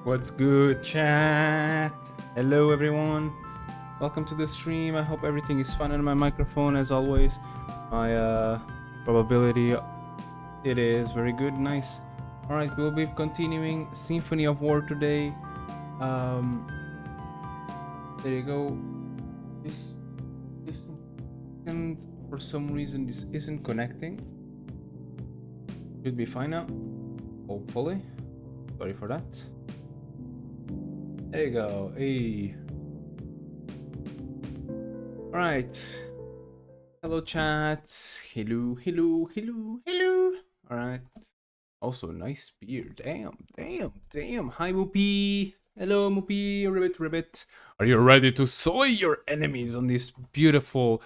What's good, chat? Hello, everyone. Welcome to the stream. I hope everything is fine on my microphone, as always. My probability, it is very good, nice. All right, we'll be continuing Symphony of War today. There you go. This and for some reason this isn't connecting. Should be fine now, hopefully. Sorry for that. There you go. Hey. All right. Hello, chat. Hello. All right. Also, nice beard. Damn. Hi, Moopy. Hello, Moopy. Ribbit. Are you ready to slay your enemies on this beautiful,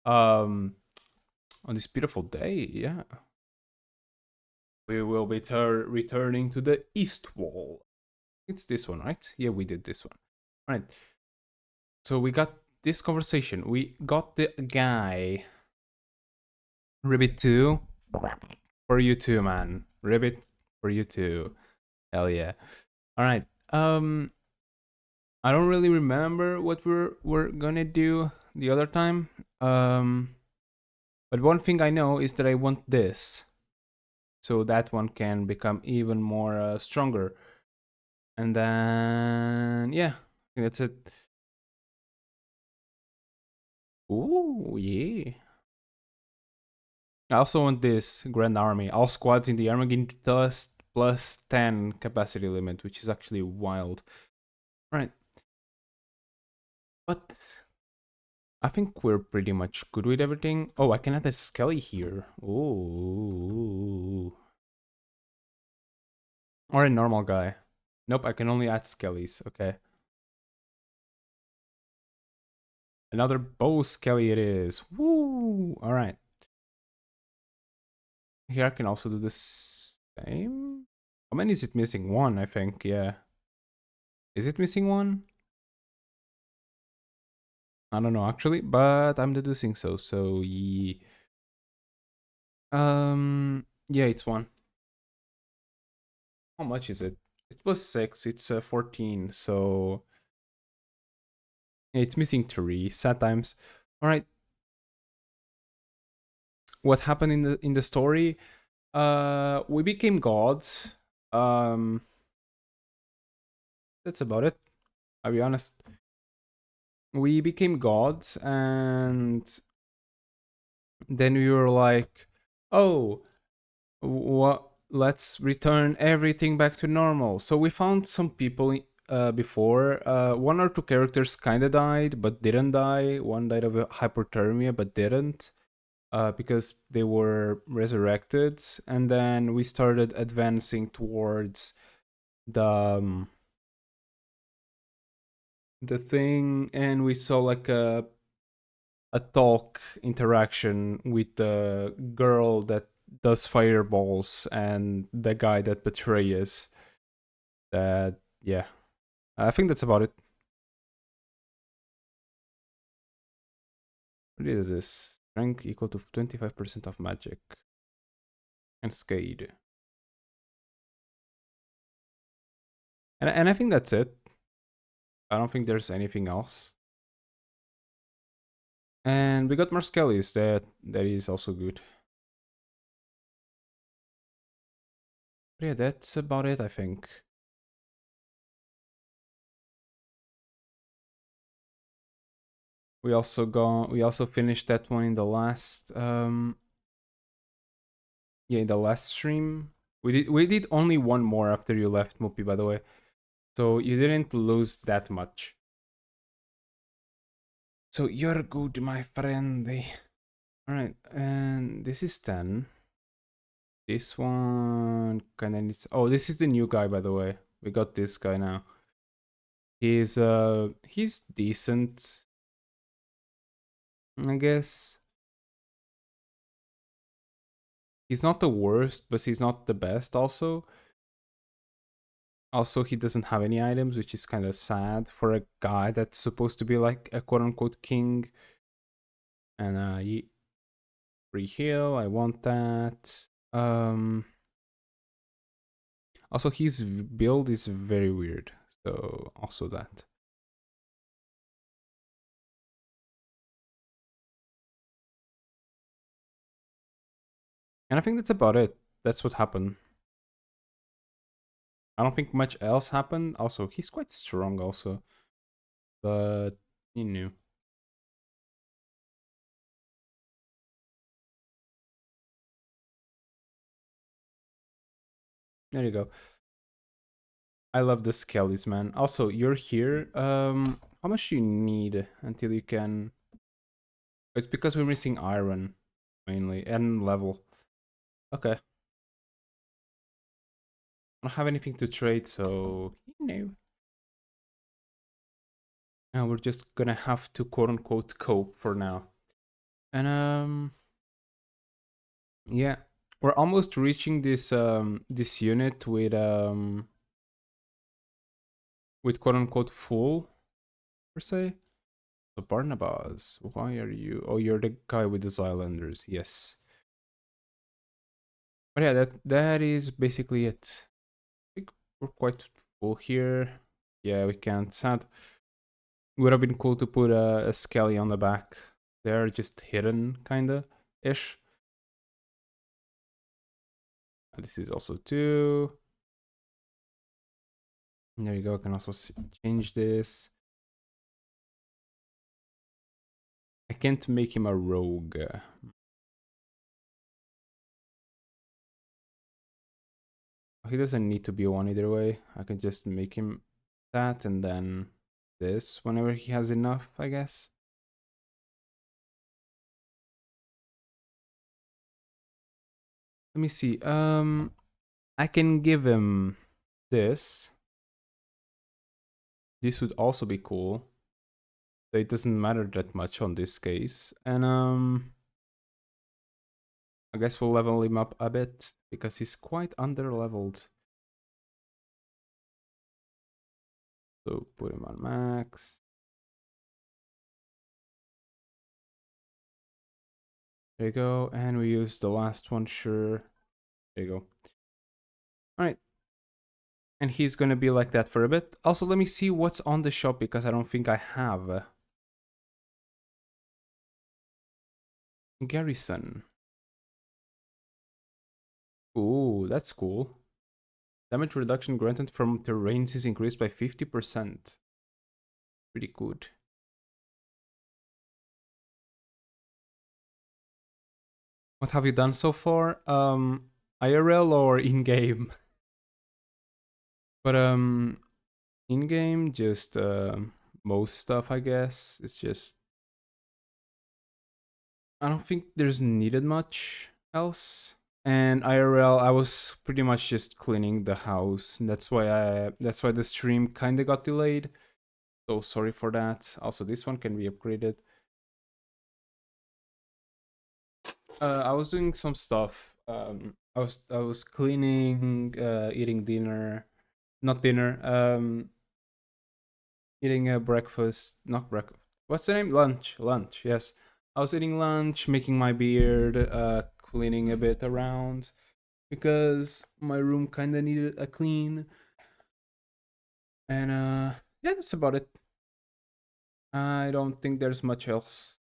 day? Yeah. We will be returning to the East Wall. It's this one, right? Yeah, we did this one. All right. So we got this conversation. We got the guy. Ribbit 2. For you too, man. Ribbit for you too. Hell yeah. All right. I don't really remember what we're gonna do the other time. But one thing I know is that I want this, so that one can become even more stronger. And then yeah, I think that's it. Ooh yeah. I also want this Grand Army. All squads in the army gain plus 10 capacity limit, which is actually wild. Right. But I think we're pretty much good with everything. Oh, I can add a Skelly here. Ooh. Or a normal guy. Nope, I can only add Skellies. Okay. Another bow Skelly it is. Woo! Alright. Here I can also do the same. How many is it missing? One, I think. Yeah. Is it missing one? I don't know actually, but I'm deducing so. So yeah. Yeah, it's one. How much is it? It was 6. It's 14. So yeah, it's missing 3. Sad times. All right. What happened in the story? We became gods. That's about it. I'll be honest. We became gods, and then we were like, oh, what? Let's return everything back to normal. So we found some people before. 1 or 2 characters kind of died, but didn't die. One died of hypothermia, but didn't. Because they were resurrected, and then we started advancing towards the thing, and we saw like a talk interaction with the girl that does fireballs and the guy that betrays. That yeah, I think that's about it. What is this? Strength equal to 25% of magic and Skade. And I think that's it. I don't think there's anything else. And we got more Skellies, that is also good. But yeah, that's about it, I think. We also finished that one in the last in the last stream. We did only one more after you left, Moopy, by the way. So you didn't lose that much. So you're good, my friend. Alright, and this is 10. This one kinda needs... Oh, this is the new guy, by the way. We got this guy now. He's decent, I guess. He's not the worst, but he's not the best also. Also, he doesn't have any items, which is kind of sad for a guy that's supposed to be like a quote-unquote king. And free heal, I want that. Also, his build is very weird. So also that. And I think that's about it. That's what happened. I don't think much else happened. Also, he's quite strong also. But, you know. There you go. I love the skellies, man. Also, you're here. How much do you need until you can... It's because we're missing iron, mainly, and level. Okay. I don't have anything to trade, so, you know. Now we're just gonna have to quote-unquote cope for now. And, yeah. We're almost reaching this unit with quote-unquote full, per se. So Barnabas, why are you... Oh, you're the guy with the Islanders, yes. But yeah, that is basically it. I think we're quite full here. Yeah, we can't. Sad. Would have been cool to put a Skelly on the back. They're just hidden, kinda ish. This is also two. There you go. I can also change this. I can't make him a rogue. He doesn't need to be one either way. I can just make him that and then this whenever he has enough, I guess. Let me see. I can give him this. This would also be cool. So it doesn't matter that much on this case. And I guess we'll level him up a bit because he's quite under leveled. So put him on max. There you go. And we use the last one, sure. There you go. Alright. And he's gonna be like that for a bit. Also, let me see what's on the shop because I don't think I have. Garrison. Ooh, that's cool. Damage reduction granted from terrains is increased by 50%. Pretty good. What have you done so far? IRL or in-game? But in-game, just most stuff, I guess. It's just... I don't think there's needed much else. And IRL, I was pretty much just cleaning the house. That's why the stream kinda got delayed. So sorry for that. Also, this one can be upgraded. I was doing some stuff. I was cleaning, eating dinner, not dinner. Eating a breakfast, not breakfast. What's the name? Lunch. Lunch. Yes, I was eating lunch, making my beard, cleaning a bit around because my room kind of needed a clean. And yeah, that's about it. I don't think there's much else.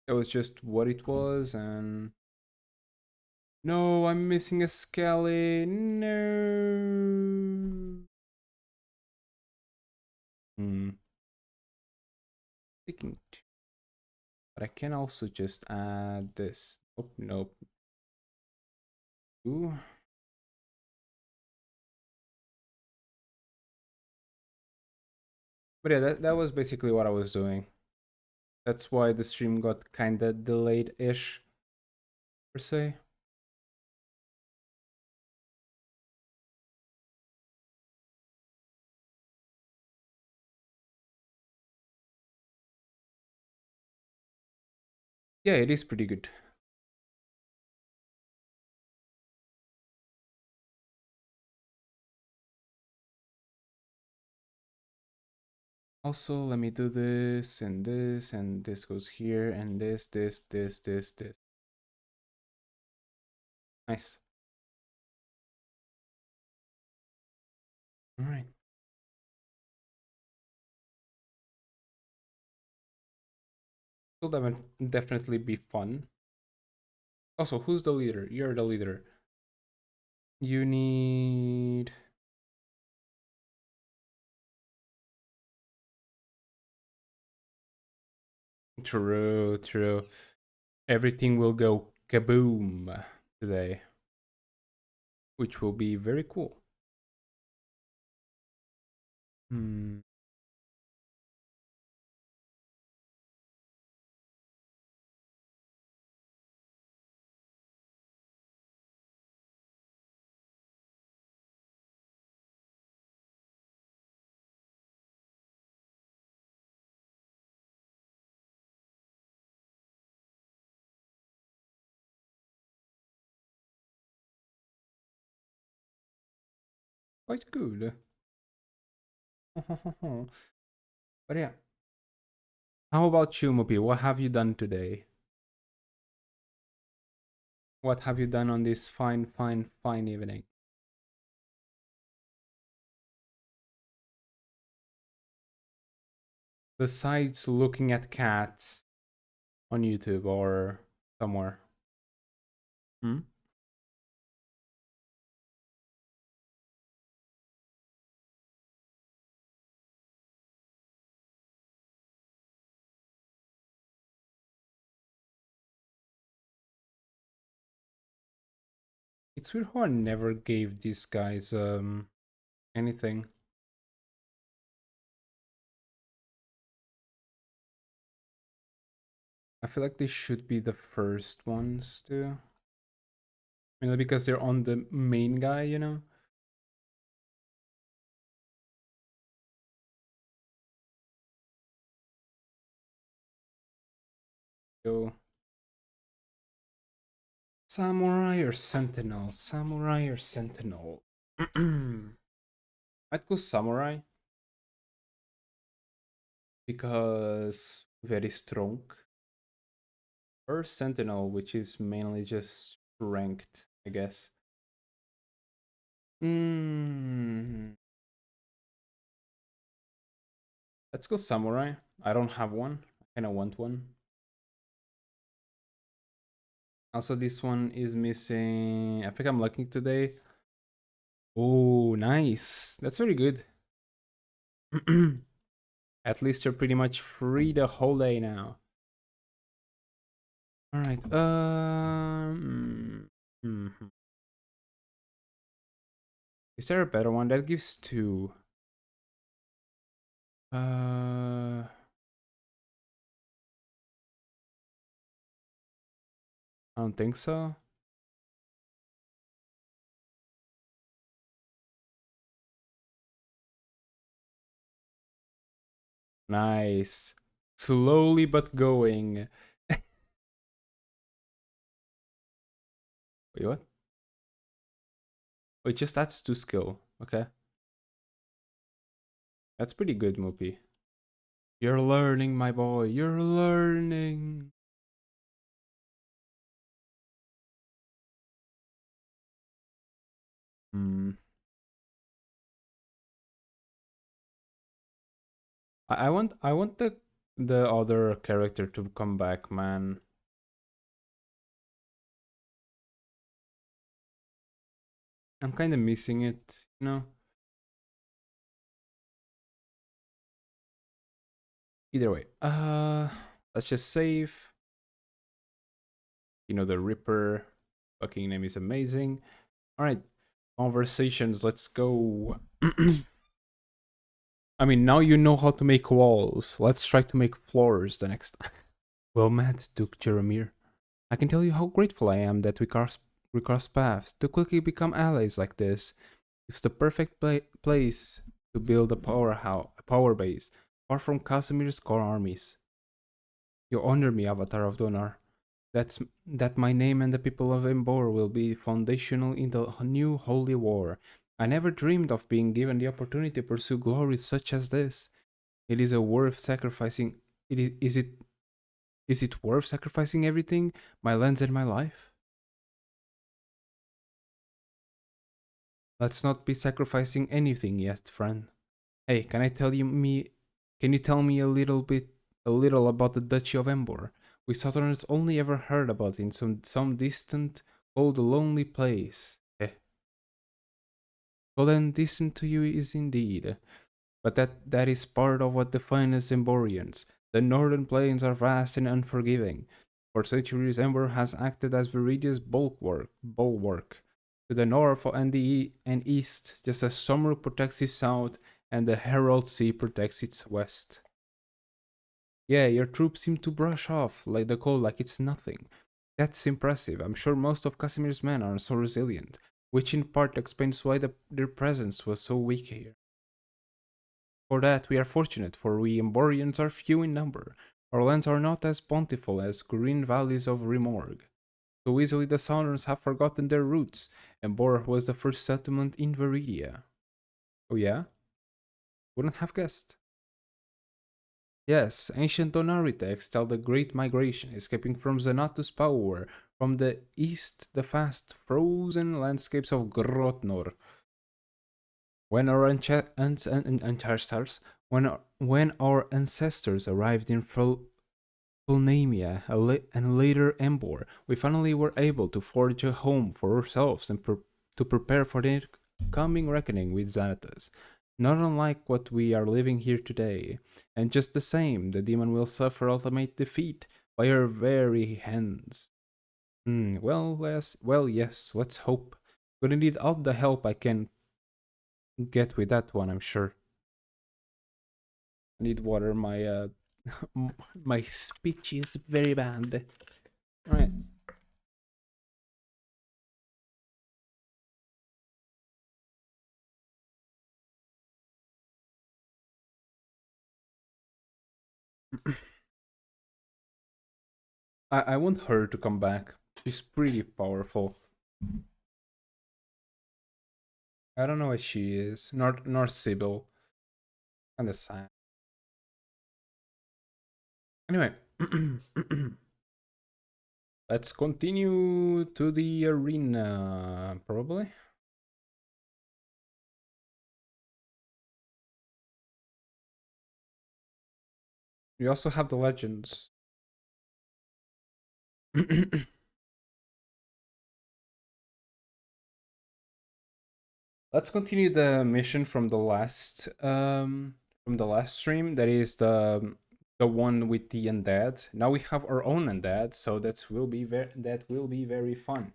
It was just what it was, and no, I'm missing a Skelly. No. Hmm. Sticking to. But I can also just add this. Nope, nope. Ooh. But yeah, that was basically what I was doing. That's why the stream got kinda delayed-ish, per se. Yeah, it is pretty good. Also, let me do this, and this goes here, and this. Nice. All right. Will definitely be fun. Also, who's the leader? You're the leader. You need. True, true. Everything will go kaboom today, which will be very cool. Hmm. Quite good. But yeah. How about you, Mopi? What have you done today? What have you done on this fine, fine, fine evening? Besides looking at cats on YouTube or somewhere. Hmm? It's weird how I never gave these guys anything. I feel like they should be the first ones to. Because they're on the main guy, you know? So Samurai or Sentinel? Samurai or Sentinel? I'd go Samurai because very strong. Or Sentinel, which is mainly just ranked, I guess. Mm, let's go Samurai. I don't have one. I kind of want one. Also, this one is missing. I think I'm lucky today. Oh, nice. That's very good. At least you're pretty much free the whole day now. All right. Mhm. Is there a better one that gives two? I don't think so. Nice. Slowly but going. Wait, what? It just adds two skill. Okay. That's pretty good, Moopy. You're learning, my boy. You're learning. Hmm. I want the other character to come back, man. I'm kind of missing it, you know? Either way. Let's just save. The Ripper. Fucking name is amazing. All right. Conversations, let's go. I mean, now you know how to make walls. Let's try to make floors the next time. Well met, Duke Jeremir. I can tell you how grateful I am that we crossed paths to quickly become allies like this. It's the perfect place to build a power base, far from Casimir's core armies. You honor me, Avatar of Donar. That my name and the people of Embor will be foundational in the new holy war. I never dreamed of being given the opportunity to pursue glories such as this. It is a worth sacrificing. Is it worth sacrificing everything, my lands and my life? Let's not be sacrificing anything yet, friend. Hey, can you tell me a little about the Duchy of Embor? We Southerners only ever heard about it in some distant, cold, lonely place. Cold and distant to you is indeed, but that is part of what defines Emborians. The northern plains are vast and unforgiving. For centuries, Embor has acted as Viridia's bulwark to the north and and east, just as summer protects its south and the Herald Sea protects its west. Yeah, your troops seem to brush off like the cold like it's nothing. That's impressive. I'm sure most of Casimir's men are so resilient, which in part explains why their presence was so weak here. For that, we are fortunate, for we Emborians are few in number. Our lands are not as bountiful as green valleys of Rimorg. So easily the Southerners have forgotten their roots. Embor was the first settlement in Viridia. Oh yeah? Wouldn't have guessed. Yes, ancient Donari texts tell the Great Migration, escaping from Xanatos' power, from the east the vast frozen landscapes of Grotnor. When our ancestors, when our ancestors arrived in Fulnamia and later Embor, we finally were able to forge a home for ourselves and to prepare for the coming reckoning with Xanatos. Not unlike what we are living here today. And just the same, the demon will suffer ultimate defeat by our very hands. Yes, let's hope. Gonna need all the help I can get with that one, I'm sure. I need water, my speech is very bad. Alright. I want her to come back. She's pretty powerful. I don't know what she is. Nor Sybil. Kinda sad. Anyway. Let's continue to the arena, probably. We also have the legends. Let's continue the mission from the last stream. That is the one with the undead. Now we have our own undead, so that will be very fun.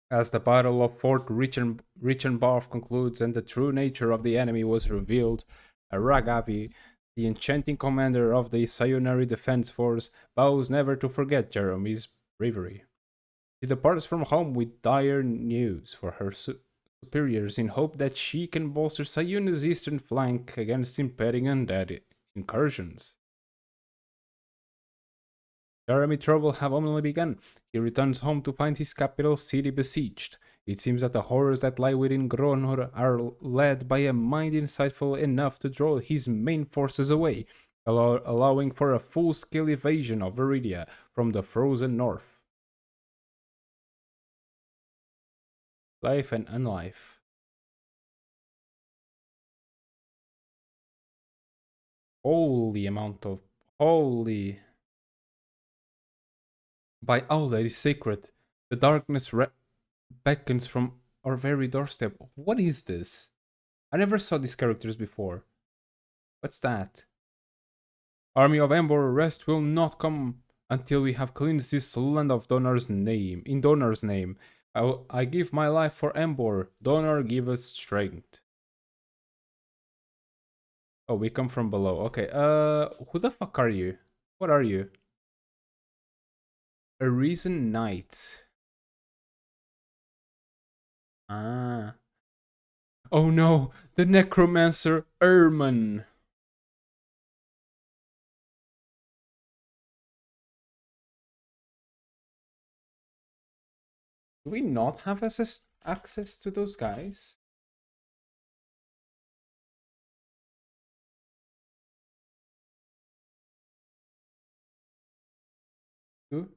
As the Battle of Fort Reichenbach concludes and the true nature of the enemy was revealed, Aragavi, the enchanting commander of the Sayonari Defense Force, vows never to forget Jeremy's bravery. She departs from home with dire news for her superiors in hope that she can bolster Sayuna's eastern flank against impending undead incursions. Jeremy trouble have only begun. He returns home to find his capital city besieged. It seems that the horrors that lie within Gronor are led by a mind insightful enough to draw his main forces away, allowing for a full-scale invasion of Viridia from the frozen north. Life and unlife. Holy amount of... Holy... By all that is sacred, the darkness beckons from our very doorstep. What is this? I never saw these characters before. What's that? Army of Ember, rest will not come until we have cleansed this land of Donor's name. In Donor's name, I give my life for Ember. Donor, give us strength. Oh, we come from below. Okay. Who the fuck are you? What are you? A Reason Knight. Ah. Oh no, the necromancer Erman. Do we not have access to those guys? Who?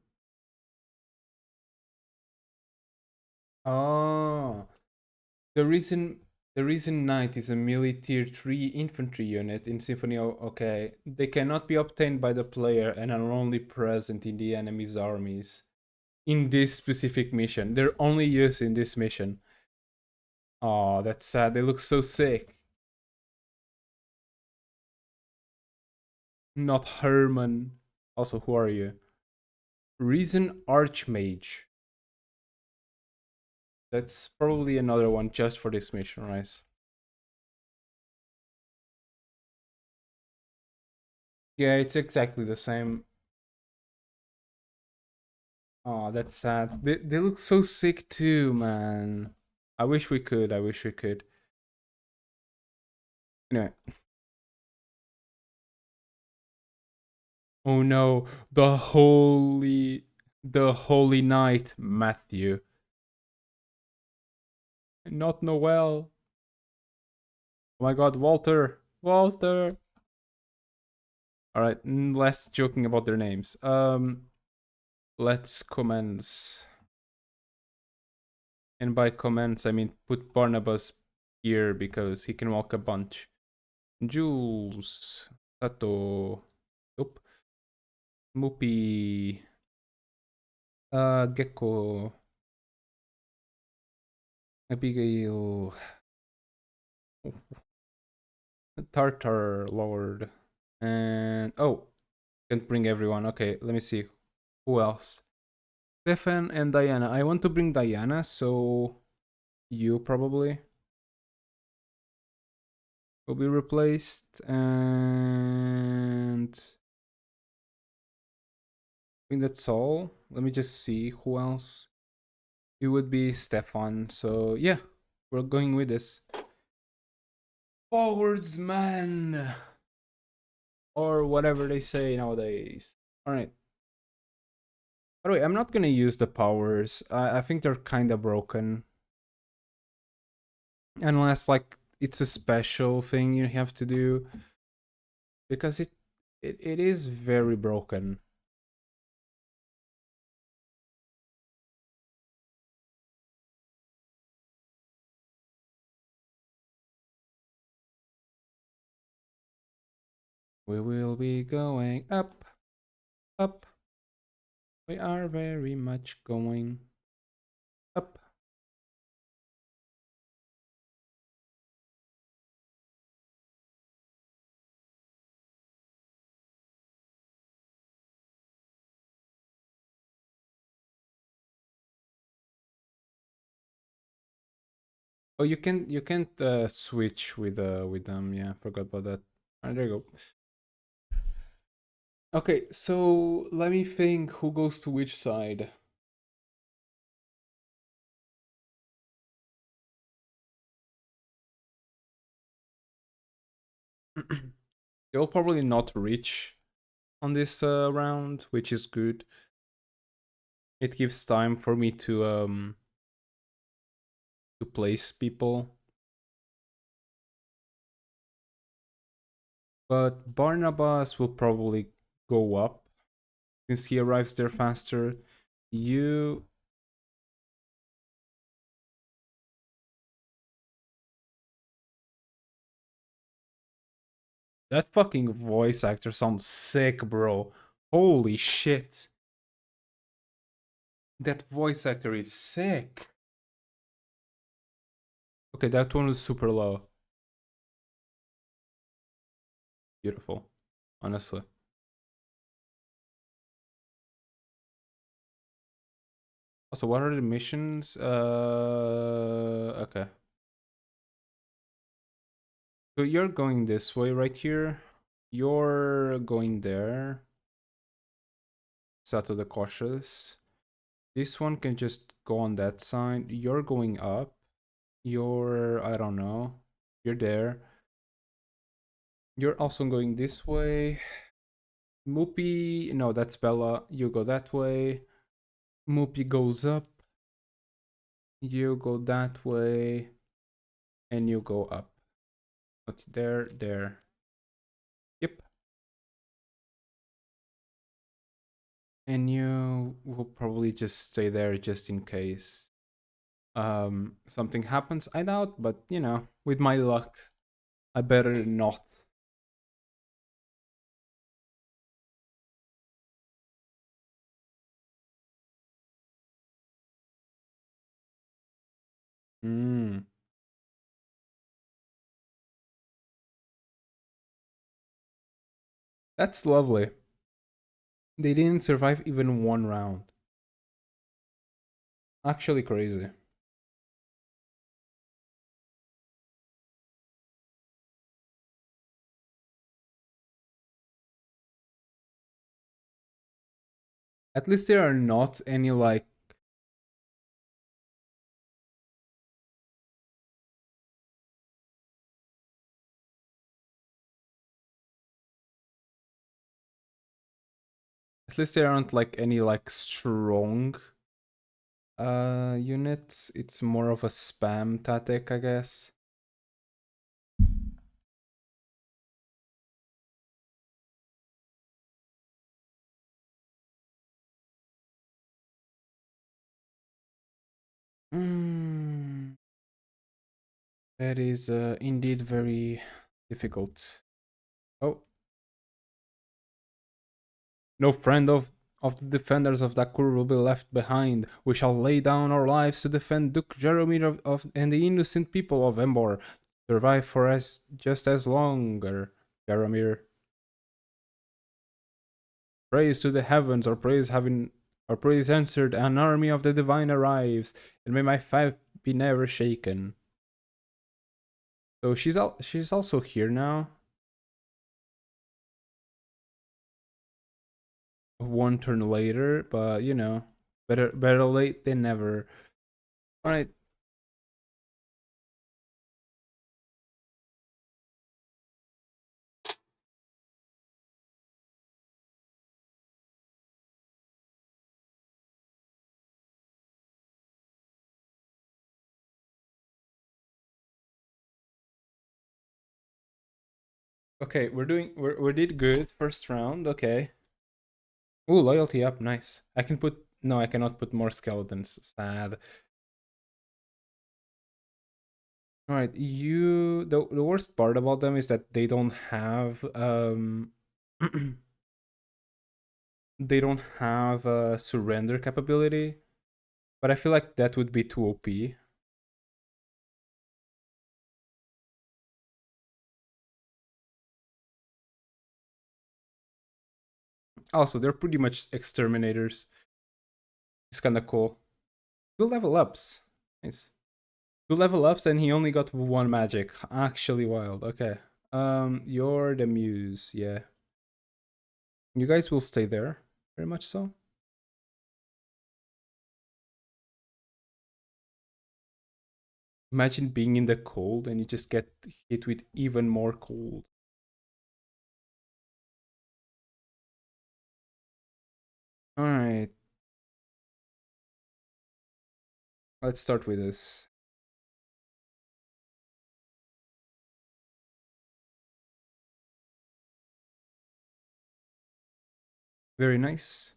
Oh, the reason the reason knight is a melee tier 3 infantry unit in Symphony okay. They cannot be obtained by the player and are only present in the enemy's armies. In this specific mission. They're only used in this mission. Oh, that's sad. They look so sick. Not Herman. Also, who are you? Reason Archmage. That's probably another one just for this mission, right? Yeah, it's exactly the same. Oh, that's sad. They look so sick too, man. I wish we could. I wish we could. Anyway. Oh no, the holy knight, Matthew. Not Noel. Oh my god, Walter. Walter. Alright, less joking about their names. Let's commence. And by commence, I mean put Barnabas here because he can walk a bunch. Jules. Sato. Nope. Mupi. Gecko. Abigail. Tartar Lord. And oh, can't bring everyone. Okay, let me see. Who else? Stefan and Diana. I want to bring Diana, so you probably will be replaced. And I think that's all. Let me just see who else. It would be Stefan. So yeah, we're going with this. Forwards, man. Or whatever they say nowadays. Alright. By the way, I'm not gonna use the powers. I think they're kinda broken. Unless like it's a special thing you have to do. Because it is very broken. We will be going up, up. We are very much going up. Oh, you can't switch with them. Yeah, forgot about that. Alright, there you go. Okay, so let me think who goes to which side. They'll probably not reach on this round, which is good. It gives time for me to place people. But Barnabas will probably go up since he arrives there faster. You That fucking voice actor sounds sick, bro. Holy shit. That voice actor is sick. Okay, that one was super low. Beautiful. Honestly. Also, what are the missions? Okay. So you're going this way right here. You're going there. Sato the Cautious. This one can just go on that side. You're going up. You're, I don't know. You're there. You're also going this way. Moopy, no, that's Bella. You go that way. Moopy goes up. You go that way. And you go up. Not there, there. Yep. And you will probably just stay there just in case. something happens. I doubt, but you know, with my luck, I better not. Mm, that's lovely. They didn't survive even one round. Actually, crazy. At least there are not any like. At least there aren't like any like strong units. It's more of a spam tactic, I guess. Mm, that is indeed very difficult. Oh, no friend of the defenders of Dakur will be left behind. We shall lay down our lives to defend Duke Jaromir and the innocent people of Embor. Survive for us just as longer, Jaromir. Praise to the heavens, or praise answered, an army of the divine arrives, and may my faith be never shaken. So she's also here now. One turn later, but you know, better late than never. All right. Okay, we did good first round. Okay. Ooh, loyalty up, nice. I can put no, I cannot put more skeletons. Sad. All right, the worst part about them is that they don't have they don't have a surrender capability, but I feel like that would be too OP. Also, they're pretty much exterminators. It's kind of cool. Two level ups. Nice. Two level ups and he only got one magic. Actually wild. Okay. You're the muse. Yeah. You guys will stay there. Very much so. Imagine being in the cold and you just get hit with even more cold. All right. Let's start with this. Very nice.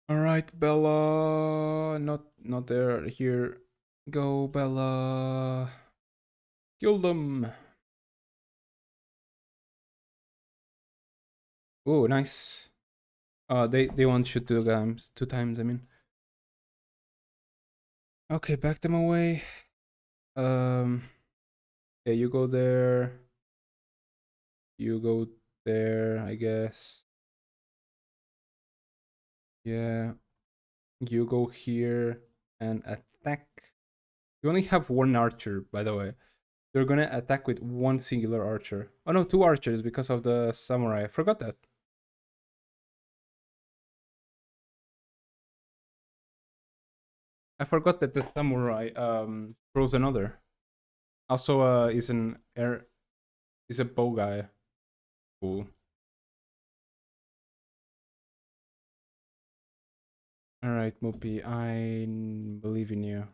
All right, Bella. Not there. Here. Go, Bella. Kill them. Oh, nice. They won't shoot two times. Two times, I mean. Okay, back them away. Um. Yeah, you go there. You go there, I guess. Yeah. You go here and attack. You only have one archer, by the way. They're gonna attack with one singular archer. Oh no, two archers because of the samurai. I forgot that. I forgot that the samurai throws another. Also, is a bow guy. Cool. All right, Mupi, I believe in you.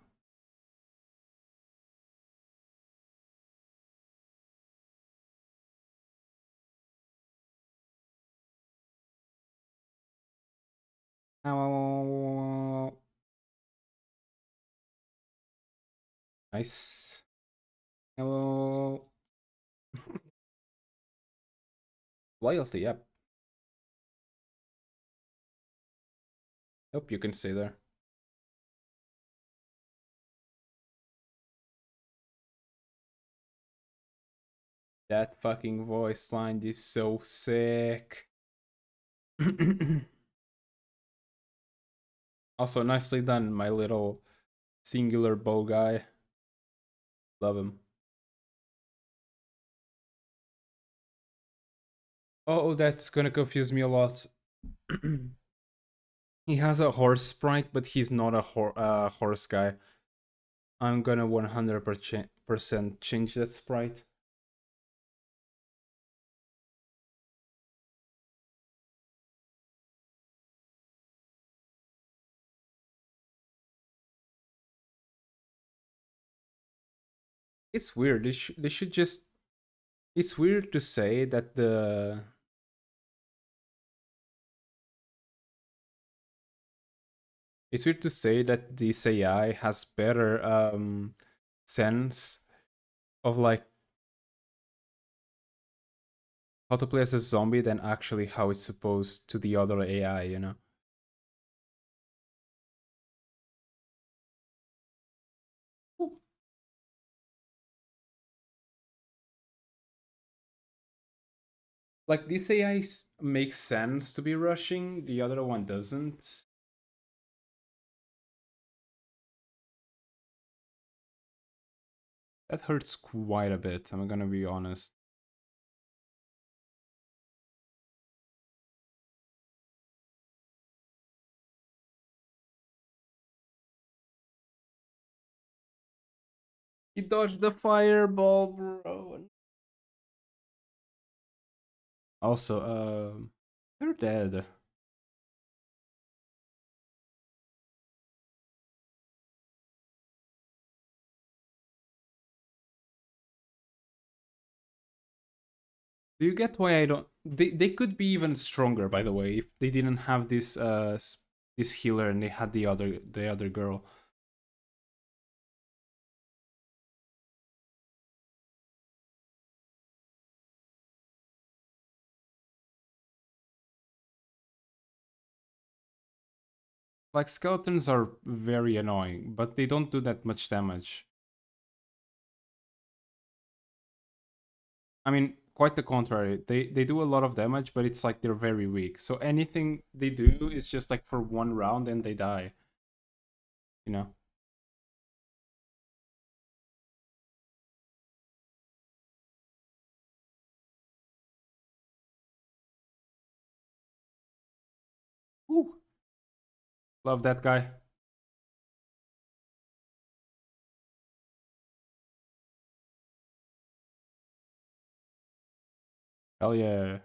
Ow, ow, ow, ow, ow. Nice. Hello. Loyalty, yep. Hope you can stay there. That fucking voice line is so sick. Also, nicely done, my little singular bow guy. Love him. Oh, that's gonna confuse me a lot. He has a horse sprite, but he's not a horse guy. I'm gonna 100% change that sprite. It's weird. They should just. It's weird to say that the. It's weird to say that this AI has better sense of like how to play as a zombie than actually how it's supposed to the other AI, you know? Like this AI makes sense to be rushing, the other one doesn't. That hurts quite a bit, I'm gonna be honest. He dodged the fireball, bro. Also, they're dead. Do you get why I don't? They could be even stronger, by the way, if they didn't have this this healer and they had the other girl. Like skeletons are very annoying, but they don't do that much damage. I mean, quite the contrary. They do a lot of damage, but it's like they're very weak. So anything they do is just like for one round and they die. You know. Woo. Love that guy. Hell yeah.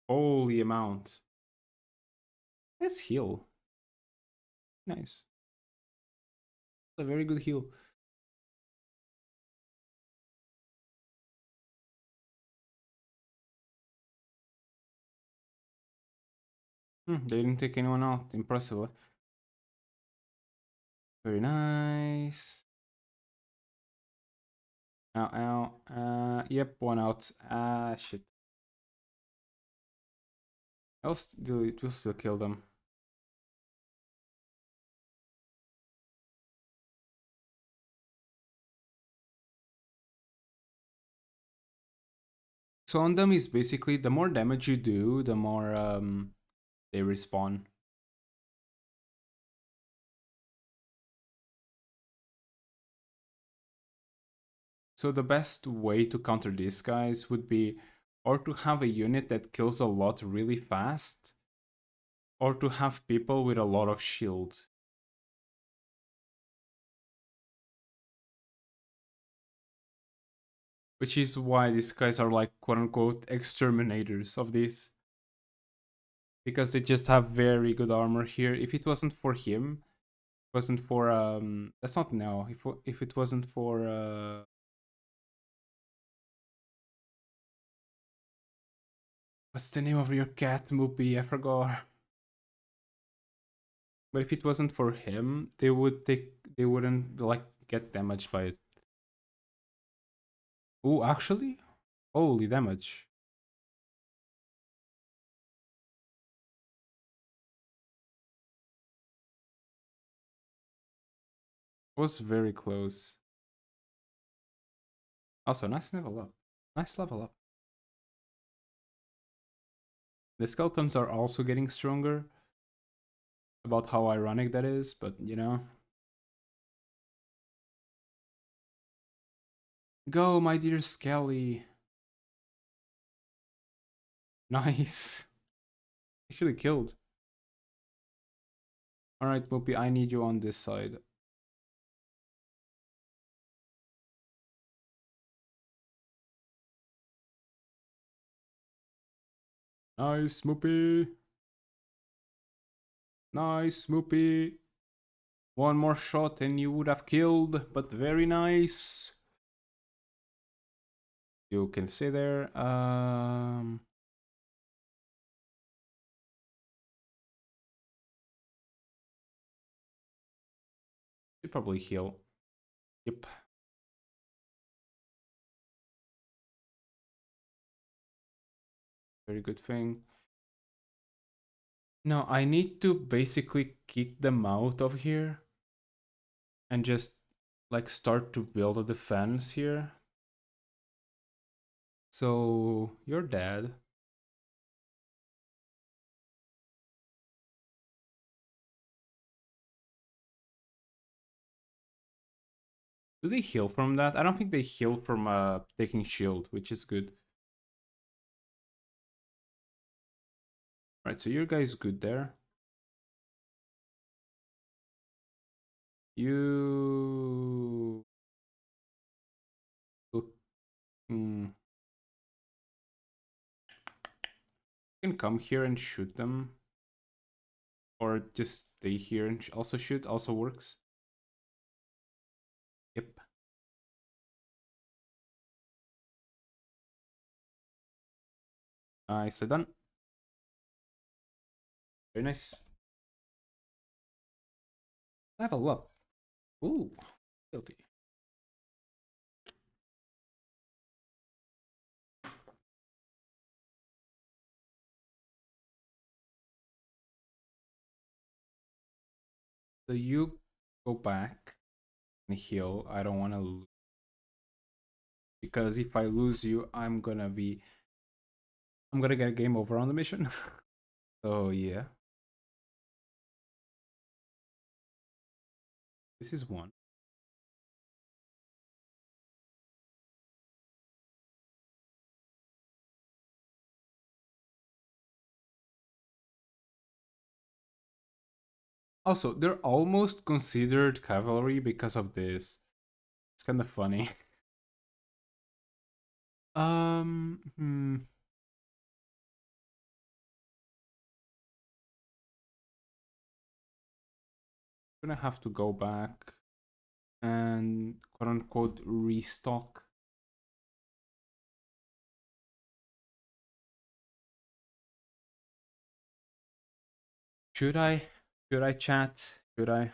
Holy amount. Let's heal. Nice. A very good heal. They didn't take anyone out. Impressively. Very nice. Ow, ow. Yep, one out. Ah, shit. Else, it will still kill them. So on them is basically the more damage you do, the more they respawn. So the best way to counter these guys would be or to have a unit that kills a lot really fast, or to have people with a lot of shield. Which is why these guys are like quote unquote exterminators of this. Because they just have very good armor here. If it wasn't for him, wasn't for that's not now. If it wasn't for what's the name of your cat movie? I forgot. But if it wasn't for him, they wouldn't like get damaged by it. Oh, actually, holy damage. Was very close. Also, nice level up. Nice level up. The skeletons are also getting stronger. About how ironic that is, but you know. Go, my dear Skelly. Nice. Actually killed. Alright, Moopy, I need you on this side. Nice, Moopy. Nice, Moopy. One more shot and you would have killed, but very nice. You can stay there. Should probably heal. Yep. Very good thing. No, I need to basically kick them out of here and just like start to build a defense here. So you're dead. Do they heal from that? I don't think they heal from taking shield, which is good. Right, so your guy's good there. You look. You can come here and shoot them, or just stay here and also shoot. Also works. Yep. Nicely done. Very nice. Level up. Ooh, guilty. So you go back and heal. I don't want to lose. Because if I lose you, I'm gonna get a game over on the mission. So yeah. This is one. Also, they're almost considered cavalry because of this. It's kind of funny. Hmm. I'm gonna have to go back and quote unquote restock. Should I? Should I chat? Should I?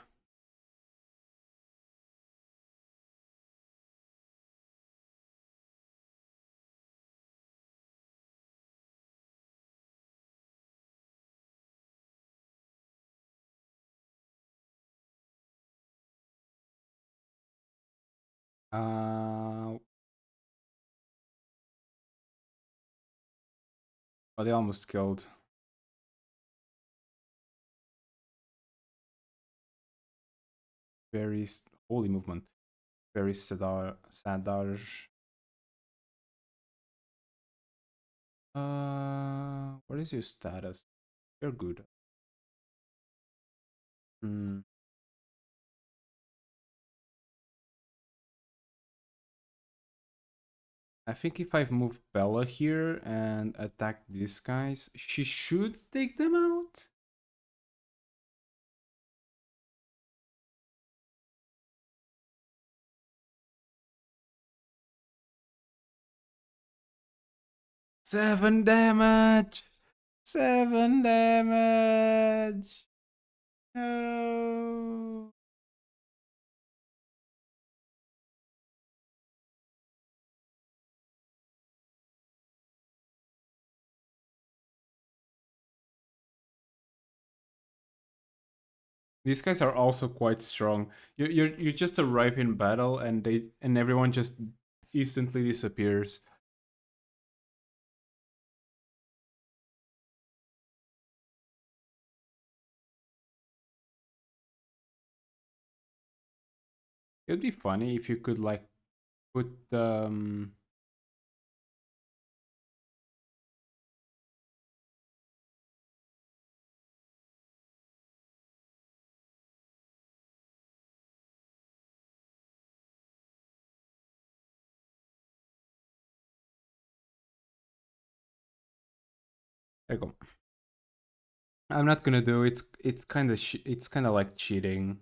Uh, oh, they almost killed. Very holy movement. Very sadage. What is your status? You're good. Hmm. I think if I've moved Bella here and attack these guys, she should take them out. Seven damage. 7 damage. No. These guys are also quite strong. You just arrive in battle and everyone just instantly disappears. It'd be funny if you could like put there you go. I'm not gonna do it's kind of it's kind of like cheating.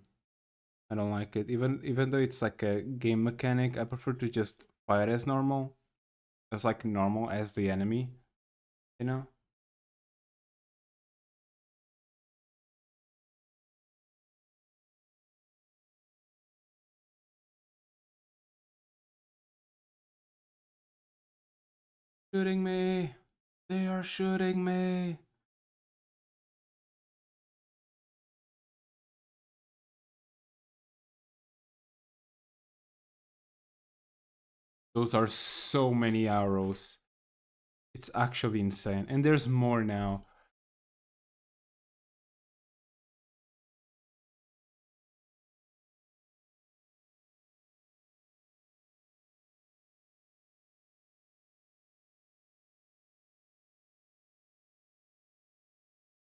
I don't like it. Even though it's like a game mechanic, I prefer to just fight as normal, as like normal as the enemy. You know, shooting me. They are shooting me. Those are so many arrows. It's actually insane. And there's more now.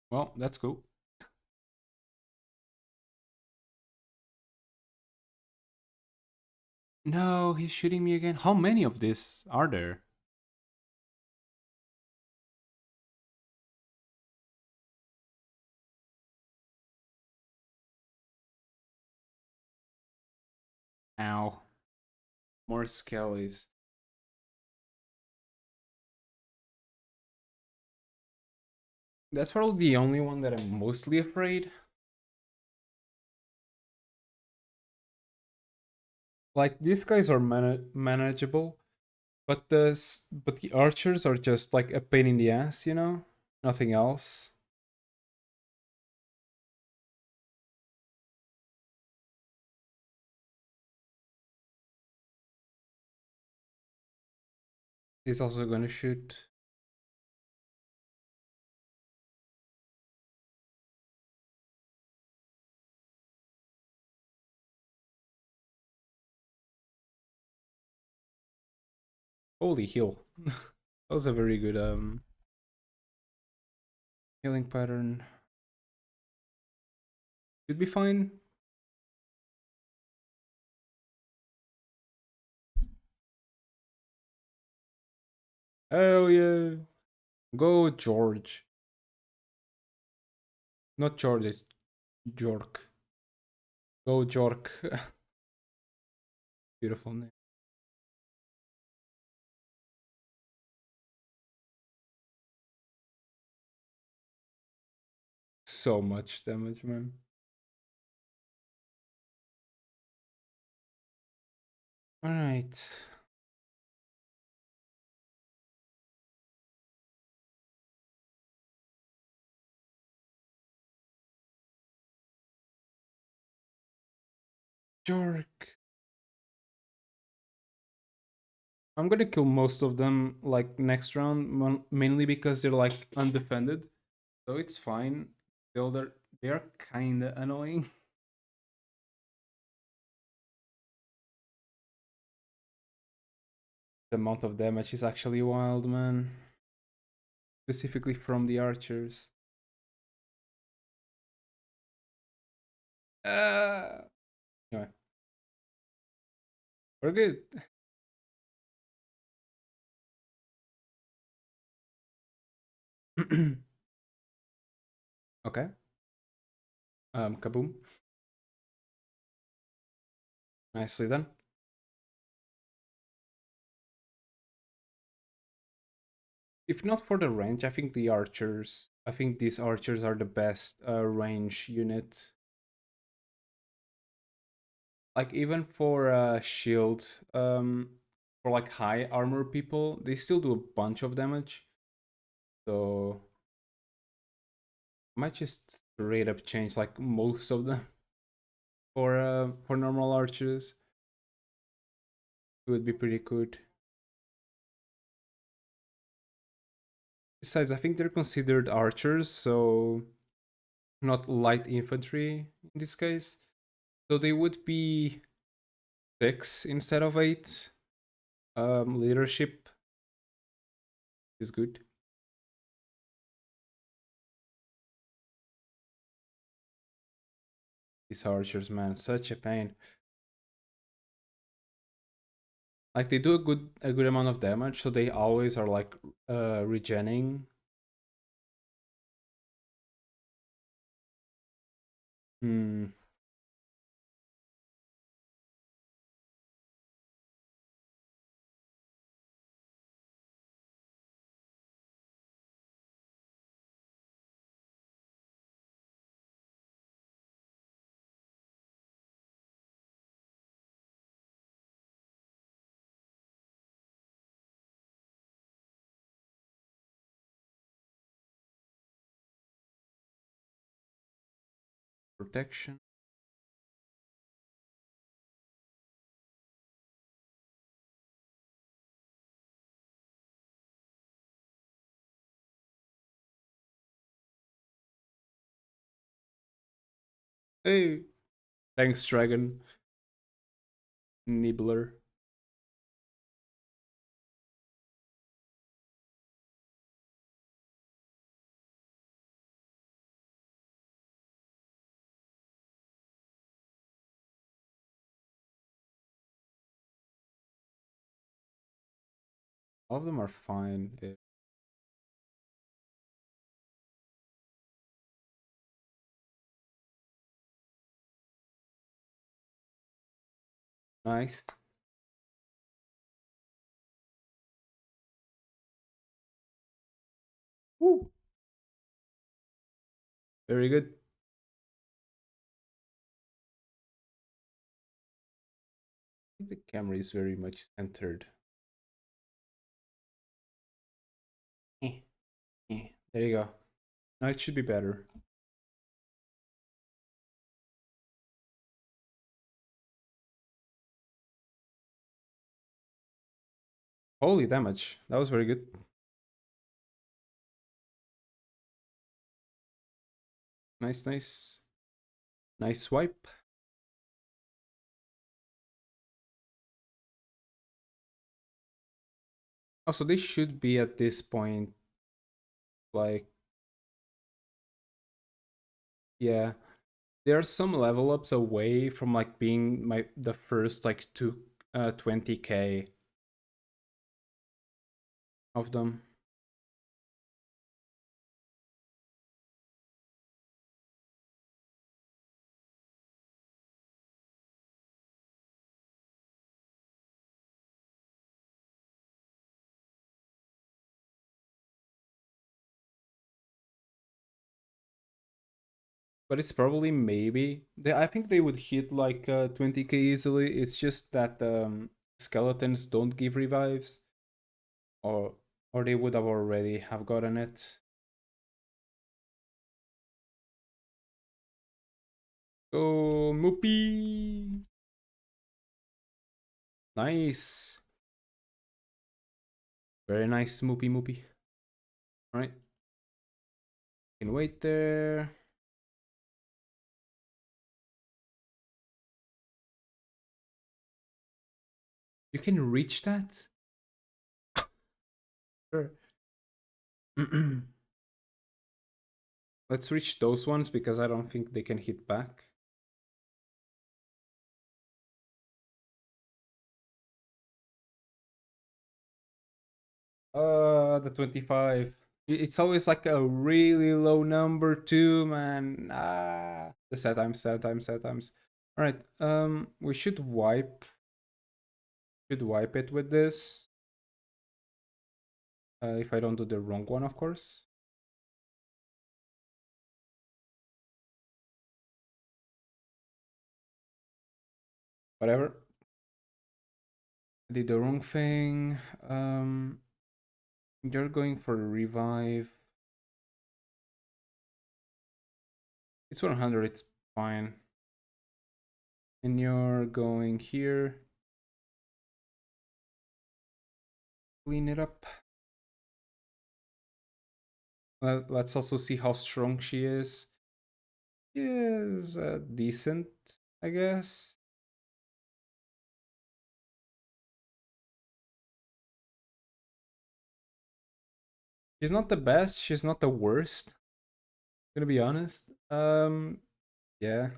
Well, that's cool. No, he's shooting me again. How many of this are there? Ow. More skellies. That's probably the only one that I'm mostly afraid. Like these guys are manageable, but the archers are just like a pain in the ass, you know? Nothing else. He's also gonna shoot. Holy heal. That was a very good healing pattern. Should be fine. Oh yeah. Go George. Not George, it's Jork. Go Jork. Beautiful name. So much damage, man. Alright. Jork. I'm gonna kill most of them like next round, mainly because they're like undefended. So it's fine. Still, they're kinda annoying. The amount of damage is actually wild, man. Specifically from the archers. Uh, anyway, we're good. Okay. Kaboom. Nicely done. If not for the range, I think the archers. I think these archers are the best range unit. Like even for shield, for like high armor people, they still do a bunch of damage. So I might just straight up change like most of them for normal archers. It would be pretty good. Besides, I think they're considered archers, so not light infantry in this case. So they would be 6 instead of 8. Leadership is good. These archers, man, such a pain. Like they do a good amount of damage, so they always are like regenning. Hmm. Protection. Hey, thanks, Dragon. Nibbler. All of them are fine. Nice. Woo. Very good. I think the camera is very much centered. Eh, There you go. Now it should be better. Holy damage. That was very good. Nice, nice. Nice swipe. Also, they should be at this point, like, yeah. There are some level ups away from like being the first like 20k of them. But it's probably maybe I think they would hit like 20k easily. It's just that skeletons don't give revives, or they would have already have gotten it. Go Moopy! Nice, very nice, Moopy Moopy. All right, can wait there. You can reach that. Sure. Let's reach those ones because I don't think they can hit back. The 25. It's always like a really low number too, man. The set times, set times, set times. All right. We should wipe it with this. If I don't do the wrong one, of course. Whatever. I did the wrong thing. You're going for a revive. It's 100, it's fine. And you're going here. Clean it up. Let's also see how strong she is. She is decent, I guess. She's not the best. She's not the worst. Gonna be honest. Yeah,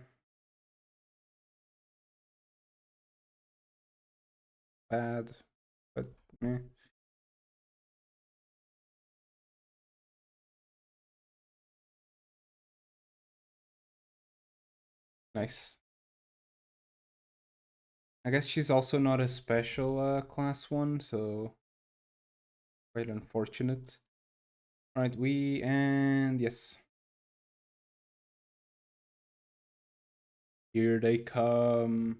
bad, but meh. Nice. I guess she's also not a special class one, so quite unfortunate. All right, and yes, here they come.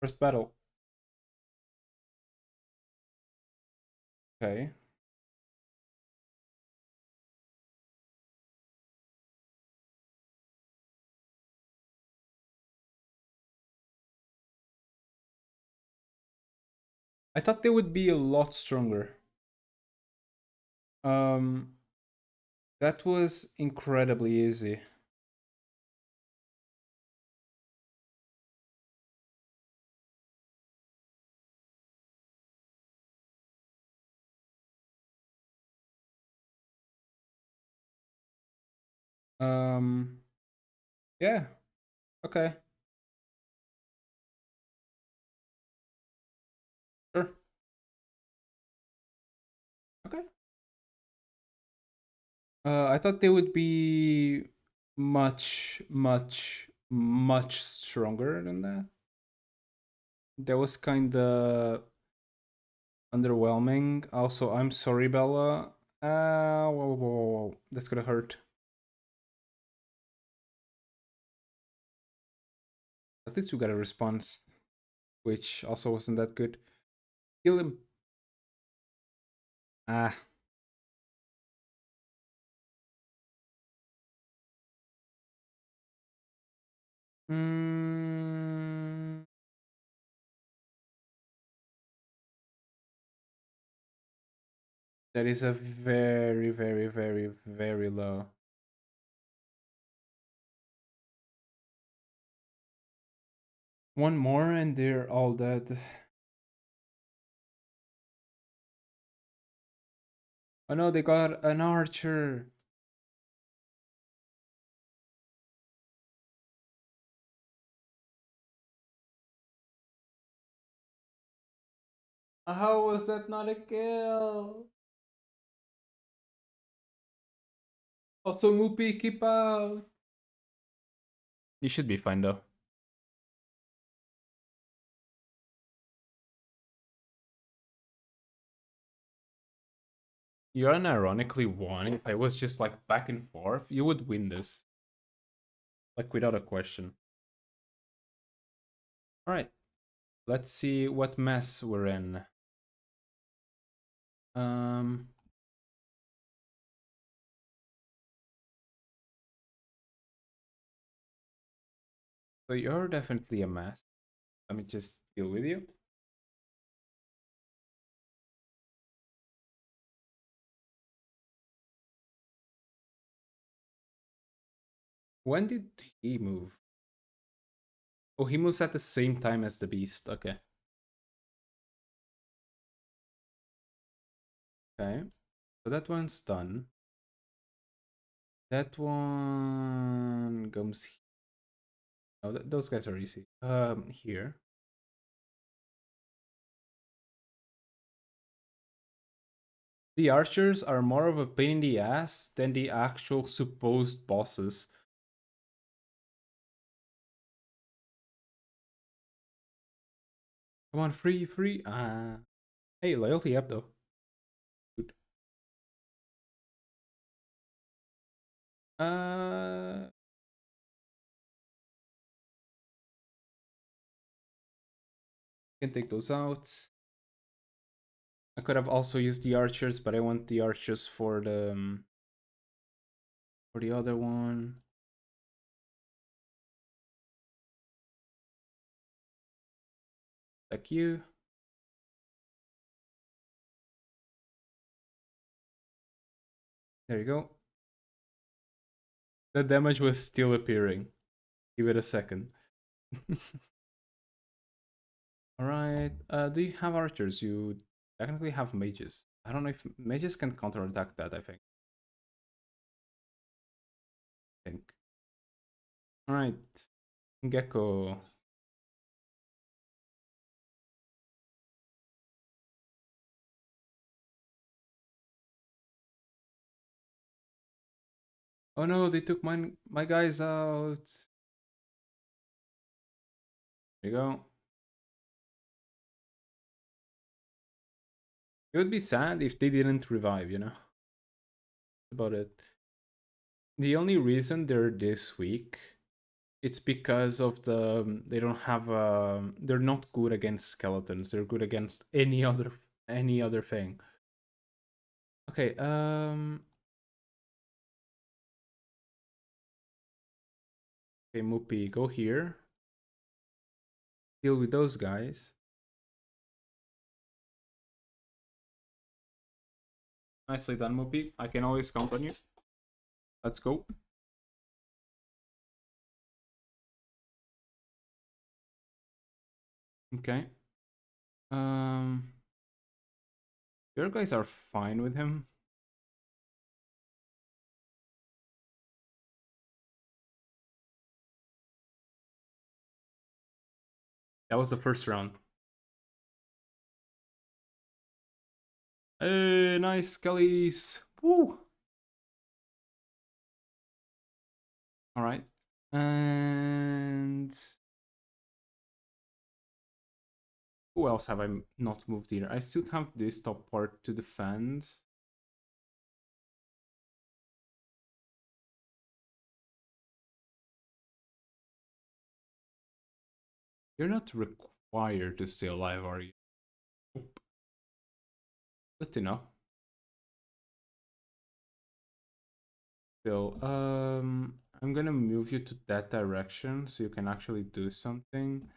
First battle. Okay. I thought they would be a lot stronger. Um, that was incredibly easy. Um, yeah. Okay. Sure. Okay. I thought they would be much, much, much stronger than that. That was kind of underwhelming. Also, I'm sorry, Bella. Whoa, whoa, whoa, whoa. That's gonna hurt. At least you got a response, which also wasn't that good. Kill him. Ah. Mm, that is a very, very, very, very low. One more and they're all dead. Oh no, they got an archer. How was that not a kill? Also, Mupi, keep out. You should be fine though. You unironically won. If I was just like back and forth, you would win this. Like without a question. Alright. Let's see what mess we're in. Um so you're definitely a mess. Let me just deal with you. When did he move? Oh, he moves at the same time as the beast. Okay. Okay. So that one's done. That one comes here. Oh, those guys are easy. Here. The archers are more of a pain in the ass than the actual supposed bosses. Come on, free, free. Hey, loyalty up though. Good. Uh, Can take those out. I could have also used the archers, but I want the archers for the other one. Like you. There you go. The damage was still appearing. Give it a second. Alright. Do you have archers? You technically have mages. I don't know if mages can counterattack that, I think. Alright. Gecko. Oh no, they took my guys out. There you go. It would be sad if they didn't revive, you know? That's about it. The only reason they're this weak, it's because of they don't have they're not good against skeletons. They're good against any other thing. Okay, okay, Mupi, go here. Deal with those guys. Nicely done, Mupi. I can always count on you. Let's go. Okay. Um, your guys are fine with him. That was the first round. Hey, nice skellies. Woo. All right. And who else have I not moved here? I still have this top part to defend. You're not required to stay alive, are you? Nope. Good to know. Still, I'm gonna move you to that direction so you can actually do something.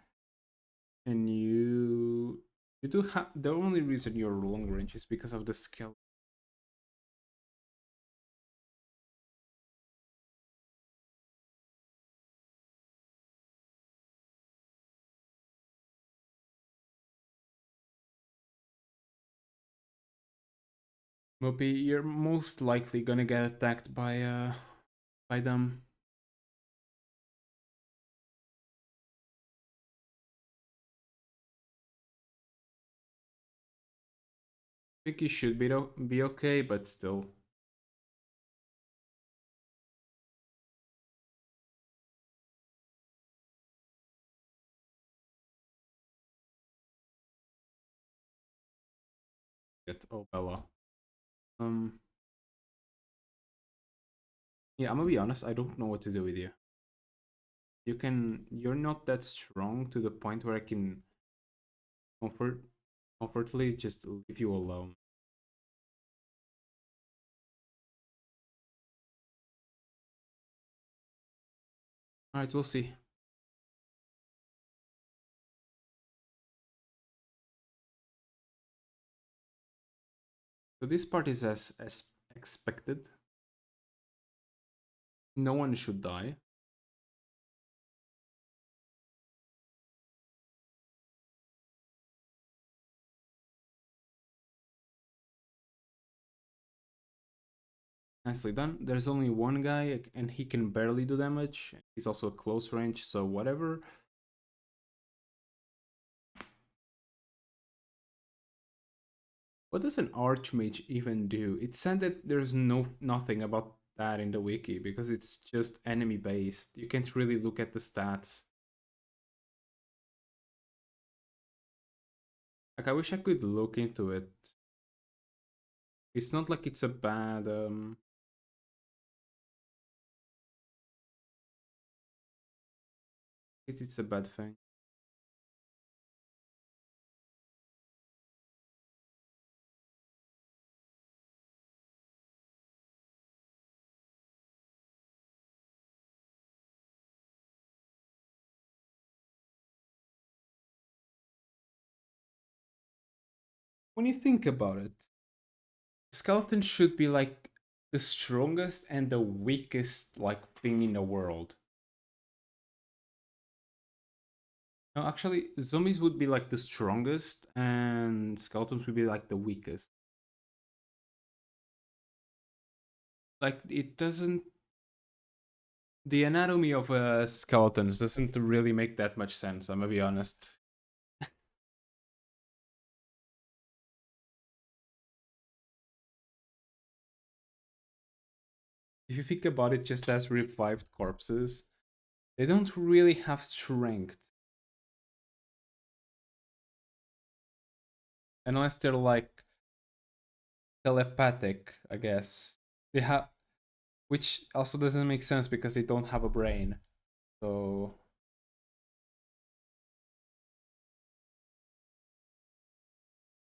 And you do have the only reason you're long range is because of the skill. Moby, you're most likely gonna get attacked by them. I think you should be okay, but still. Get Bella. Um, yeah, I'm gonna be honest. I don't know what to do with you. You're not that strong to the point where I can comfort, comfortably just leave you alone. All right, we'll see. So this part is as expected. No one should die. Nicely done. There's only one guy, and he can barely do damage. He's also close range, so whatever. What does an Archmage even do? It said that there's nothing about that in the wiki because it's just enemy based. You can't really look at the stats. Like I wish I could look into it. It's not like it's a bad it's a bad thing. when you think about it, skeleton should be like the strongest and the weakest like thing in the world. No, actually, zombies would be like the strongest, and skeletons would be like the weakest. Like it doesn't. The anatomy of skeletons doesn't really make that much sense. I'm gonna be honest. If you think about it, just as revived corpses, they don't really have strength unless they're like telepathic, I guess. They have, which also doesn't make sense because they don't have a brain. So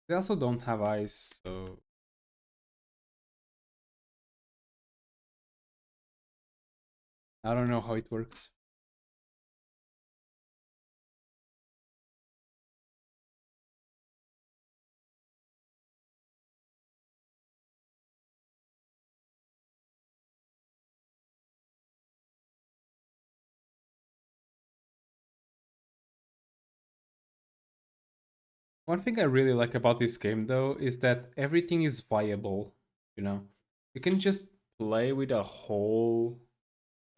they also don't have eyes. So I don't know how it works. One thing I really like about this game though is that everything is viable, you know. You can just play with a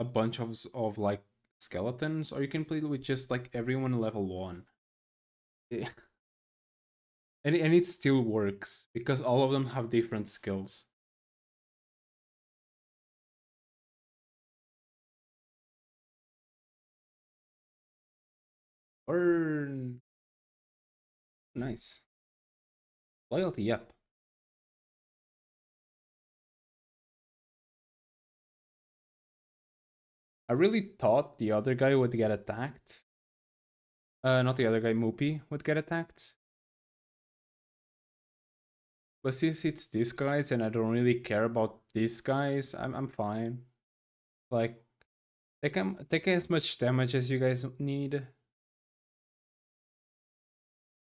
bunch of like skeletons, or you can play with just like everyone level 1. Yeah. And it still works because all of them have different skills. Or nice. Loyalty, yep. I really thought the other guy would get attacked. Not the other guy, Moopy, would get attacked. But since it's these guys and I don't really care about these guys, I'm fine. Like take as much damage as you guys need.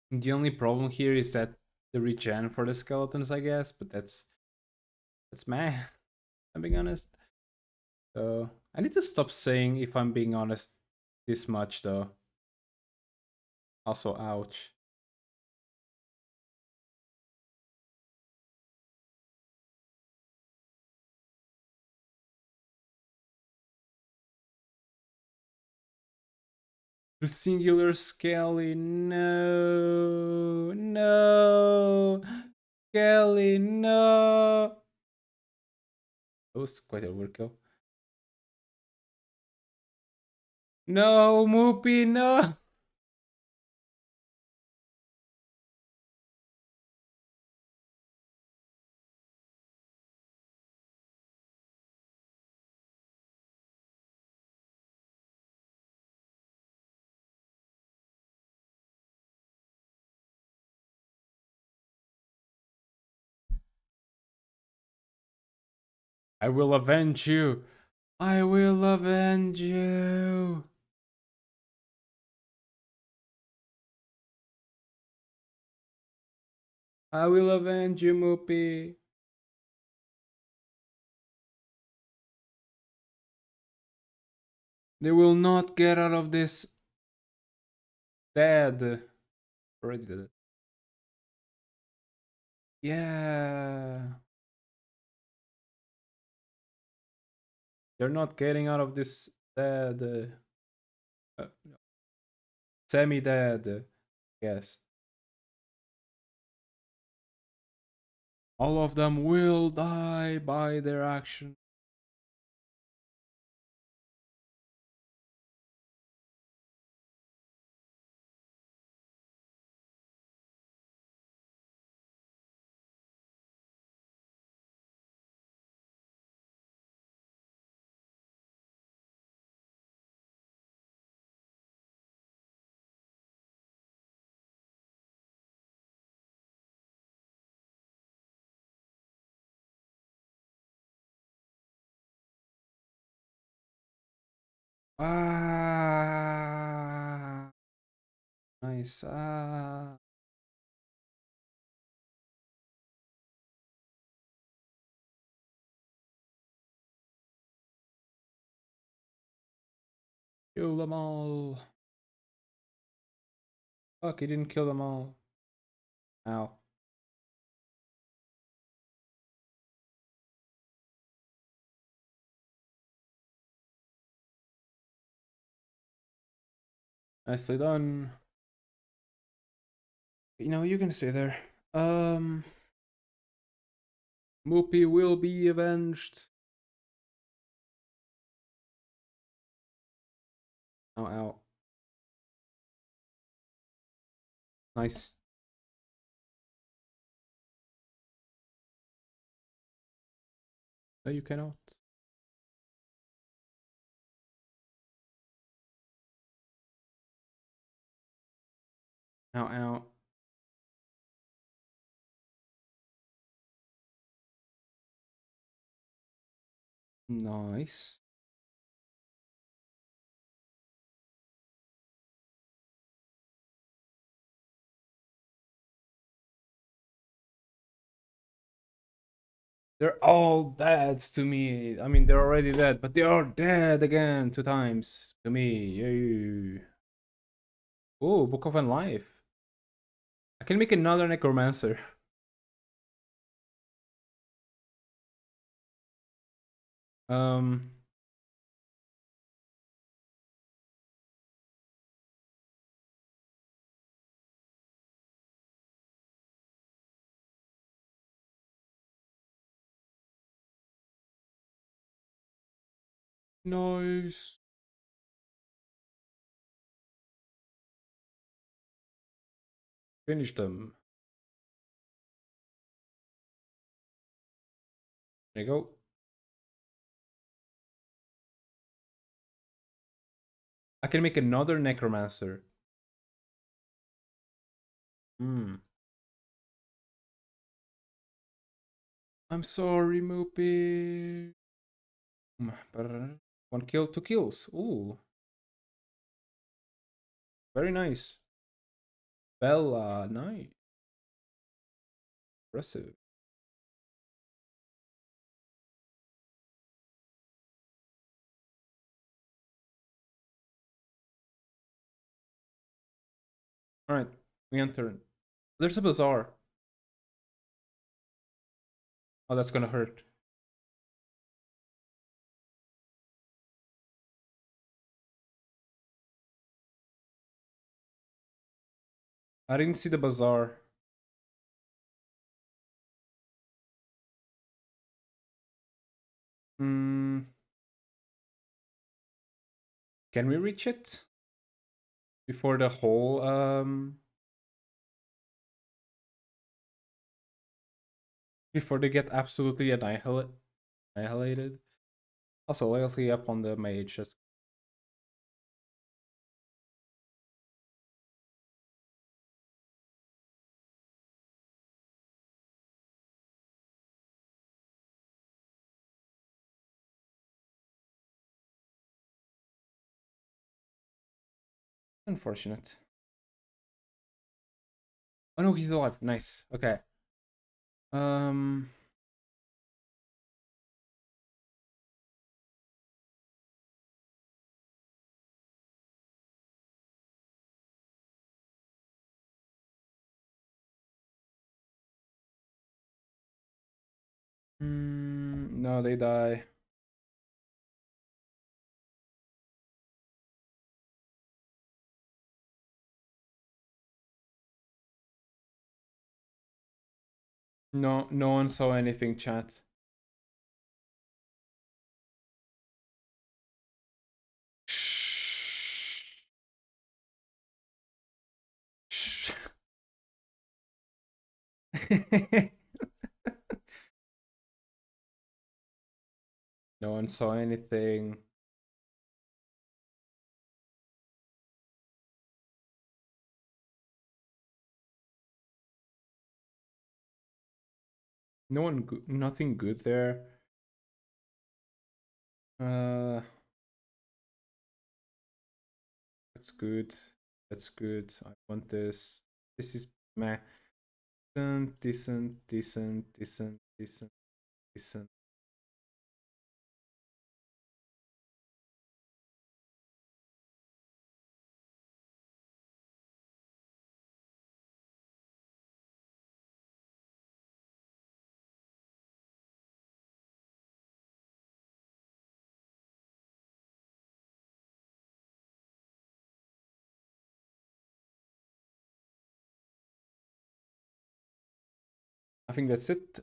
The only problem here is that the regen for the skeletons, I guess, but that's meh. I'm being honest. So I need to stop saying if I'm being honest this much though. Also, ouch. The singular Skelly, no, no, Skelly, no. That was quite a overkill. No, Moopy, no. I will avenge you. I will avenge you. I will avenge you, Moopy. They will not get out of this dead. Already did it. Yeah. They're not getting out of this dead. No. Semi-dead. Yes. All of them will die by their action. Ah, nice. Ah. Kill them all. Fuck, he didn't kill them all. Ow. Nicely done. You know, you can stay there. Moopy will be avenged. Ow, ow. Nice. No, you cannot. Ow, ow. Nice. They're all dead to me. I mean, they're already dead, but they are dead again 2 times to me. Yay. Oh, Book of Life. I can make another Necromancer. Um, nice. Finish them. There you go. I can make another Necromancer. Hmm. I'm sorry, Moopy. One kill, 2 kills. Ooh, very nice. Bella, nice. Impressive. Alright, we enter. There's a bazaar. Oh, that's gonna hurt. I didn't see the bazaar. Hmm. Can we reach it? Before the whole, Before they get absolutely annihilated? Also, loyalty up on the mage. That's unfortunate. Oh no, he's alive. Nice. Okay. Um. No, they die. No, no one saw anything, chat. Shh. Shh. No one saw anything. No one, nothing good there. Uh, that's good. That's good. I want this. This is meh. Decent, decent, decent, decent, decent, decent. think that's it.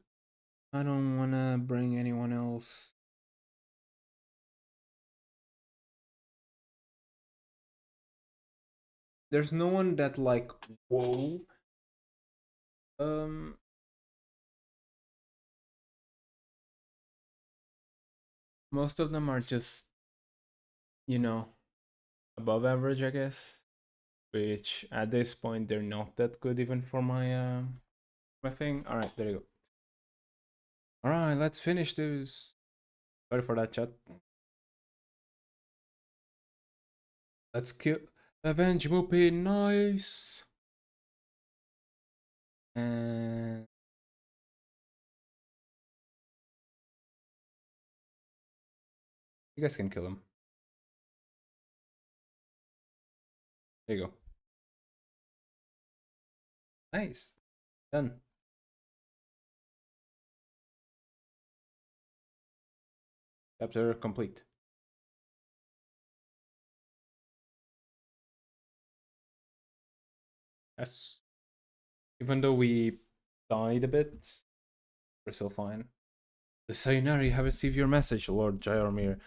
I don't wanna bring anyone else. There's no one that like whoa. Um Most of them are just, you know, above average, I guess. Which at this point they're not that good even for my thing. Alright, there you go. Alright, let's finish this. Sorry for that chat. Let's kill Avenge Moopy, nice. And you guys can kill him. There you go. Nice. Done. Chapter complete. Yes. Even though we died a bit, we're still fine. The Sayonari have received your message, Lord Jaromir.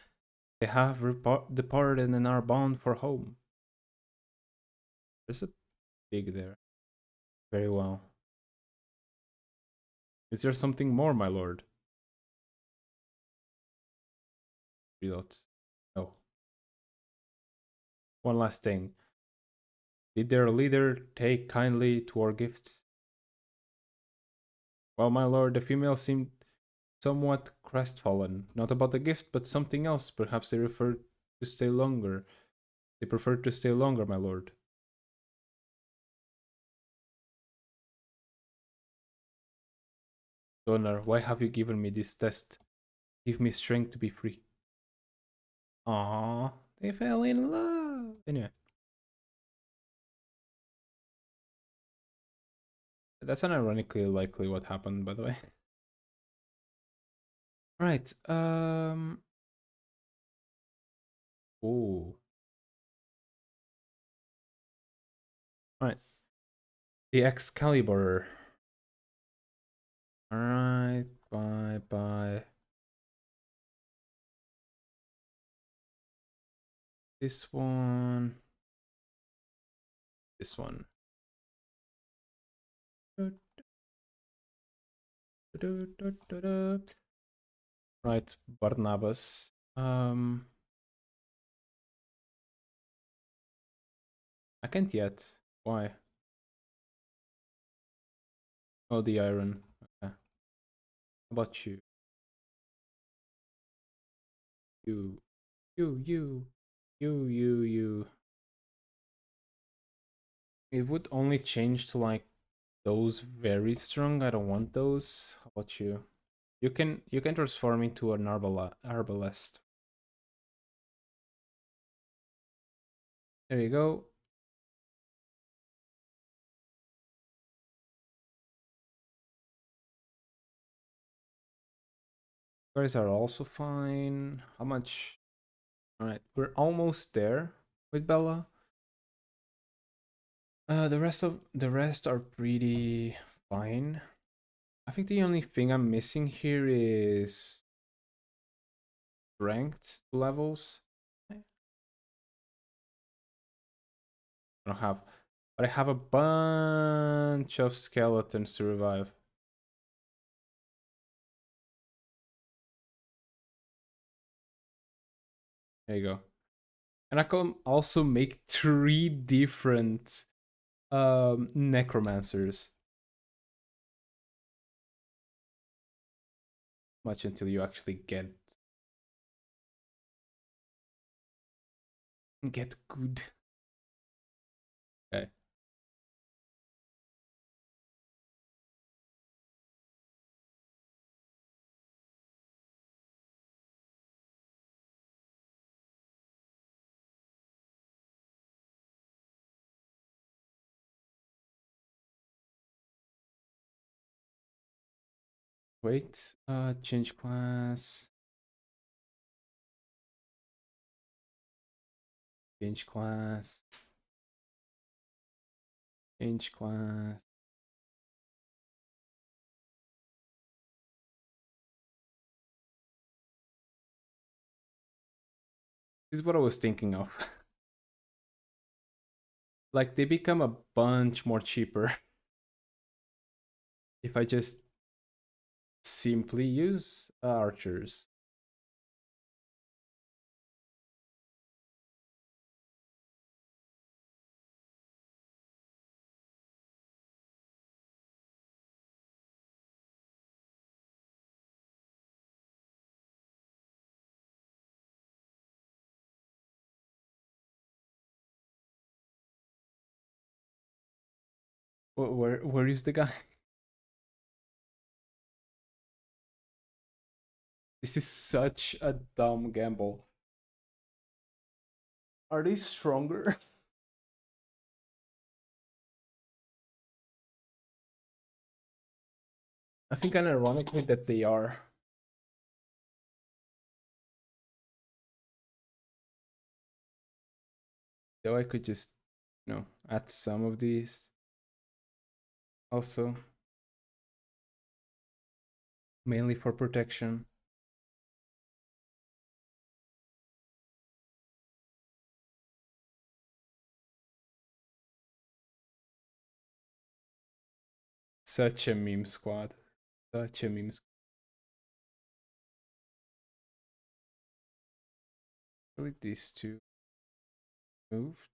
They have departed and are bound for home. There's a pig there. Very well. Is there something more, my lord? Reload. No. One last thing. Did their leader take kindly to our gifts? Well, my lord, the female seemed somewhat crestfallen. Not about the gift, but something else. Perhaps they referred to stay longer. They preferred to stay longer, my lord. Donor, why have you given me this test? Give me strength to be free. Ah, they fell in love. Anyway, that's unironically likely what happened, by the way. Right. Oh. Right. The Excalibur. Alright. Bye bye. This one. This one. Right. Barnabas. I can't yet. Why? Oh, the iron. Okay. How about you? You. You. You. You. It would only change to like those very strong. I don't want those. How about you? You can transform into an arbalest. There you go. Guys are also fine. How much? Alright, we're almost there with Bella. The rest are pretty fine. I think the only thing I'm missing here is ranked levels. I don't have, but I have a bunch of skeletons to revive. There you go. And I can also make 3 different necromancers. Much until you actually get good. Okay. Wait. Change class. Change class. Change class. This is what I was thinking of. Like they become a bunch more cheaper if I just simply use archers. Where is the guy? This is such a dumb gamble. Are they stronger? I think kind of ironically that they are. Though I could just, add some of these also, mainly for protection. Such a meme squad. Such a meme squad. Really, these two moved.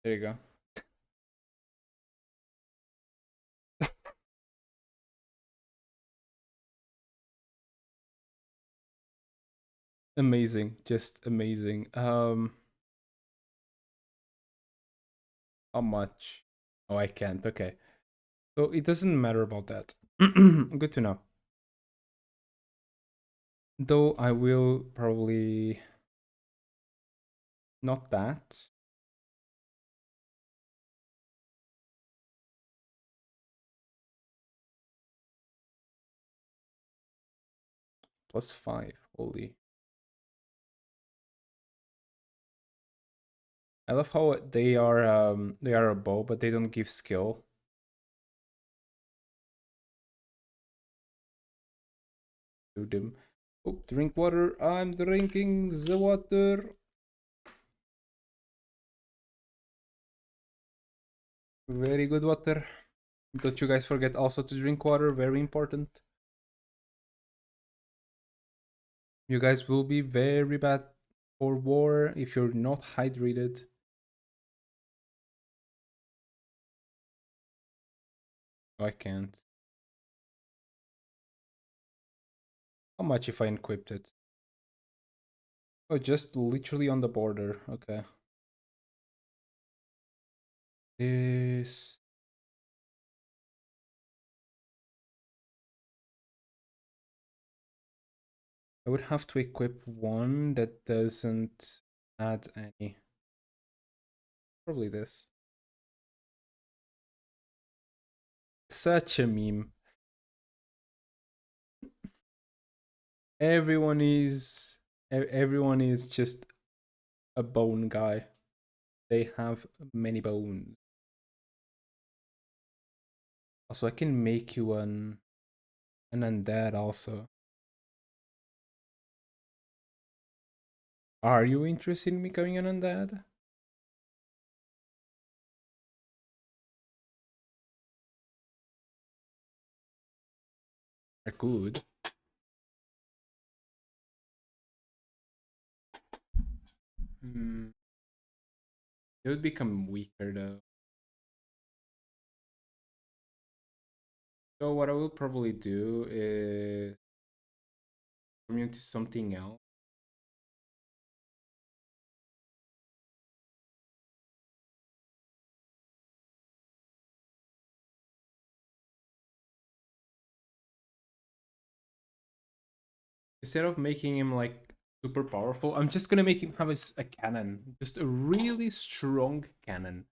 There you go. Amazing. Just amazing. How much? Oh, I can't. Okay. So it doesn't matter about that. Good to know. Though I will probably not that. +5. Holy. I love how they are a bow, but they don't give skill to them. Oh, drink water. I'm drinking the water. Very good water. Don't you guys forget also to drink water. Very important. You guys will be very bad for war if you're not hydrated. Oh, I can't. How much if I equipped it? Oh, just literally on the border. Okay. This. I would have to equip one that doesn't add any. Probably this. Such a meme. Everyone is everyone is just a bone guy. They have many bones. Also, I can make you an undead also. Are you interested in becoming an undead? I could. Hmm. It would become weaker though. So what I will probably do is turn into something else. Instead of making him like super powerful, I'm just gonna make him have a cannon, just a really strong cannon.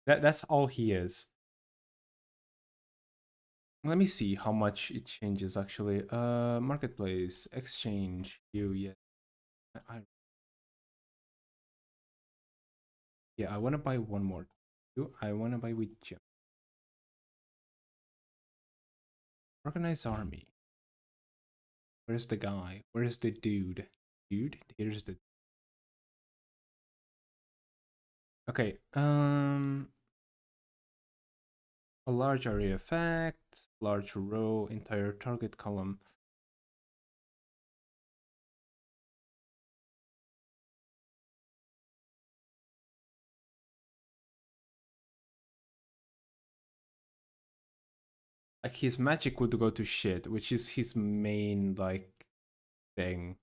That's all he is. Let me see how much it changes actually. Marketplace, exchange, yeah. I yeah, I wanna buy one more. I wanna buy with gem. Organized army. Where's the guy? Where's the dude? Dude? Here's the... Okay, a large area effect, large row, entire target column. Like his magic would go to shit, which is his main like thing.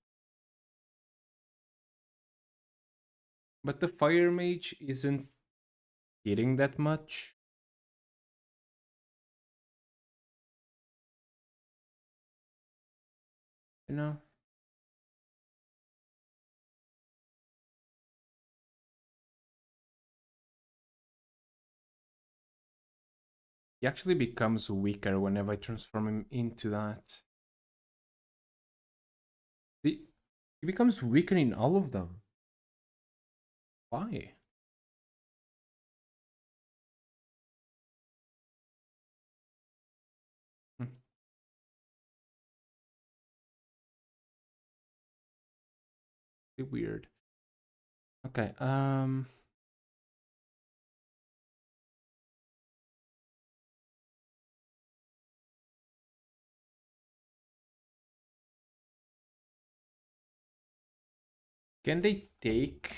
But the fire mage isn't hitting that much. You know? He actually becomes weaker whenever I transform him into that. He becomes weaker in all of them. Why? Hmm, weird. Okay, can they take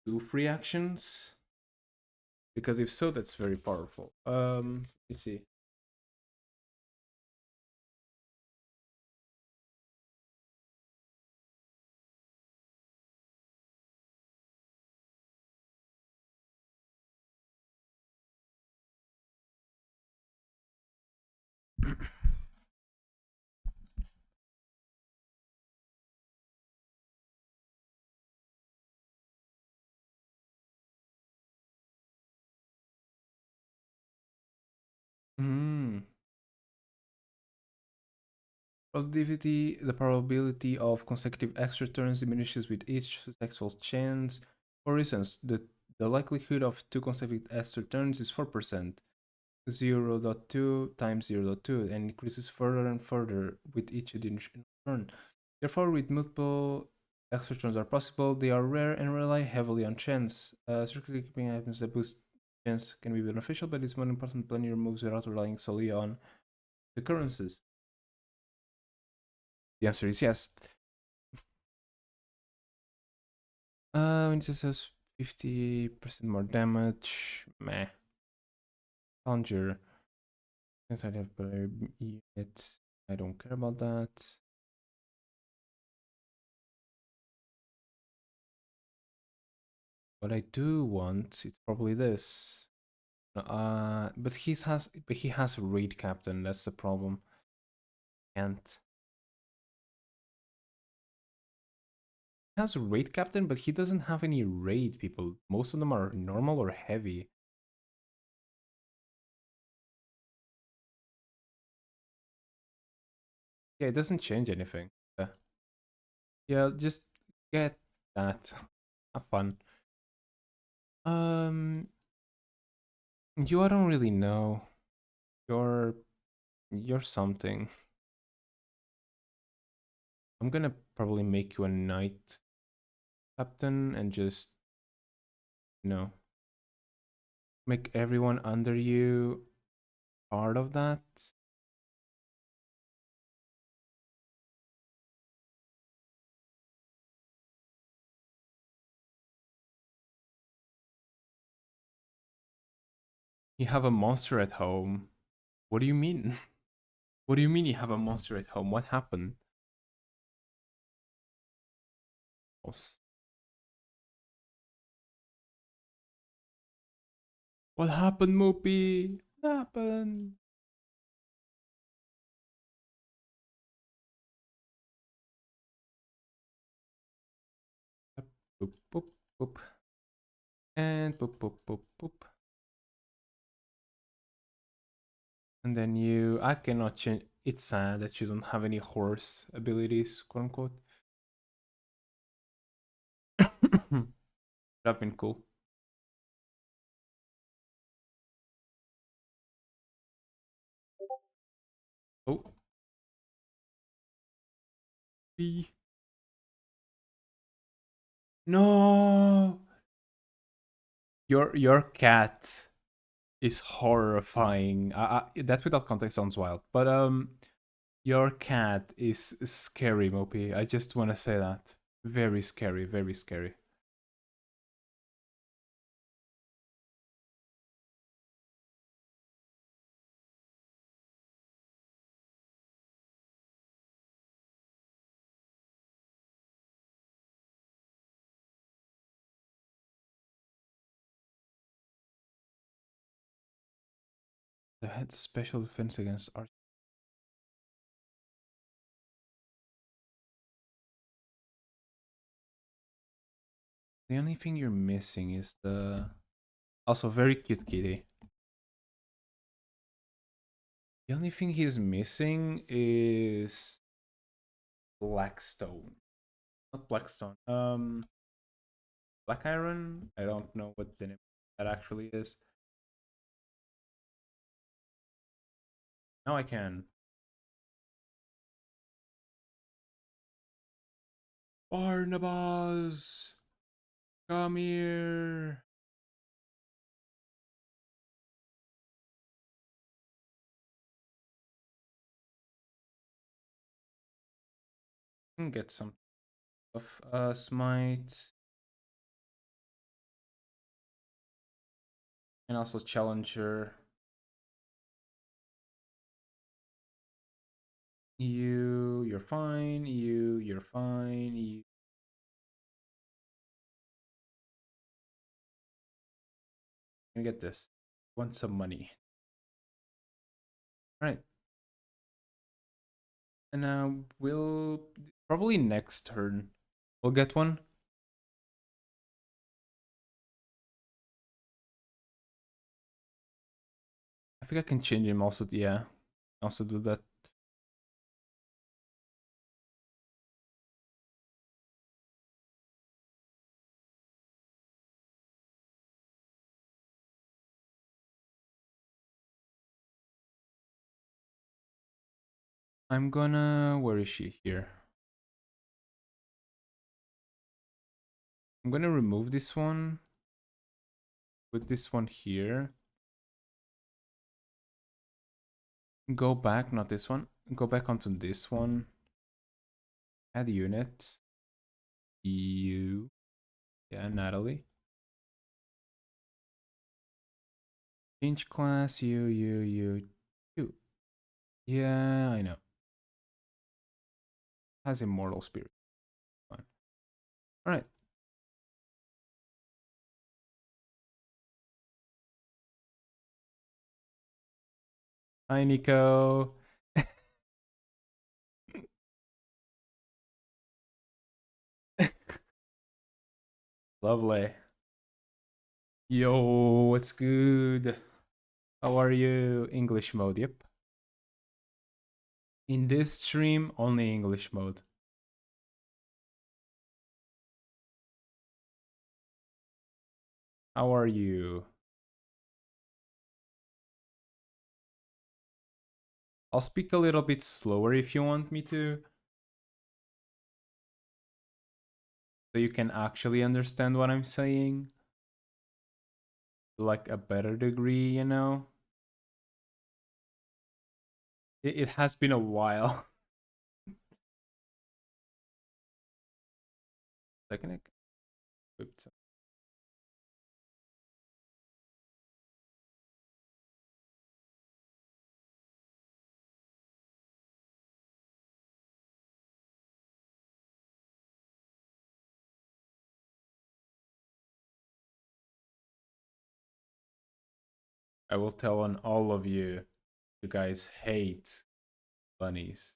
2 free actions? Because if so, that's very powerful. Let's see. Hmm. Positivity, the probability of consecutive extra turns diminishes with each successful chance. For instance, the likelihood of 2 consecutive extra turns is 4%, 0.2 times 0.2, and increases further and further with each additional turn. Therefore, with multiple extra turns are possible, they are rare and rely heavily on chance. Circularly keeping items that boost chance can be beneficial, but it's more important to plan your moves without relying solely on occurrences. The answer is yes. It just says 50% more damage. Meh. Conjure. Since I have better units, I don't care about that. What I do want, it's probably this. But he has raid captain. That's the problem. Can't. He has raid captain, but he doesn't have any raid people. Most of them are normal or heavy. Yeah, it doesn't change anything. Yeah, just get that. Have fun. Um, I don't really know. You're you're something. I'm gonna probably make you a knight captain and just, you know, make everyone under you part of that. You have a monster at home. What do you mean? What do you mean you have a monster at home? What happened? What happened, Moopy? What happened? Boop, boop, boop. And boop, boop, boop, boop. And then I cannot change. It's sad that you don't have any horse abilities, quote unquote. That'd been cool. Oh, B. No, your cat is horrifying. That without context sounds wild, but your cat is scary, Mopey. I just want to say that. Very scary, very scary. They had special defense against art. The only thing you're missing is the also very cute kitty. The only thing he's missing is Blackstone. Not Blackstone. Black Iron. I don't know what the name that actually is. Now I can. Barnabas, come here. Can get some of smite and also challenger. You're fine. You're fine. You can get this. Want some money? All right. And we'll probably next turn we'll get one. I think I can change him also. Yeah, also do that. I'm gonna. Where is she? Here. I'm gonna remove this one. Put this one here. Go back, not this one. Go back onto this one. Add unit. You. Yeah, Natalie. Change class. You. Yeah, I know. Has immortal spirit. Fine. All right. Hi, Nico. Lovely. Yo, what's good? How are you? English mode, yep. In this stream, only English mode. How are you? I'll speak a little bit slower if you want me to. So you can actually understand what I'm saying. Like a better degree, you know? It has been a while. Second, oops. I will tell on all of you. You guys hate bunnies.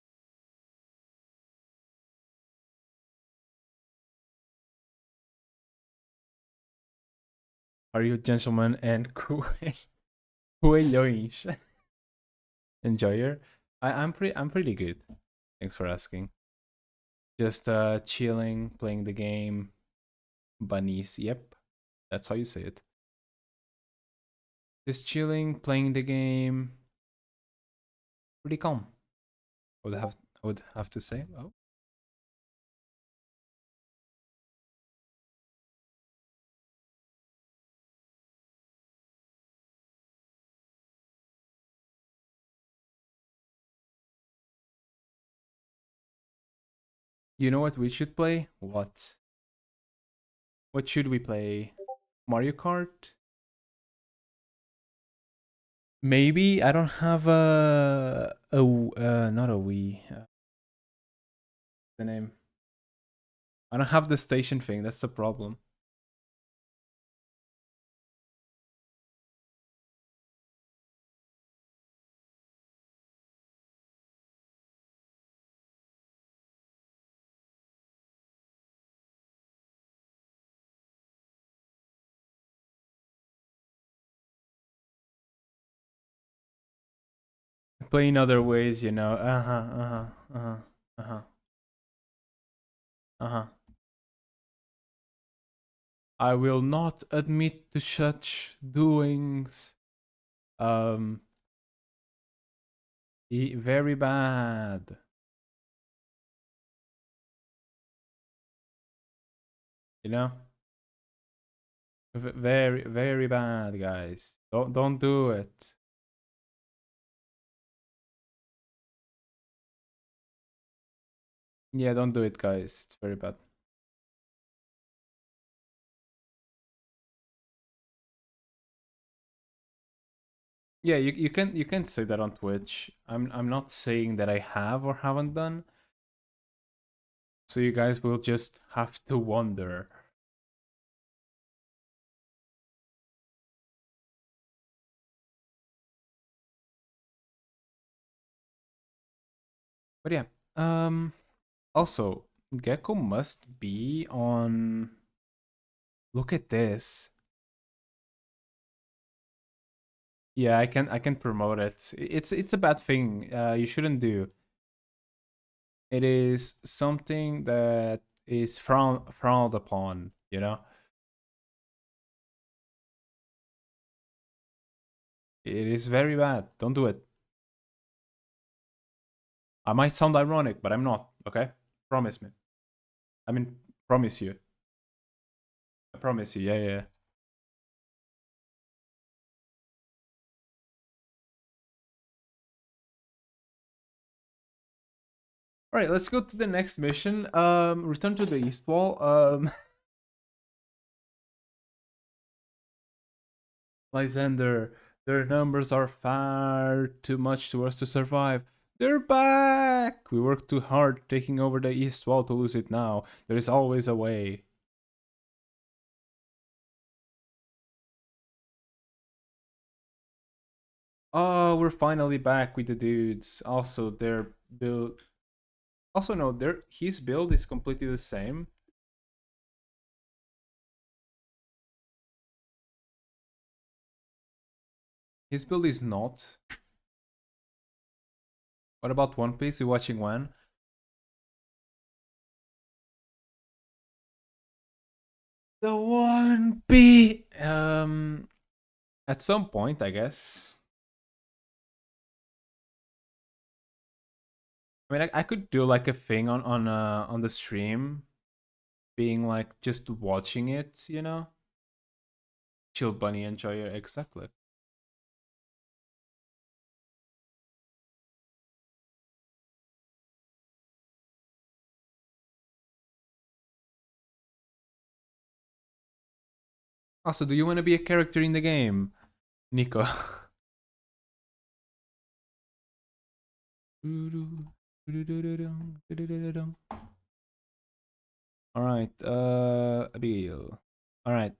Are you gentlemen and coelhões? Enjoyer? I'm pretty good. Thanks for asking. Just chilling, playing the game. Bunnies, yep. That's how you say it. Just chilling, playing the game. Pretty calm. I would have to say. Oh. You know what we should play? What? What should we play? Mario Kart? Maybe I don't have not a Wii. The name. I don't have the station thing. That's the problem. Play in other ways, you know. Uh huh. Uh huh. Uh huh. Uh huh. Uh huh. I will not admit to such doings. Um, very bad. You know, very very bad, guys. Don't do it. Yeah, don't do it, guys. It's very bad. Yeah, you can say that on Twitch. I'm not saying that I have or haven't done. So you guys will just have to wonder. But yeah. Also, Gecko must be on. Look at this. Yeah, I can promote it. It's a bad thing. You shouldn't do. It is something that is frowned upon. You know, it is very bad. Don't do it. I might sound ironic, but I'm not. Okay, promise me. I mean, promise you. I promise you. Yeah, yeah. All right, let's go to the next mission. Return to the East Wall. Lysander, their numbers are far too much to us to survive. They're back! We worked too hard taking over the East Wall to lose it now. There is always a way. Oh, we're finally back with the dudes. Also, their build. Also, no, his build is completely the same. His build is not. What about One Piece? You watching when? The One Piece. At some point, I guess. I mean, I could do like a thing on the stream, being like just watching it, you know, chill bunny enjoy it exactly. Also, do you want to be a character in the game, Nico? All right, Abigail. All right,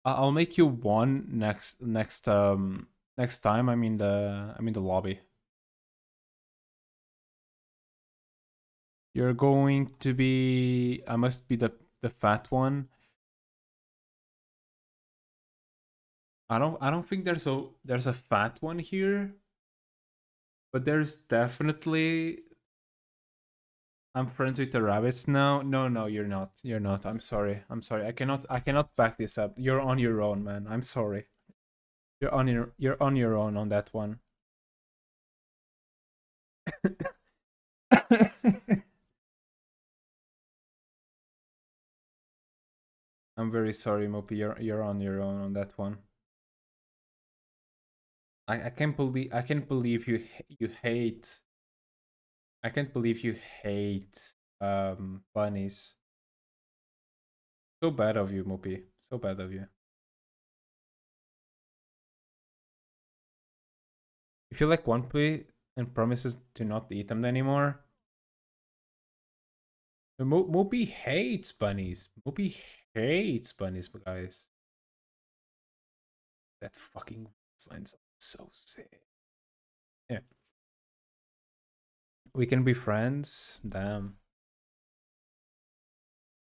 I'll make you one next time I'm in the lobby. You're going to be. I must be the fat one. I don't think there's a fat one here, but there's definitely. I'm friends with the rabbits now. No, no, you're not. You're not. I'm sorry. I'm sorry. I cannot back this up. You're on your own, man. I'm sorry. You're on your own on that one. I'm very sorry, Mopi. You're on your own on that one. I can't believe you hate. I can't believe you hate bunnies. So bad of you, Moopy. So bad of you. If you like one plate and promises to not eat them anymore, Moopy hates bunnies. Moopy hates bunnies, guys. That fucking line's so sick. Yeah. We can be friends. Damn.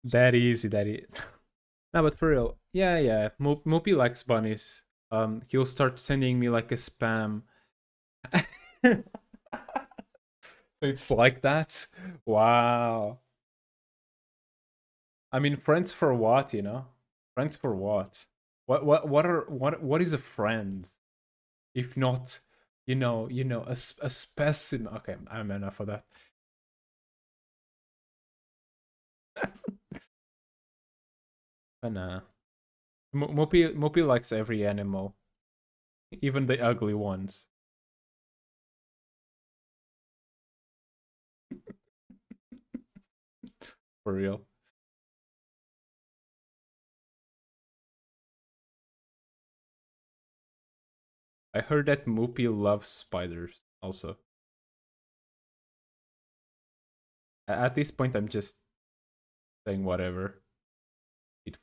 That easy, that easy. No, but for real. Yeah, yeah. Moopy likes bunnies. He'll start sending me like a spam. So it's like that. Wow. I mean, friends for what, you know? Friends for what? What is a friend if not, a specimen? Okay, I'm enough of that. But nah, Mopi likes every animal, even the ugly ones. For real. I heard that Moopy loves spiders also. At this point, I'm just saying whatever. It,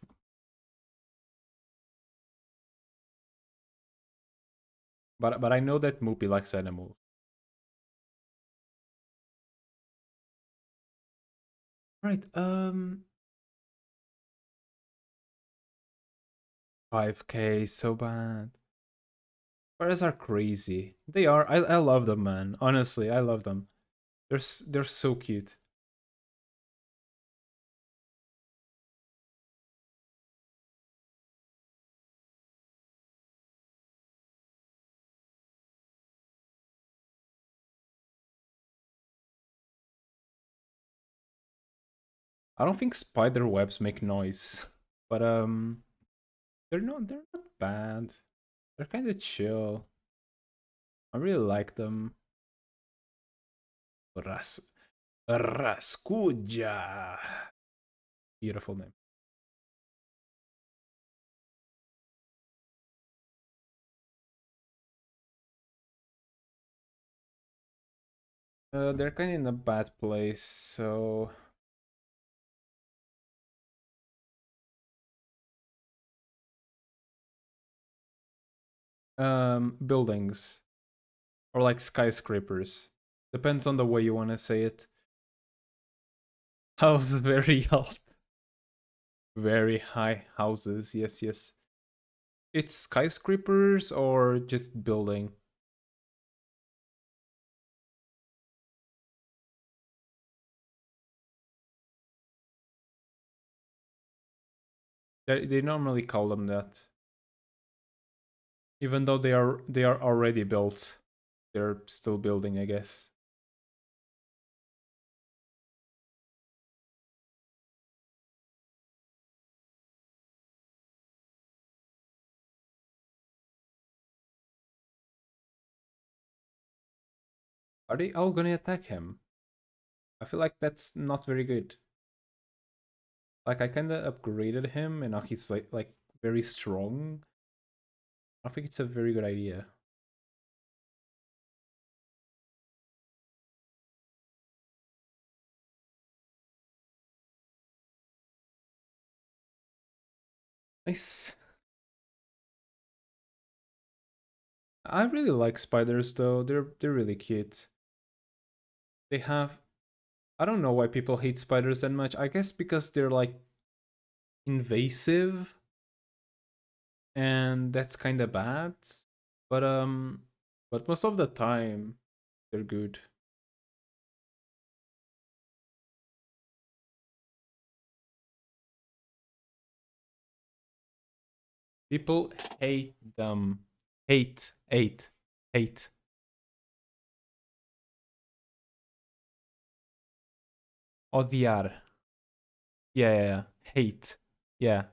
but I know that Moopy likes animals. Right. 5K, so bad. Spiders are crazy. They are. I love them, man. Honestly, I love them. They're so cute. I don't think spider webs make noise, but they're not bad. They're kind of chill. I really like them. Ras Rascuja. Beautiful name. They're kind of in a bad place, so buildings or like skyscrapers. Depends on the way you want to say it. House very alt. Very high houses. Yes, yes. It's skyscrapers or just building. They normally call them that. Even though they are already built. They're still building, I guess. Are they all gonna attack him? I feel like that's not very good. Like I kinda upgraded him and now he's like very strong. I don't think it's a very good idea. Nice. I really like spiders though. They're really cute. They have I don't know why people hate spiders that much. I guess because they're like invasive and that's kind of bad. But but most of the time they're good. People hate them. Hate. Odiar. Yeah, yeah, yeah. Hate. Yeah.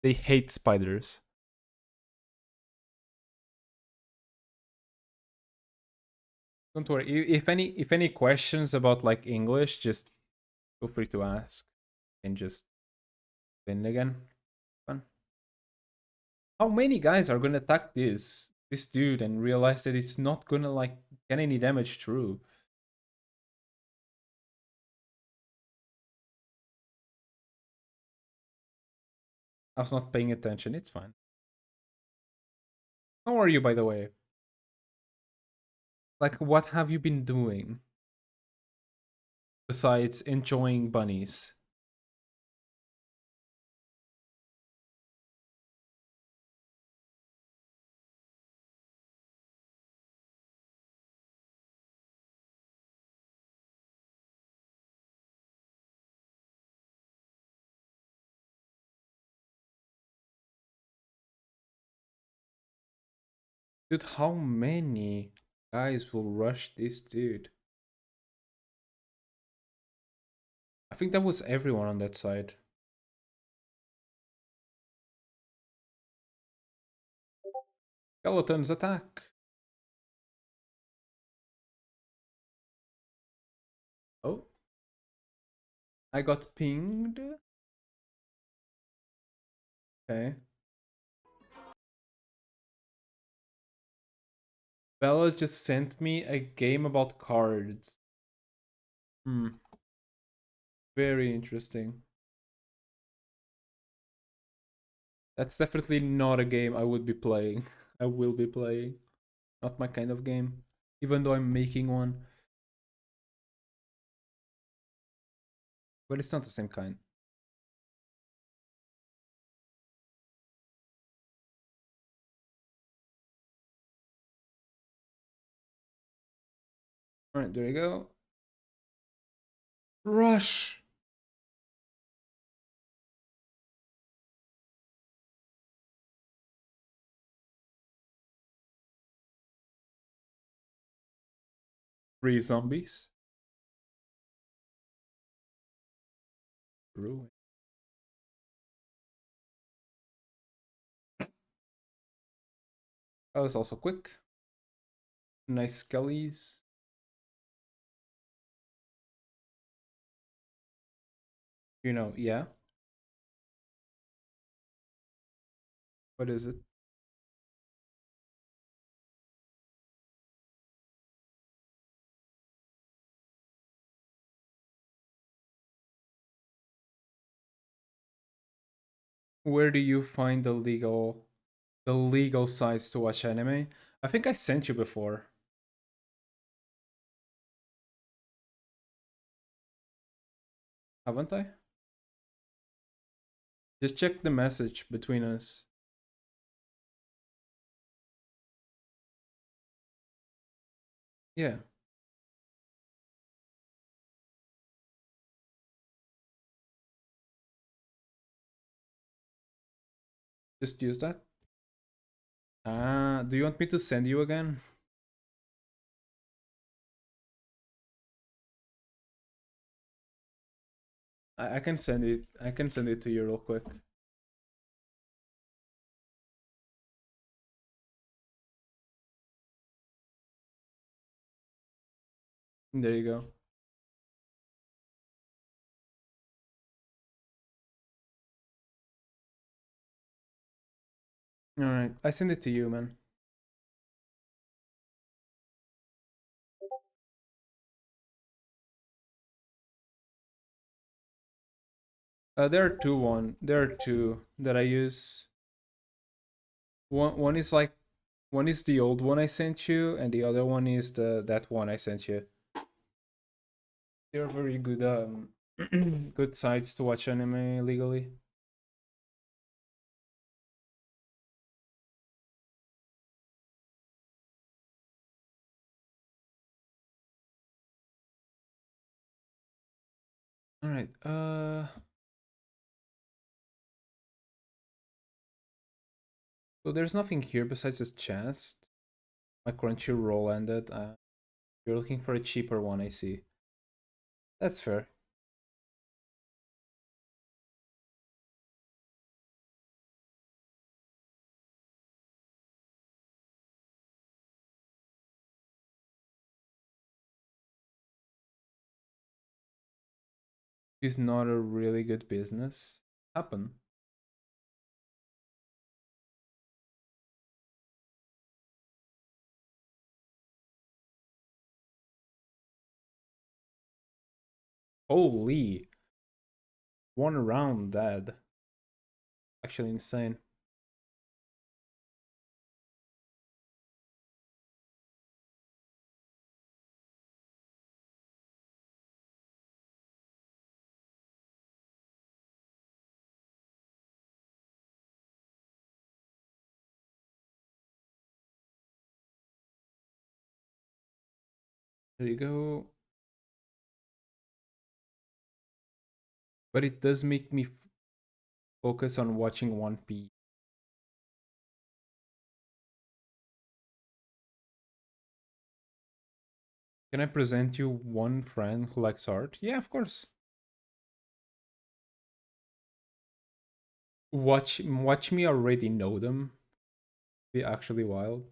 They hate spiders. Don't worry. If any questions about like English, just feel free to ask and just win again. Fun. How many guys are gonna attack this dude and realize that it's not gonna like get any damage through? I was not paying attention. It's fine. How are you, by the way? Like, what have you been doing besides enjoying bunnies? Dude, how many guys will rush this dude? I think that was everyone on that side. Skeletons attack. Oh, I got pinged. Okay. Bella just sent me a game about cards. Hmm. Very interesting. That's definitely not a game I would be playing. I will be playing. Not my kind of game. Even though I'm making one. But it's not the same kind. Alright, there you go. Rush! Three zombies. Ruin. That was also quick. Nice skellies. You know, yeah. What is it? Where do you find the legal sites to watch anime? I think I sent you before. Haven't I? Just check the message between us. Yeah, just use that. Ah, do you want me to send you again? I can send it. I can send it to you real quick. There you go. All right, I send it to you, man. There are two that I use. One is like one is the old one I sent you, and the other one is that one I sent you. They're very good good sites to watch anime legally. All right. So there's nothing here besides this chest. My Crunchyroll ended. You're looking for a cheaper one, I see. That's fair. is not a really good business. Happen. Holy, one round dead. Actually insane. There you go. But it does make me focus on watching One Piece. Can I present you one friend who likes art? Yeah, of course. Watch me already know them. Be actually wild.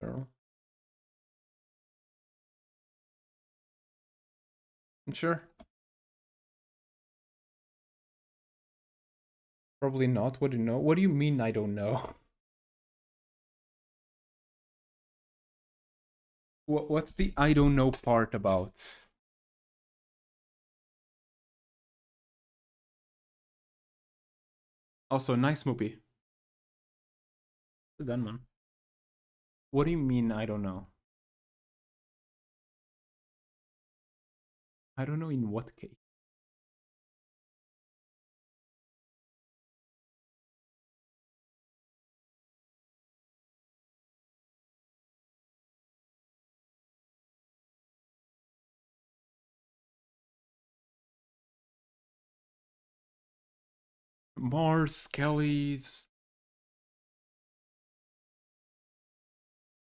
Girl. Sure. Probably not. What do you know? What do you mean I don't know? What's the I don't know part about? Also, nice movie. Done, man. What do you mean I don't know? I don't know in what case. Mars, Kelly's.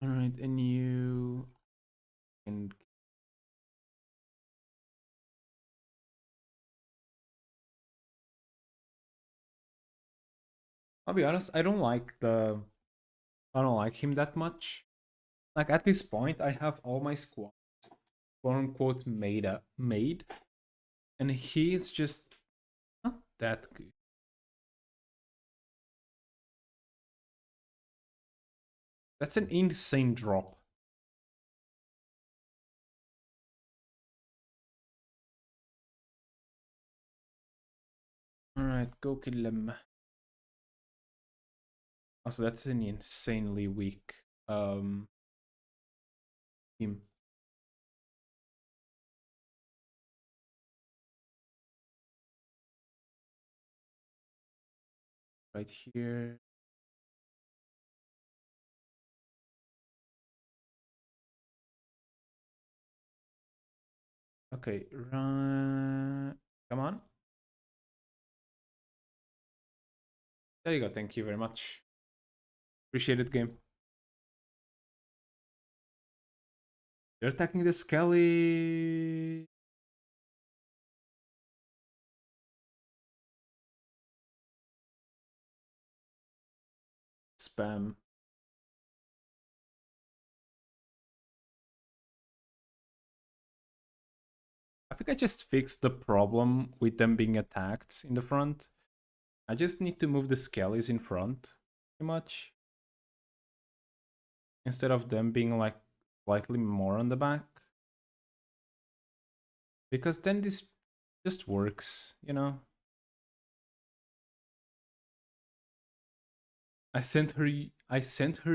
Alright, and you. And I'll be honest, I don't like him that much. Like at this point, I have all my squads quote unquote made, and he's just not that good. That's an insane drop. Alright, go kill him. Also, that's an insanely weak team. Right here. Okay, run. Come on. There you go. Thank you very much. Appreciate it, game. They're attacking the Skelly. Spam. I think I just fixed the problem with them being attacked in the front. I just need to move the Skellies in front, pretty much. Instead of them being like slightly more on the back. Because then this just works, you know? I sent her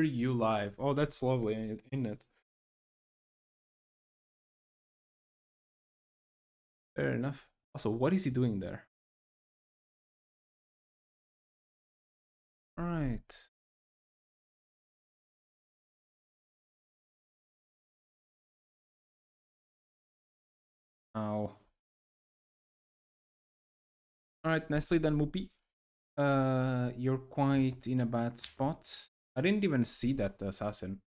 you live. Oh, that's lovely, isn't it? Fair enough. Also, what is he doing there? Alright. Ow. Alright, nicely done, Mupi. You're quite in a bad spot. I didn't even see that assassin.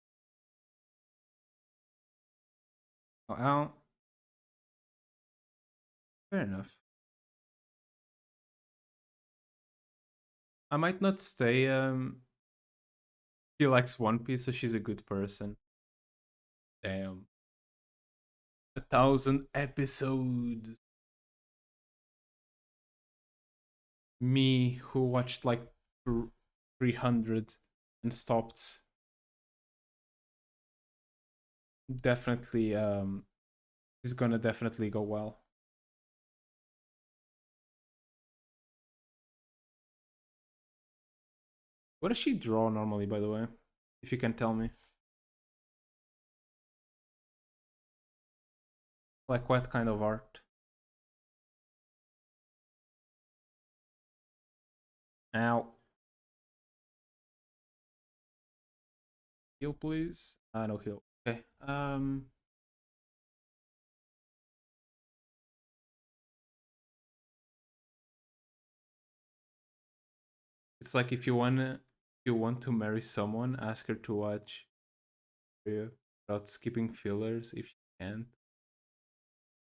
Oh, ow. Fair enough. I might not stay. She likes One Piece, so she's a good person. Damn. 1,000 episodes. Me who watched like 300 and stopped. Definitely is gonna definitely go well. What does she draw normally, by the way? If you can tell me. Like what kind of art? Ow. Heal, please. No heal. Okay. It's like if you want to marry someone, ask her to watch you without skipping fillers if she can.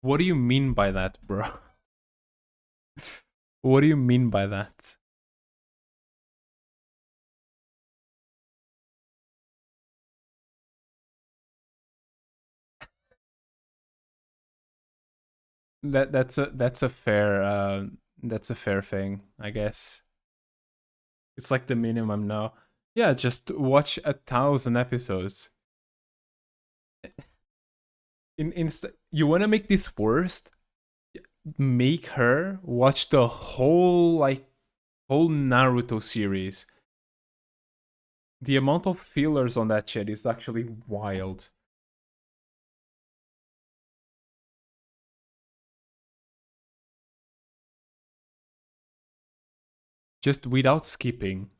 What do you mean by that, bro? What do you mean by that? That's a fair thing, I guess. It's like the minimum now. Yeah, just watch 1,000 episodes. You want to make this worst? Make her watch the whole Naruto series. The amount of fillers on that shit is actually wild. Just without skipping.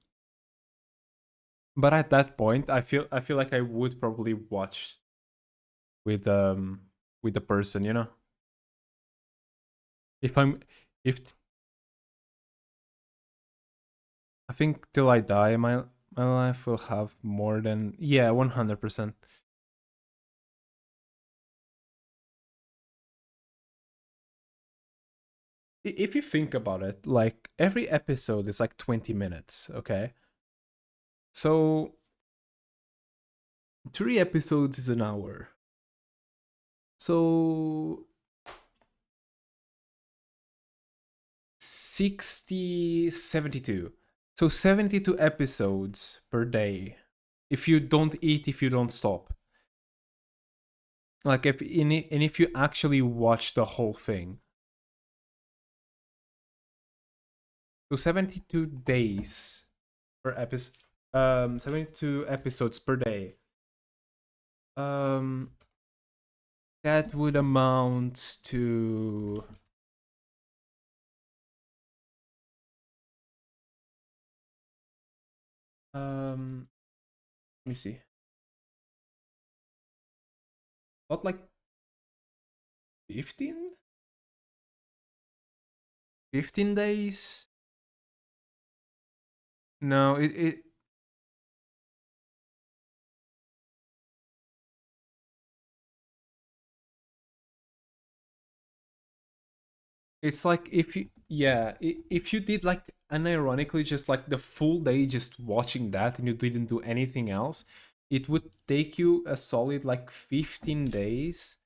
But at that point, I feel like I would probably watch with with the person, you know? If I'm if I think till I die, my life will have more than, yeah, 100%. If you think about it, like every episode is like 20 minutes, okay? So 3 episodes is an hour. So 60, 72. So 72 episodes per day. If you don't eat, if you don't stop. Like and if you actually watch the whole thing. So 72 days per episode. 72 episodes per day. Um that would amount to let me see. What, like 15? 15 days? No, it's like if you, yeah, if you did like unironically just like the full day just watching that and you didn't do anything else, it would take you a solid like 15 days.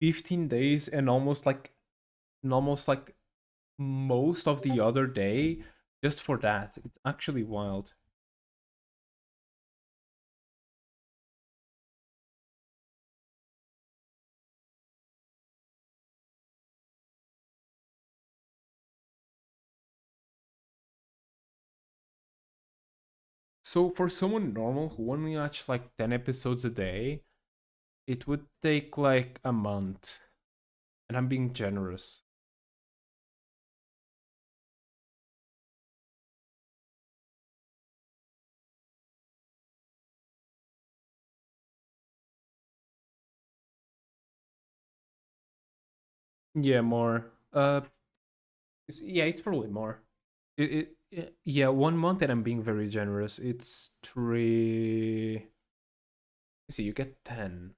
15 days and almost like most of the other day just for that. It's actually wild. So for someone normal who only watch like 10 episodes a day, it would take like a month. And I'm being generous. Yeah, more. Yeah, it's probably more. Yeah, 1 month, and I'm being very generous. It's three. See, you get 10.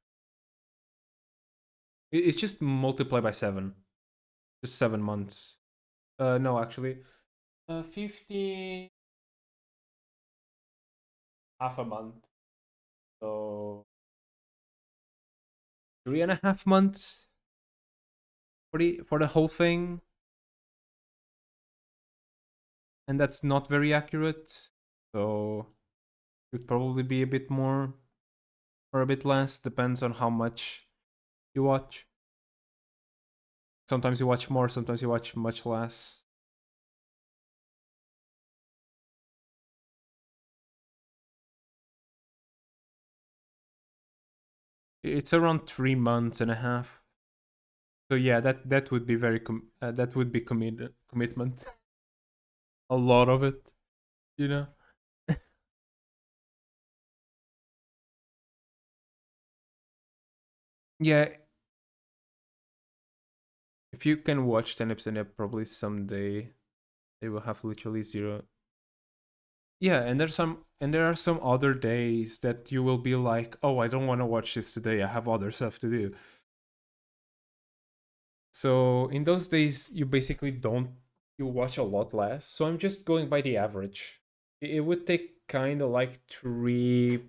It's just multiply by 7. Just 7 months. No, actually, 50, half a month. So 3.5 months for the whole thing, and that's not very accurate. So it would probably be a bit more or a bit less, depends on how much you watch. Sometimes you watch more, sometimes you watch much less. It's around 3 months and a half. So yeah, that would be that would be commitment. A lot of it, you know. Yeah, if you can watch 10 episodes, yeah, probably someday they will have literally zero. Yeah, and there are some other days that you will be like, oh, I don't want to watch this today. I have other stuff to do. So in those days, you basically don't you watch a lot less. So I'm just going by the average. It would take kind of like three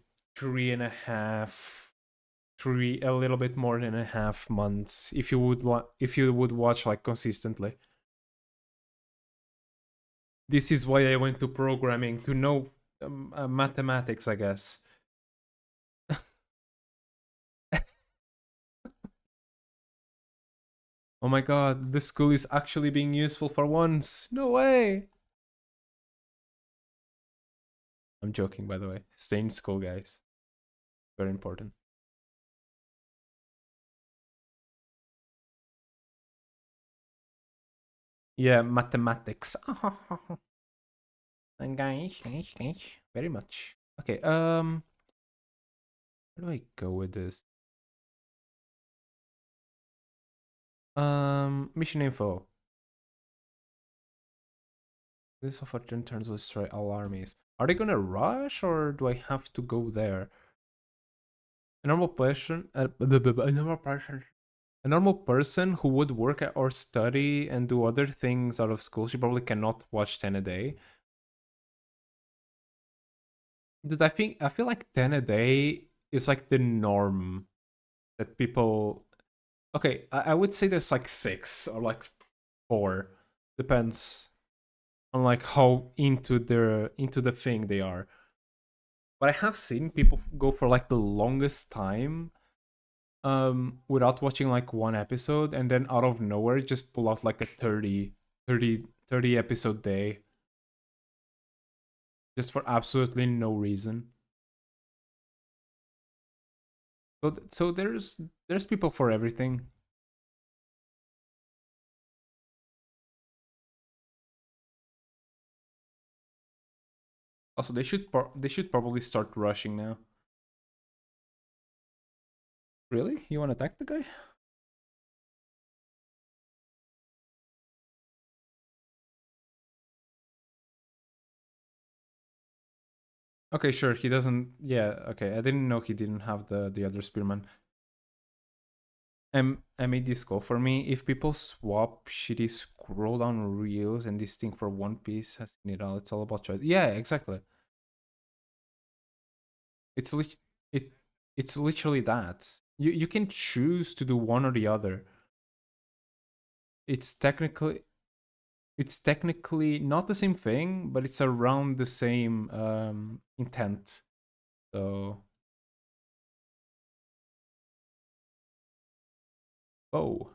and a half, three a little bit more than a half months if you would if you would watch like consistently. This is why I went to programming to know mathematics, I guess. Oh my god, this school is actually being useful for once. No way. I'm joking, by the way. Stay in school, guys. Very important. Yeah, mathematics. And guys, very much. Okay, where do I go with this? Mission info. This opportune turns will destroy all armies. Are they gonna rush or do I have to go there? A normal person, a normal person who would work or study and do other things out of school, she probably cannot watch 10 a day. Dude, I feel like 10 a day is like the norm that people. Okay, I would say there's like six or like four, depends on like how into the thing they are. But I have seen people go for like the longest time without watching like one episode, and then out of nowhere just pull out like a 30 episode day just for absolutely no reason. So there's people for everything. Also, they should probably start rushing now. Really? You want to attack the guy? Okay, sure. He doesn't. Yeah. Okay. I didn't know he didn't have the other spearman. I made this call for me. If people swap shitty scroll down reels and this thing for One Piece has it all. It's all about choice. Yeah, exactly. It's it it's literally that. You can choose to do one or the other. It's technically it's technically not the same thing, but it's around the same intent. So, oh,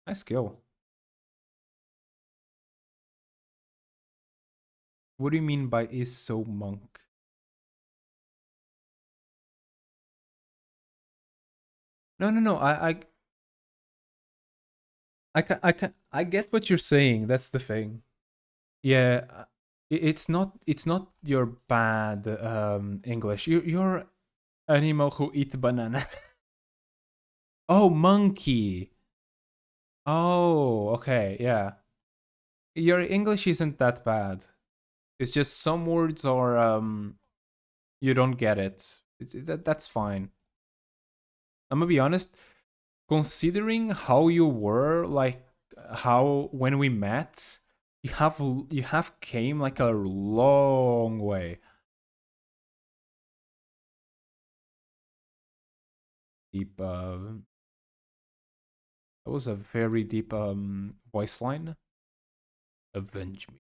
nice skill. What do you mean by is so monk? No, no, no. I get what you're saying. That's the thing. Yeah, it's not your bad English. You're animal who eat banana. Oh, monkey. Oh, okay, yeah. Your English isn't that bad. It's just some words are you don't get it. That's fine. I'm gonna be honest. Considering how you were, like how when we met, you have came like a long way. deep. That was a very deep voice line. Avenge me.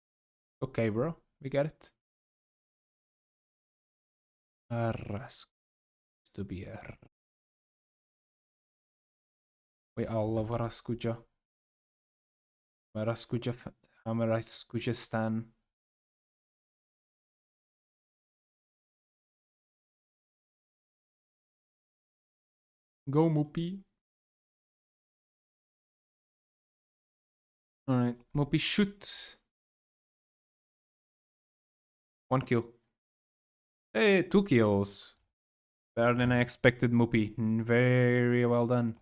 Okay, bro, we got it. Arras to be er. We all love Raskuja. Raskuja, I'm a Raskuja stan. Go Moopy. Alright, Moopy shoot. 1 kill. Hey, 2 kills. Better than I expected, Moopy. Very well done.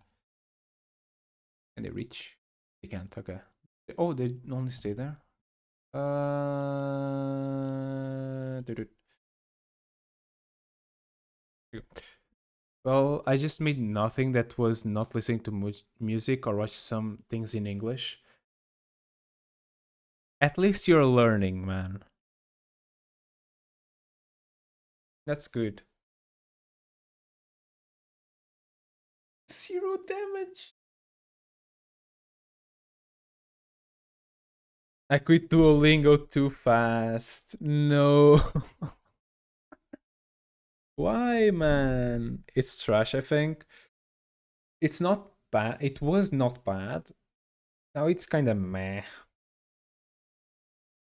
Can they reach? They can't, okay. Oh, they only stay there? Dude. Well, I just made nothing that was not listening to music or watch some things in English. At least you're learning, man. That's good. 0 damage. I quit Duolingo too fast. No. Why, man? It's trash, I think. It's not bad. It was not bad. Now it's kind of meh.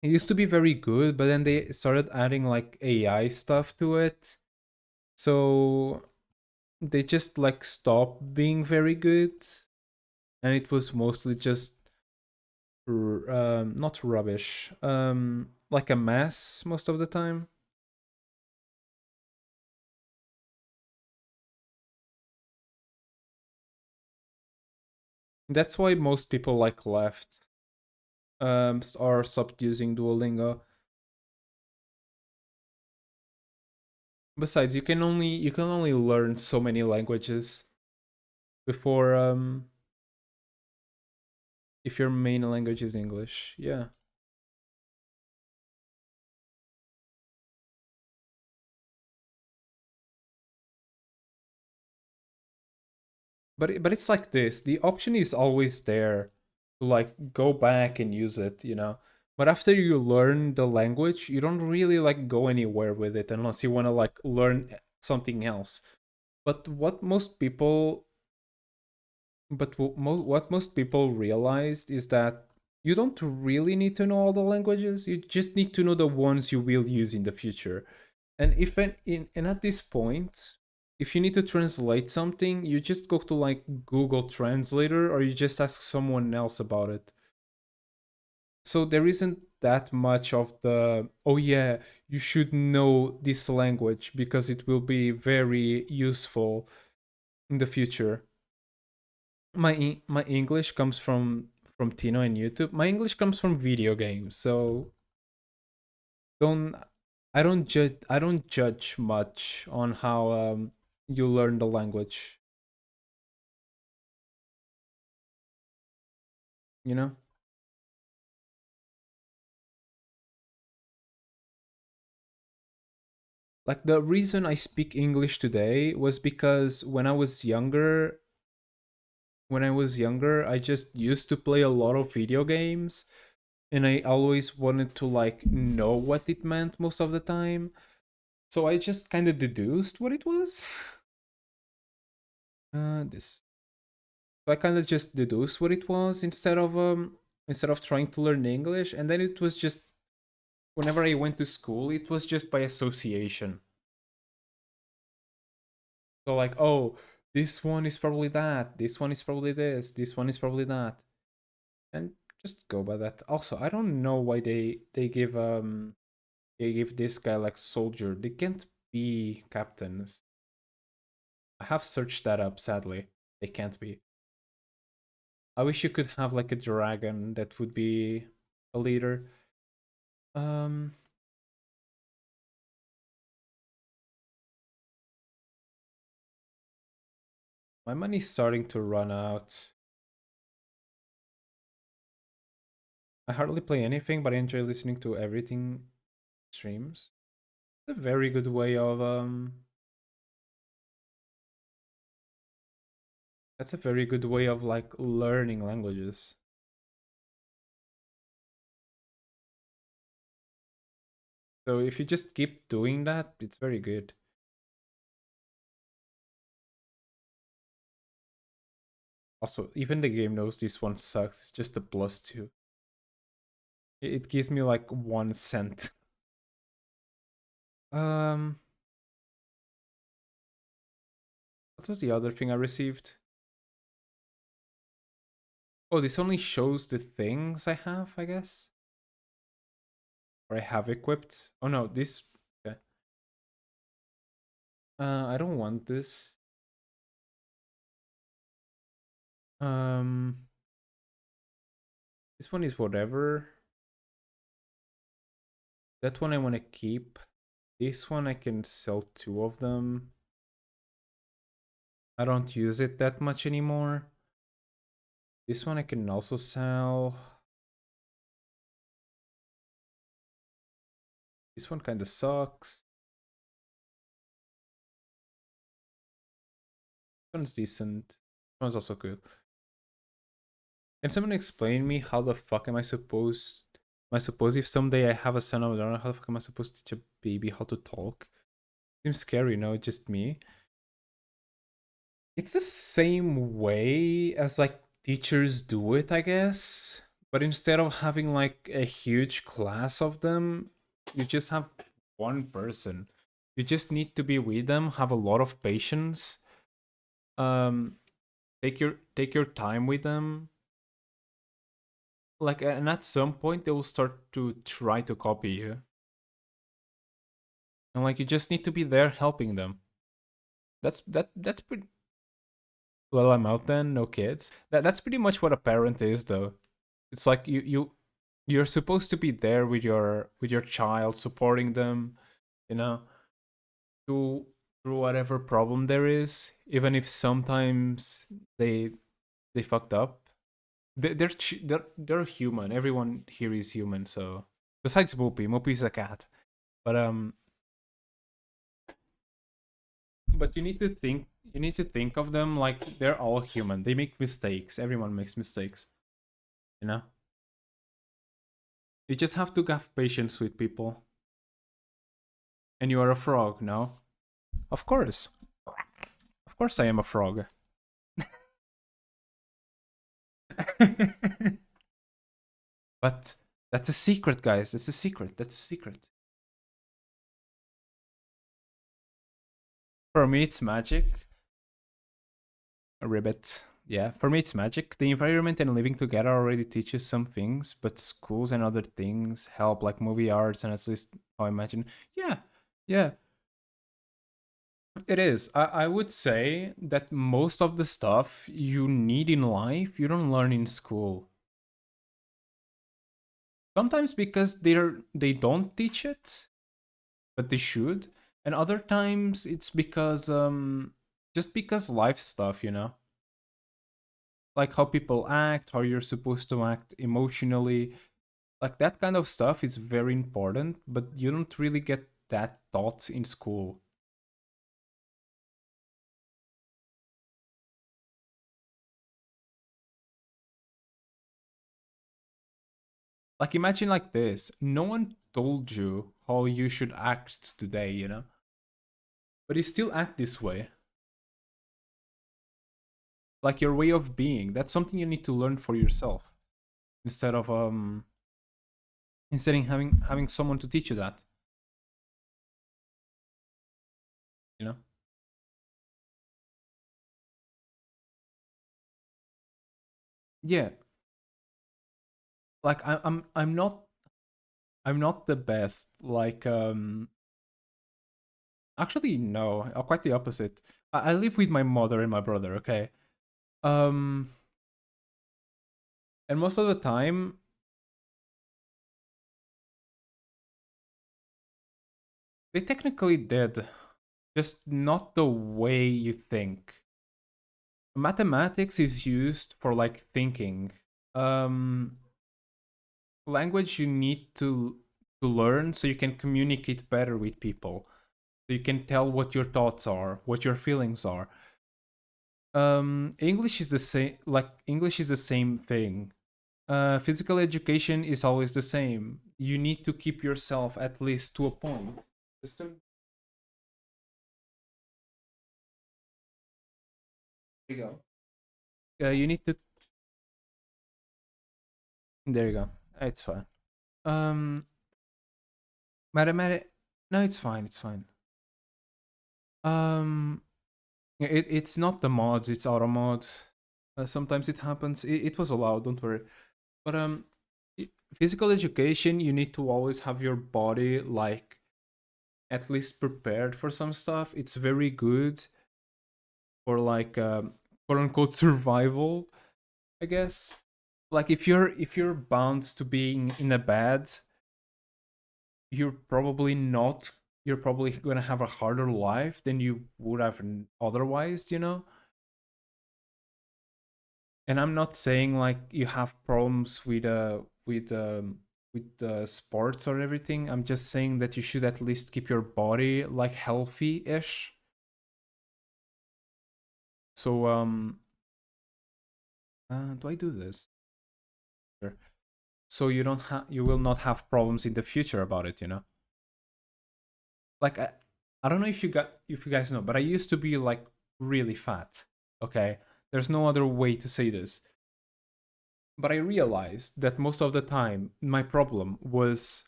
It used to be very good, but then they started adding like AI stuff to it. So they just like stopped being very good. And it was mostly just not rubbish. Like a mess most of the time. That's why most people like left or stopped using Duolingo. Besides, you can only learn so many languages before if your main language is English. Yeah. But it's like this. The option is always there to like go back and use it, you know. But after you learn the language, you don't really like go anywhere with it unless you want to like learn something else. But what most people realized is that you don't really need to know all the languages. You just need to know the ones you will use in the future. And if and at this point, if you need to translate something, you just go to like Google Translator or you just ask someone else about it. So there isn't that much of the, oh yeah, you should know this language because it will be very useful in the future. My English comes from Tino and YouTube. My English comes from video games, so don't I don't judge much on how you learn the language, you know? Like the reason I speak English today was because when I was younger, I just used to play a lot of video games and I always wanted to like know what it meant most of the time. So I just kind of deduced what it was. This. So I kind of just deduced what it was instead of trying to learn English, and then it was just whenever I went to school, it was just by association. So like, oh, this one is probably that, this one is probably this one is probably that, and just go by that. Also, I don't know why they give this guy like soldier. They can't be captains. I have searched that up. Sadly, they can't be. I wish you could have like a dragon that would be a leader. Um, my money's starting to run out. I hardly play anything, but I enjoy listening to everything streams. It's a very good way of That's a very good way of like learning languages. So if you just keep doing that, it's very good. Also, even the game knows this one sucks. It's just a +2. It gives me like 1 cent. Um, what was the other thing I received? Oh, this only shows the things I have, I guess. Or I have equipped. Oh no, this. Okay. I don't want this. Um, this one is whatever. That one I want to keep. This one I can sell 2 of them. I don't use it that much anymore. This one I can also sell. This one kind of sucks. This one's decent. This one's also good. Can someone explain me how the fuck am I supposed? Am I supposed if someday I have a son or daughter, how the fuck am I supposed to teach a baby how to talk? Seems scary, no? Just me. It's the same way as like teachers do it, I guess. But instead of having like a huge class of them, you just have one person. You just need to be with them, have a lot of patience. Um, take your time with them. Like, and at some point they will start to try to copy you. And like you just need to be there helping them. That's pretty well, I'm out then, no kids. That's pretty much what a parent is though. It's like you're supposed to be there with your child, supporting them, you know, through through whatever problem there is, even if sometimes they fucked up. They're human. Everyone here is human, so besides Moopy is a cat. But but you need to think of them like they're all human. They make mistakes. Everyone makes mistakes, you know? You just have to have patience with people. And you are a frog, no? Of course. Of course I am a frog. But that's a secret, guys. That's a secret. That's a secret. For me, it's magic. A ribbit. Yeah, for me, it's magic. The environment and living together already teaches some things, but schools and other things help, like movie arts, and at least how I imagine. Yeah, yeah, it is. I would say that most of the stuff you need in life, you don't learn in school. Sometimes because they don't teach it, but they should, and other times it's because just because life stuff, you know, like how people act, how you're supposed to act emotionally, like that kind of stuff is very important, but you don't really get that taught in school. Like imagine like this, no one told you how you should act today, you know, but you still act this way. Like your way of being, that's something you need to learn for yourself instead of instead of having someone to teach you that, you know. Yeah, like I'm not the best. Like actually no, quite the opposite. I live with my mother and my brother. Okay, um, and most of the time they technically did, just not the way you think. Mathematics is used for like thinking. Um, language you need to learn so you can communicate better with people. So you can tell what your thoughts are, what your feelings are. English is the same, like English is the same thing. Physical education is always the same. You need to keep yourself at least to a point. There you go. You need to. There you go. It's fine. Um, mathematic. No, it's fine. It's fine. Um, it's not the mods. It's auto mod. Sometimes it happens. It was allowed. Don't worry. But physical education. You need to always have your body like at least prepared for some stuff. It's very good for like quote unquote survival, I guess. Like if you're bound to being in a bed, you're probably not you're probably gonna have a harder life than you would have otherwise, you know? And I'm not saying like you have problems with sports or everything. I'm just saying that you should at least keep your body like healthy-ish. So do I do this? Sure. So you will not have problems in the future about it, you know? Like I don't know if you guys know, but I used to be like really fat. Okay? There's no other way to say this. But I realized that most of the time my problem was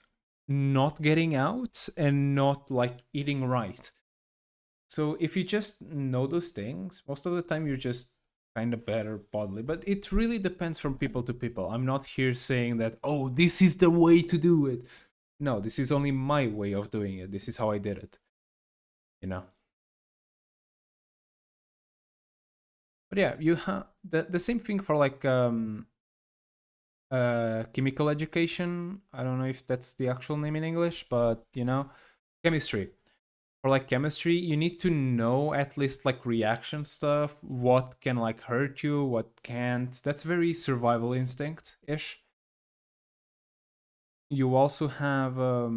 not getting out and not like eating right. So if you just know those things, most of the time you're just kind of better bodily. But it really depends from people to people. I'm not here saying that, oh, this is the way to do it. No, this is only my way of doing it. This is how I did it, you know? But yeah, you have the same thing for like chemical education. I don't know if that's the actual name in English, but you know, chemistry. For like chemistry, you need to know at least like reaction stuff, what can like hurt you, what can't. That's very survival instinct ish. You also have a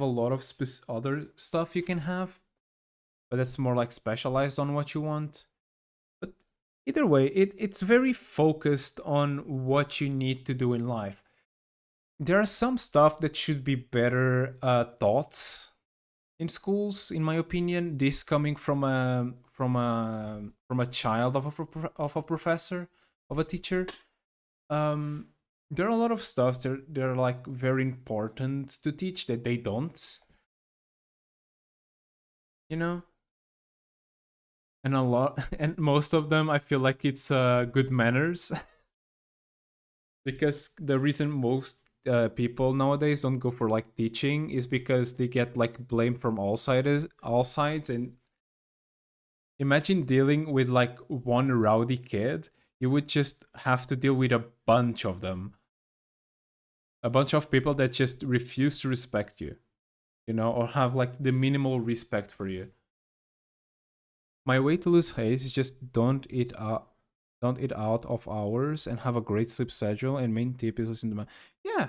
lot of other stuff you can have, but that's more like specialized on what you want. But either way, it's very focused on what you need to do in life. There are some stuff that should be better taught in schools, in my opinion. This coming from a child of a professor, of a teacher. Um, there are a lot of stuff that they're like very important to teach that they don't, you know. And a lot, and most of them, I feel like it's good manners. Because the reason most people nowadays don't go for like teaching is because they get like blamed from all sides. And imagine dealing with like one rowdy kid. You would just have to deal with a bunch of them, a bunch of people that just refuse to respect you, you know, or have like the minimal respect for you. My way to lose haze is just don't eat out of hours and have a great sleep schedule. And main tip is listen to my yeah.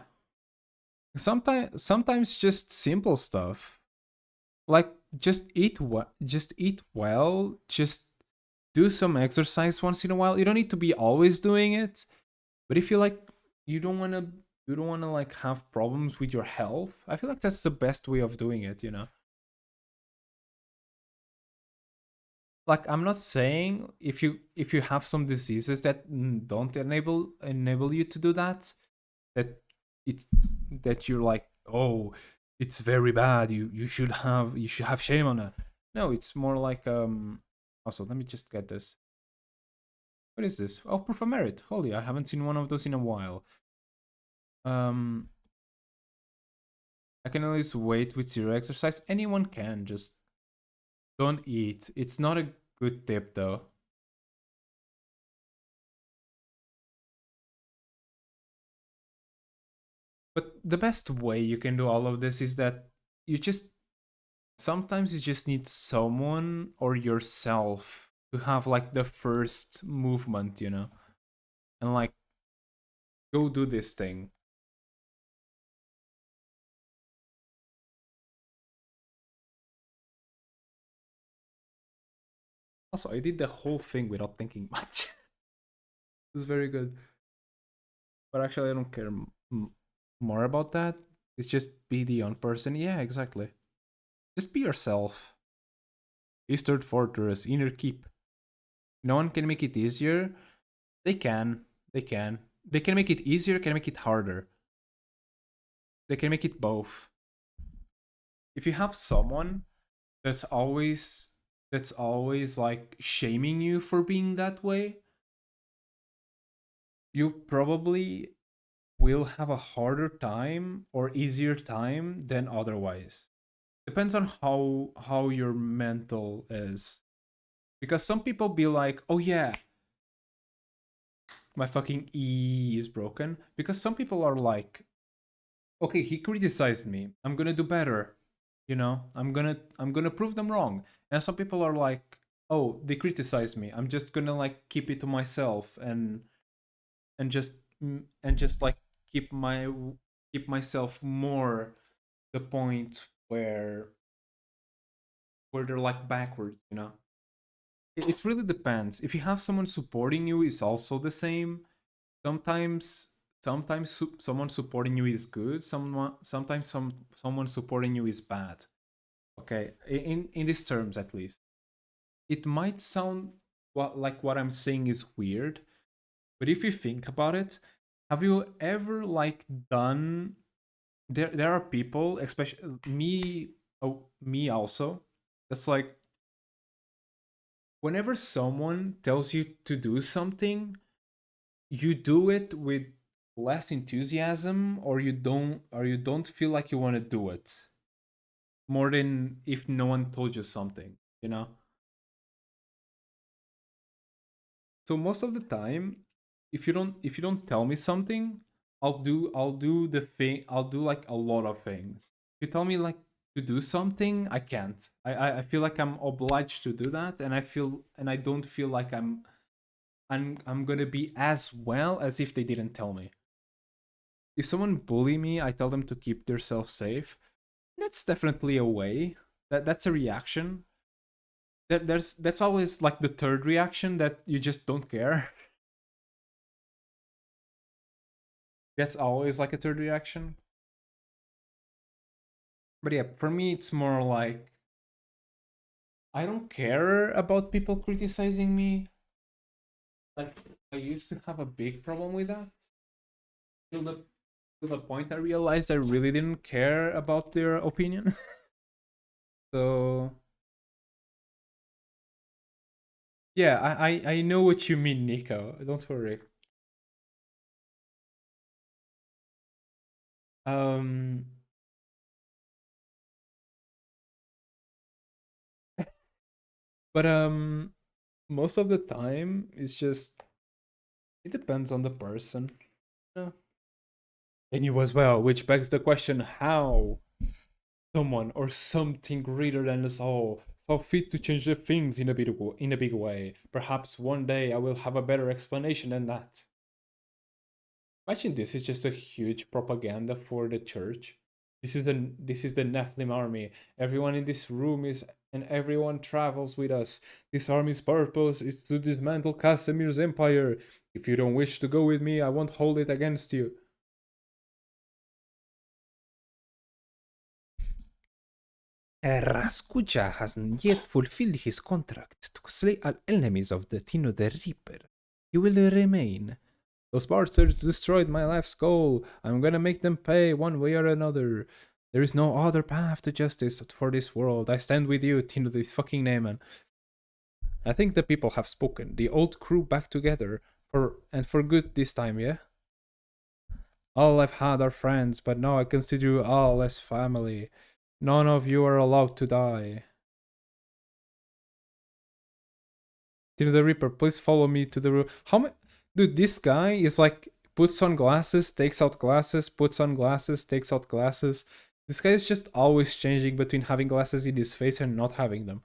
Sometimes just simple stuff like just eat well, just do some exercise once in a while. You don't need to be always doing it, but if you like you don't want to you don't want to like have problems with your health, I feel like that's the best way of doing it, you know. Like I'm not saying if you have some diseases that don't enable you to do that, that it's that you're like, oh, it's very bad, you should have shame on it. No, it's more like also let me just get this. What is this? Oh, proof of merit. Holy, I haven't seen one of those in a while. um I can always wait with zero exercise. Anyone can, just don't eat. It's not a good tip though. But the best way you can do all of this is that you just sometimes you just need someone or yourself to have like the first movement, you know, and like go do this thing. Also, I did the whole thing without thinking much. It was very good. But actually, I don't care more about that. It's just be the on person. Yeah, exactly. Just be yourself. Eastern Fortress, Inner Keep. No one can make it easier. They can. They can. They can make it easier, can make it harder. They can make it both. If you have someone that's always like shaming you for being that way, you probably will have a harder time or easier time than otherwise. Depends on how your mental is. Because some people be like, "Oh yeah, my fucking E is broken." Because some people are like, "Okay, he criticized me. I'm going to do better." You know, I'm going to prove them wrong. And some people are like, "Oh, they criticized me. I'm just going to like keep it to myself and just like keep myself more the point where they're like backwards, you know." It really depends. If you have someone supporting you, it's also the same. Sometimes someone supporting you is good. Sometimes someone supporting you is bad. Okay, in these terms at least. It might sound like what I'm saying is weird, but if you think about it, have you ever like done there are people, especially me also, that's like whenever someone tells you to do something, you do it with less enthusiasm, or you don't feel like you want to do it more than if no one told you something, you know. So most of the time, if you don't tell me something, I'll do the thing. I'll do like a lot of things. If you tell me like to do something, I can't. I feel like I'm obliged to do that, and I don't feel like I'm gonna be as well as if they didn't tell me. If someone bully me, I tell them to keep themselves safe. That's definitely a way. That's a reaction. That's always like the third reaction, that you just don't care. That's always like a third reaction. But yeah, for me, it's more like I don't care about people criticizing me. Like I used to have a big problem with that. Till the to the point I realized I really didn't care about their opinion. So yeah, I know what you mean, Nico. Don't worry. Um, but most of the time it's just it depends on the person. Yeah. And you as well, which begs the question: how someone or something greater than us all saw fit to change the things in a big way. Perhaps one day I will have a better explanation than that. Imagine this is just a huge propaganda for the church. This is the Nephilim army. Everyone in this room is and everyone travels with us. This army's purpose is to dismantle Casimir's empire. If you don't wish to go with me, I won't hold it against you. Raskuja hasn't yet fulfilled his contract to slay all enemies of the Tino the Reaper. He will remain. Those bastards destroyed my life's goal. I'm gonna make them pay one way or another. There is no other path to justice for this world. I stand with you, Tino the fucking Naaman. I think the people have spoken. The old crew back together. For good this time, yeah? All I've had are friends, but now I consider you all as family. None of you are allowed to die. Tino the Reaper, please follow me to the room. How many? Dude, this guy is like puts on glasses, takes out glasses, puts on glasses, takes out glasses. This guy is just always changing between having glasses in his face and not having them.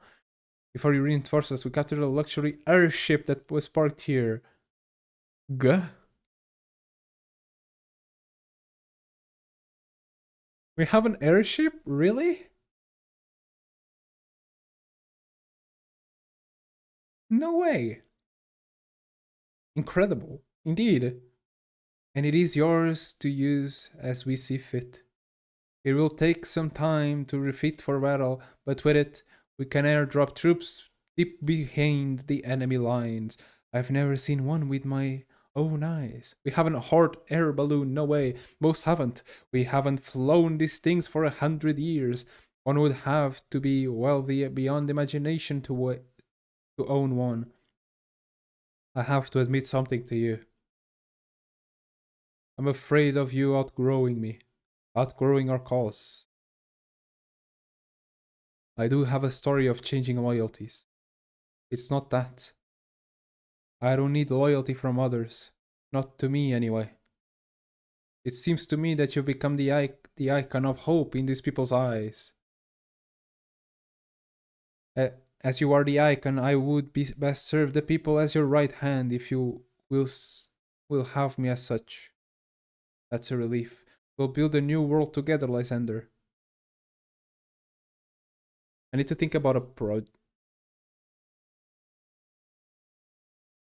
Before you reinforce us, we captured a luxury airship that was parked here. Gah? We have an airship? Really? No way. Incredible. Indeed. And it is yours to use as we see fit. It will take some time to refit for battle, but with it, we can airdrop troops deep behind the enemy lines. I've never seen one with my own eyes. We haven't hot air balloon, no way. Most haven't. We haven't flown these things for 100 years. One would have to be wealthy beyond imagination to own one. I have to admit something to you. I'm afraid of you outgrowing me, outgrowing our cause. I do have a story of changing loyalties. It's not that. I don't need loyalty from others. Not to me, anyway. It seems to me that you've become the icon of hope in these people's eyes. As you are the icon, I would be best serve the people as your right hand if you will have me as such. That's a relief. We'll build a new world together, Lysander. I need to think about a pro.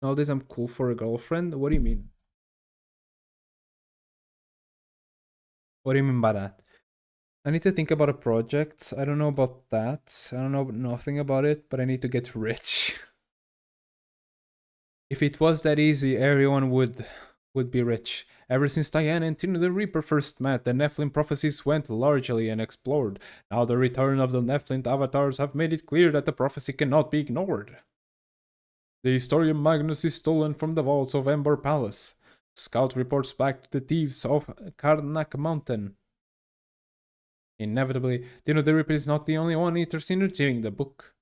Nowadays, I'm cool for a girlfriend. What do you mean? What do you mean by that? I need to think about a project. I don't know about that. I don't know nothing about it, but I need to get rich. If it was that easy, everyone would be rich. Ever since Diana and Tina the Reaper first met, the Nephilim prophecies went largely unexplored. Now the return of the Nephilim avatars have made it clear that the prophecy cannot be ignored. The Historium Magnus is stolen from the vaults of Ember Palace. Scout reports back to the thieves of Karnak Mountain. Inevitably, Dino the Reaper is not the only one interested in retrieving the book.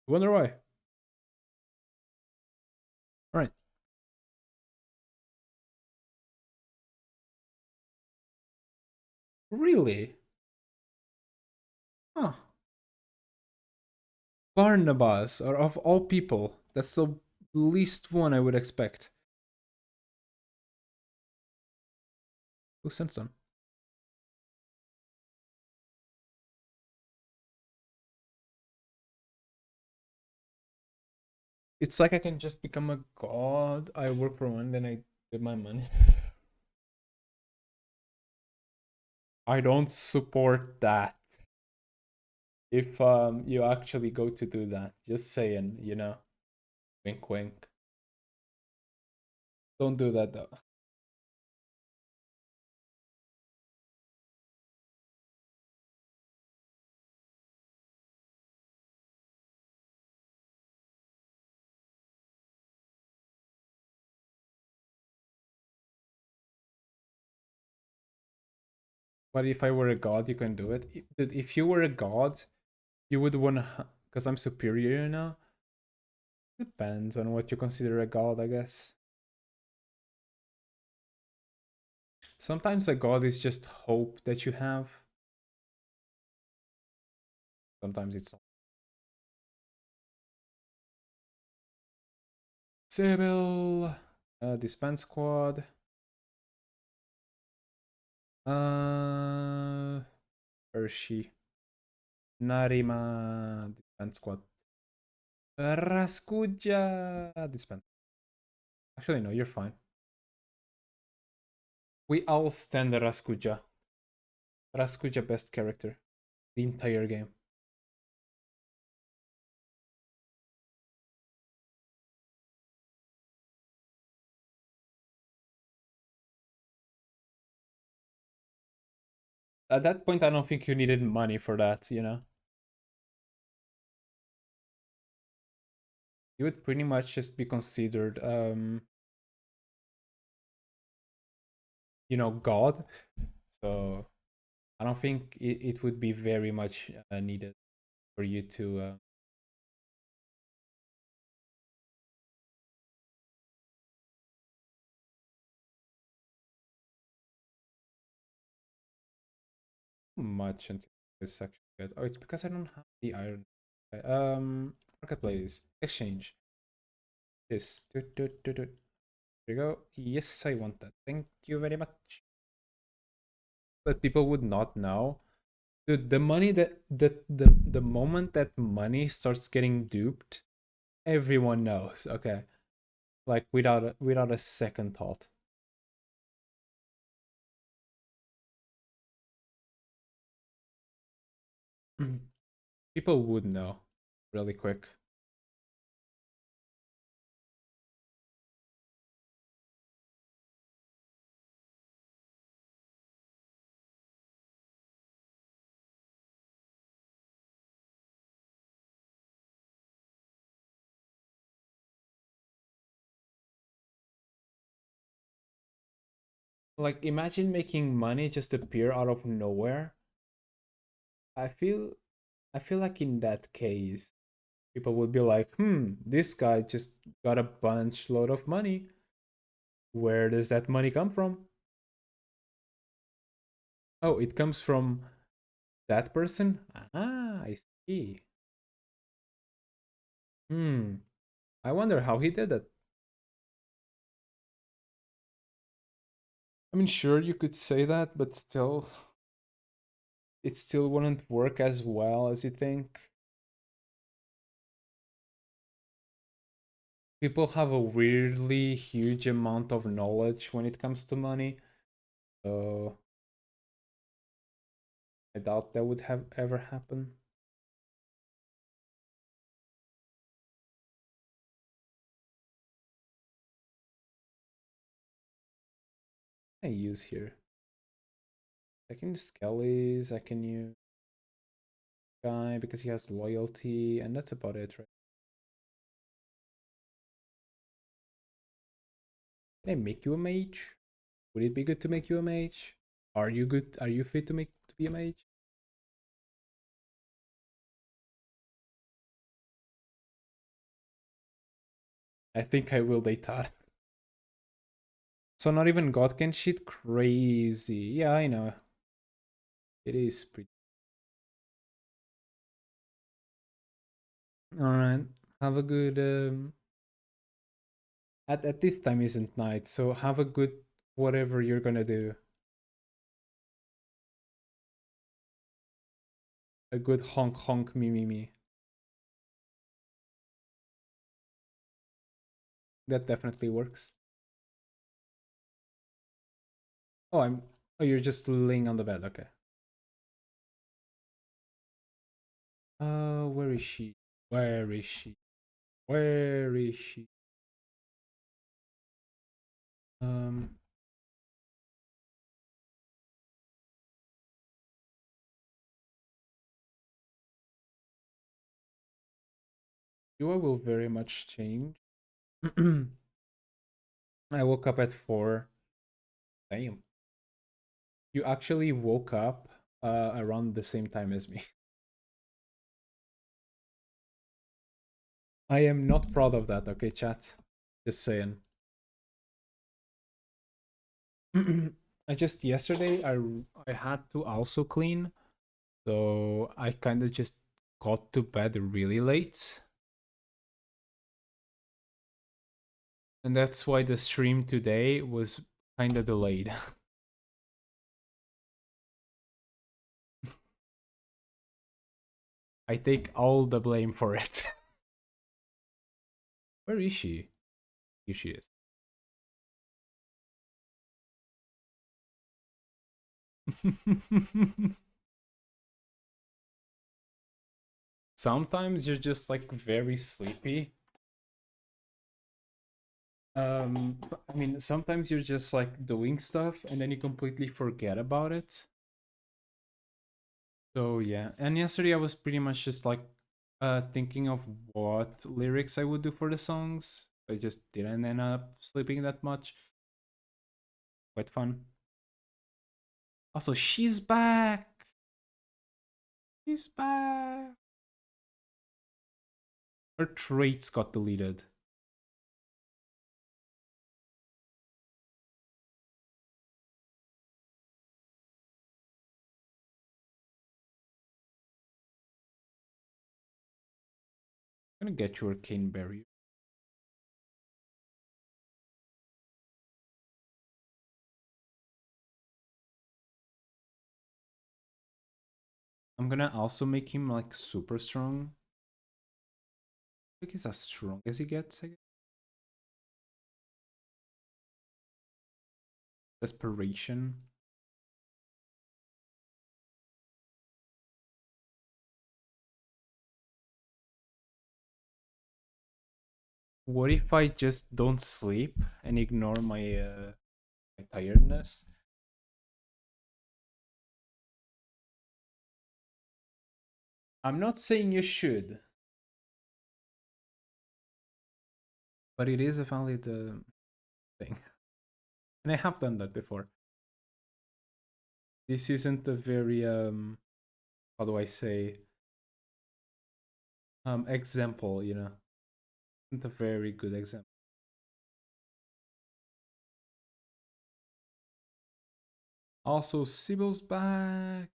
I wonder why. Alright. Really? Huh. Barnabas, or of all people, that's the least one I would expect. Who sent them? It's like I can just become a god. I work for one, then I get my money. I don't support that. If you actually go to do that, just saying, wink wink. Don't do that though. But if I were a god, you can do it. If you were a god, you would wanna, because I'm superior now. Depends on what you consider a god, I guess. Sometimes a god is just hope that you have. Sometimes it's not. Sybil, disband squad. Hershey, Narima, disband squad. Raskuja, disband. Actually, no, you're fine. We all stand the Raskuja. Raskuja best character, the entire game. At that point, I don't think you needed money for that, You would pretty much just be considered, God. So I don't think it would be very much needed for you to. Much until this section. Oh, it's because I don't have the iron. Okay, marketplace exchange. This. There you go. Yes, I want that. Thank you very much. But people would not know. The money that the moment that money starts getting duped, everyone knows. Okay, like without a second thought. People would know really quick. Like imagine making money just appear out of nowhere. I feel I feel like in that case, people would be like, this guy just got a bunch load of money. Where does that money come from? Oh, it comes from that person? Ah, I see. Hmm. I wonder how he did it. I mean, sure, you could say that, but still, it still wouldn't work as well as you think. People have a weirdly huge amount of knowledge when it comes to money, so I doubt that would have ever happen. I use here. I can use Skelly's, I can use Guy because he has loyalty, and that's about it, right? Can I make you a mage? Would it be good to make you a mage? Are you good? Are you fit to be a mage? I think I will date that. So not even God can shit crazy. Yeah, I know. It is pretty. Alright. Have a good at this time isn't night, so have a good whatever you're gonna do. A good honk honk me me me. That definitely works. Oh, you're just laying on the bed, okay. Where is she? Where is she? Where is she? Um you will very much change. I woke up at 4. Damn. You actually woke up around the same time as me. I am not proud of that, okay, chat? Just saying. I just yesterday I had to also clean, so I kind of just got to bed really late, and that's why the stream today was kind of delayed. I take all the blame for it. Where is she? Here she is. Sometimes you're just like very sleepy. I mean, sometimes you're just like doing stuff and then you completely forget about it. So yeah, and yesterday I was pretty much just like thinking of what lyrics I would do for the songs. I just didn't end up sleeping that much. Quite fun. Also, she's back. She's back. Her traits got deleted. I'm gonna get you a cane berry. I'm gonna also make him like super strong. think it's as strong as he gets, I guess. Desperation. What if I just don't sleep and ignore my tiredness? I'm not saying you should, but it is a valid thing. And I have done that before. This isn't a very how do I say example, you know. Isn't a very good example. Also, Sibyl's back.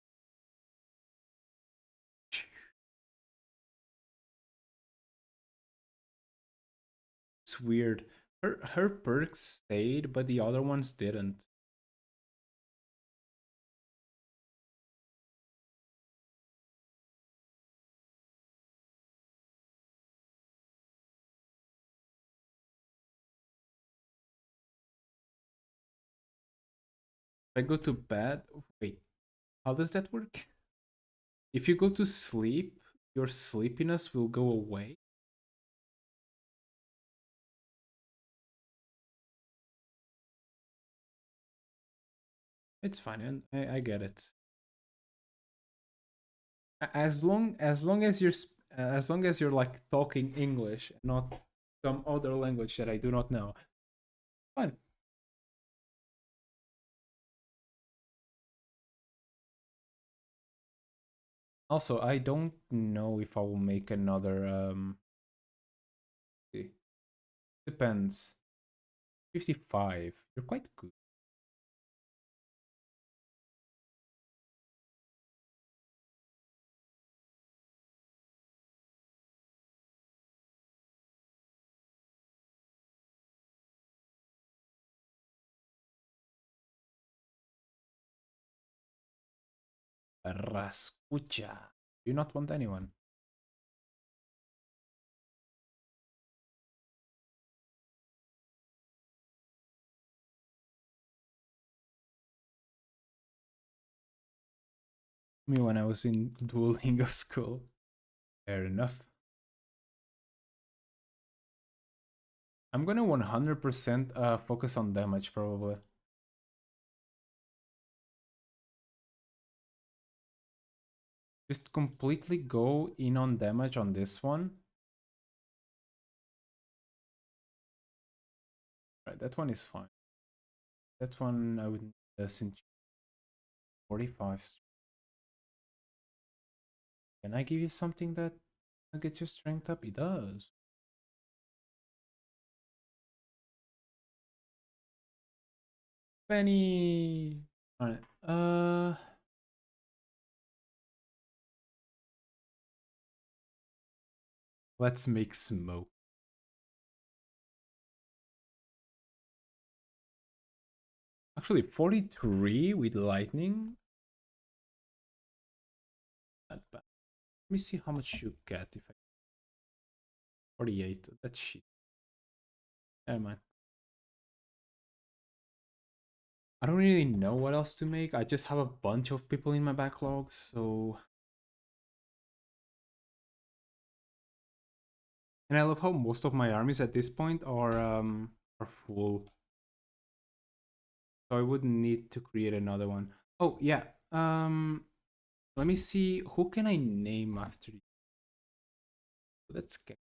It's weird. Her perks stayed, but the other ones didn't. If I go to bed, wait, how does that work? If you go to sleep, your sleepiness will go away. It's fine, and I get it. As long as as long as you're like talking English, not some other language that I do not know. Fine. Also, I don't know if I will make another see. Depends. 55. You're quite good. Rascucha. Do you not want anyone? Me when I was in Duolingo school. Fair enough. I'm gonna 100% focus on damage probably. Just completely go in on damage on this one. Right, that one is fine. That one I would since 45. Can I give you something that gets your strength up? It does. Penny. Alright. Let's make smoke. Actually, 43 with lightning. Not bad. Let me see how much you get if I 48. That's shit. Never mind. I don't really know what else to make. I just have a bunch of people in my backlog, so. And I love how most of my armies at this point are full. So I wouldn't need to create another one. Oh yeah. Let me see, who can I name after you? Let's get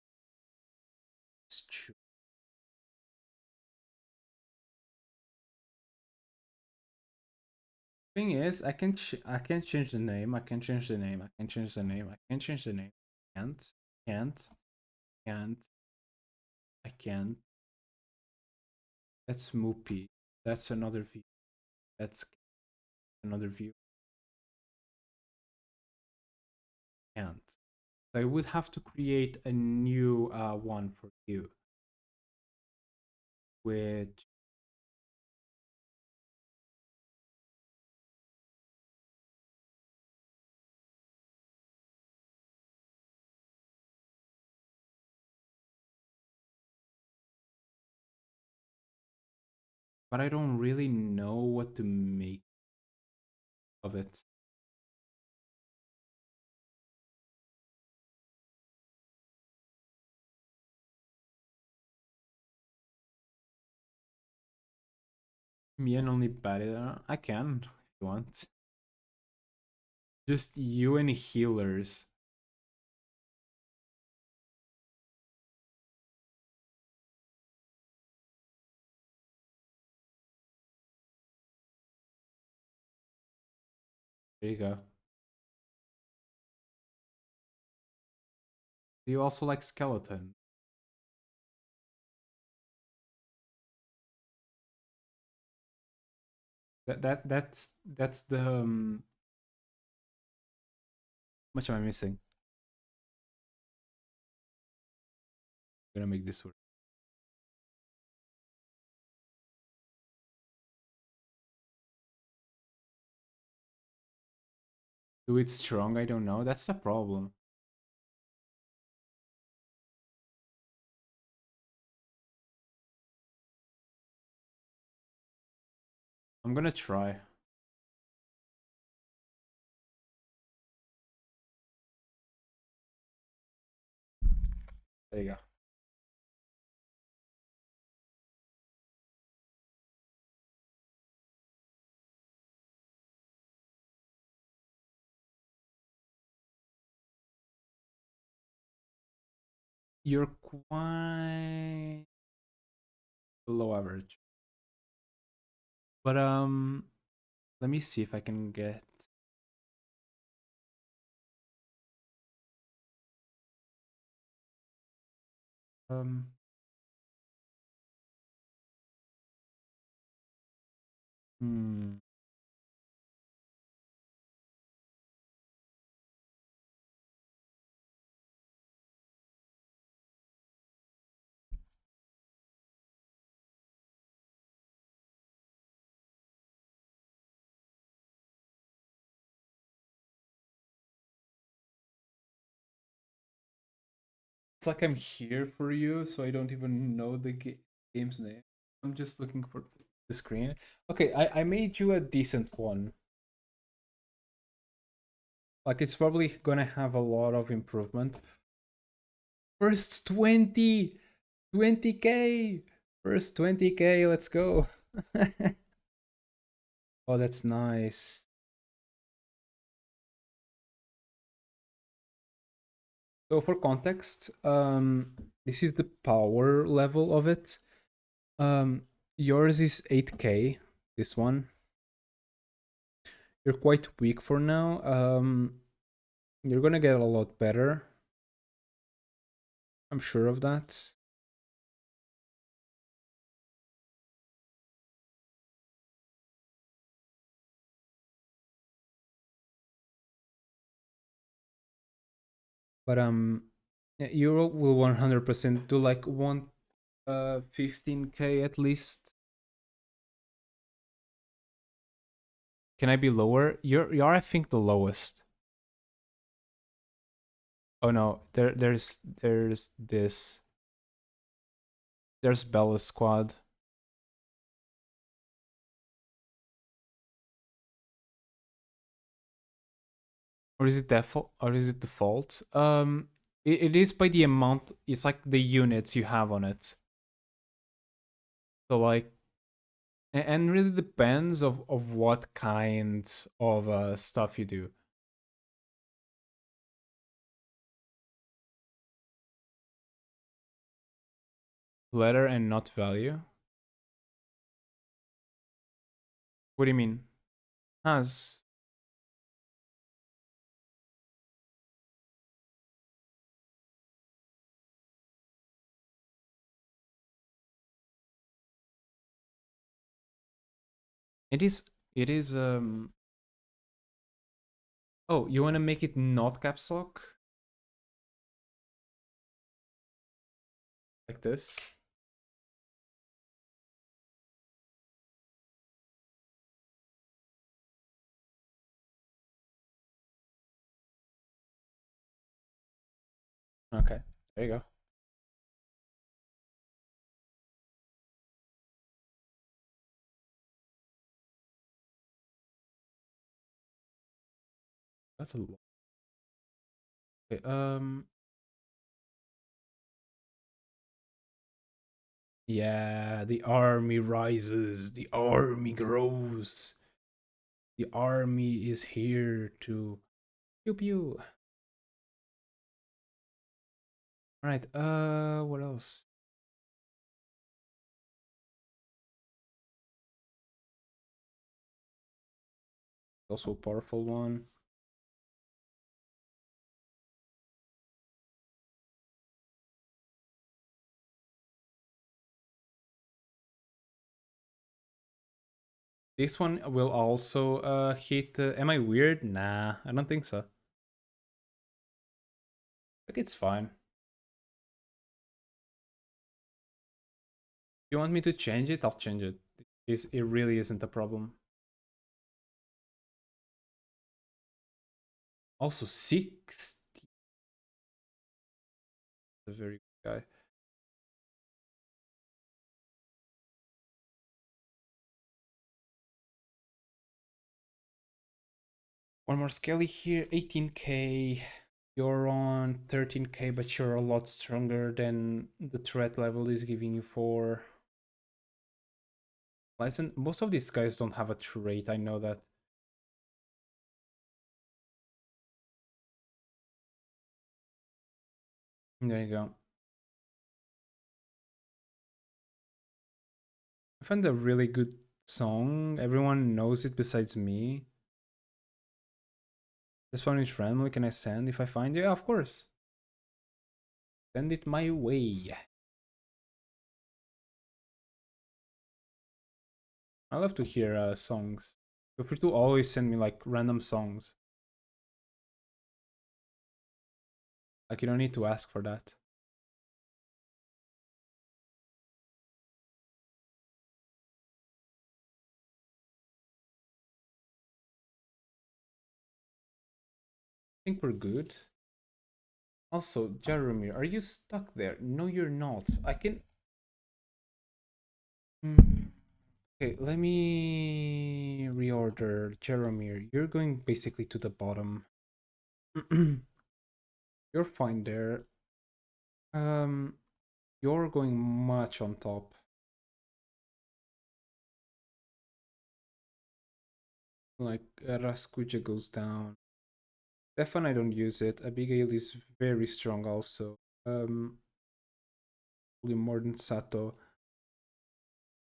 thing is, I can change the name. I can change the name. I can change the name. I can change the name. Can't. Can't. Can't. I can't. That's Moopy. That's another view. That's another view. Can't. So I would have to create a new one for you, which but I don't really know what to make of it. Me and only bad. I can if you want. Just you and healers. There you go. Do you also like skeleton? That's the much am I missing? I'm gonna make this work. Do it strong? I don't know. That's the problem. I'm gonna try. There you go. You're quite below average. But let me see if I can get um hmm. It's like I'm here for you, so I don't even know the game's name. I'm just looking for the screen. Okay, I made you a decent one. Like it's probably gonna have a lot of improvement. First 20k. First 20k, let's go. Oh, that's nice. So for context, this is the power level of it. Yours is 8k, this one. You're quite weak for now. You're gonna get a lot better. I'm sure of that. But you will 100% do like 15k at least. Can I be lower? You're I think the lowest. Oh no, there's this. There's Bella's squad. Or is it default? Or is it default? It is by the amount. It's like the units you have on it. So like, and really depends of what kind of stuff you do. Letter and not value. What do you mean? Has it is it is Oh, you want to make it not caps lock like this? Okay, there you go. That's a lot. Okay, yeah, the army rises, the army grows, the army is here to pew pew. All right, what else? Also a powerful one. This one will also hit. Am I weird? Nah, I don't think so. Like it's fine. You want me to change it? I'll change it. It really isn't a problem. Also, 6. A very good guy. One more Skelly here, 18k. You're on 13k, but you're a lot stronger than the threat level is giving you for. Listen, most of these guys don't have a trait, I know that. There you go. I found a really good song. Everyone knows it besides me. This one is randomly. Can I send if I find it? Yeah, of course. Send it my way. I love to hear songs. Feel free to always send me like random songs. Like you don't need to ask for that. I think we're good. Also, Jeremy, are you stuck there? No, you're not. I can. Okay, let me reorder. Jeremy, you're going basically to the bottom. You're fine there. Um, you're going much on top. Like Raskuja goes down. Stefan, I don't use it. Abigail is very strong also. Probably more than Sato.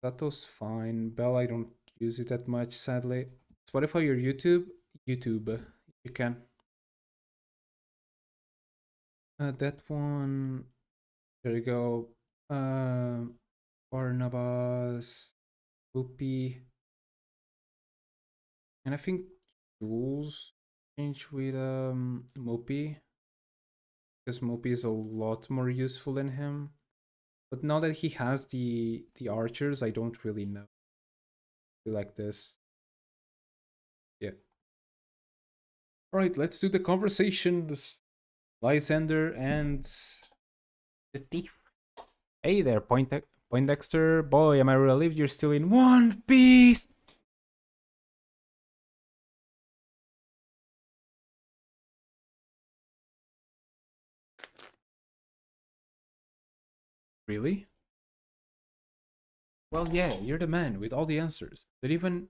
Sato's fine. Bell, I don't use it that much, sadly. Spotify or YouTube? YouTube. You can. That one. There you go. Barnabas. Whoopi. And I think Jules change with Mopi. Because Mopi is a lot more useful than him. But now that he has the archers, I don't really know. Like this. Yeah. Alright, let's do the conversation. This Lysander and the thief. Hey there, Poindexter. Boy, am I relieved you're still in one piece. Really? Well, yeah, you're the man with all the answers. Don't even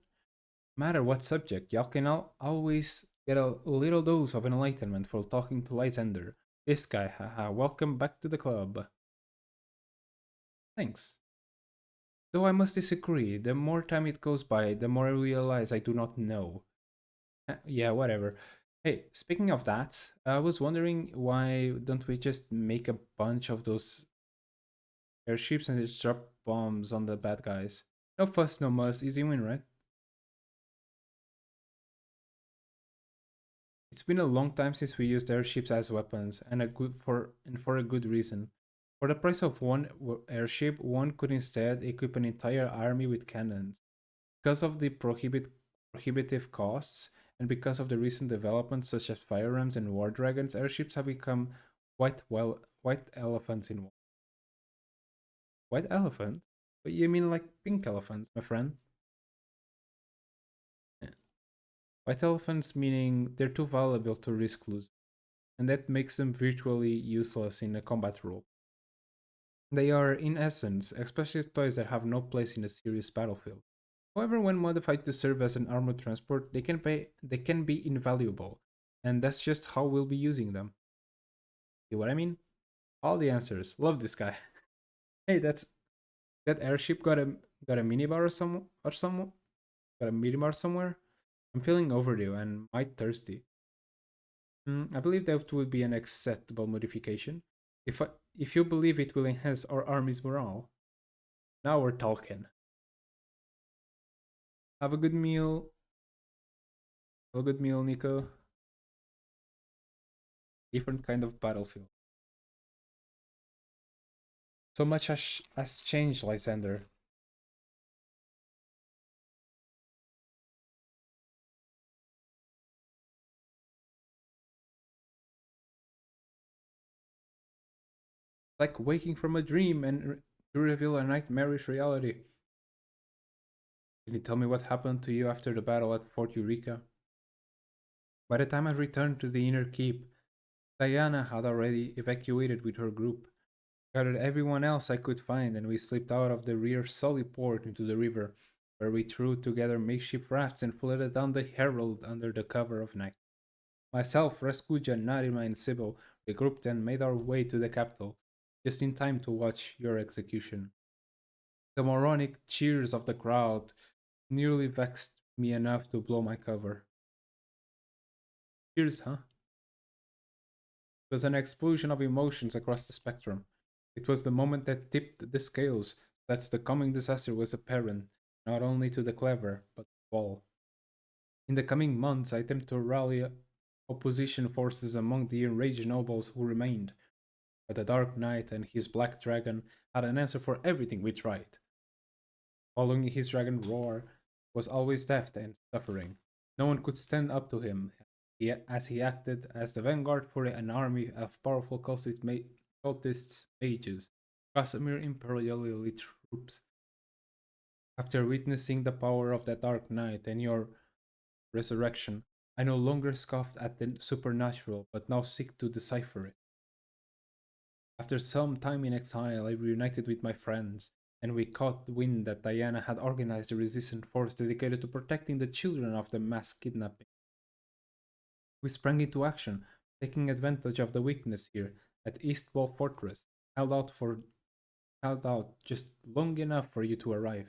matter what subject, y'all can always get a little dose of enlightenment for talking to Lysander. This guy, haha, welcome back to the club. Thanks. Though I must disagree, the more time it goes by, the more I realize I do not know. Yeah, whatever. Hey, speaking of that, I was wondering why don't we just make a bunch of those airships and just drop bombs on the bad guys? No fuss, no muss, easy win, right? It's been a long time since we used airships as weapons, and for a good reason. For the price of one airship, one could instead equip an entire army with cannons. Because of the prohibitive costs, and because of the recent developments such as firearms and war dragons, airships have become white elephants in war. White elephant? But you mean like pink elephants, my friend? Yeah. White elephants meaning they're too valuable to risk losing, and that makes them virtually useless in a combat role. They are, in essence, expensive toys that have no place in a serious battlefield. However, when modified to serve as an armored transport, they can be invaluable, and that's just how we'll be using them. See what I mean? All the answers. Love this guy. Hey, that airship got a minibar or some got a minibar somewhere. I'm feeling overdue and might thirsty. I believe that would be an acceptable modification. If you believe it will enhance our army's morale, now we're talking. Have a good meal. Have a good meal, Nico. Different kind of battlefield. So much has changed, Lysander. Like waking from a dream and to reveal a nightmarish reality. Can you tell me what happened to you after the battle at Fort Eureka? By the time I returned to the inner keep, Diana had already evacuated with her group, gathered everyone else I could find, and we slipped out of the rear Sully port into the river, where we threw together makeshift rafts and floated down the Herald under the cover of night. Myself, Raspuja, Narima, and Sybil regrouped and made our way to the capital, just in time to watch your execution. The moronic cheers of the crowd nearly vexed me enough to blow my cover. Cheers, huh? It was an explosion of emotions across the spectrum. It was the moment that tipped the scales, that the coming disaster was apparent, not only to the clever, but to all. In the coming months, I attempt to rally opposition forces among the enraged nobles who remained, but the Dark Knight and his Black Dragon had an answer for everything we tried. Following his dragon roar was always death and suffering. No one could stand up to him, as he acted as the vanguard for an army of powerful cultists mages, Casimir Imperial elite troops. After witnessing the power of the Dark Knight and your resurrection, I no longer scoffed at the supernatural, but now seek to decipher it. After some time in exile, I reunited with my friends, and we caught wind that Diana had organized a resistance force dedicated to protecting the children of the mass kidnapping. We sprang into action, taking advantage of the weakness here at East Wall Fortress, held out just long enough for you to arrive.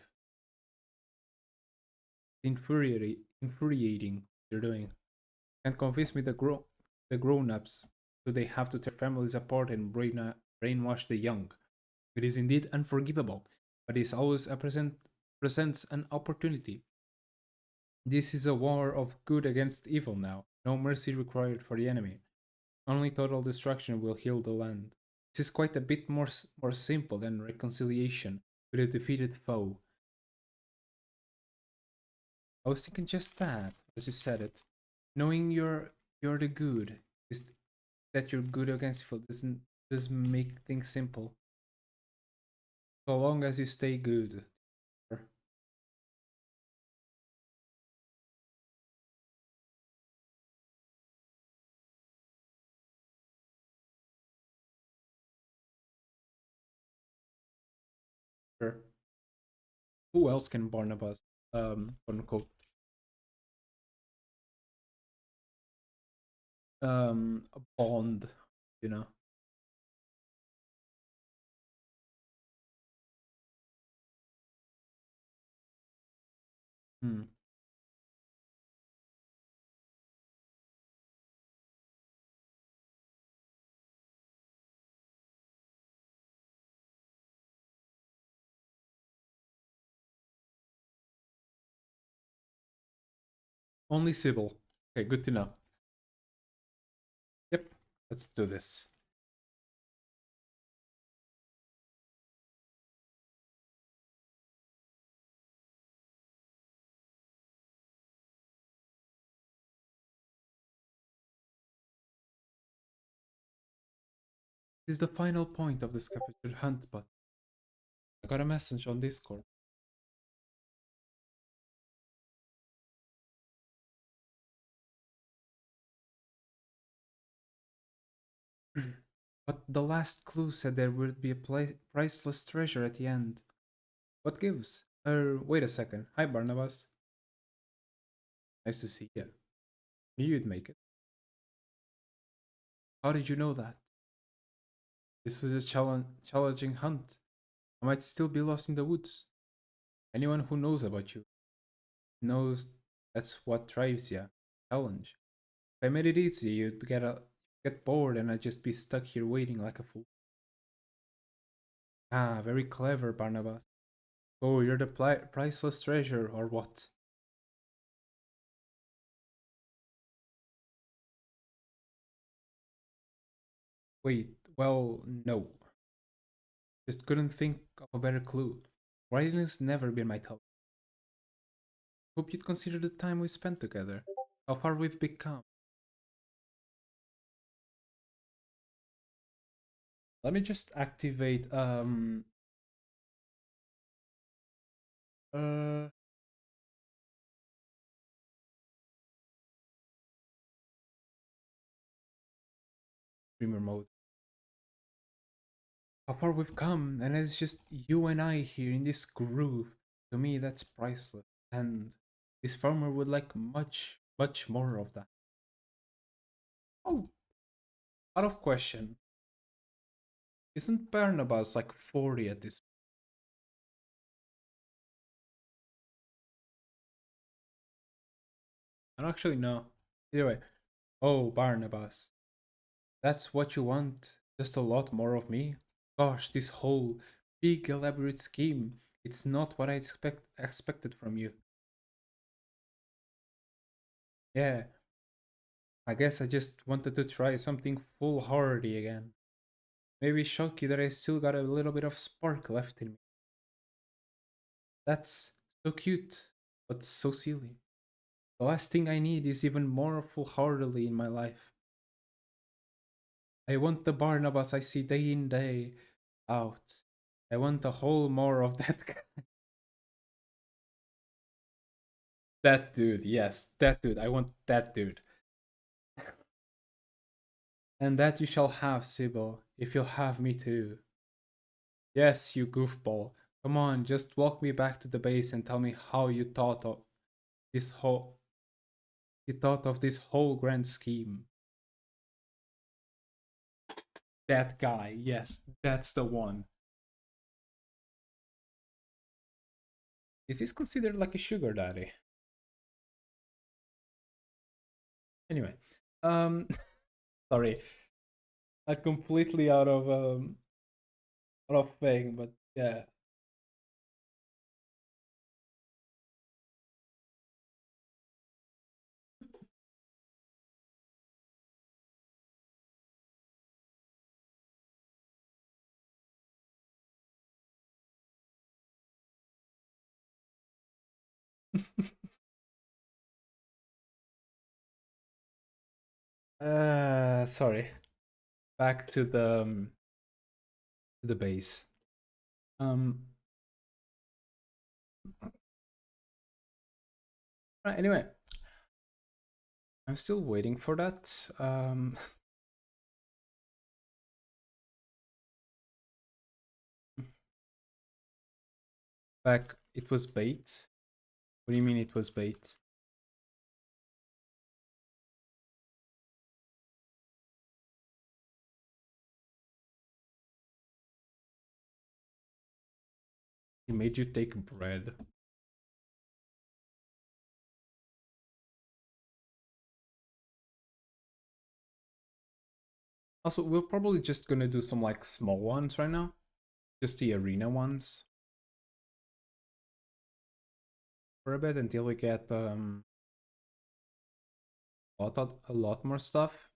Infuriating what you're doing. Can't convince me the grown-ups, so they have to tear families apart and brainwash the young. It is indeed unforgivable, but it always presents an opportunity. This is a war of good against evil now. No mercy required for the enemy. Only total destruction will heal the land. This is quite a bit more simple than reconciliation with a defeated foe. I was thinking just that, as you said it. Knowing you're the good is that you're good against evil doesn't make things simple. So long as you stay good. Sure. Who else can Barnabas quote unquote bond, you know? Hmm. Only Sybil. Okay, good to know. Yep, let's do this. This is the final point of the scavenger hunt, but I got a message on Discord. But the last clue said there would be a priceless treasure at the end. What gives? Wait a second. Hi, Barnabas. Nice to see you. Knew you'd make it. How did you know that? This was a challenging hunt. I might still be lost in the woods. Anyone who knows about you knows that's what drives you. Challenge. If I made it easy, you'd get bored and I'd just be stuck here waiting like a fool. Ah, very clever, Barnabas. Oh, you're the priceless treasure, or what? Wait, well, no. Just couldn't think of a better clue. Writing's never been my talent. Hope you'd consider the time we spent together. How far we've become. Let me just activate uh streamer mode. How far we've come, and it's just you and I here in this groove. To me, that's priceless. And this farmer would like much, much more of that. Oh, out of question. Isn't Barnabas like 40 at this? I don't actually know. Either way. Oh, Barnabas. That's what you want? Just a lot more of me? Gosh, this whole big elaborate scheme. It's not what I expected from you. Yeah, I guess I just wanted to try something foolhardy again. Maybe shock you that I still got a little bit of spark left in me. That's so cute, but so silly. The last thing I need is even more foolhardily in my life. I want the Barnabas I see day in day out. I want a whole more of that guy. That dude, yes, that dude. I want that dude. And that you shall have, Sybil, if you'll have me too. Yes, you goofball. Come on, just walk me back to the base and tell me how this whole you thought of this whole grand scheme. That guy, yes, that's the one. Is this considered like a sugar daddy? Anyway, um, sorry, I completely out of thing, but yeah. Sorry. Back to the base. Um, right, anyway, I'm still waiting for that. Back, it was bait. What do you mean it was bait? He made you take bread. Also, we're probably just gonna do some like small ones right now. Just the arena ones for a bit until we get a lot more stuff.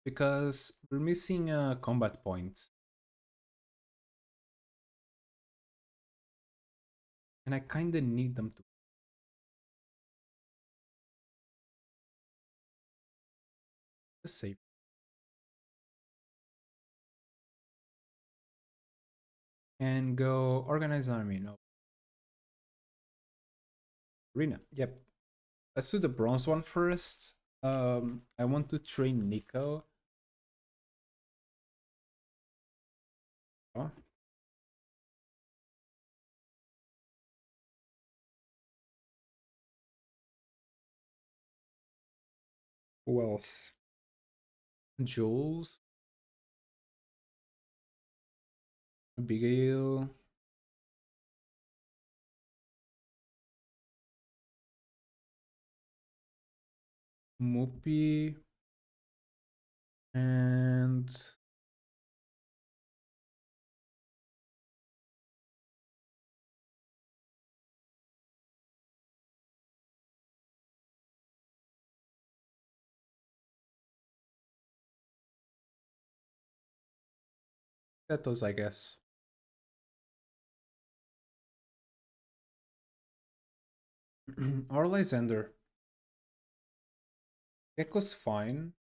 Because we're missing combat points. And I kinda need them to save. And go organize army. No. Arena. Yep. Let's do the bronze one first. I want to train Nico. Who else? Jules, Abigail, Mupi, and Setos, I guess. Or Lysander. Gecko's fine.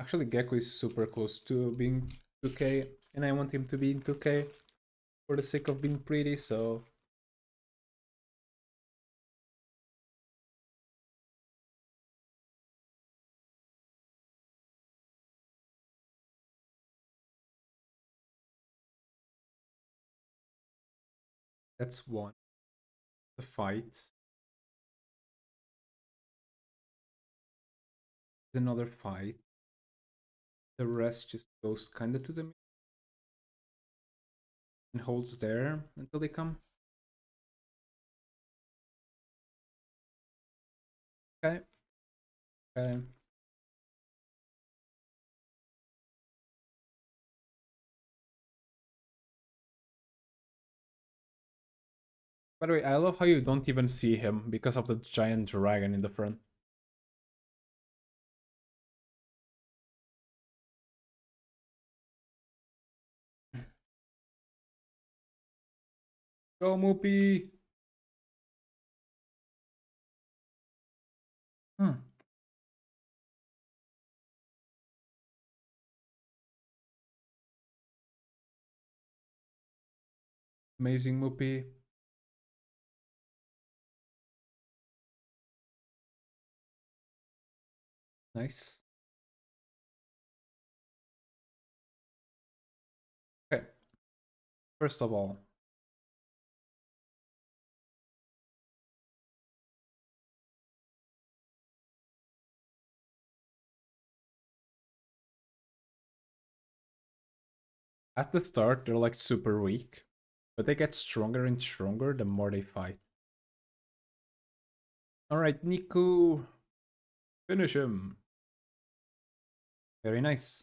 Actually, Gecko is super close to being 2k, and I want him to be in 2k for the sake of being pretty, so that's one. The fight. Another fight. The rest just goes kinda to the mid and holds there until they come. Okay. Okay. By the way, I love how you don't even see him because of the giant dragon in the front. Go, Moopy! Hmm. Amazing Moopy. Nice. Okay. First of all, at the start, they're like super weak, but they get stronger and stronger the more they fight. Alright, Niku. Finish him. Very nice.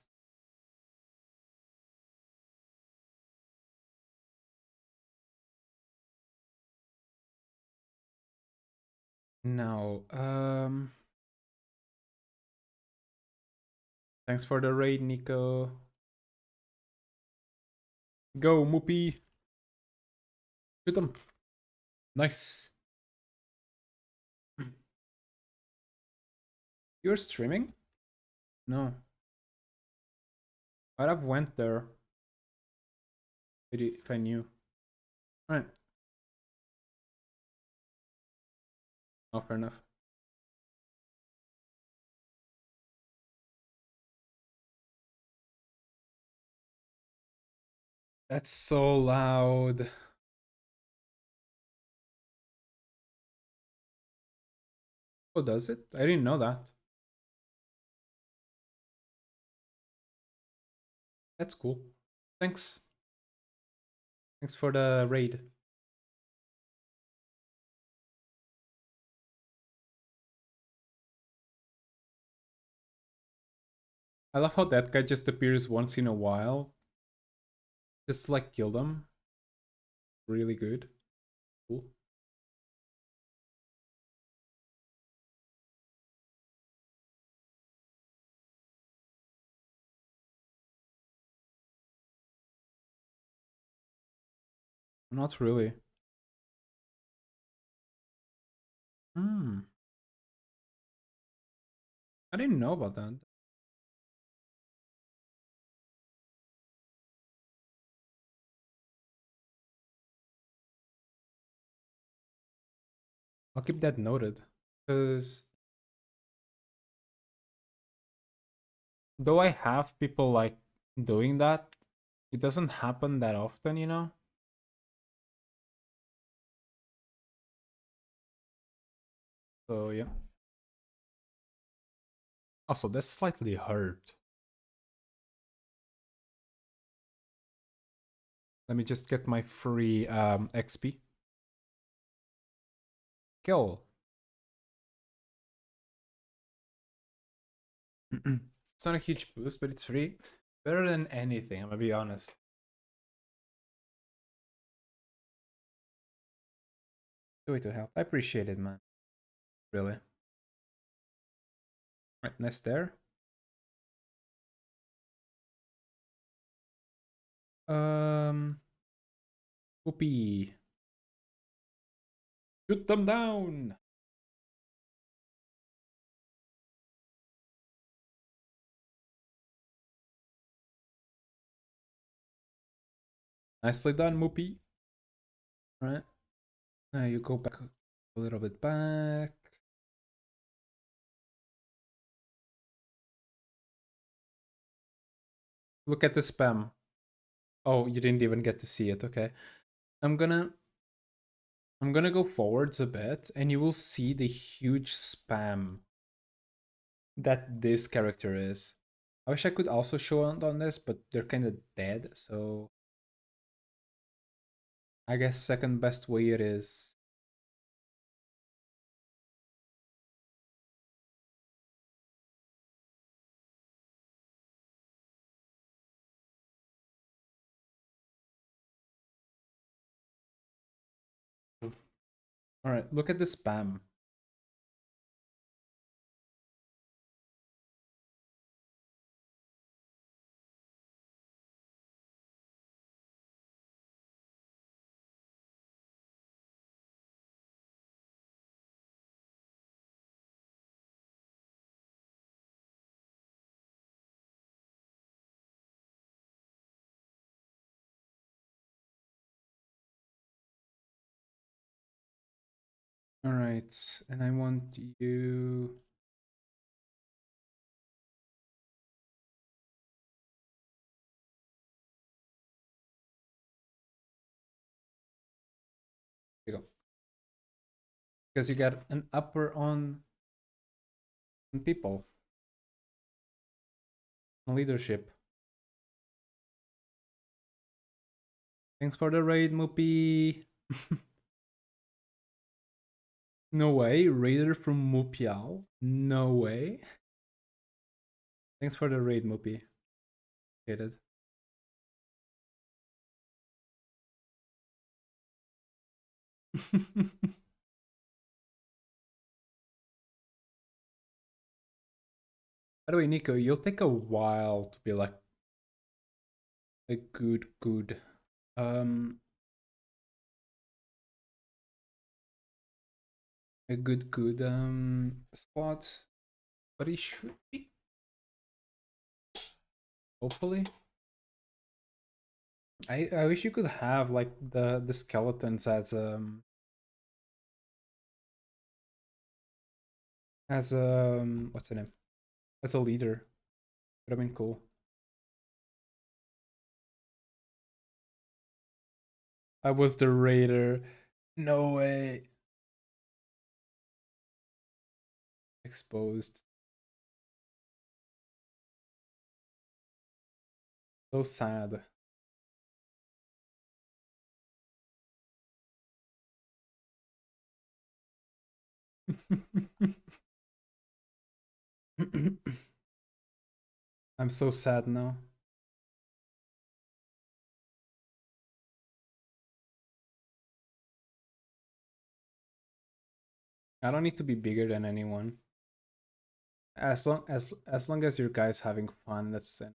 Now, thanks for the raid, Nico. Go, Moopy. Shoot him. Nice. You're streaming? No. I'd have went there if I knew. Alright. Oh, fair enough. That's so loud. Oh, does it? I didn't know that. That's cool. Thanks. Thanks for the raid. I love how that guy just appears once in a while. Just to, like, kill them. Really good. Cool. Not really. Hmm. I didn't know about that. I'll keep that noted. Because though I have people like doing that, it doesn't happen that often, you know? So yeah. Also, that's slightly hurt. Let me just get my free XP. Kill. It's not a huge boost, but it's free. Better than anything, I'm gonna be honest. The way to help. I appreciate it, man. Really. Right, nest there. Whoopee. Shoot them down. Nicely done, Moopy. Right. Now you go back a little bit back. Look at the spam. Oh, you didn't even get to see it. Okay. I'm gonna go forwards a bit and you will see the huge spam that this character is. I wish I could also show on this, but they're kind of dead, so I guess second best way it is. All right, look at the spam. All right, and I want you. Here you go. Because you got an upper on people, on leadership. Thanks for the raid, Moopy. No way, raider from Mupiao. No way. Thanks for the raid, Moopy. Get it. By the way, Nico, you'll take a while to be like a good um squad, but it should be hopefully. I wish you could have like the skeletons as what's the name, as a leader. Would have been cool. I was the raider. No way. Exposed. So sad. I'm so sad now. I don't need to be bigger than anyone. As long as your guys having fun, that's it.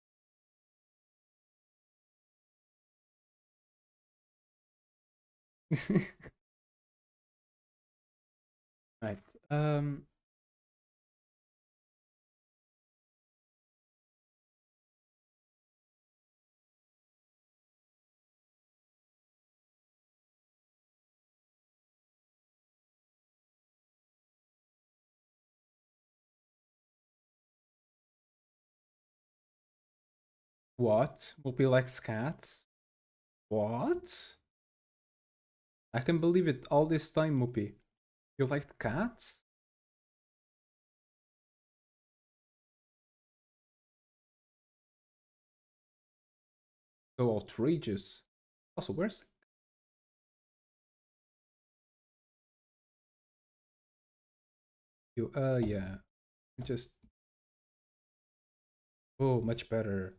Right. What? Whoopi likes cats? What? I can believe it all this time, Whoopi. You liked cats? So outrageous. Also, where's you? Yeah. Just oh, much better.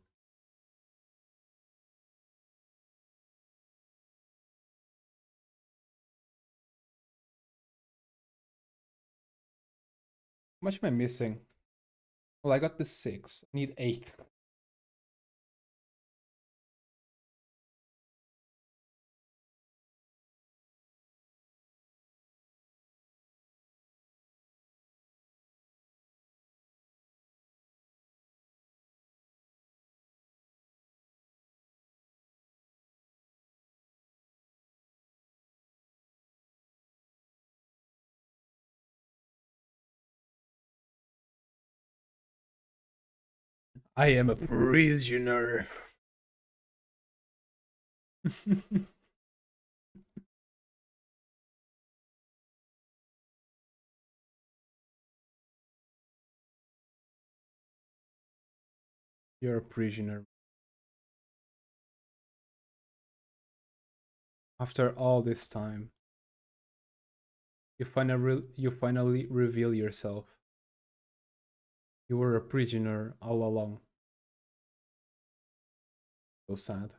How much am I missing? Well, I got the 6. I need 8. I am a prisoner. You're a prisoner. After all this time, you finally reveal yourself. You were a prisoner all along. So sad.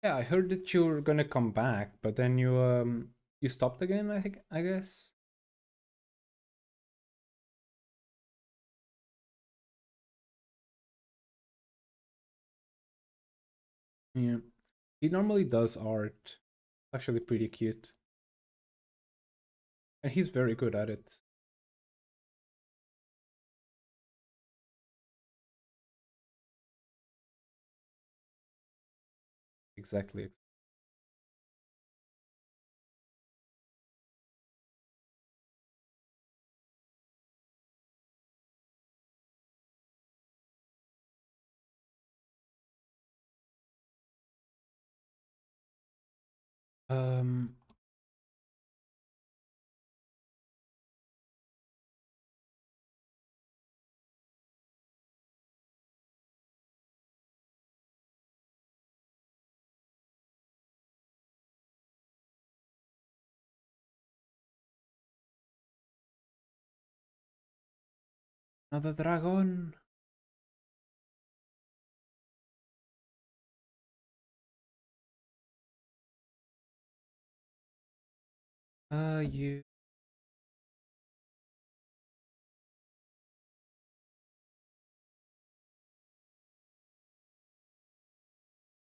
Yeah, I heard that you were gonna come back, but then you stopped again, I think, I guess. Yeah. He normally does art. Actually pretty cute. And he's very good at it. Exactly. Um Another dragon. You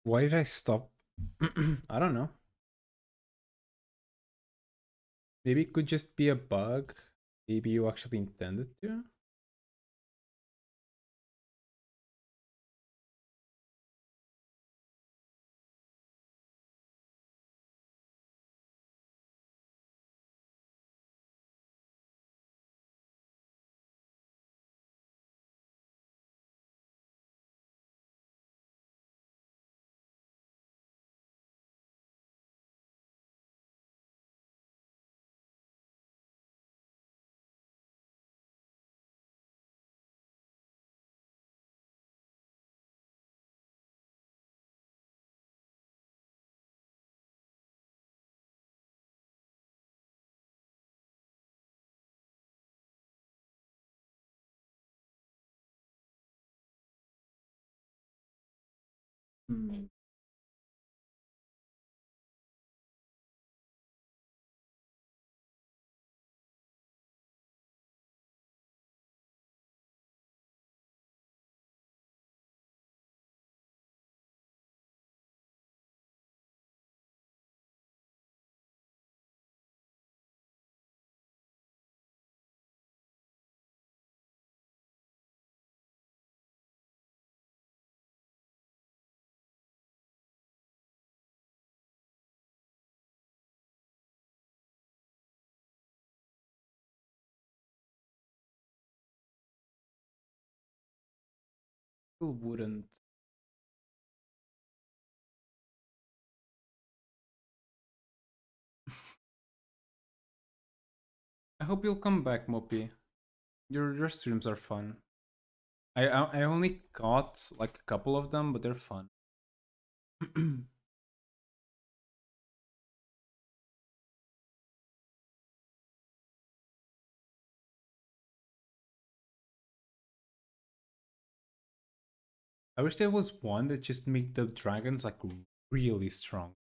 Why did I stop? I don't know. Maybe it could just be a bug. Maybe you actually intended to. Hmm. Still wouldn't. hope you'll come back, Moppy. Your streams are fun. I only got like a couple of them, but they're fun. I wish there was one that just made the dragons like really strong.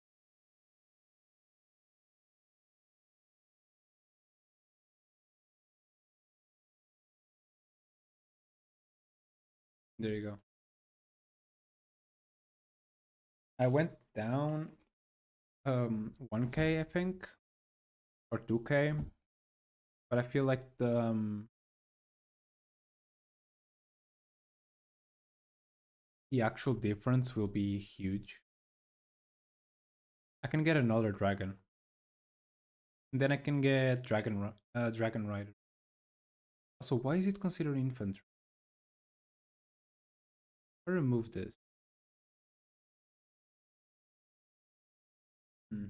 There you go. I went down 1k I think, or 2k, but I feel like the actual difference will be huge. I can get another dragon. And then I can get Dragon Rider. So why is it considered infantry? I remove this. Hmm.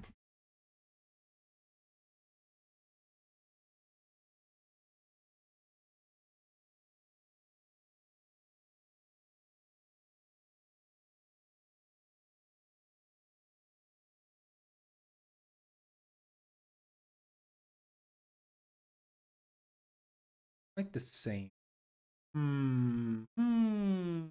Like the same. Hmm. Hmm.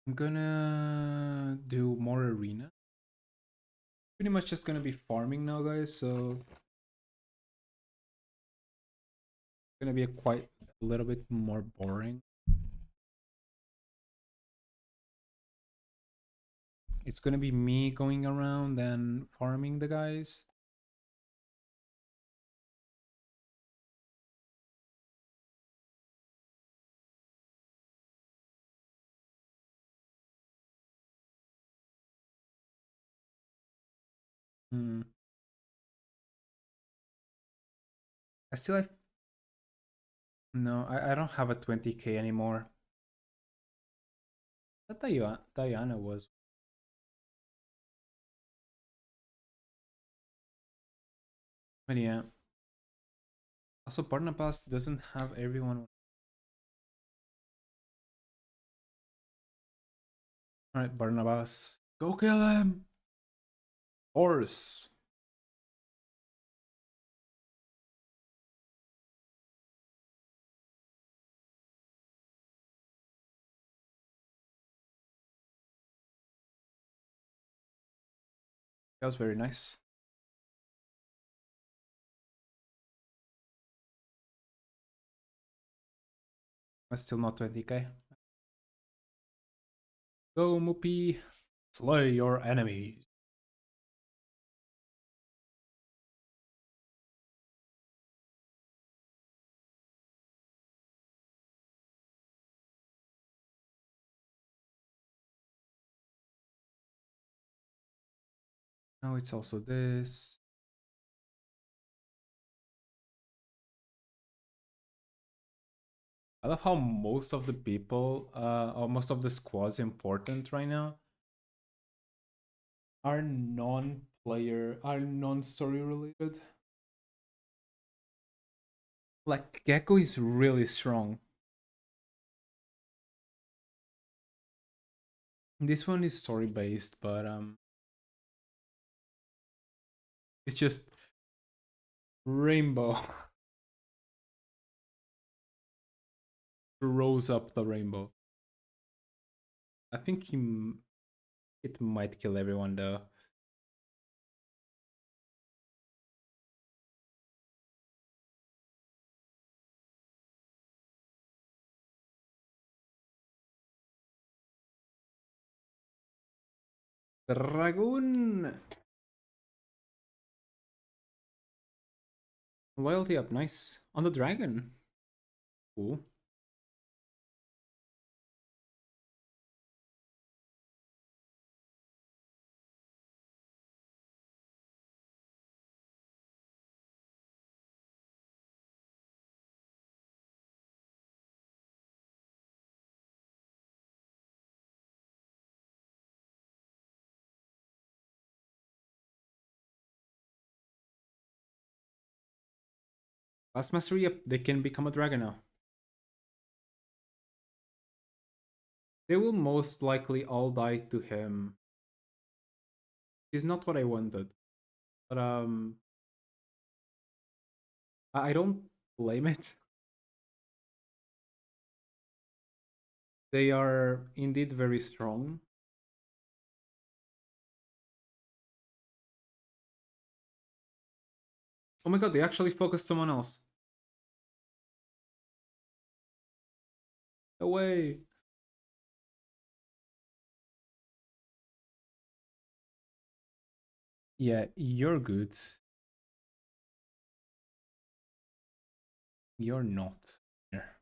I'm gonna do more arena. Pretty much just gonna be farming now, guys. So it's gonna be a little bit more boring. It's gonna be me going around and farming the guys. Hmm. I still have no. I don't have a 20k anymore. That Diana was. But yeah. Also, Barnabas doesn't have everyone. Alright, Barnabas. Go kill him! Horse! That was very nice. But still not 20k. Go, Moopy! Slay your enemies. Now it's also this. I love how most of the people, or most of the squads important right now are non-story related. Like, Gecko is really strong. This one is story based, but it's just rainbow. Rose up the rainbow. I think it might kill everyone though. Dragoon! Loyalty up, nice. On the dragon. Cool. Class mastery, yep, they can become a dragon now. They will most likely all die to him. It's not what I wanted. But I don't blame it. They are indeed very strong. Oh my god, they actually focused someone else. Away. Yeah, you're good. You're not. Here.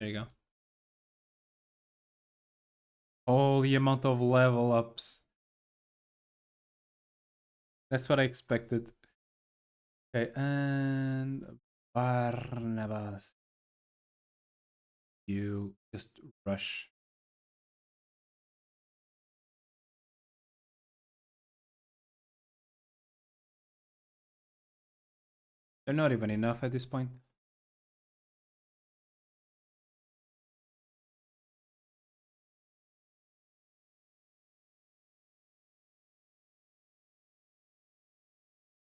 There you go. Holy amount of level ups. That's what I expected. Okay, and Barnabas. You just rush. They're not even enough at this point.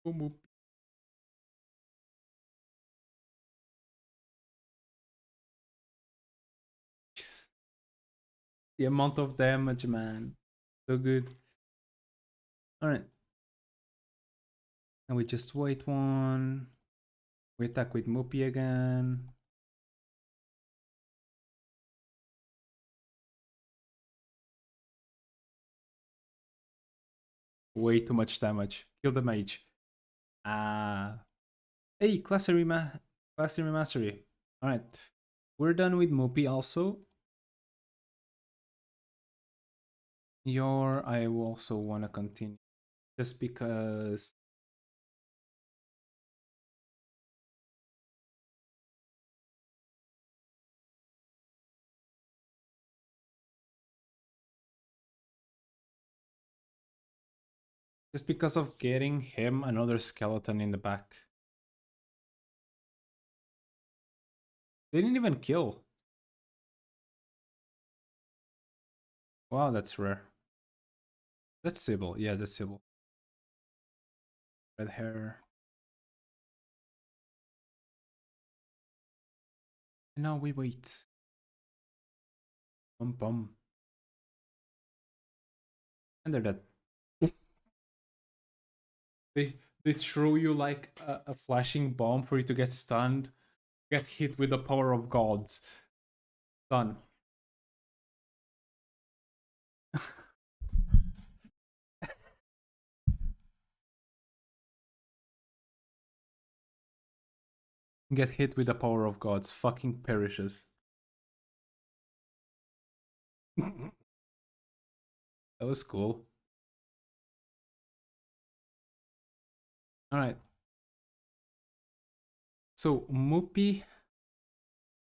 Boom, boom. The amount of damage, man. So good. Alright. And we just wait one. We attack with Moopy again. Way too much damage. Kill the mage. Ah. Hey, classy mastery. Alright. We're done with Moopy also. I also wanna continue. Just because of getting him another skeleton in the back. They didn't even kill. Wow, that's rare. That's Sybil. Yeah, that's Sybil. Red hair. And now we wait. Bum bum. And they're dead. They throw you like a flashing bomb for you to get stunned, get hit with the power of gods. Done. Get hit with the power of gods. Fucking perishes. That was cool. Alright. So, Mupi,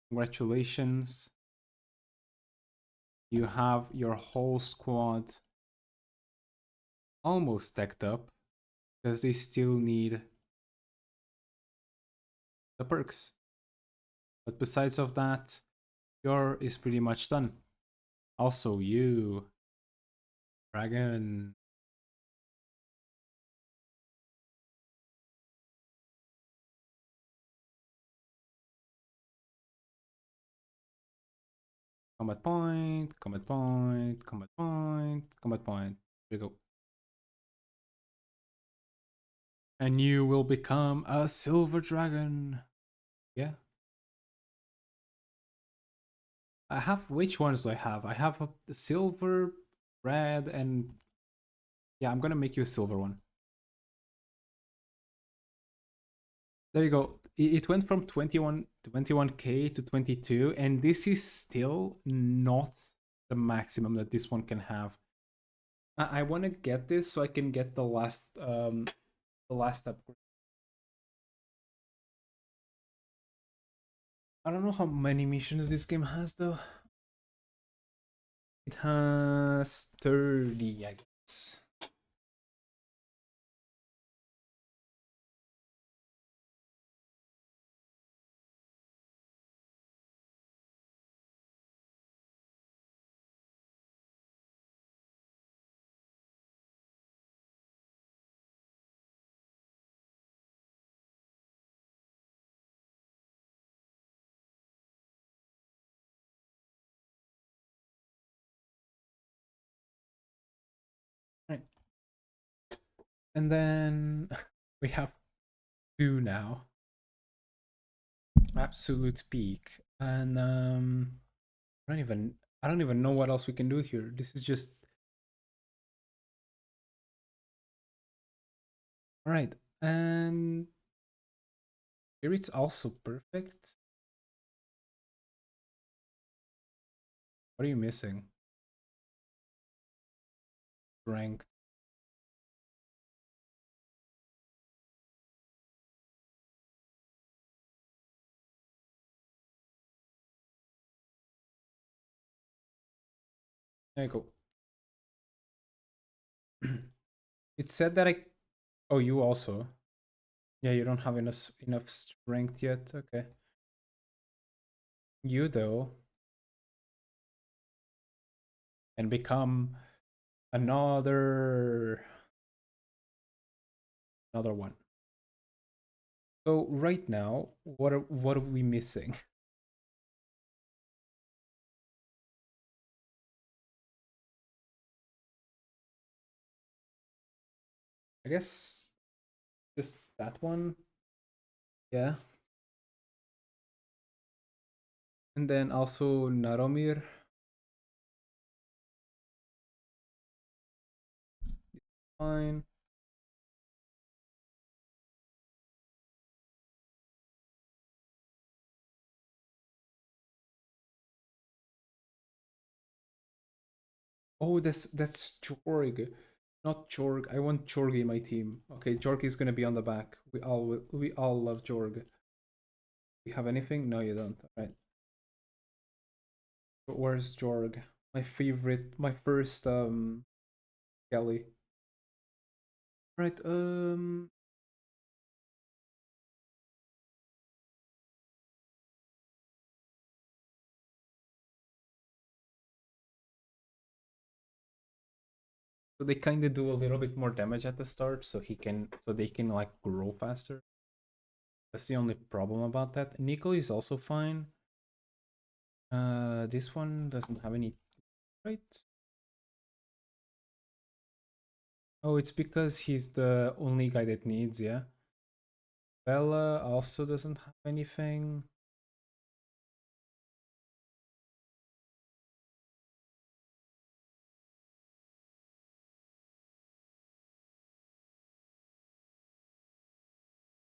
congratulations. You have your whole squad almost stacked up because they still need the perks. But besides of that, your is pretty much done. Also, you, Dragon. Combat point, combat point, combat point, combat point. There you go. And you will become a silver dragon. Yeah. I have, which ones do I have? I have a silver, red, and yeah, I'm gonna make you a silver one. There you go. It went from 21k to 22, and this is still not the maximum that this one can have. I want to get this so I can get the last upgrade. I don't know how many missions this game has though. It has 30, I guess. Right. And then we have two now. Absolute peak. And I don't even know what else we can do here. This is just all right. And here it's also perfect. What are you missing? Ranked. There you go. It said that I. Oh, you also. Yeah, you don't have enough strength yet. Okay. You though and become another one. So right now, what are we missing? I guess just that one. Yeah. And then also Naromir. Fine. Oh, that's Jorg, not Jorg. I want Jorg in my team. Okay, Jorg is gonna be on the back. We all love Jorg. You have anything? No, you don't. All right. But where's Jorg? My favorite, my first Kelly. Right. So they kind of do a little bit more damage at the start, so they can like grow faster. That's the only problem about that. Nico is also fine. This one doesn't have any, right? Oh, it's because he's the only guy that needs, yeah. Bella also doesn't have anything.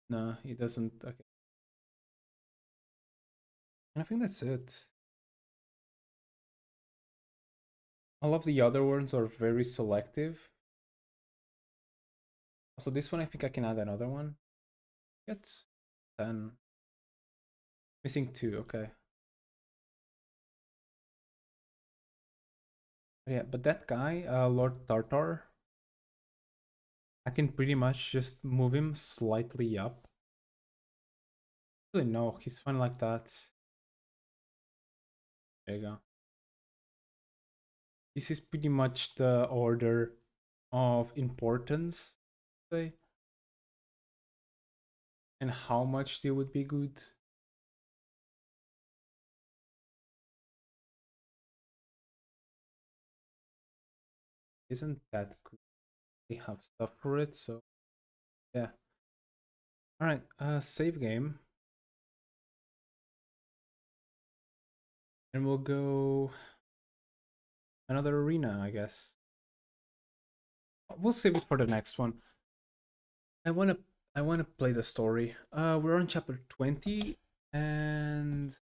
No, he doesn't. Okay. And I think that's it. All of the other ones are very selective. Also, this one I think I can add another one. Get 10. Missing 2, okay. Yeah, but that guy, Lord Tartar, I can pretty much just move him slightly up. Really, no, he's fine like that. There you go. This is pretty much the order of importance, say, and how much they would be good. Isn't that good? They have stuff for it, so yeah. All right, save game, and we'll go another arena, I guess. We'll save it for the next one. I wanna I wanna play the story. We're on chapter 20, and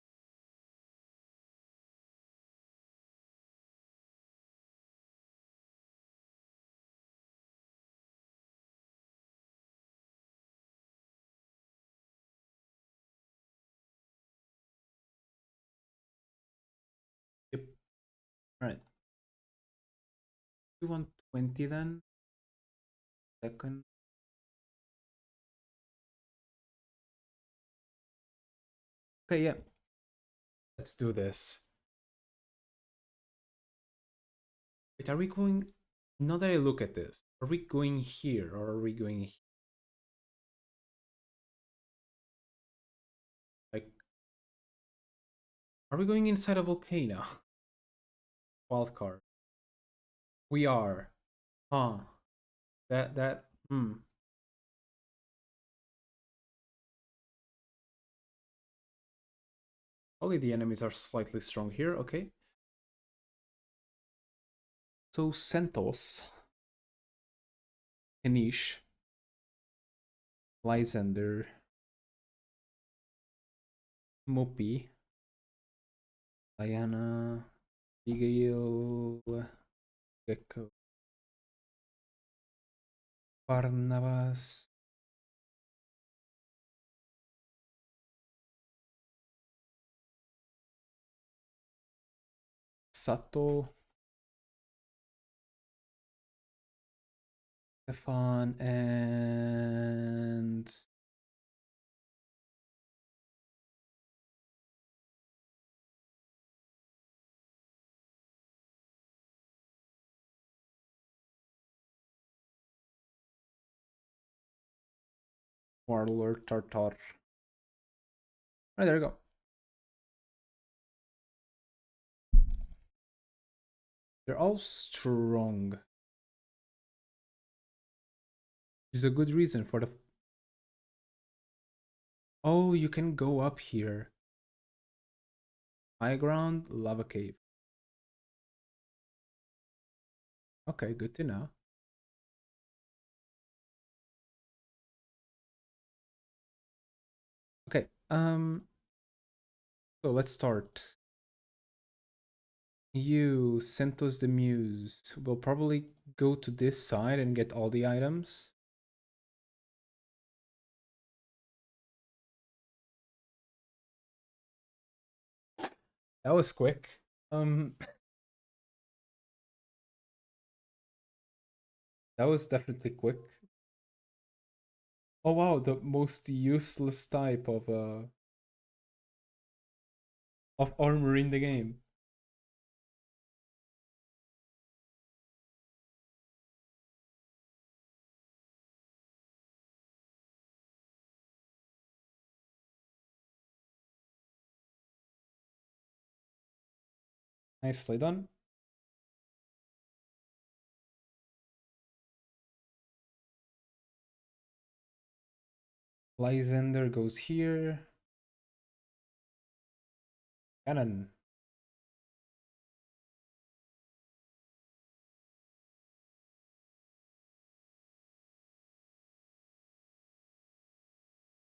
yep. All right. do 120 then. Second. Okay, yeah. Let's do this. Wait, are we going... Now that I look at this, are we going here or are we going here? Like, are we going inside a volcano? Wildcard. We are. Huh. Hmm. Only the enemies are slightly strong here, okay. So Centos, Anish, Lysander, Mopi, Diana, Abigail, Gecko, Barnabas, Sato, Stefan, and Warlord Tartar. Oh, there you go. They're all strong. Which is a good reason for the... Oh, you can go up here. High ground, lava cave. Okay, good to know. Okay, so let's start. You, Centos the Muse, will probably go to this side and get all the items. That was quick. That was definitely quick. Oh wow, the most useless type of armor in the game. Nicely done. Lysander goes here. Cannon.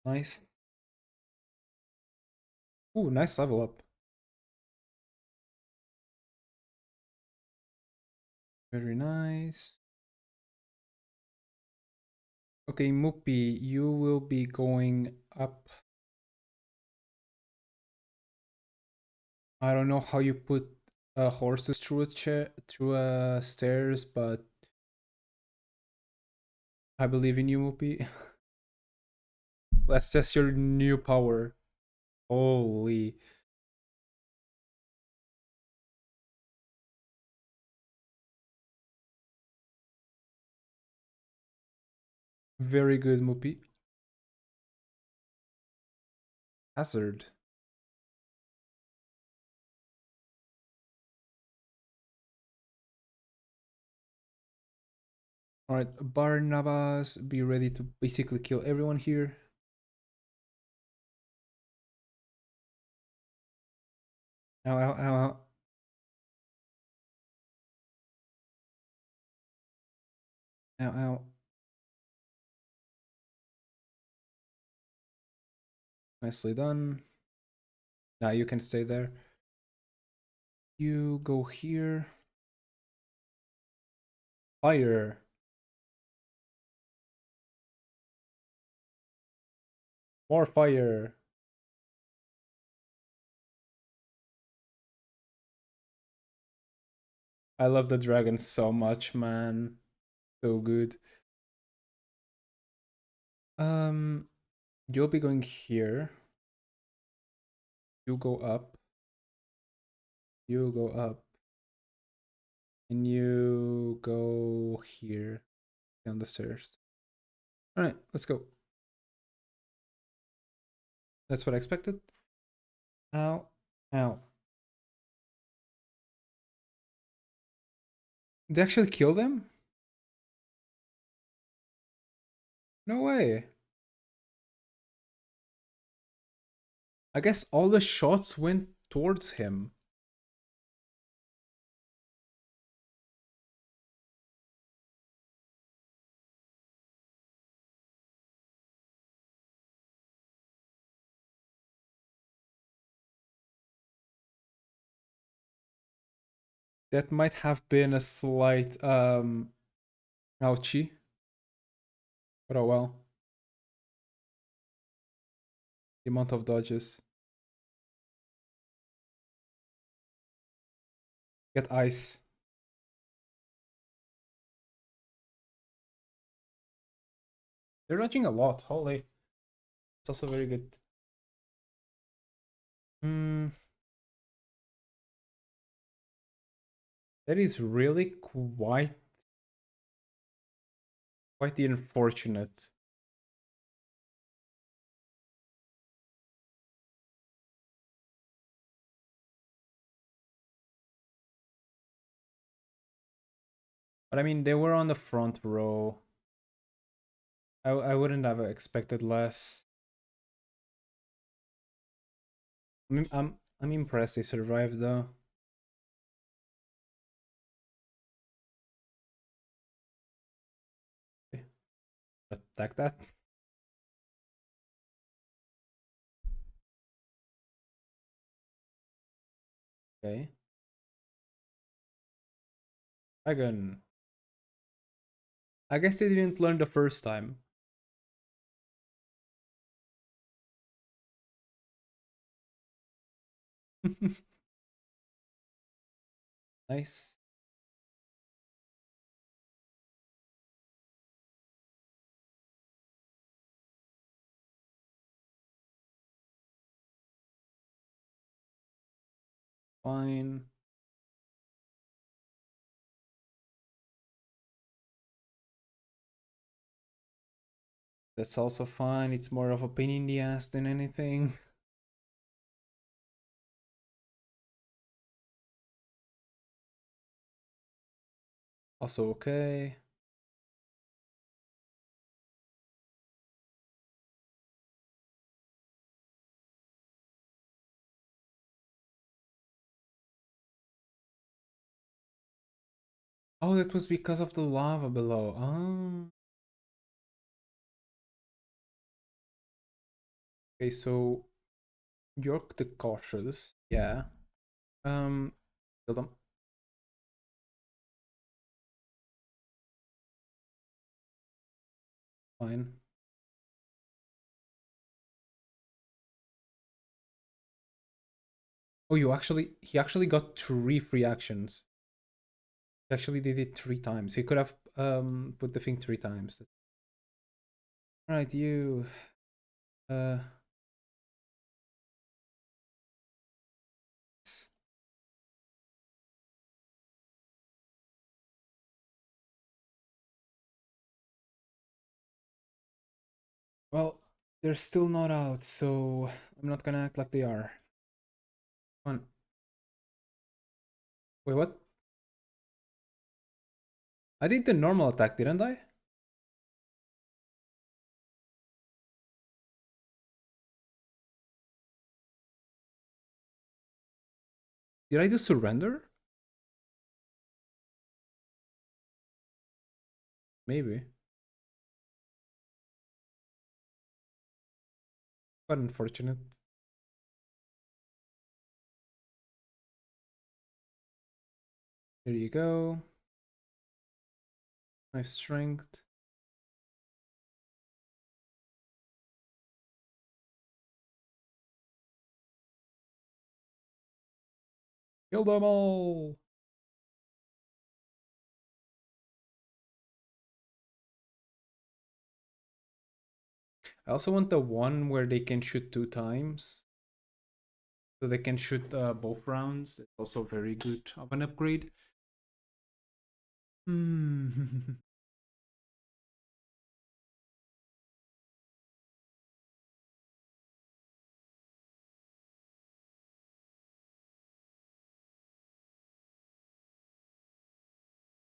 Nice. Ooh, nice level up. Very nice. Okay, Mupi, you will be going up. I don't know how you put horses through a chair, through stairs, but I believe in you, Mupi. Let's test your new power. Holy. Very good, Mupi. Hazard. Alright, Barnabas, be ready to basically kill everyone here. Ow, ow, ow, ow. Ow, ow. Nicely done. Now you can stay there. You go here. Fire. More fire. I love the dragon so much, man. So good. Um, you'll be going here. You go up. You go up. And you go here down the stairs. Alright, let's go. That's what I expected. Ow. Ow. They actually killed him? No way. I guess all the shots went towards him. That might have been a slight ouchie. But oh well. The amount of dodges. Get ice. They're dodging a lot. Holy. It's also very good. Hmm. That is really quite the unfortunate. But I mean, they were on the front row. I wouldn't have expected less. I'm impressed they survived though. Okay, attack that. Okay. Dragon. I guess they didn't learn the first time. Nice. Fine. That's also fine. It's more of a pain in the ass than anything. Also okay. Oh, that was because of the lava below. Oh. Okay, so you're the cautious. Yeah. Kill them. Fine. Oh, he actually got 3 free actions. He actually did it 3 times. He could have put the thing 3 times. Alright, you uh well, they're still not out, so I'm not gonna act like they are. Come on. Wait, what? I did the normal attack, didn't I? Did I do surrender? Maybe. Quite unfortunate. There you go. Nice strength. Kill them all! I also want the one where they can shoot 2 times. So they can shoot both rounds. It's also very good of an upgrade. Hmm.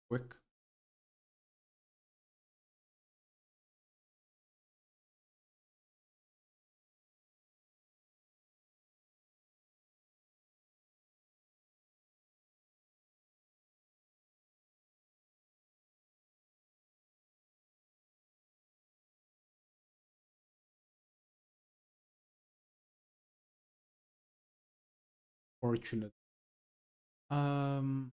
Quick. Fortunate. Um,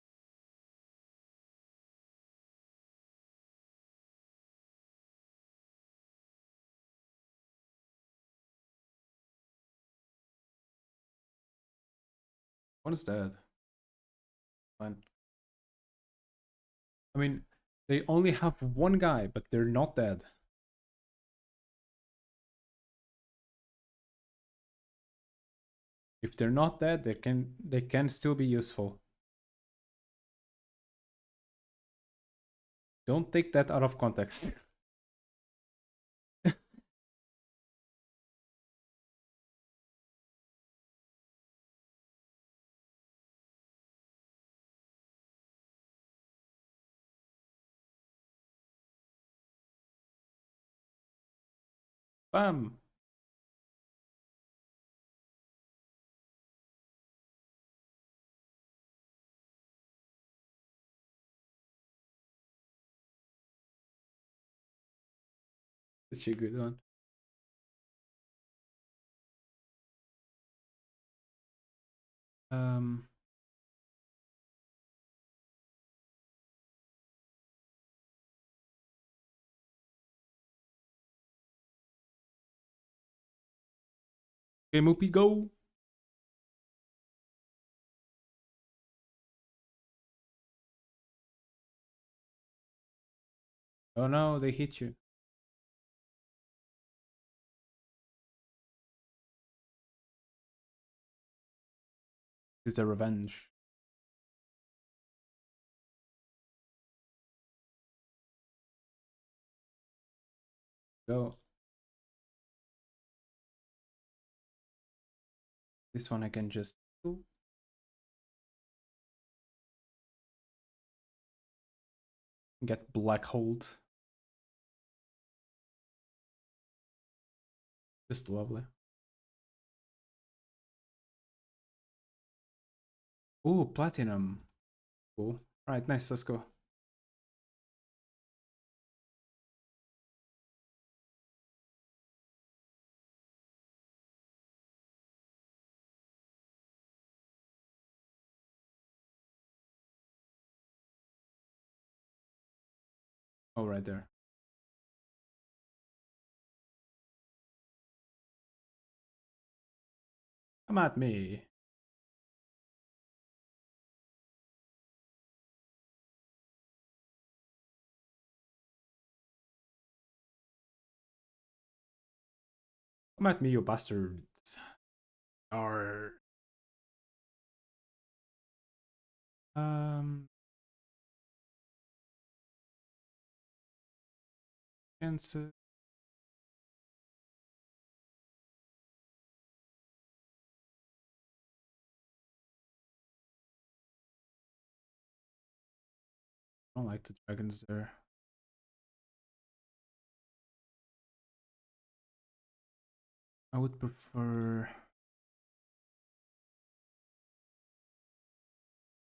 what is that? Fine. I mean, they only have one guy, but they're not dead. If they're not dead, they can still be useful. Don't take that out of context. Bam. Such a good one. Um, okay, Moopy, go. Oh no, they hit you. It's a revenge. Go. This one I can just get black hold. Just lovely. Ooh, platinum. Cool. Alright, nice, let's go. Oh, right there. Come at me. Come at me, you bastards. Or um cancer. I don't like the dragons there. I would prefer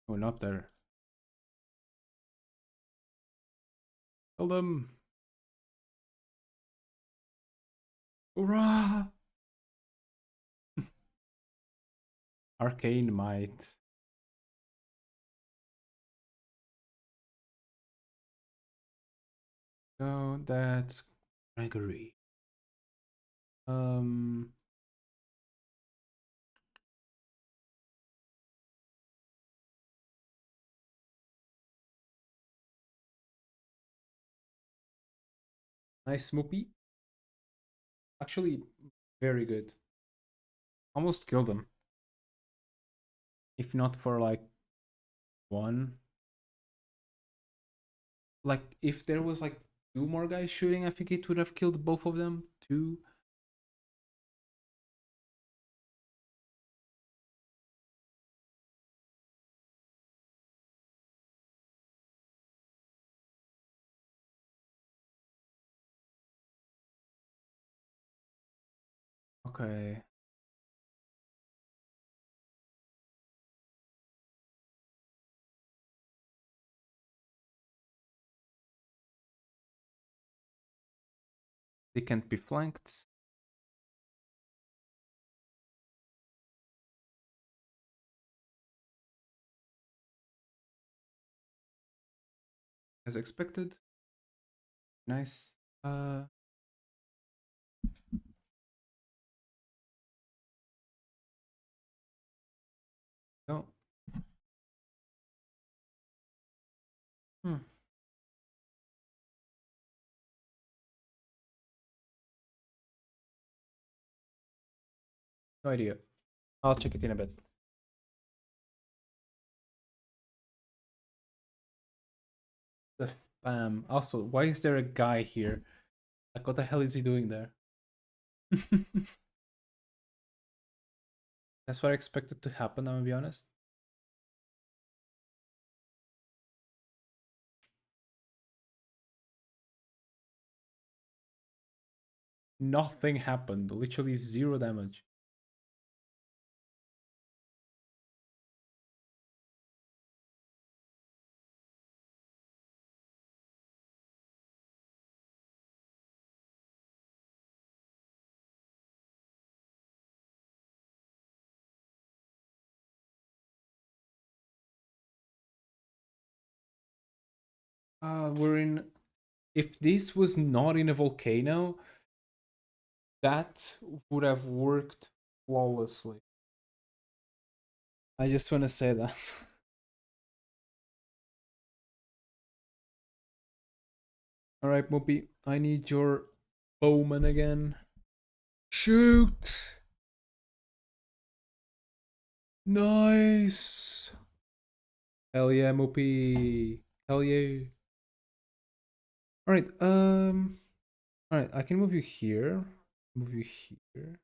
going up there. Kill them. Hurrah! Arcane might. Oh, that's Gregory. Um, nice Smoopy. Actually, very good. Almost killed him. If not for like one. Like if there was like two more guys shooting, I think it would have killed both of them. Two. Okay. They can't be flanked. As expected. Nice. No. Hmm. No idea. I'll check it in a bit. The spam. Also, why is there a guy here? Like, what the hell is he doing there? That's what I expected to happen, I'm gonna be honest. Nothing happened. Literally zero damage. We're in. If this was not in a volcano, that would have worked flawlessly. I just want to say that. All right, Moppy, I need your bowman again. Shoot! Nice! Hell yeah, Moppy! Hell yeah! All right, all right, I can move you here. Move you here.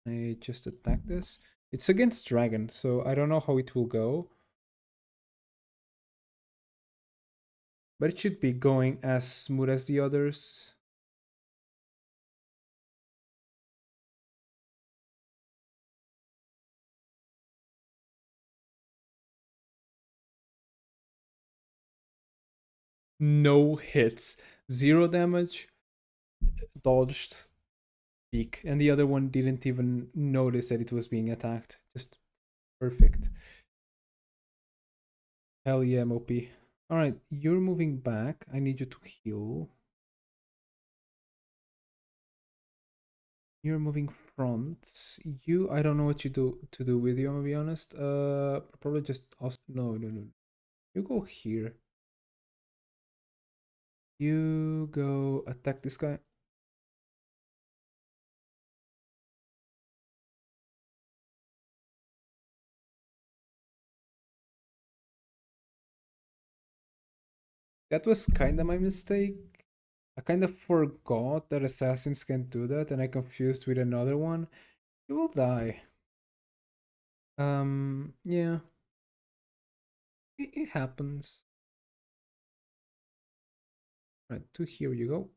I just attack this. It's against dragon, so I don't know how it will go. But it should be going as smooth as the others. No hits. Zero damage. Dodged. Peak. And the other one didn't even notice that it was being attacked. Just perfect. Hell yeah, Moppy. Alright, you're moving back. I need you to heal. You're moving front. You, I don't know what you do to do with you, I'm gonna be honest. Probably just also, no, no, no. You go here. You go attack this guy. That was kind of my mistake. I kind of forgot that assassins can do that, and I confused with another one. You will die. Yeah, it happens. Right, to here you go.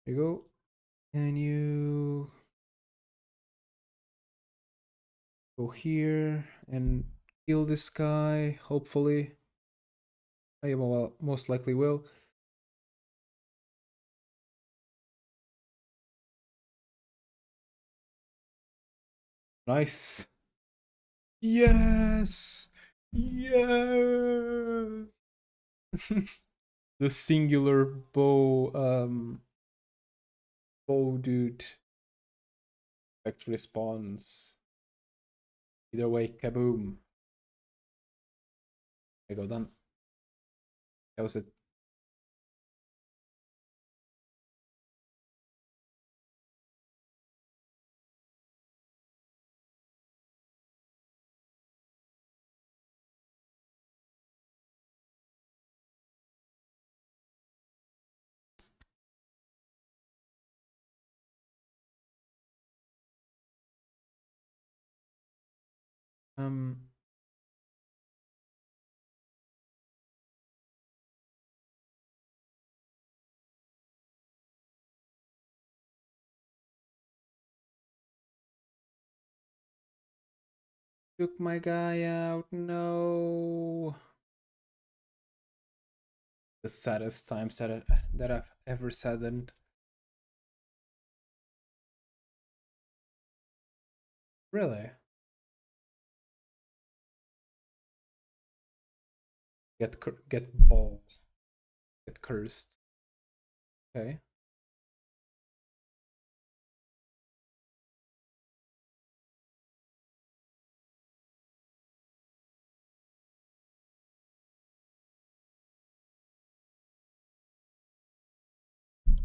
Here you go. And you go here and kill this guy, hopefully. I well, most likely will. Nice. Yes! Yeah! The singular bow dude effect response. Either way, kaboom. I go done. That was it. Um, took my guy out. No. The saddest times that I've ever saddened. Really? Get ball. Get cursed. Okay.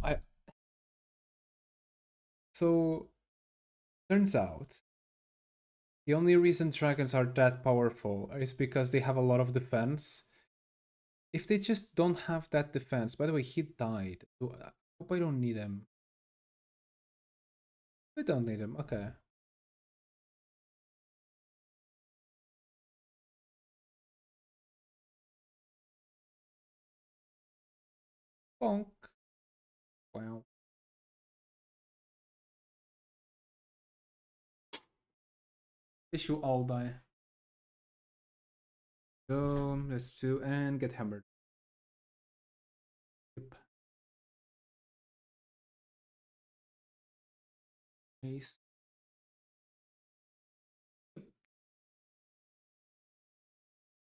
I so turns out the only reason dragons are that powerful is because they have a lot of defense. If they just don't have that defense, by the way, he died. So I hope I don't need him. I don't need him. Okay. Bonk. Wow. They should all die. Go. Let's do and get hammered. Yep. Nice.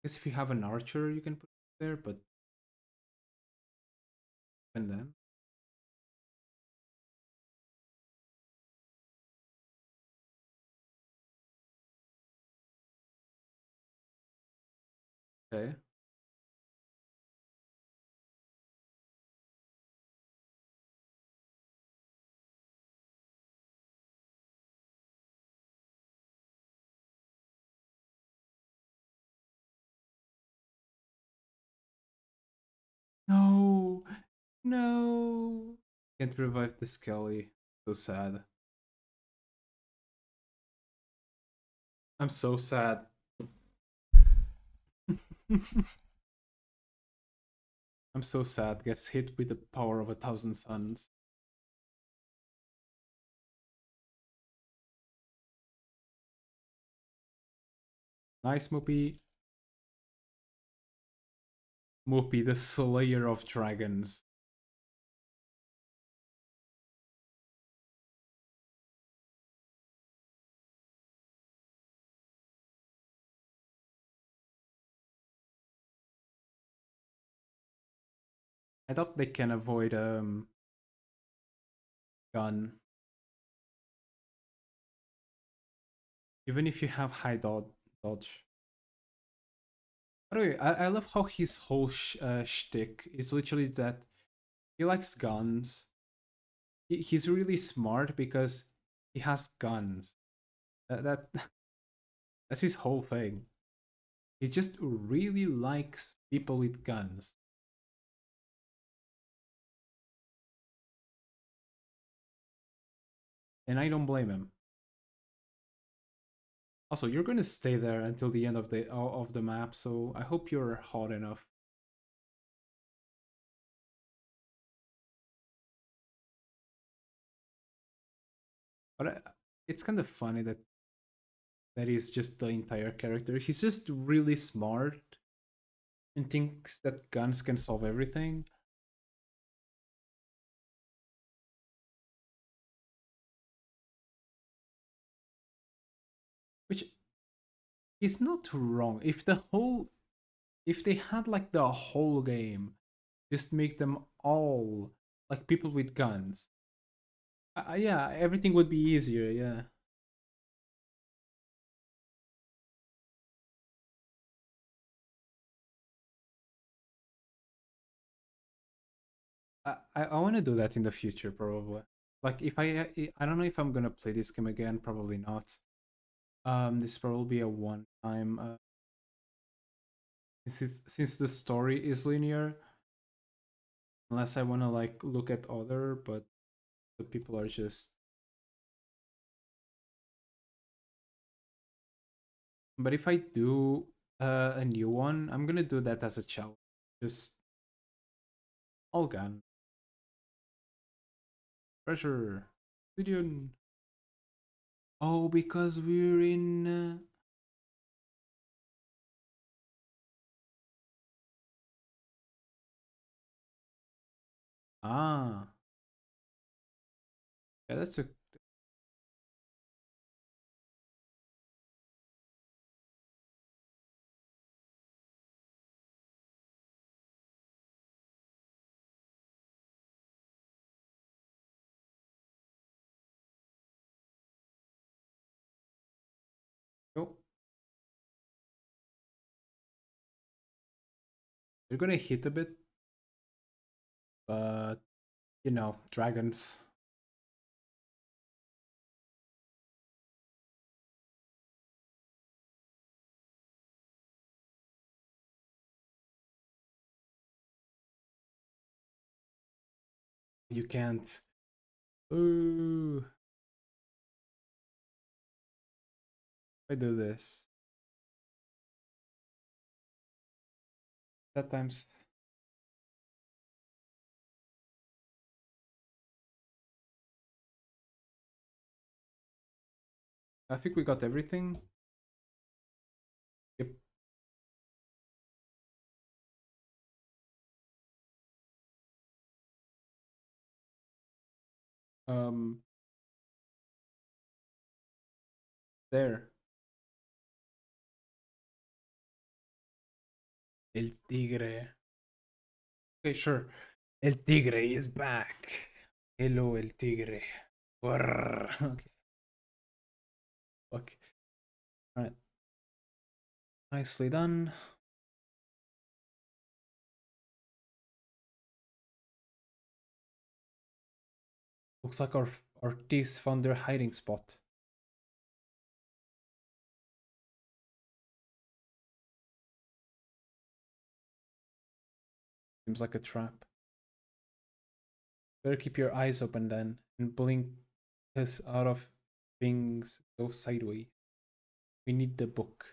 Guess if you have an archer, you can put it there, but and then okay. No, no. Can't revive the Skelly. So sad. I'm so sad. I'm so sad. Gets hit with the power of 1,000 suns. Nice, Moopy. Moopy, the Slayer of Dragons. I thought they can avoid gun. Even if you have high dodge. By the way, I love how his whole shtick is literally that he likes guns. He's really smart because he has guns. That that's his whole thing. He just really likes people with guns. And I don't blame him. Also, you're gonna stay there until the end of the map, so I hope you're hot enough. But it's kind of funny that that is just the entire character. He's just really smart and thinks that guns can solve everything. Which is not wrong. If they had like the whole game, just make them all like people with guns. Yeah, everything would be easier. Yeah. I want to do that in the future, probably. Like if I don't know if I'm gonna play this game again, probably not. This probably be a one time. Since the story is linear, unless I wanna like look at other, but the people are just But if I do a new one, I'm gonna do that as a challenge. Just all gun. Pressure. Gideon. Oh, because we're in. Ah. Yeah, that's a. Oh, they're gonna hit a bit, but you know, dragons. You can't. Ooh. I do this. That times. I think we got everything. Yep. Um. There. El tigre. Okay, sure. El tigre is back. Hello, el tigre. Brrr. Okay. Okay. All right. Nicely done. Looks like our thieves found their hiding spot. Seems like a trap. Better keep your eyes open then and blink us out of things go sideways. We need the book.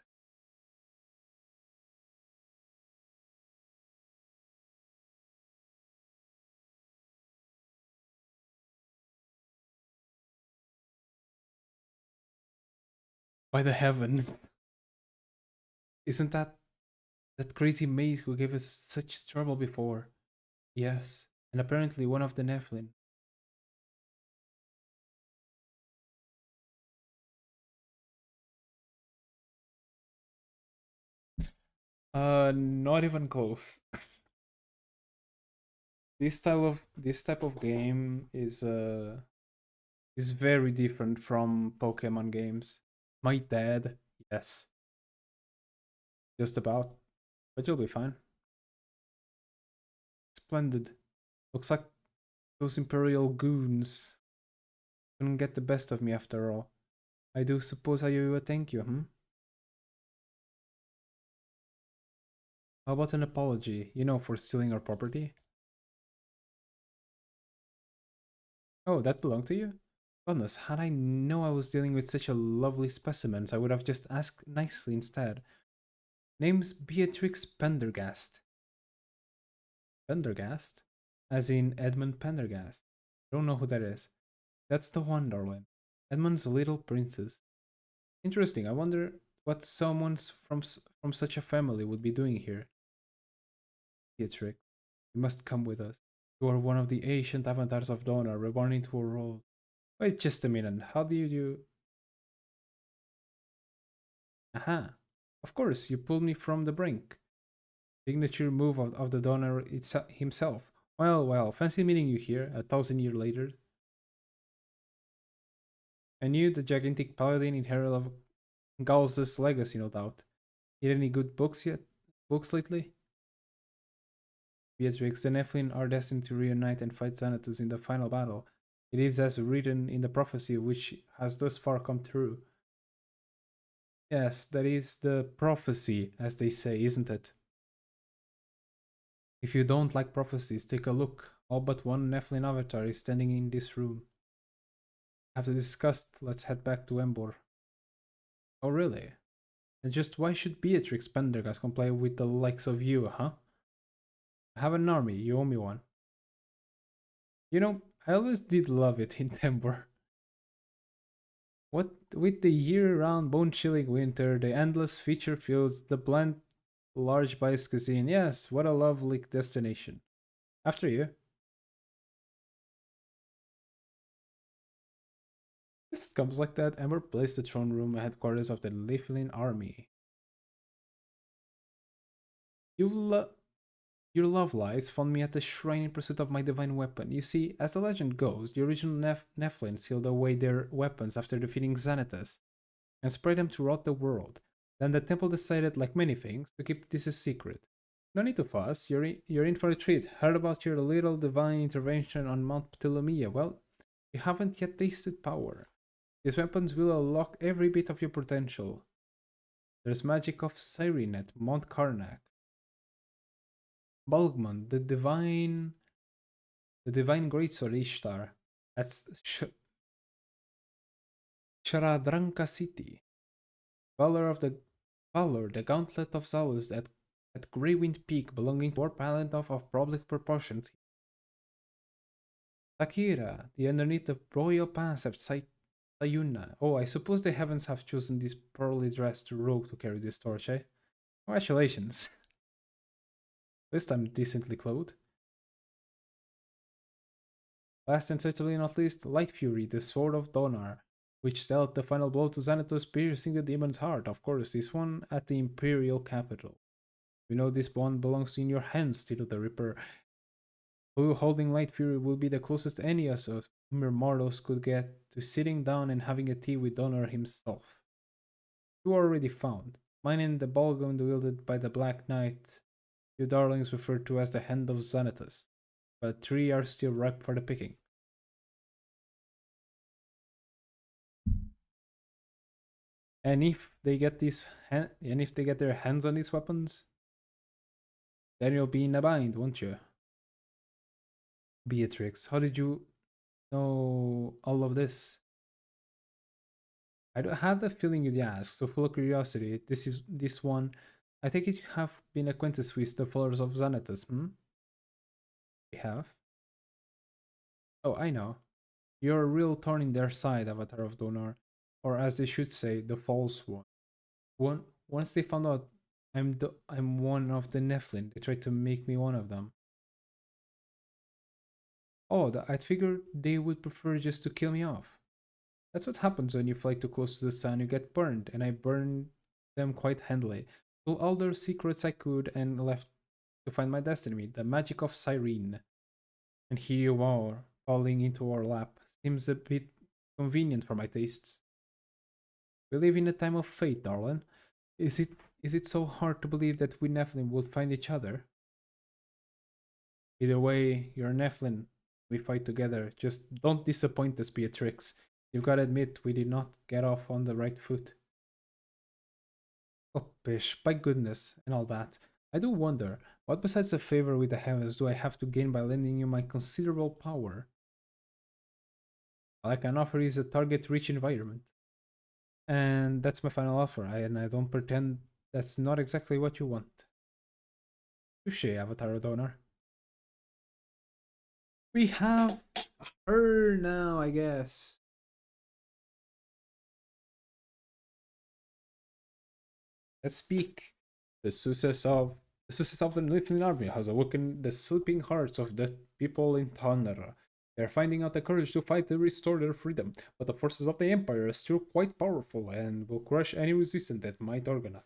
By the heavens. Isn't that crazy maze who gave us such trouble before? Yes, and apparently one of the Nephilim. Not even close. This type of game is very different from Pokemon games. My dad, yes, just about, but you'll be fine. Splendid. Looks like those Imperial goons couldn't get the best of me after all. I do suppose I owe you a thank you, hmm? How about an apology, for stealing our property? Oh, that belonged to you? Goodness, had I known I was dealing with such a lovely specimens, I would have just asked nicely instead. Name's Beatrix Pendergast. Pendergast? As in Edmund Pendergast. Don't know who that is. That's the one, darling. Edmund's little princess. Interesting. I wonder what someone from such a family would be doing here. Beatrix, you must come with us. You are one of the ancient avatars of Donna, reborn into a role. Wait just a minute. How do you do? Aha. Of course, you pulled me from the brink. Signature move of the donor himself. Well, well, fancy meeting you here, 1,000 years later. I knew the gigantic paladin in herald of Gauls' legacy, no doubt. Read any good books yet? Books lately? Beatrix, the Nephilim are destined to reunite and fight Xanatos in the final battle. It is as written in the prophecy which has thus far come true. Yes, that is the prophecy, as they say, isn't it? If you don't like prophecies, take a look. All but one Nephilim avatar is standing in this room. After discussed, let's head back to Embor. Oh, really? And just why should Beatrix Pendergast comply with the likes of you, huh? I have an army, you owe me one. You know, I always did love it in Temper. What with the year-round bone-chilling winter, the endless feature fields, the bland, large biased cuisine. Yes, what a lovely destination. After you. This comes like that. Ember placed the throne room headquarters of the Lithuanian army. You lo- Your love lies found me at the shrine in pursuit of my divine weapon. You see, as the legend goes, the original Nephilim sealed away their weapons after defeating Xanathus and spread them throughout the world. Then the temple decided, like many things, to keep this a secret. No need to fuss, you're in for a treat. Heard about your little divine intervention on Mount Ptolemaea? Well, you haven't yet tasted power. These weapons will unlock every bit of your potential. There's magic of Cyrene at Mount Karnak. Balgman, the divine greatsword Ishtar at Sharadranka city. Valor of the Valor, the gauntlet of Zaus at Greywind Peak, belonging to our island of public proportions. Sakira, the underneath the royal pass at Sayuna. Oh, I suppose the heavens have chosen this poorly dressed rogue to carry this torch, eh? Congratulations. This time decently clothed. Last and certainly not least, Light Fury, the Sword of Donar, which dealt the final blow to Xanatos, piercing the demon's heart. Of course, this one at the Imperial capital. You know this bond belongs in your hands, Tito the Ripper. Who holding Light Fury will be the closest any of us mere mortals could get to sitting down and having a tea with Donor himself. Two are already found, mine and the ballgown wielded by the Black Knight, you darlings referred to as the Hand of Xanatos, but three are still ripe for the picking. And if they get their hands on these weapons, then you'll be in a bind, won't you? Beatrix, how did you know all of this? Had the feeling you'd ask, so full of curiosity. This one. I think you have been acquainted with the followers of Xanatos, hmm? We have? Oh, I know. You're a real thorn in their side, Avatar of Donar. Or as they should say, the false one. Once they found out I'm one of the Nephilim, they tried to make me one of them. Oh, I'd figured they would prefer just to kill me off. That's what happens when you fly too close to the sun, you get burned, and I burned them quite handily. Told all their secrets I could and left to find my destiny, the magic of Cyrene. And here you are, falling into our lap. Seems a bit convenient for my tastes. We live in a time of fate, darling. Is it so hard to believe that we Nephilim would find each other? Either way, you're a Nephilim. We fight together. Just don't disappoint us, Beatrix. You've got to admit, we did not get off on the right foot. Oh, pish, by goodness, and all that. I do wonder, what besides a favor with the heavens do I have to gain by lending you my considerable power? All I can offer is a target-rich environment. And that's my final offer, and I don't pretend that's not exactly what you want. Touche, Avatar Donor. We have her now, I guess. Let's speak. The success of the Lithuanian army has awoken the sleeping hearts of the people in Tanner. They are finding out the courage to fight to restore their freedom, but the forces of the Empire are still quite powerful and will crush any resistance that might organize.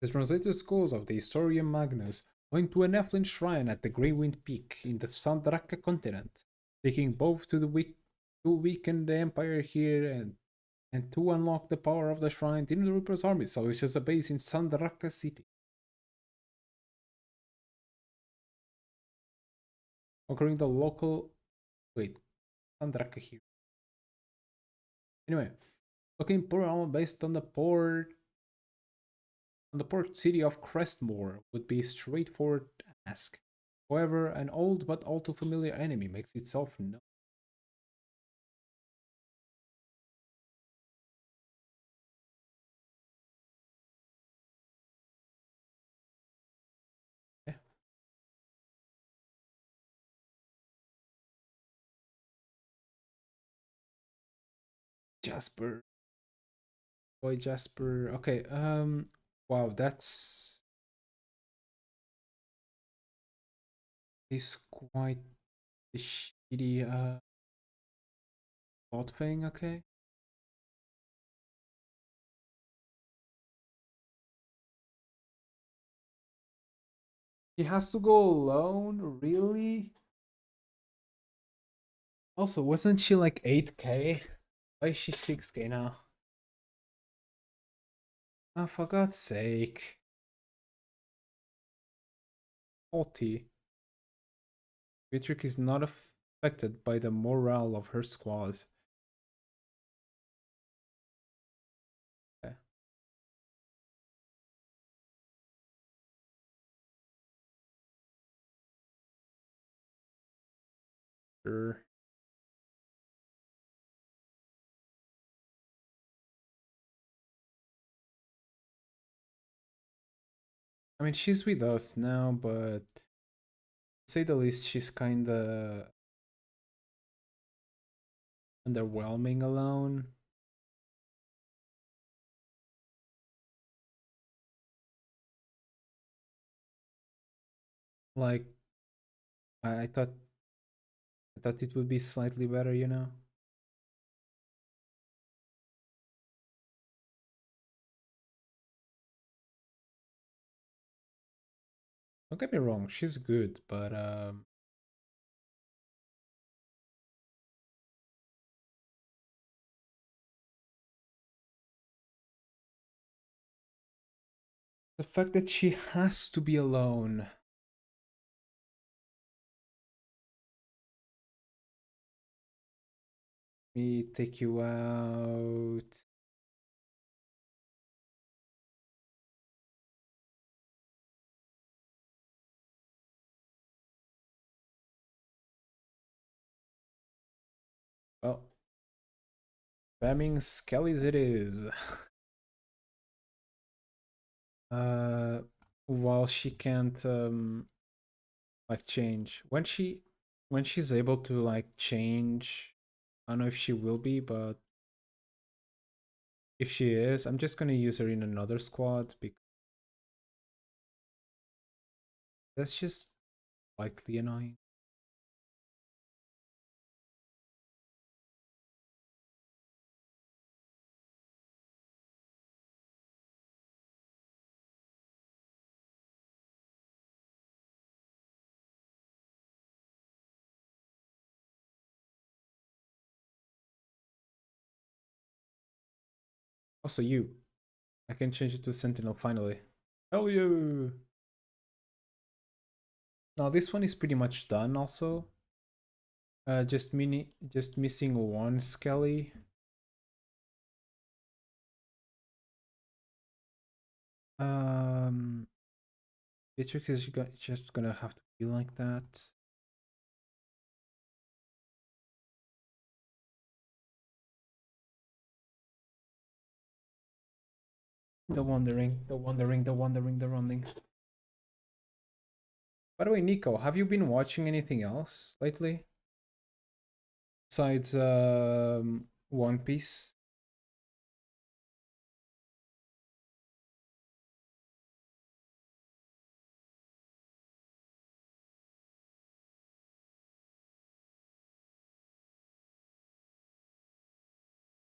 The translated scrolls of the Historia Magnus point to a Nephilim shrine at the Greywind Peak in the Sandraka continent, seeking both to weaken the Empire here and to unlock the power of the shrine. Team the Reaper's army establishes a base in Sandraka city, conquering the local. Wait, Sandraka here. Anyway, looking for based on the port city of Crestmore would be a straightforward task. However, an old but all too familiar enemy makes itself known. Jasper. Boy Jasper. Okay, wow, that's is quite a shitty plot thing, okay? He has to go alone, really? Also, wasn't she like 8K? Why is she 6K now? Oh, for God's sake. 40. Beatrix is not affected by the morale of her squad. Okay. Sure. I mean, she's with us now, but to say the least, she's kinda underwhelming alone. Like, I thought it would be slightly better, you know? Don't get me wrong, she's good, but the fact that she has to be alone. Me take you out. Well, spamming skellies it is. uh, while she can't like change when she's able to like change. I don't know if she will be, but if she is, I'm just gonna use her in another squad because that's just slightly annoying. Also, you. I can change it to Sentinel finally. Hell yeah! Now this one is pretty much done. Also, just missing one Skelly. Um, Beatrix is just gonna have to be like that. The wandering, the wandering, the wandering, the running. By the way, Nico, have you been watching anything else lately besides One Piece?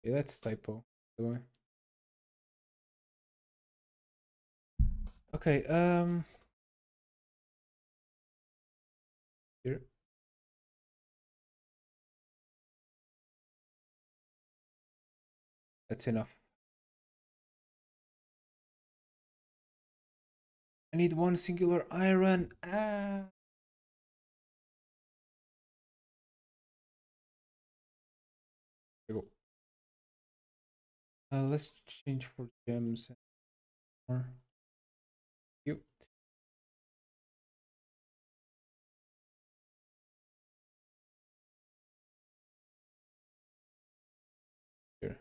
Yeah, that's typo. By the way. Okay. Here. That's enough. I need one singular iron. Ah. There we go. Let's change for gems. More. You. Here.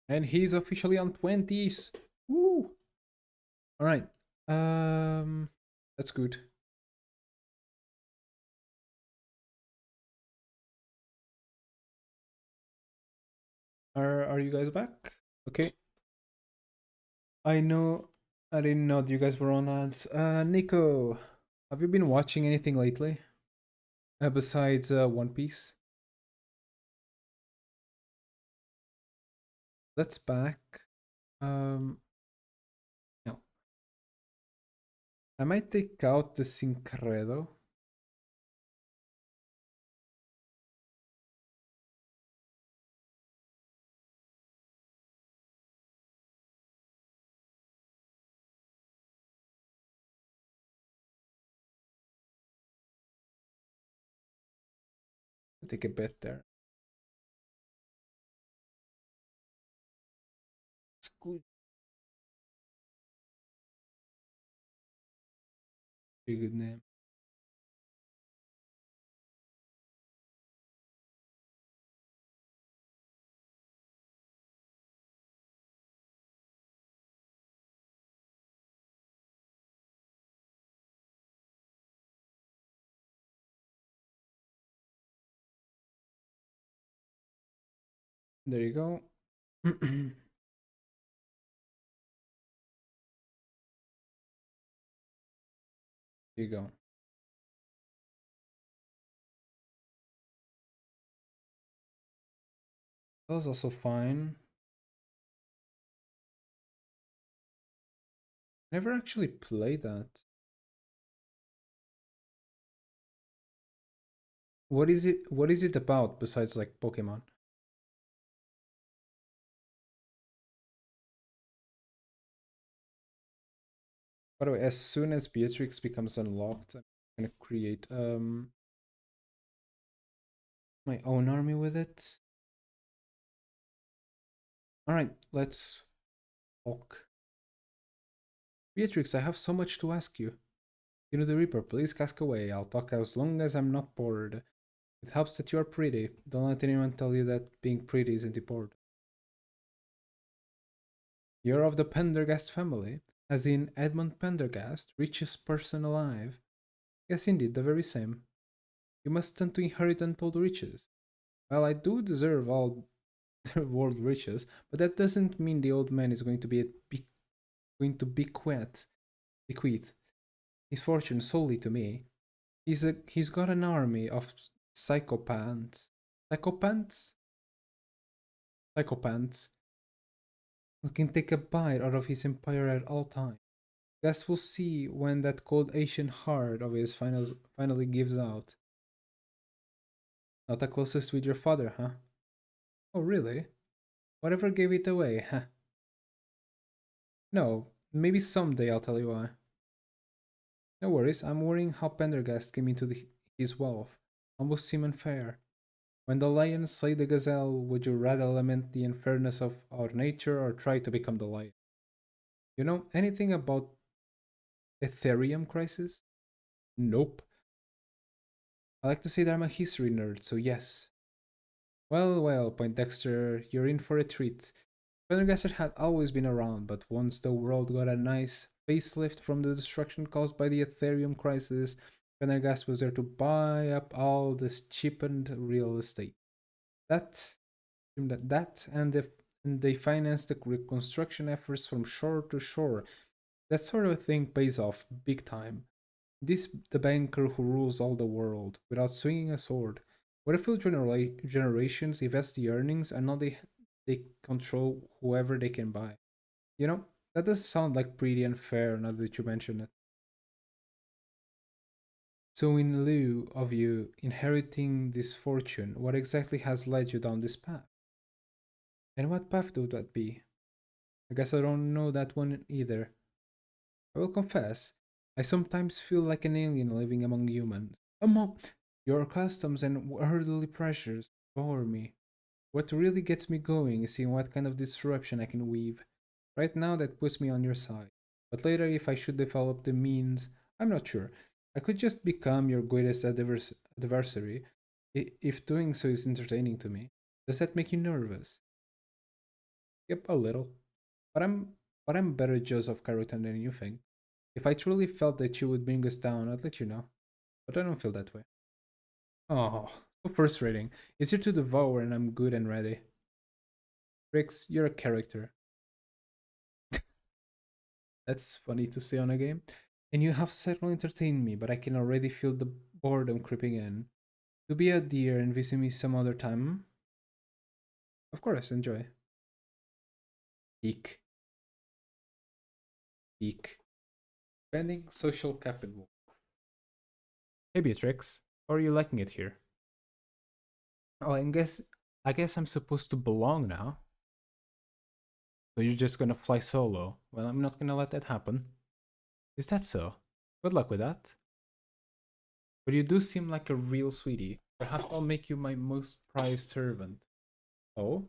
And he's officially on 20s. Woo! All right. That's good. Are you guys back? Okay. I know I didn't know that you guys were on ads. Nico, have you been watching anything lately? Besides One Piece? That's back. Um no. I might take out the Sincredo. Take a bet there. It's good. Be a good name. There you go. There you go. That was also fine. Never actually played that. What is it about besides like Pokemon? By the way, as soon as Beatrix becomes unlocked, I'm gonna create my own army with it. Alright, let's talk. Beatrix, I have so much to ask you. You know the Reaper, please ask away. I'll talk as long as I'm not bored. It helps that you're pretty. Don't let anyone tell you that being pretty isn't important. You're of the Pendergast family, as in Edmund Pendergast, richest person alive. Yes, indeed, the very same. You must stand to inherit untold riches. Well, I do deserve all the world riches, but that doesn't mean the old man is going to bequeath his fortune solely to me. He's got an army of psychopaths, psychopaths, psychopaths who can take a bite out of his empire at all times. Guess we'll see when that cold Asian heart of his finally gives out. Not the closest with your father, huh? Oh, really? Whatever gave it away, huh? No, maybe someday I'll tell you why. No worries, I'm worrying how Pendergast came into his wealth. Almost seem unfair. When the lion slayed the gazelle, would you rather lament the unfairness of our nature or try to become the lion? You know anything about Ethereum crisis? Nope. I like to say that I'm a history nerd, so yes. Well, well, Poindexter, you're in for a treat. Pendergast had always been around, but once the world got a nice facelift from the destruction caused by the Ethereum crisis, Pendergast was there to buy up all this cheapened real estate. That that and they financed the reconstruction efforts from shore to shore. That sort of thing pays off big time. This the banker who rules all the world without swinging a sword. What if generations invest the earnings and now they control whoever they can buy? You know, that does sound like pretty unfair now that you mention it. So in lieu of you inheriting this fortune, what exactly has led you down this path? And what path would that be? I guess I don't know that one either. I will confess, I sometimes feel like an alien living among humans. Among your customs and worldly pressures bore me. What really gets me going is seeing what kind of disruption I can weave. Right now, that puts me on your side. But later, if I should develop the means, I'm not sure. I could just become your greatest adversary if doing so is entertaining to me. Does that make you nervous? Yep, a little. But I'm better Judge of character than you think. If I truly felt that you would bring us down, I'd let you know. But I don't feel that way. Oh, so frustrating. It's here to devour and I'm good and ready. Rix, you're a character. That's funny to say on a game. And you have certainly entertained me, but I can already feel the boredom creeping in. To be a dear and visit me some other time? Of course, enjoy. Peak. Peak. Spending social capital. Hey Beatrix, how are you liking it here? Oh, I guess I'm supposed to belong now. So you're just gonna fly solo. Well, I'm not gonna let that happen. Is that so? Good luck with that. But you do seem like a real sweetie. Perhaps I'll make you my most prized servant. Oh?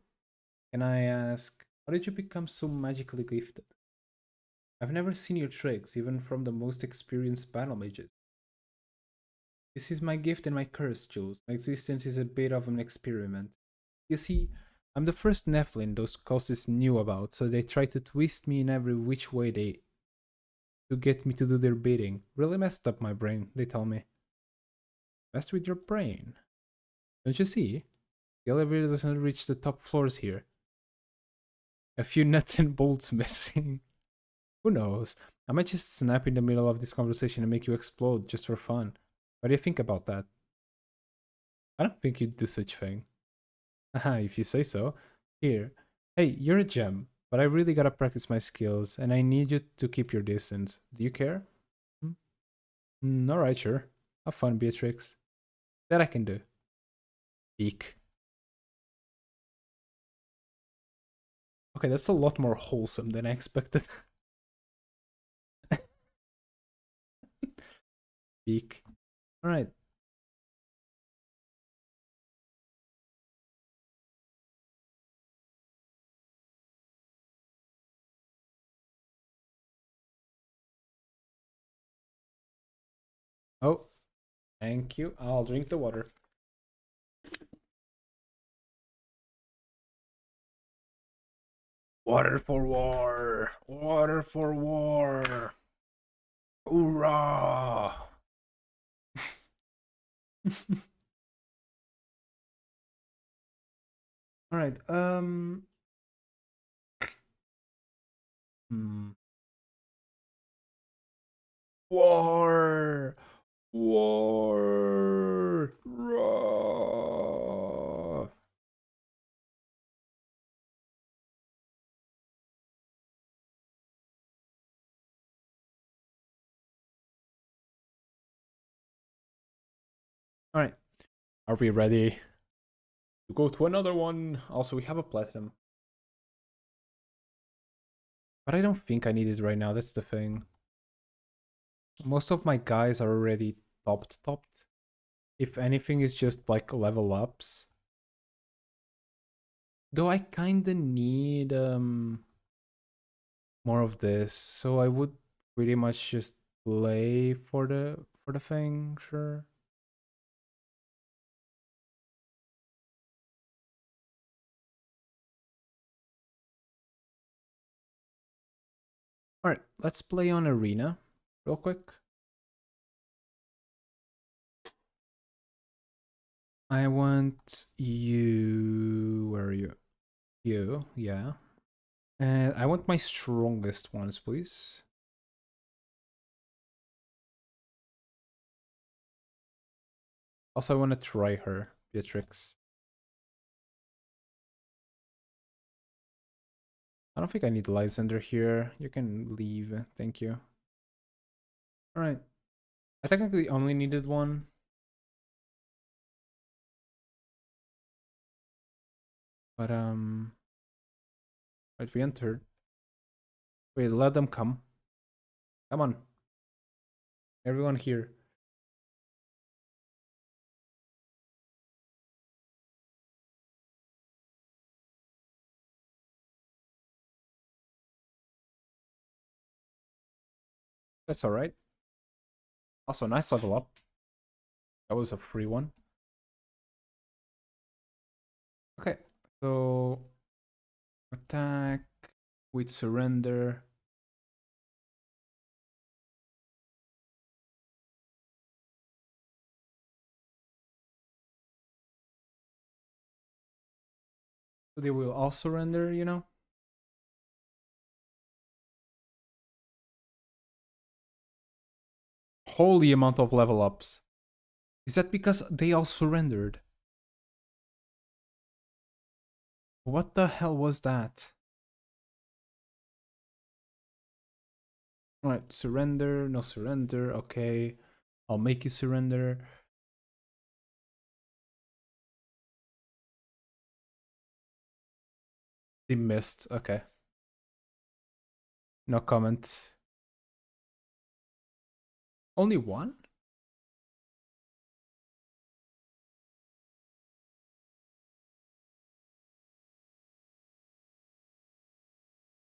Can I ask, how did you become so magically gifted? I've never seen your tricks, even from the most experienced battle mages. This is my gift and my curse, Jules. My existence is a bit of an experiment. You see, I'm the first Nephilim those cultists knew about, so they try to twist me in every which way they to get me to do their bidding. Really messed up my brain, they tell me. Messed with your brain? Don't you see? The elevator doesn't reach the top floors here. A few nuts and bolts missing. Who knows? I might just snap in the middle of this conversation and make you explode just for fun. What do you think about that? I don't think you'd do such thing. Haha, if you say so. Here. Hey, you're a gem, but I really gotta practice my skills, and I need you to keep your distance. Do you care? Hmm? Alright, sure. Have fun, Beatrix. That I can do. Eek. Okay, that's a lot more wholesome than I expected. Eek. Alright. Oh, thank you. I'll drink the water. Water for war! Water for war! Hoorah! Alright, hmm. War! War! Rah! Alright, are we ready to go to another one? Also, we have a platinum. But I don't think I need it right now, that's the thing. Most of my guys are already topped. If anything, it's just like level ups. Though I kinda need more of this, so I would pretty much just play for the thing, sure. Alright, let's play on Arena real quick. I want you. Where are you? You, yeah. And I want my strongest ones, please. Also, I want to try her, Beatrix. I don't think I need Lysander here. You can leave. Thank you. Alright. I technically only needed one. But, right, we entered. Wait, let them come. Come on. Everyone here. That's alright. Also, nice level up. That was a free one. Okay, so attack with surrender. So they will all surrender, you know? Holy amount of level ups. Is that because they all surrendered? What the hell was that? Alright, surrender, no surrender, okay. I'll make you surrender. They missed, okay. No comment. Only one?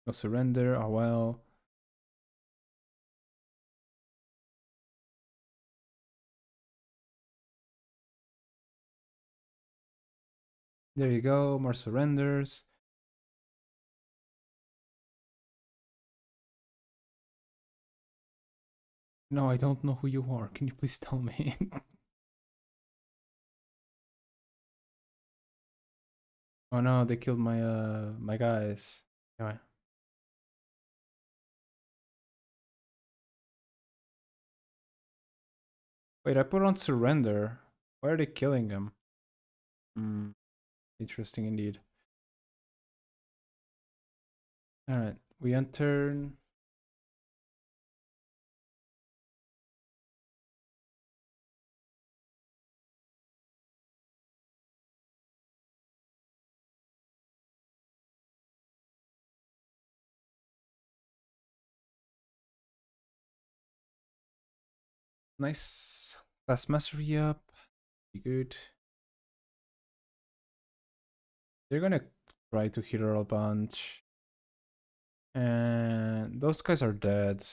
No surrender, oh well. There you go, more surrenders. No, I don't know who you are. Can you please tell me? Oh no, they killed my guys. Anyway. Wait, I put on surrender. Why are they killing him? Hmm, interesting indeed. Alright, we enter. Nice. Class mastery up. Be good. They're gonna try to hero a bunch. And those guys are dead.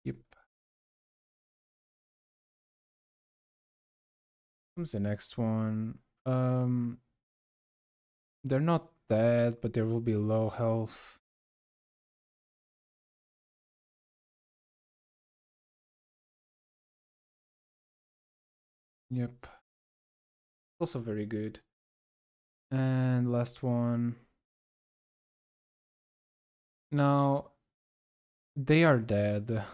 Yep. Comes the next one. They're not dead, but there will be low health. Yep. Also very good. And last one. Now they are dead.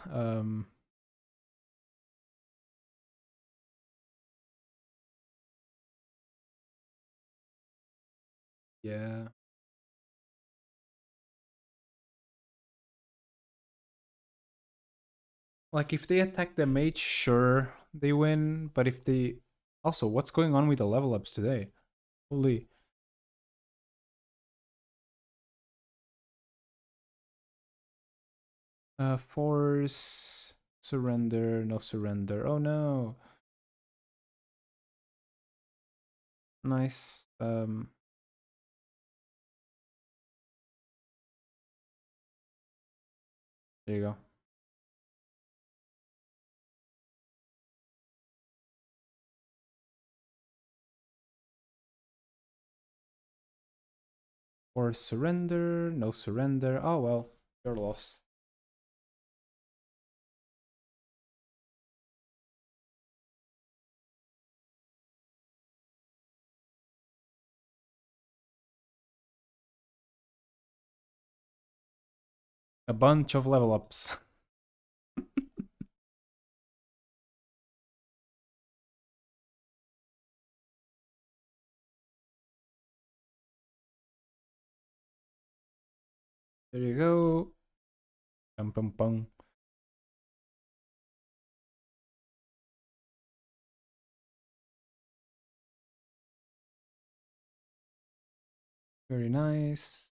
Yeah. Like if they attack the mage, sure they win. But if they also, what's going on with the level ups today? Holy. Force surrender, no surrender. Oh no. Nice. There you go. Or surrender, no surrender. Oh well, your loss. A bunch of level ups. There you go. Pum pum pum. Very nice.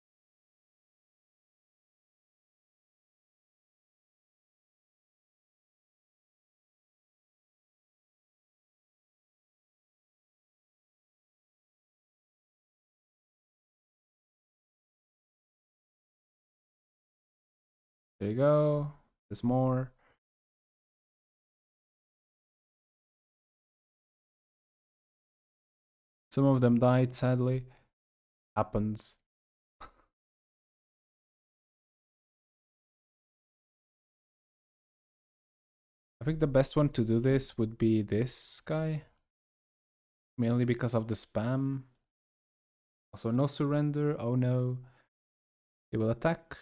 There you go. There's more. Some of them died, sadly. Happens. I think the best one to do this would be this guy. Mainly because of the spam. Also no surrender. Oh no. They will attack.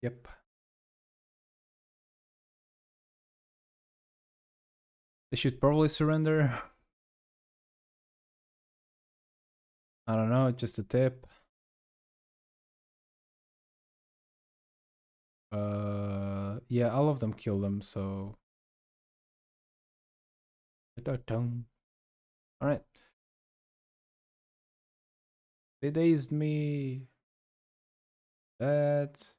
Yep. They should probably surrender. I don't know, just a tip. Yeah, all of them kill them, so. Alright. They dazed me. That.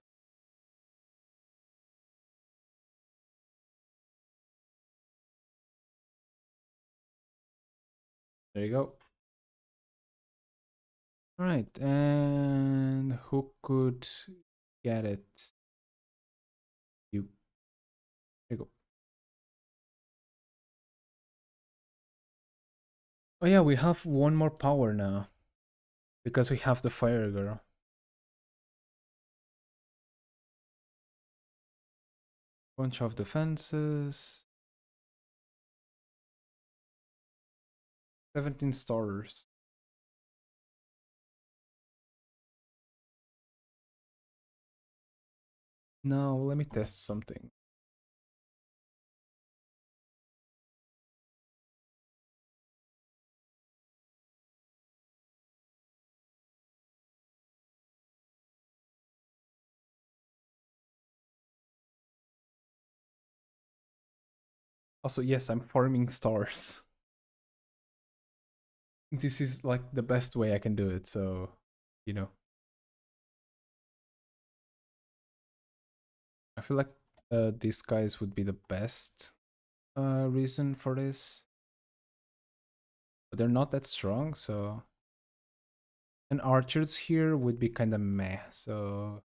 There you go. Alright, and who could get it? You. There you go. Oh yeah, we have one more power now. Because we have the fire girl. Bunch of defenses. 17 starters. Now let me test something. Also, yes, I'm farming stars. This is like the best way I can do it, so, you know. I feel like these guys would be the best reason for this. But they're not that strong, so. And archers here would be kind of meh, so.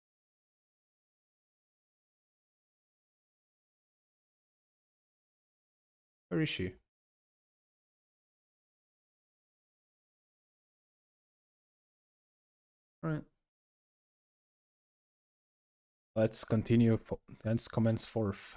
Where is she? Alright. Let's continue. Let's commence forth.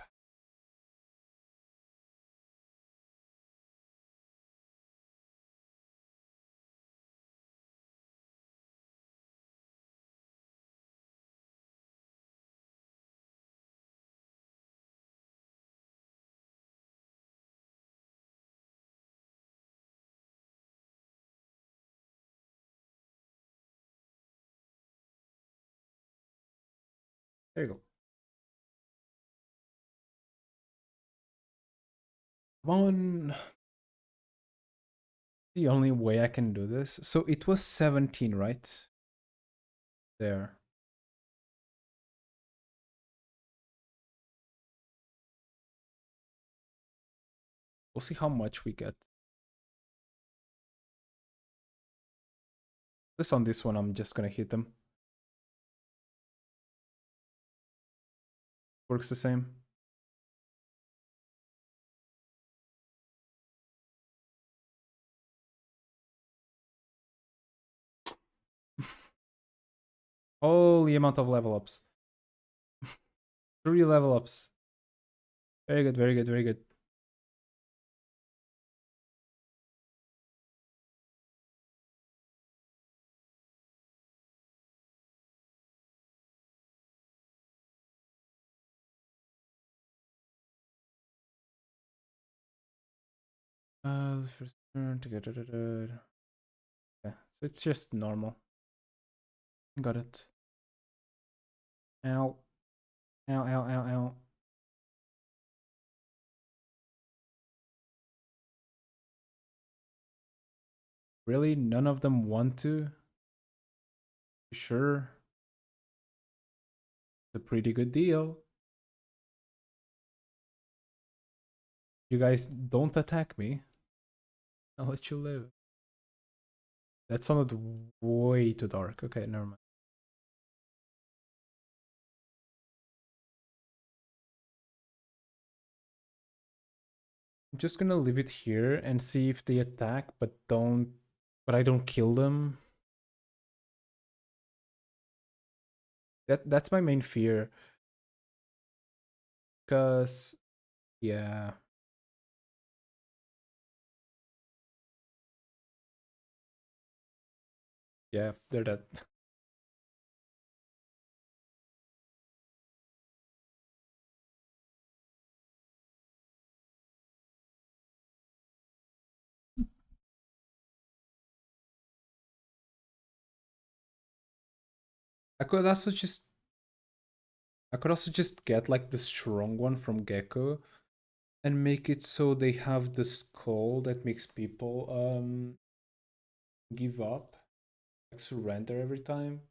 There you go. One. The only way I can do this. So it was 17, right? There. We'll see how much we get. This on this one, I'm just gonna hit them. Works the same. Holy amount of level ups. 3 level ups. Very good, very good, very good. First turn to get it. Yeah, so it's just normal. Got it. Ow. Ow, ow, ow, ow. Really? None of them want to? You sure? It's a pretty good deal. You guys don't attack me. I'll let you live. That sounded way too dark. Okay, never mind. I'm just gonna leave it here and see if they attack, but I don't kill them. That's my main fear. Cause yeah, yeah, they're dead. I could also just I could also just get like the strong one from Gecko and make it so they have the skull that makes people give up, like surrender every time.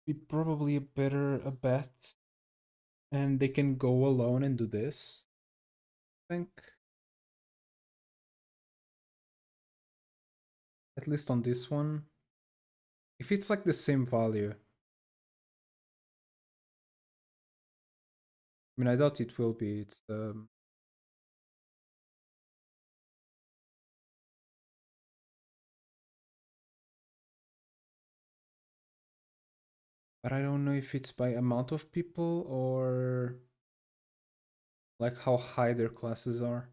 Be probably a bet, and they can go alone and do this. I think at least on this one, if it's like the same value. I mean, I doubt it will be. It's but I don't know if it's by amount of people or like how high their classes are.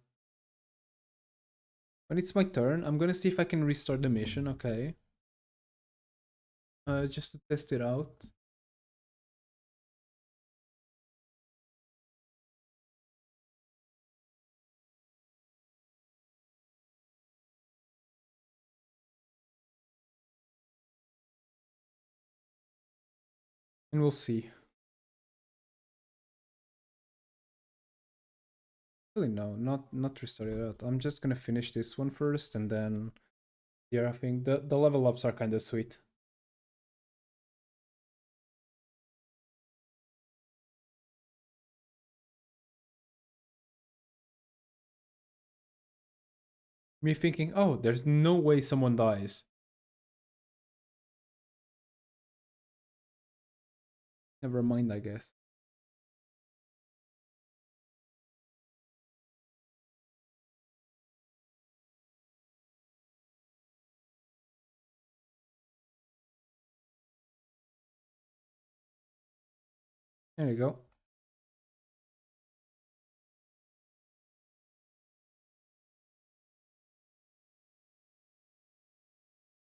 When it's my turn, I'm gonna see if I can restart the mission, okay? Just to test it out. And we'll see. Really no, not restart it out. I'm just gonna finish this one first and then yeah, I think the level ups are kinda sweet. Me thinking, oh, there's no way someone dies. Never mind, I guess. There you go.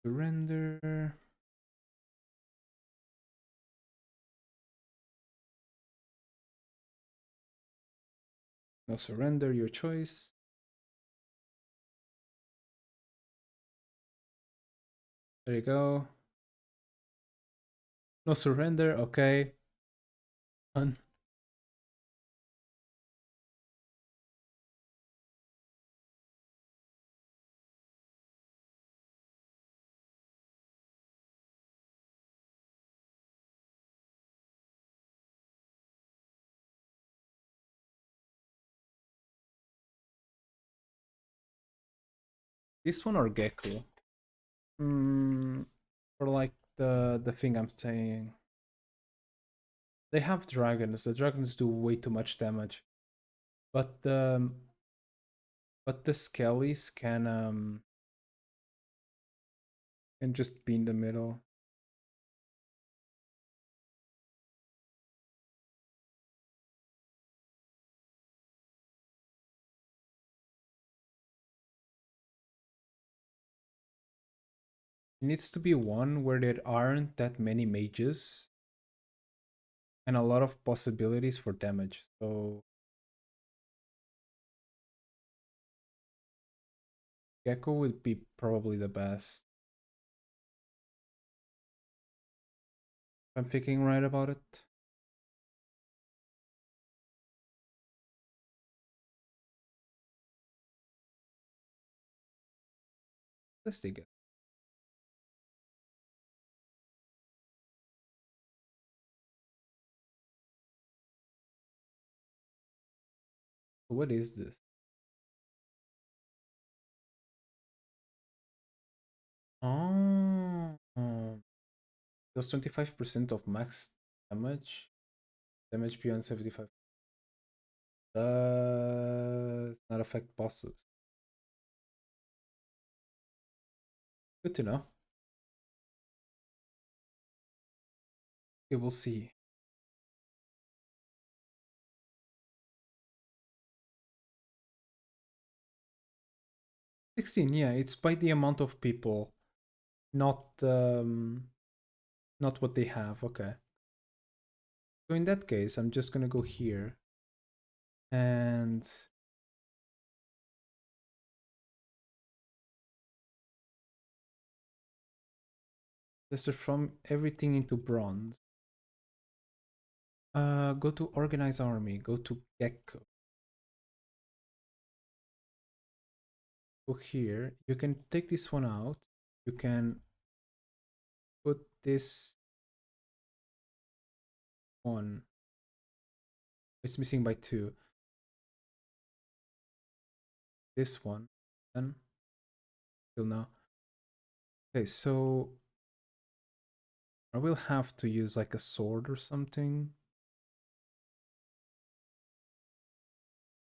Surrender. No surrender, your choice. There you go. No surrender, okay. Done. This one or Gecko? Hmm. Or like the thing I'm saying. They have dragons. The dragons do way too much damage. But the skellies can just be in the middle. It needs to be one where there aren't that many mages and a lot of possibilities for damage. So Gecko would be probably the best. If I'm thinking right about it. Let's take it. So what is this? Oh, Does 25% of max damage. Damage beyond 75. Does not affect bosses. Good to know. Okay, we'll see. 16, yeah, it's by the amount of people, not not what they have. Okay. So in that case, I'm just gonna go here and just from everything into bronze. Go to organize army, go to gecko. Go here. You can take this one out. You can put this one. It's missing by 2. This one. Then still no. Okay, so I will have to use like a sword or something.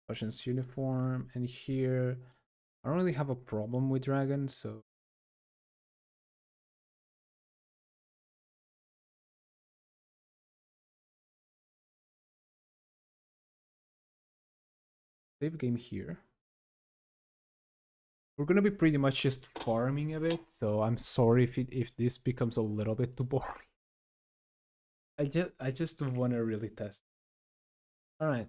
Sergeant's uniform, and here I don't really have a problem with dragons, so save game here. We're gonna be pretty much just farming a bit, so I'm sorry if this becomes a little bit too boring. I just want to really test. All right.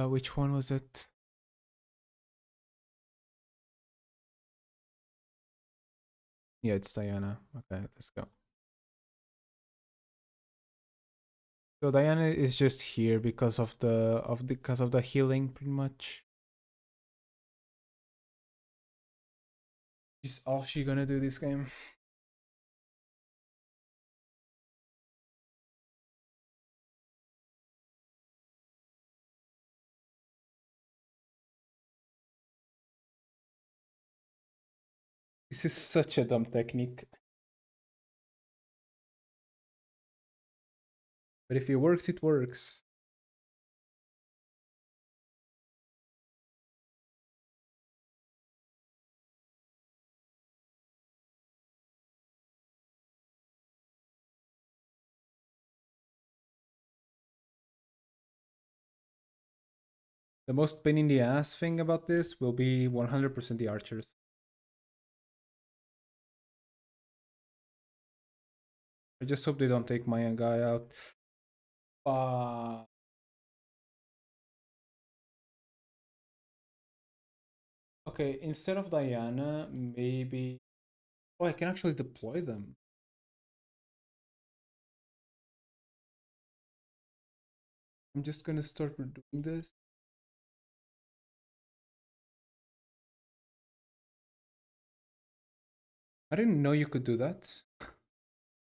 Which one was it? Yeah, it's Diana. Okay, let's go. So Diana is just here because of the healing, pretty much. Is all she gonna do this game? This is such a dumb technique. But if it works, it works. The most pain in the ass thing about this will be 100% the archers. I just hope they don't take my guy out. Okay, instead of Diana, maybe... Oh, I can actually deploy them. I'm just gonna start doing this. I didn't know you could do that.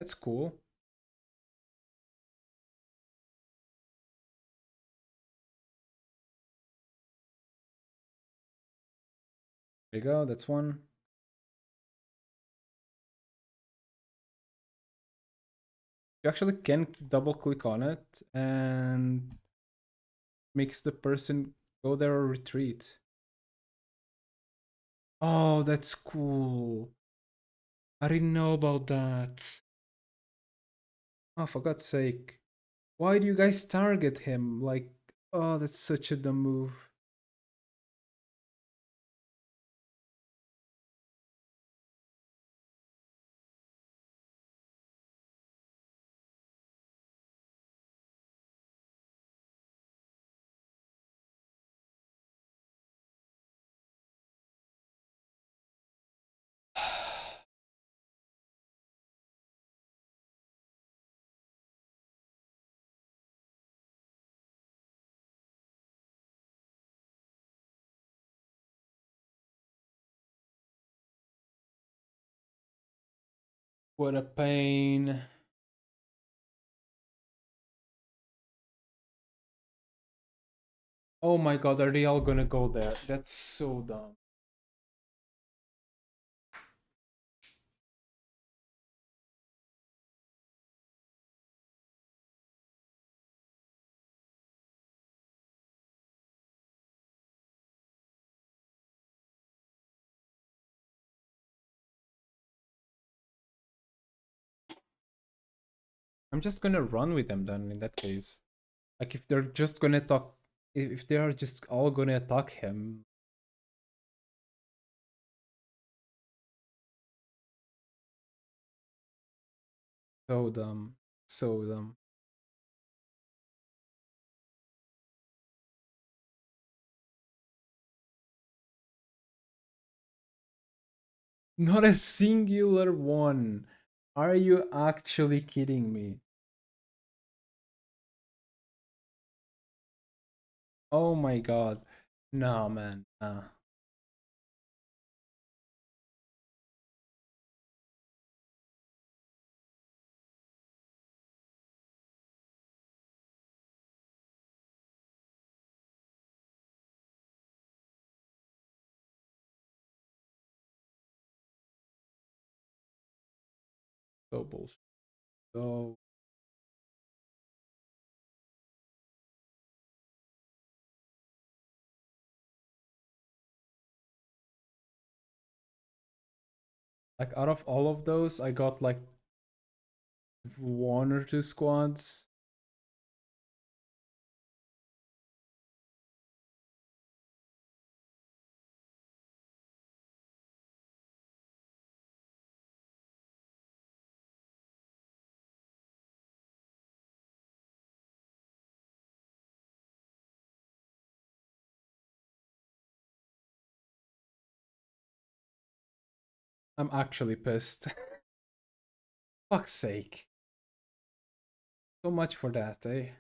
That's cool. There you go, that's one. You actually can double click on it and makes the person go there or retreat. Oh, that's cool. I didn't know about that. Oh, for God's sake. Why do you guys target him? Like, oh, that's such a dumb move. What a pain. Oh my god, are they all gonna go there? That's so dumb. I'm just gonna run with them then in that case. Like if they're just gonna talk, if they are just all gonna attack him. So dumb. So dumb. Not a singular one. Are you actually kidding me? Oh my god. No, man. Nah. So bullshit. So, like, out of all of those, I got like one or two squads. I'm actually pissed. Fuck's sake. So much for that, eh?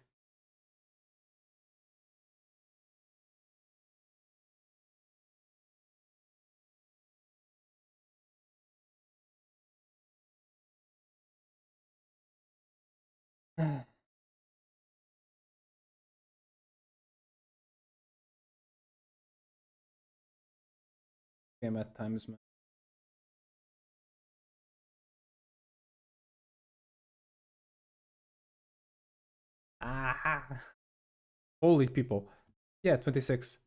Game at times, man. Ah. Holy people. Yeah, 26.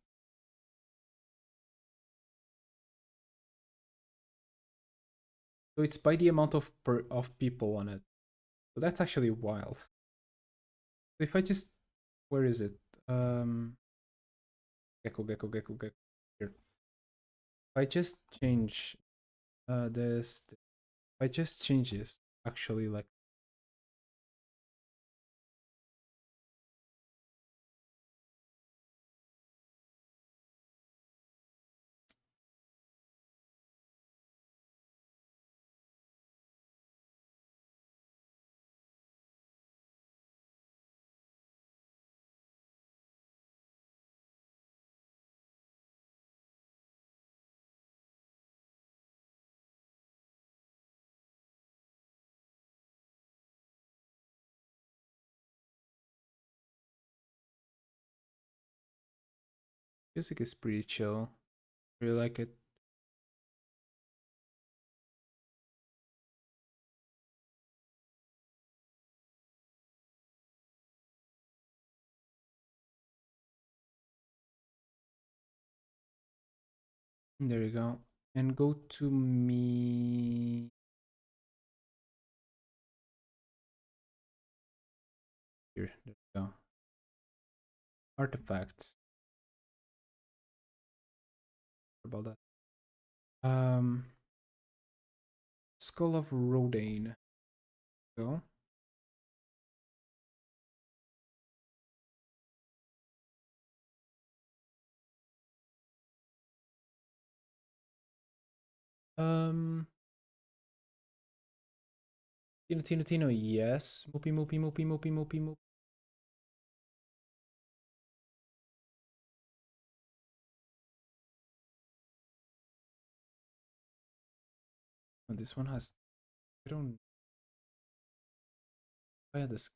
So it's by the amount of of people on it. So that's actually wild. So if I just, where is it? Gecko, gecko, gecko, gecko. Here. If I just change if I just change this, actually, like, music is pretty chill. Really like it. There you go. And go to me. Here, there you go. Artifacts. About that. Skull of Rodane. Go. Um, Tino, yes. Moopy, moopy, moopy, moopy, moopy, moopy. Oh, this one has. I don't. I had this.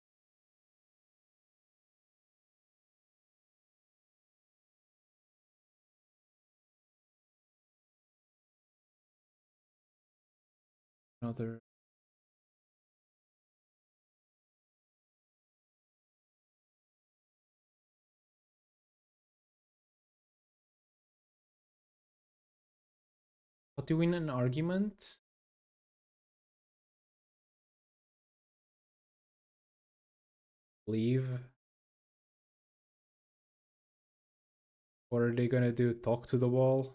another. How to win an argument? Leave. What are they gonna do? Talk to the wall?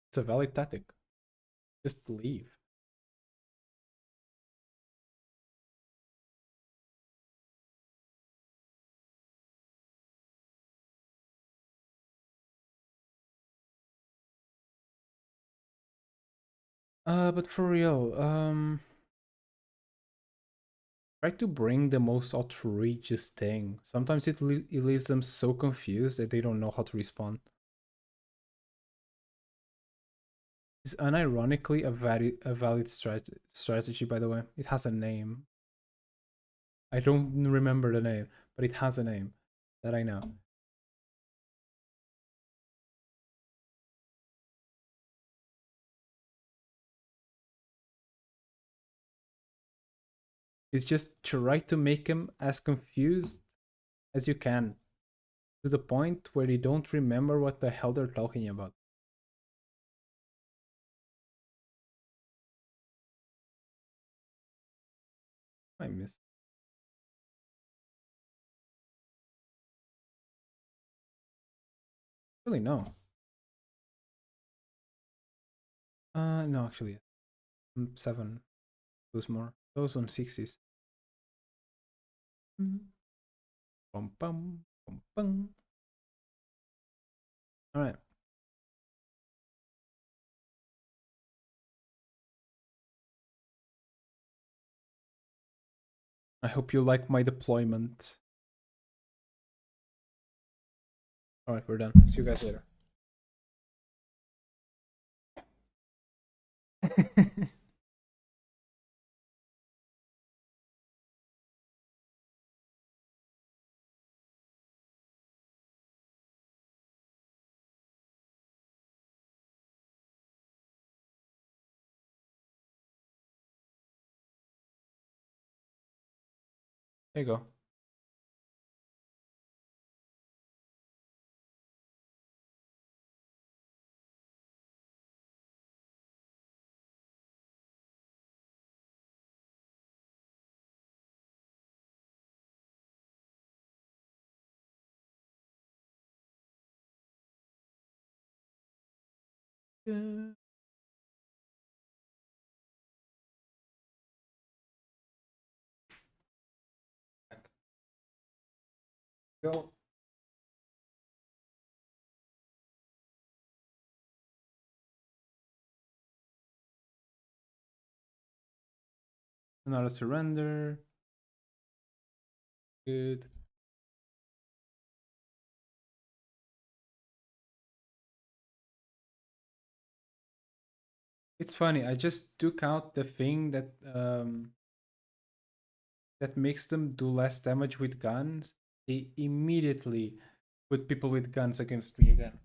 It's a valid tactic. Just leave. But for real, try to bring the most outrageous thing. Sometimes it leaves them so confused that they don't know how to respond. It's unironically a valid strategy, by the way. It has a name. I don't remember the name, but it has a name that I know. It's just try to make them as confused as you can, to the point where they don't remember what the hell they're talking about. I miss. Really, no. No, actually, 7. Those more. Those on 60s. Pum pum pum pum. All right. I hope you like my deployment. All right, we're done. See you guys later. There you go. Yeah. Go. Another surrender. Good. It's funny. I just took out the thing that makes them do less damage with guns. They immediately put people with guns against me again.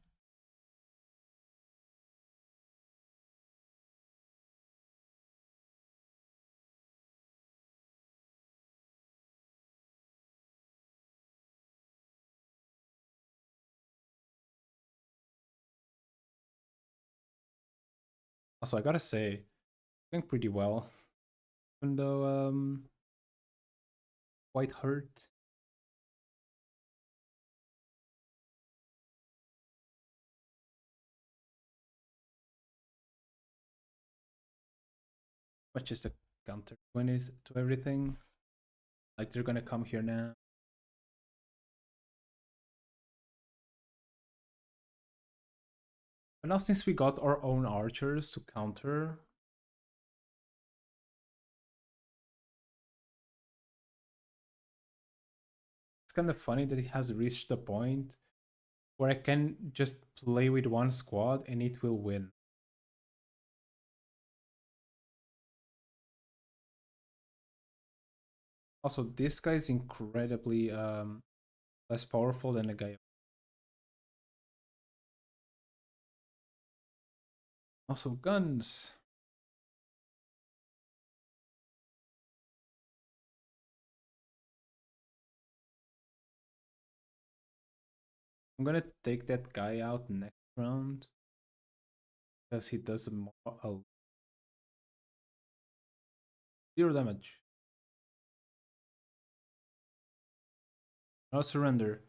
Also, I gotta say, doing pretty well. Even though quite hurt. But just a counter 20 to everything. Like they're gonna come here now. But now since we got our own archers to counter, it's kind of funny that it has reached the point where I can just play with one squad and it will win. Also, this guy is incredibly less powerful than the guy. Also, guns. I'm gonna take that guy out next round because he does a 0 damage. No surrender.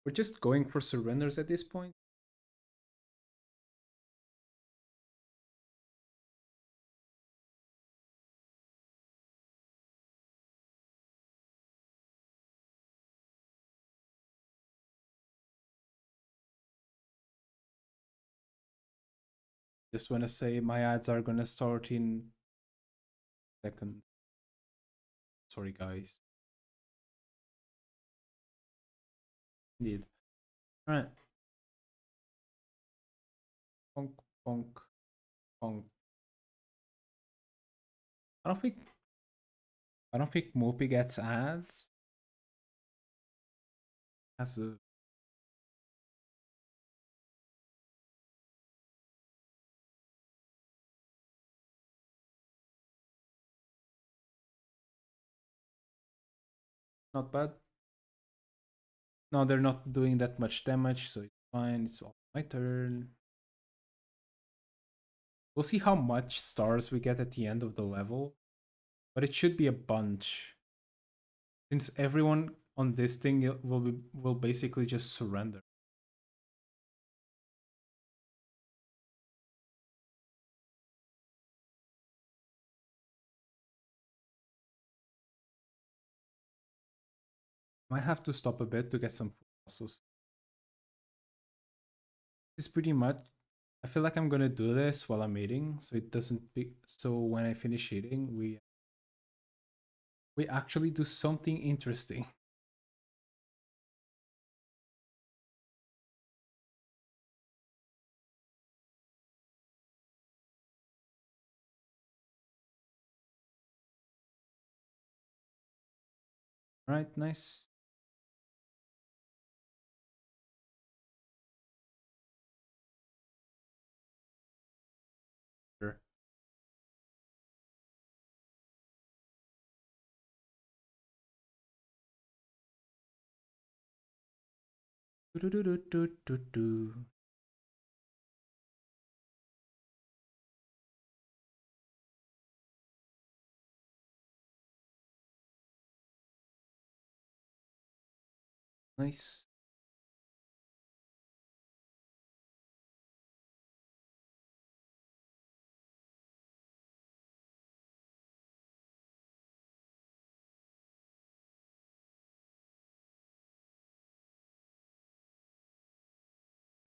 We're just going for surrenders at this point. Just wanna say my ads are gonna start in second. Sorry, guys. Indeed. Alright. Bonk, bonk, bonk. I don't think Mopi gets ads. Has a not bad. No, they're not doing that much damage, so it's fine. It's all my turn. We'll see how much stars we get at the end of the level, but it should be a bunch. Since everyone on this thing will basically just surrender. Might have to stop a bit to get some fossils. It's pretty much. I feel like I'm gonna do this while I'm eating, so it doesn't be so when I finish eating, we actually do something interesting. Right, nice. Sure. Do-do-do-do-do-do. Nice.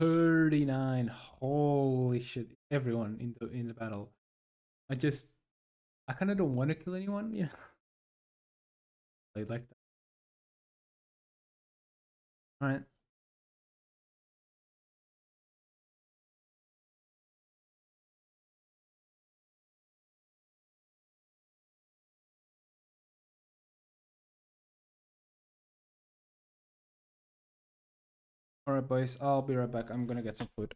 $39. Holy shit. Everyone in the battle. I kinda don't wanna kill anyone, you know. I like that. Alright. Alright boys, I'll be right back. I'm gonna get some food.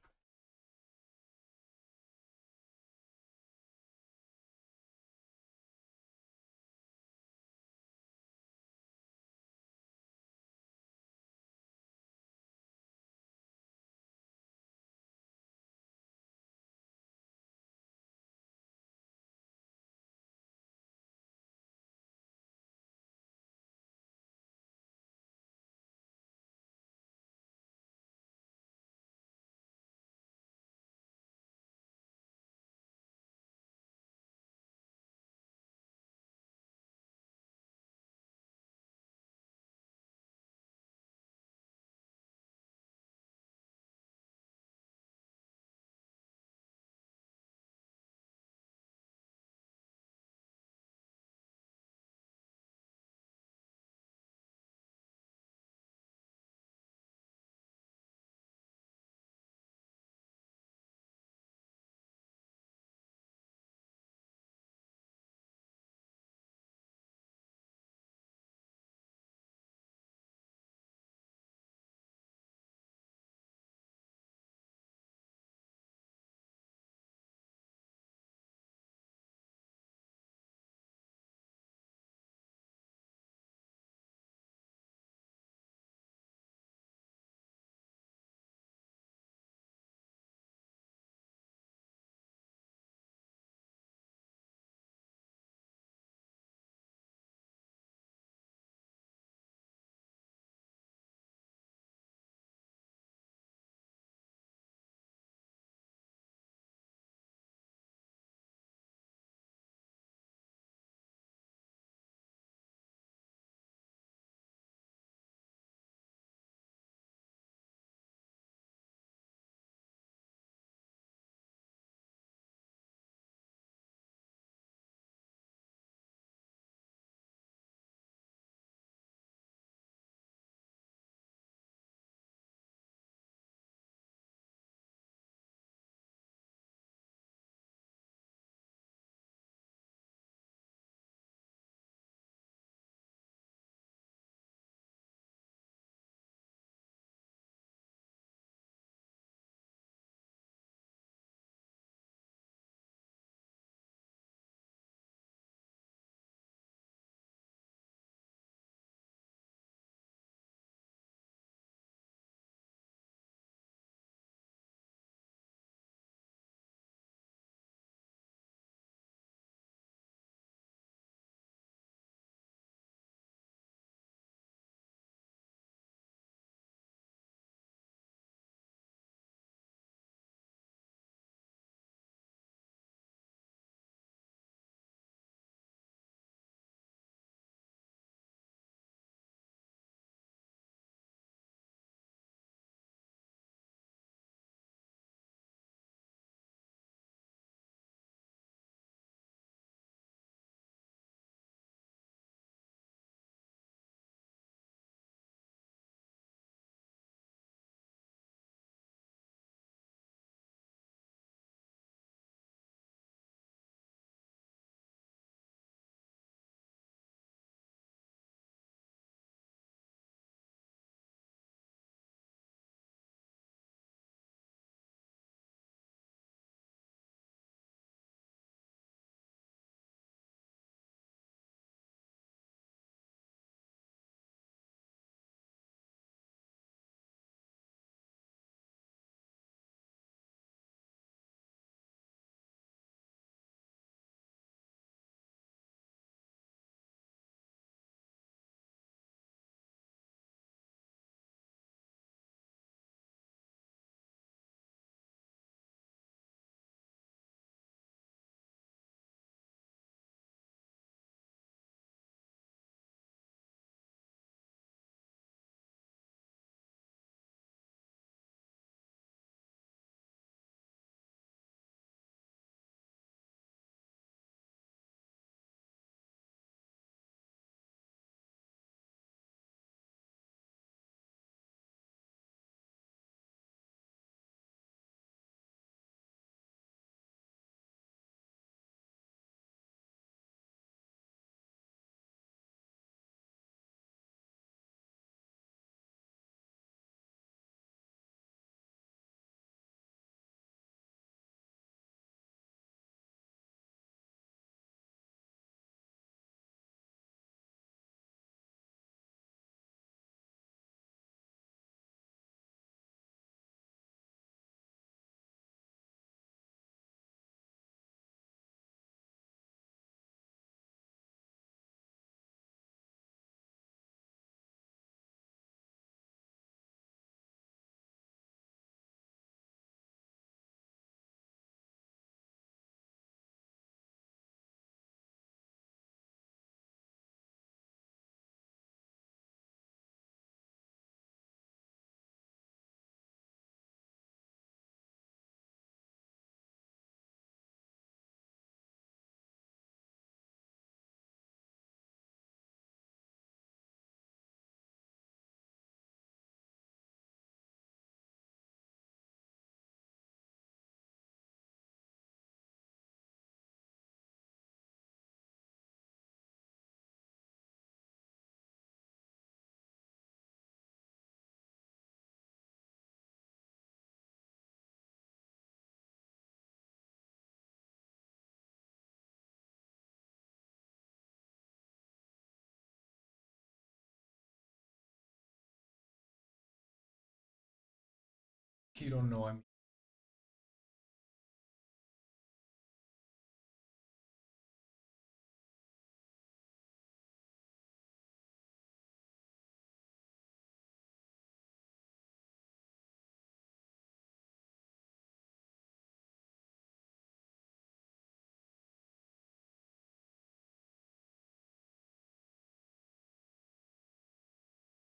You don't know. I'm.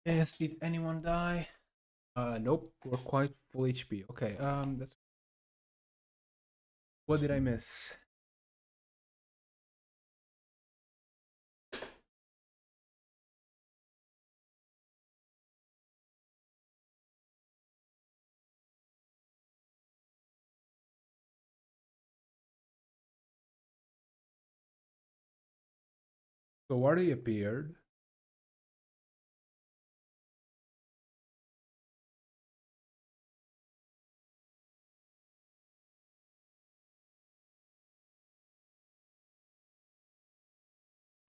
Yes, did anyone die? Nope. We're quite full HP. Okay. That's. What did I miss? So already appeared.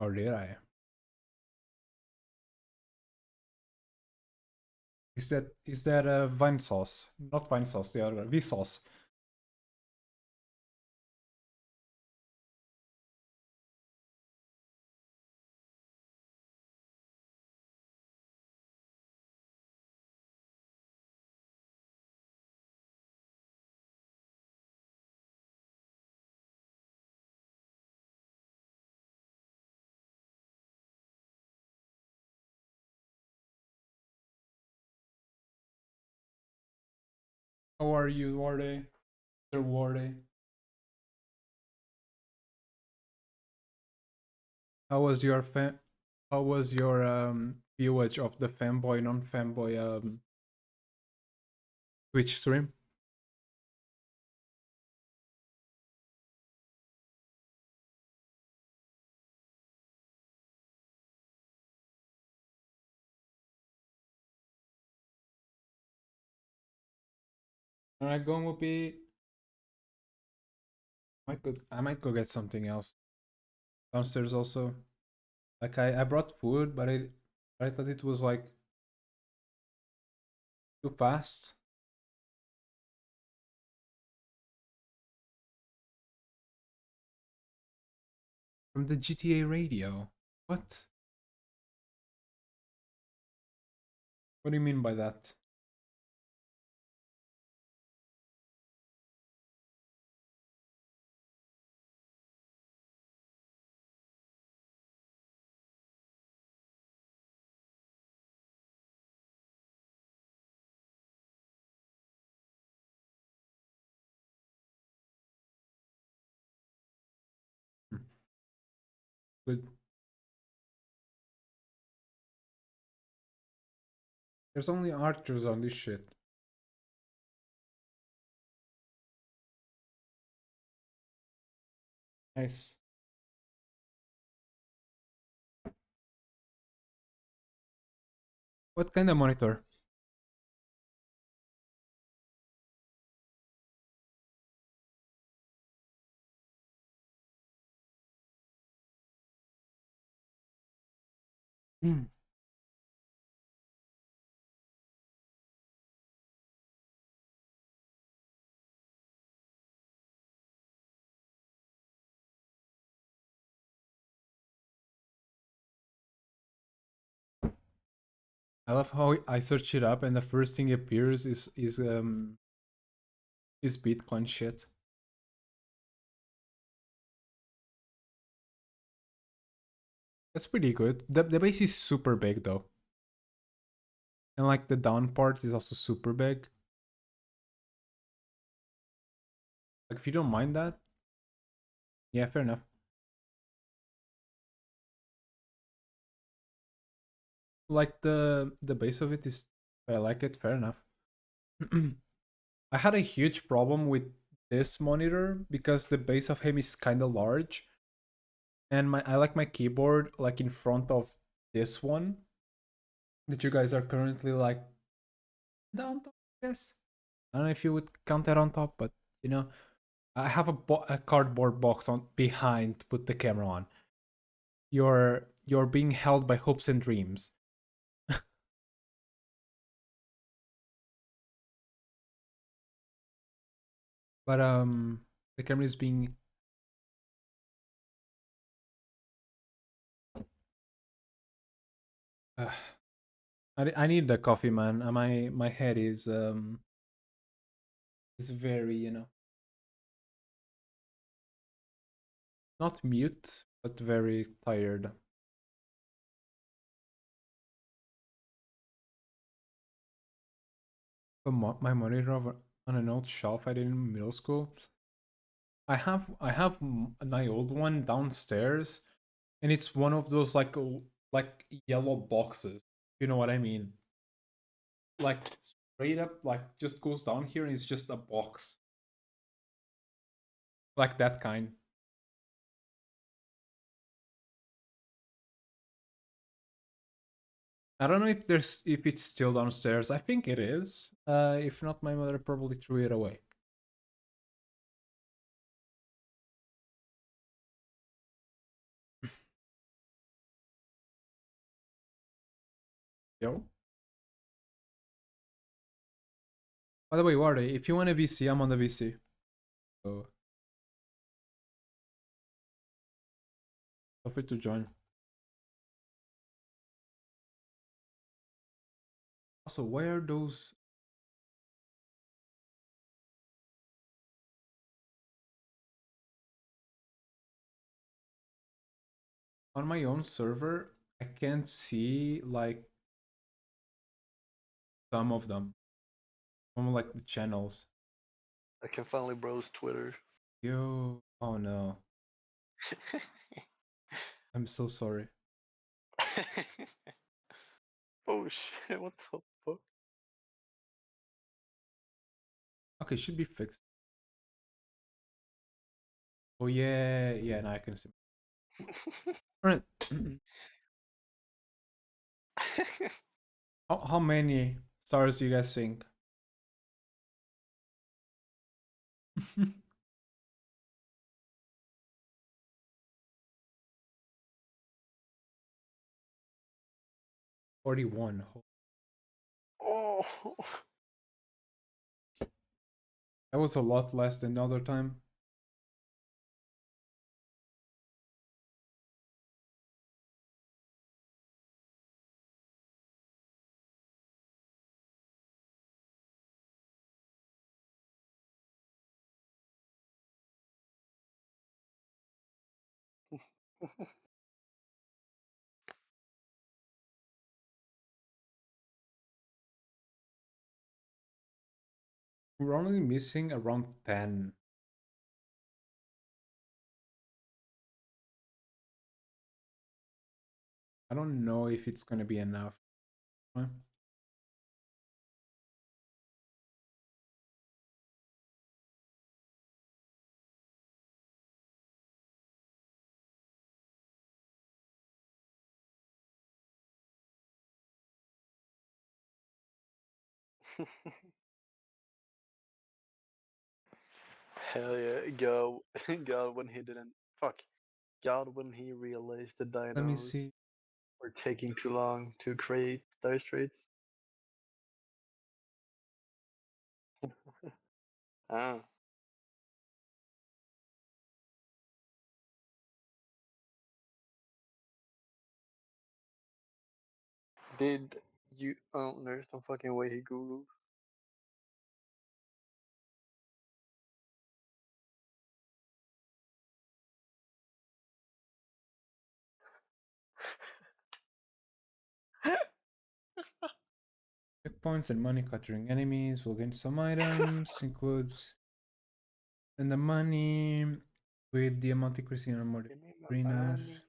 Or did I? Is that vine sauce? Not vine sauce. The other V sauce. How are you, Warde? Sir Warde? How was your How was your viewage of the fanboy non-fanboy Twitch stream? Alright, going will be. I might go get something else downstairs also. Like I brought food, but I thought it was like too fast. From the GTA radio. What? What do you mean by that? Hmm. Good. There's only archers on this shit. Nice. What kind of monitor? Hmm. I love how I search it up and the first thing appears is Bitcoin shit. That's pretty good. The base is super big though. And like the down part is also super big. Like if you don't mind that, yeah, fair enough. Like the base of it is I like it, fair enough. I had a huge problem with this monitor because the base of him is kind of large and my I like my keyboard like in front of this one that you guys are currently like down top, I guess. I don't know if you would count that on top, but you know, I have a cardboard box on behind to put the camera on. You're being held by hopes and dreams. But the camera is being. Uh, I need the coffee, man. My head is very, not mute, but very tired. My monitor on an old shelf I did in middle school. I have my old one downstairs, and it's one of those like yellow boxes. You know what I mean? Like straight up, like just goes down here, and it's just a box, like that kind. I don't know if it's still downstairs. I think it is. If not, my mother probably threw it away. Yo. By the way, Wardy, if you want a VC, I'm on the VC. So feel free to join. Also, why are those on my own server? I can't see like some of them. Some of like the channels. I can finally browse Twitter. Yo, oh no. I'm so sorry. Oh shit, what the fuck? Okay, should be fixed. Oh yeah, yeah, now I can see. Alright. How many stars do you guys think? 41. Oh, That was a lot less than the other time. We're only missing around 10. I don't know if it's gonna be enough. Huh? hell yeah, God, God when he didn't fuck. God when he realized the Let me dinos see. were taking too long to create dire straits. Ah, did you? Oh, there's no fucking way he googled. Checkpoints and money capturing enemies will gain some items. Includes and the money with the amount increasing in more Give me my money. arenas.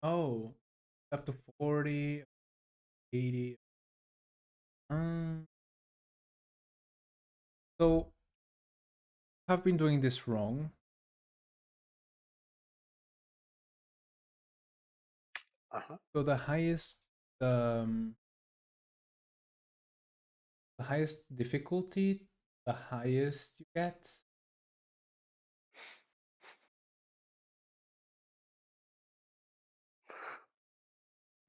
Oh, up to 40, 80. Um, so I've been doing this wrong. Uh huh. So um the highest difficulty, the highest you get.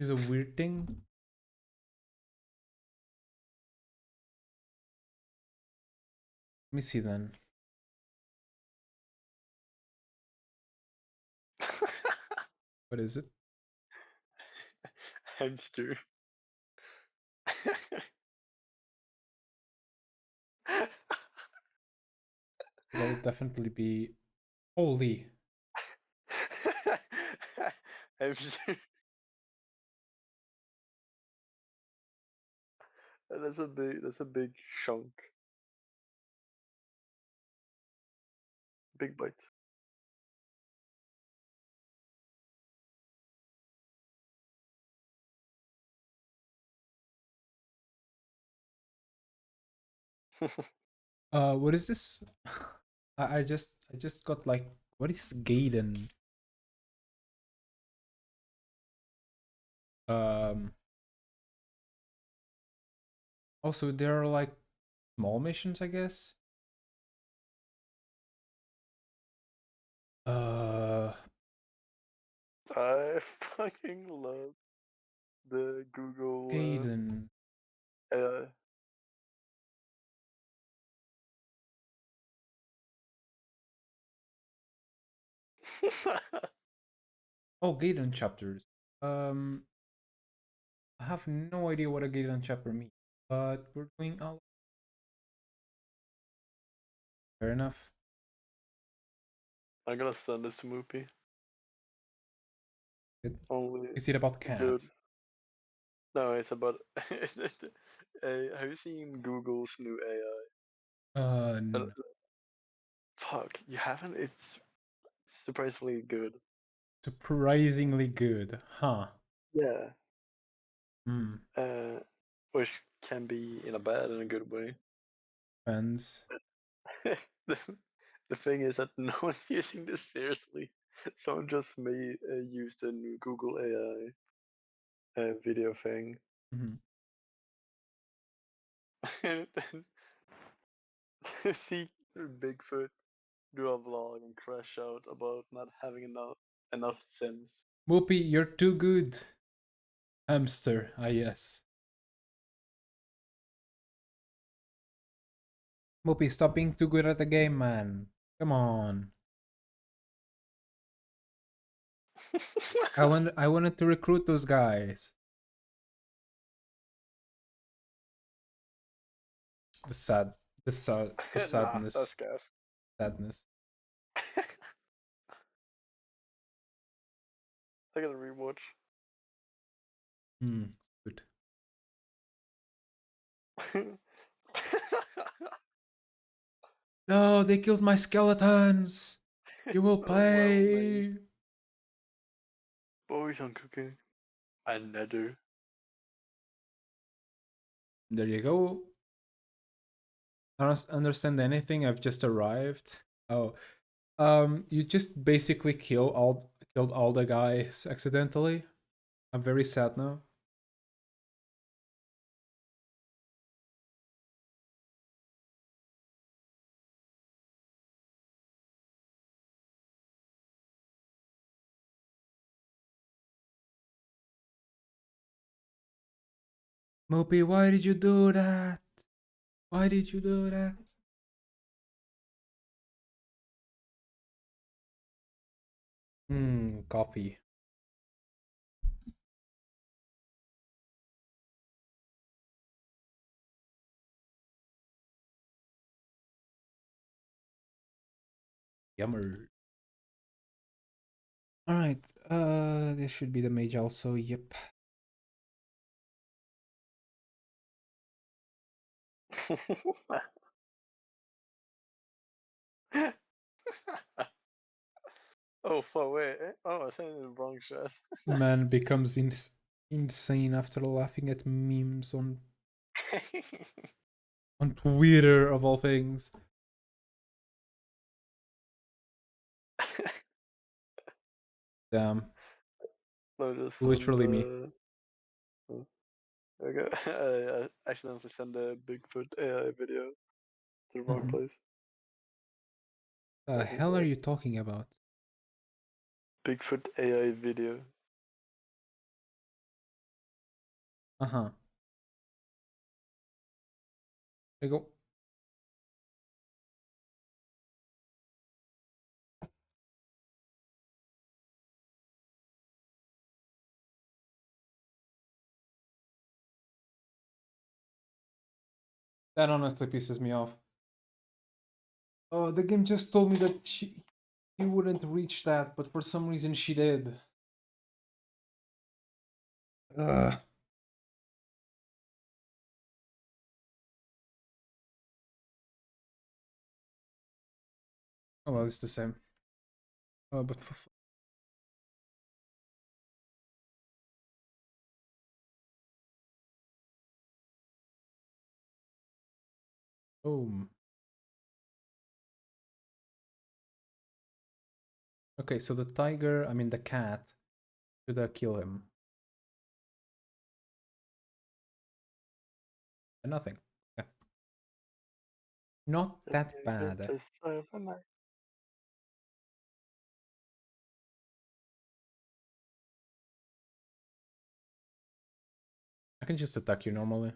is a weird thing. Let me see then. What is it? Hamster. It'll definitely be holy. Hamster. That's a big chunk. Big bite. What is this? I just got like, what is Gaiden? Um. Also, there are like small missions, I guess. Uh, I fucking love the Google Gaiden. AI. Oh, Gaiden chapters. Um, I have no idea what a Gaiden chapter means, but we're doing all fair enough. I'm gonna send this to Moopy. Good. Only Is it about good. cats? No, it's about. Have you seen Google's new AI? No. Fuck, you haven't? It's surprisingly good. Surprisingly good, huh? Yeah. Hmm. Uh, which can be in a bad and a good way. Depends. the, the thing is that no one's using this seriously. Someone just made used a new Google AI video thing, Mhm. and then see Bigfoot do a vlog and crash out about not having enough sense. Whoopi, you're too good. Hamster, ah yes. Whoopi, stop being too good at the game, man. Come on. I wanted to recruit those guys. The sad the Nah, that's sadness. gas. Sadness. I gotta rewatch. Hmm. Good. No, they killed my skeletons. You will So well made. pay. Boys on cooking. Another. There you go. I don't understand anything. I've just arrived. Oh, you just basically killed all the guys accidentally. I'm very sad now. Moopy, why did you do that? Why did you do that? Coffee. Yummer. Alright, this should be the mage also, yep. Oh, fuck, wait. Oh, I sent it in the wrong chat. Man becomes insane after laughing at memes on Twitter of all things. Damn, No, just send literally me. oh, okay. I accidentally sent the Bigfoot AI video to the wrong Mhm. place. The Fucking hell are fuck. you talking about? Bigfoot AI video. Uh-huh. There you go. That honestly pisses me off. Oh, the game just told me that she wouldn't reach that, but for some reason she did. Uh, oh well, it's the same. Oh, but boom. Okay, so the tiger, I mean the cat, should I kill him? Nothing. Yeah. Not that bad. Just overnight. I can just attack you normally.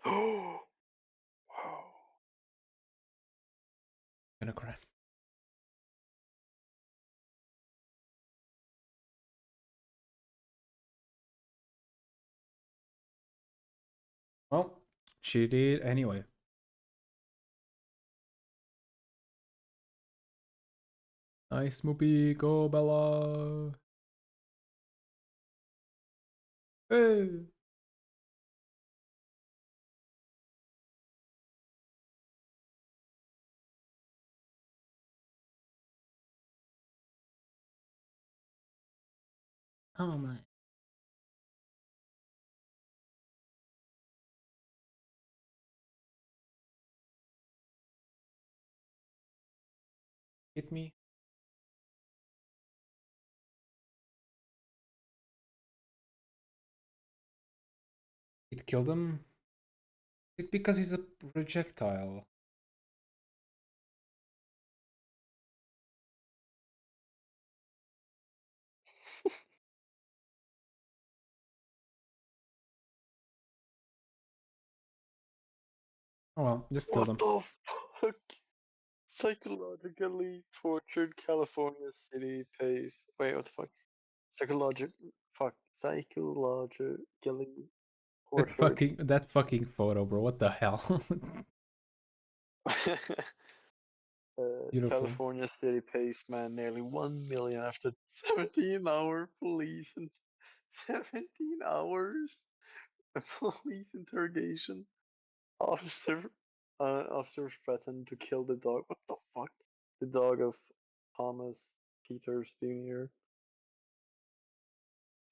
Oh, wow. Gonna cry. Well, she did anyway. Nice, Moopy. Go, Bella. Hey. Oh my. Hit me. It killed him. Is it because he's a projectile? Oh well, just killed What him. the fuck? Psychologically tortured California city pays. Wait, what the fuck? Psychologic. Fuck. Psychologically tortured. That fucking photo, bro. What the hell? Beautiful. California city pays man nearly 1 million after 17-hour police and 17 hours police interrogation. Officer, officers threatened to kill the dog. What the fuck? The dog of Thomas Peters Jr.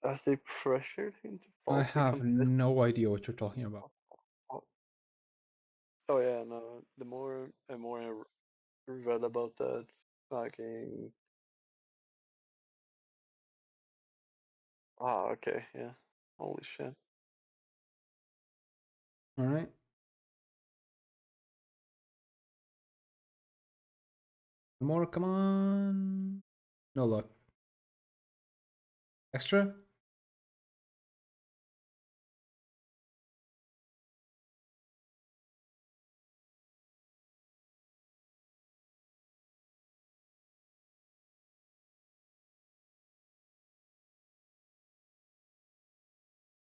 as they pressured him to I falsely have confess. no idea what you're talking about. Oh yeah, no. The more and more I read about that, fucking. Ah, okay, yeah. Holy shit. All right. More, come on. No luck. Extra?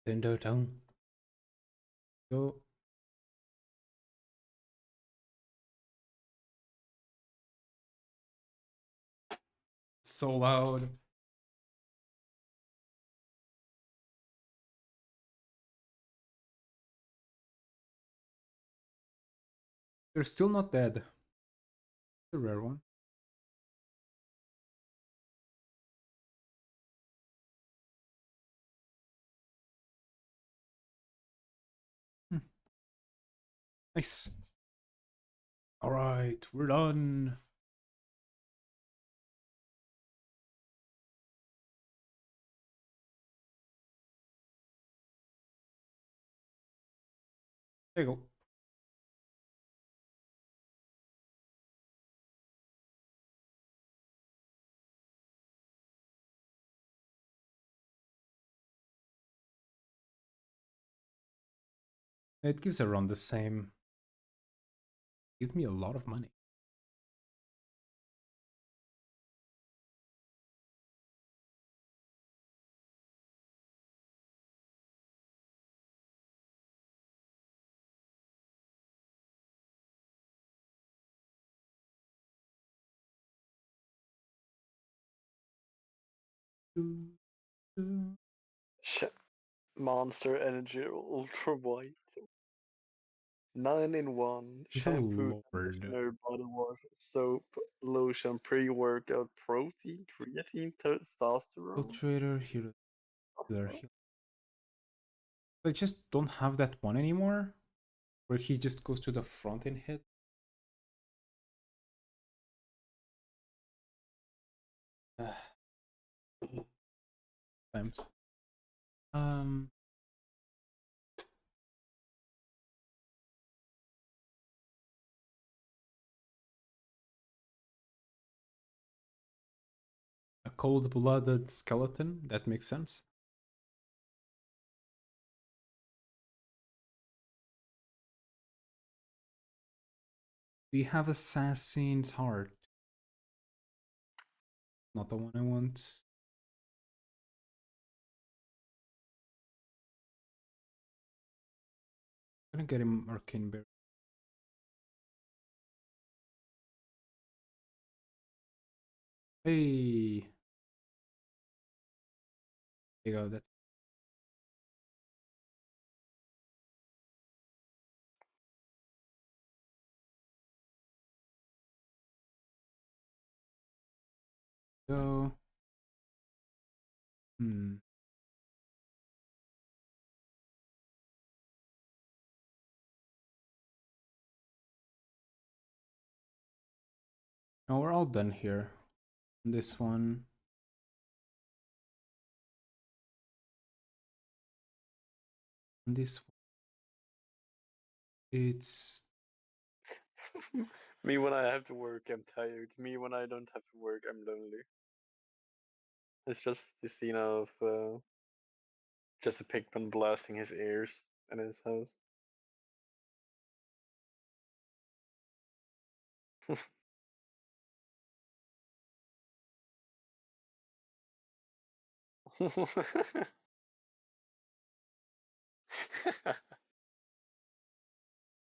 Dindo tongue. Go. So loud. You're still not dead. It's a rare one. Hmm. Nice. All right, we're done. There you go. It gives around the same. Give me a lot of money. Shit. Monster Energy Ultra White. 9 in 1. He's a Shampoo, lord. conditioner, body wash, soap, lotion, pre-workout, protein, creatine, testosterone. Filtrator, healer, healer. I just don't have that one anymore, where he just goes to the front and hit. Times. Um, a cold-blooded skeleton. That makes sense. We have Assassin's Heart. Not the one I want. I'm gonna get him Arcane Berry. Hey! There you go. That's go. Hmm. No, we're all done here. This one. This one. It's Me when I have to work, I'm tired. Me when I don't have to work, I'm lonely. It's just the scene of Jesse Pinkman blasting his ears in his house.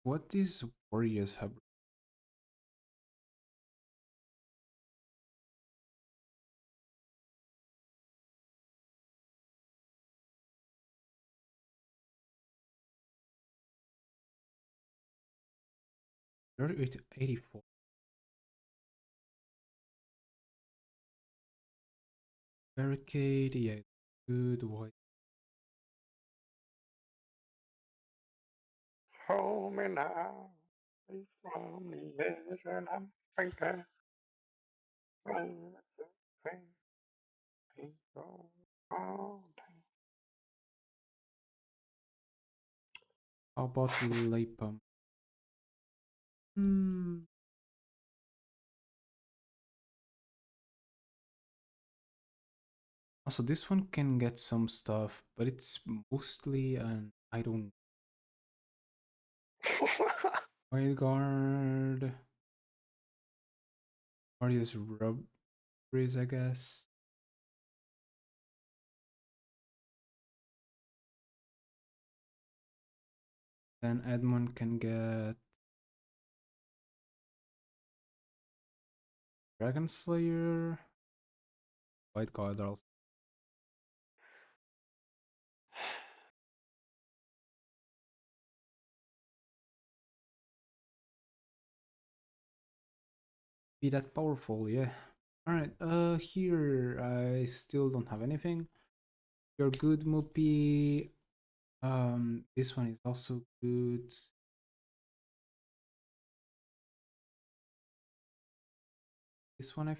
what is Warriors Hub? Very 84. Barricade, yeah, good. White. Hold me now, from the edge, and I'm thinking, How about Lapum? Hmm. Also, this one can get some stuff, but it's mostly an I don't. Wild Guard. Warriors Rubberies, I guess. Then Edmund can get Dragon Slayer. White Guard also. Be that powerful, yeah. Alright, here I still don't have anything. You're good, Moopy. This one is also good. This one not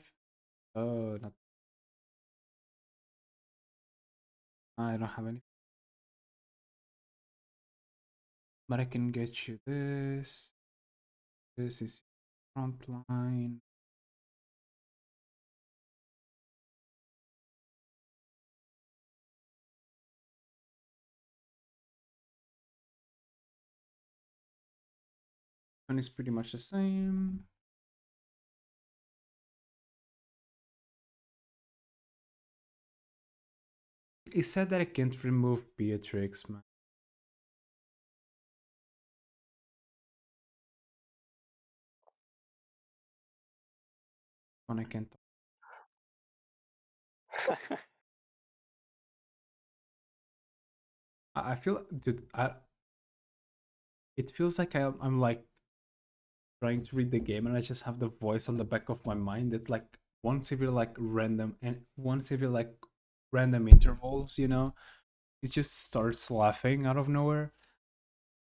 I don't have any. But I can get you this. This is front line. One is pretty much the same. It said that I can't remove Beatrix, man. One I can't. I feel, dude. It feels like I'm like trying to read the game, and I just have the voice on the back of my mind that like once every like random and once every like random intervals, it just starts laughing out of nowhere,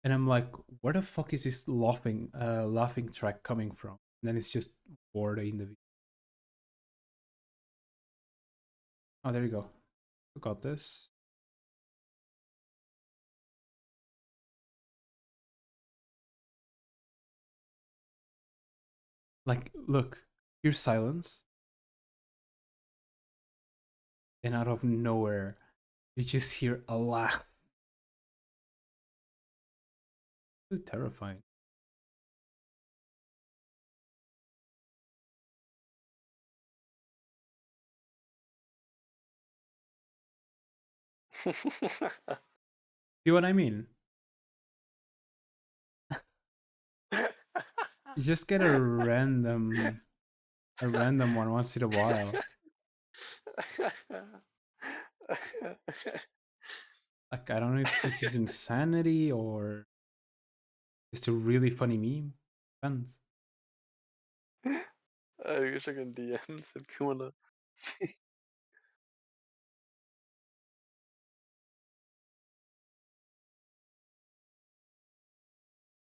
and I'm like, where the fuck is this laughing track coming from? And then it's just Ward in the video. Oh, there you go. Got this. Like, look, here's silence, and out of nowhere, you just hear a laugh. It's terrifying. See what I mean? You just get a random one once in a while. Like, I don't know if this is insanity or just a really funny meme. Depends. I wish I can DMs if you wanna.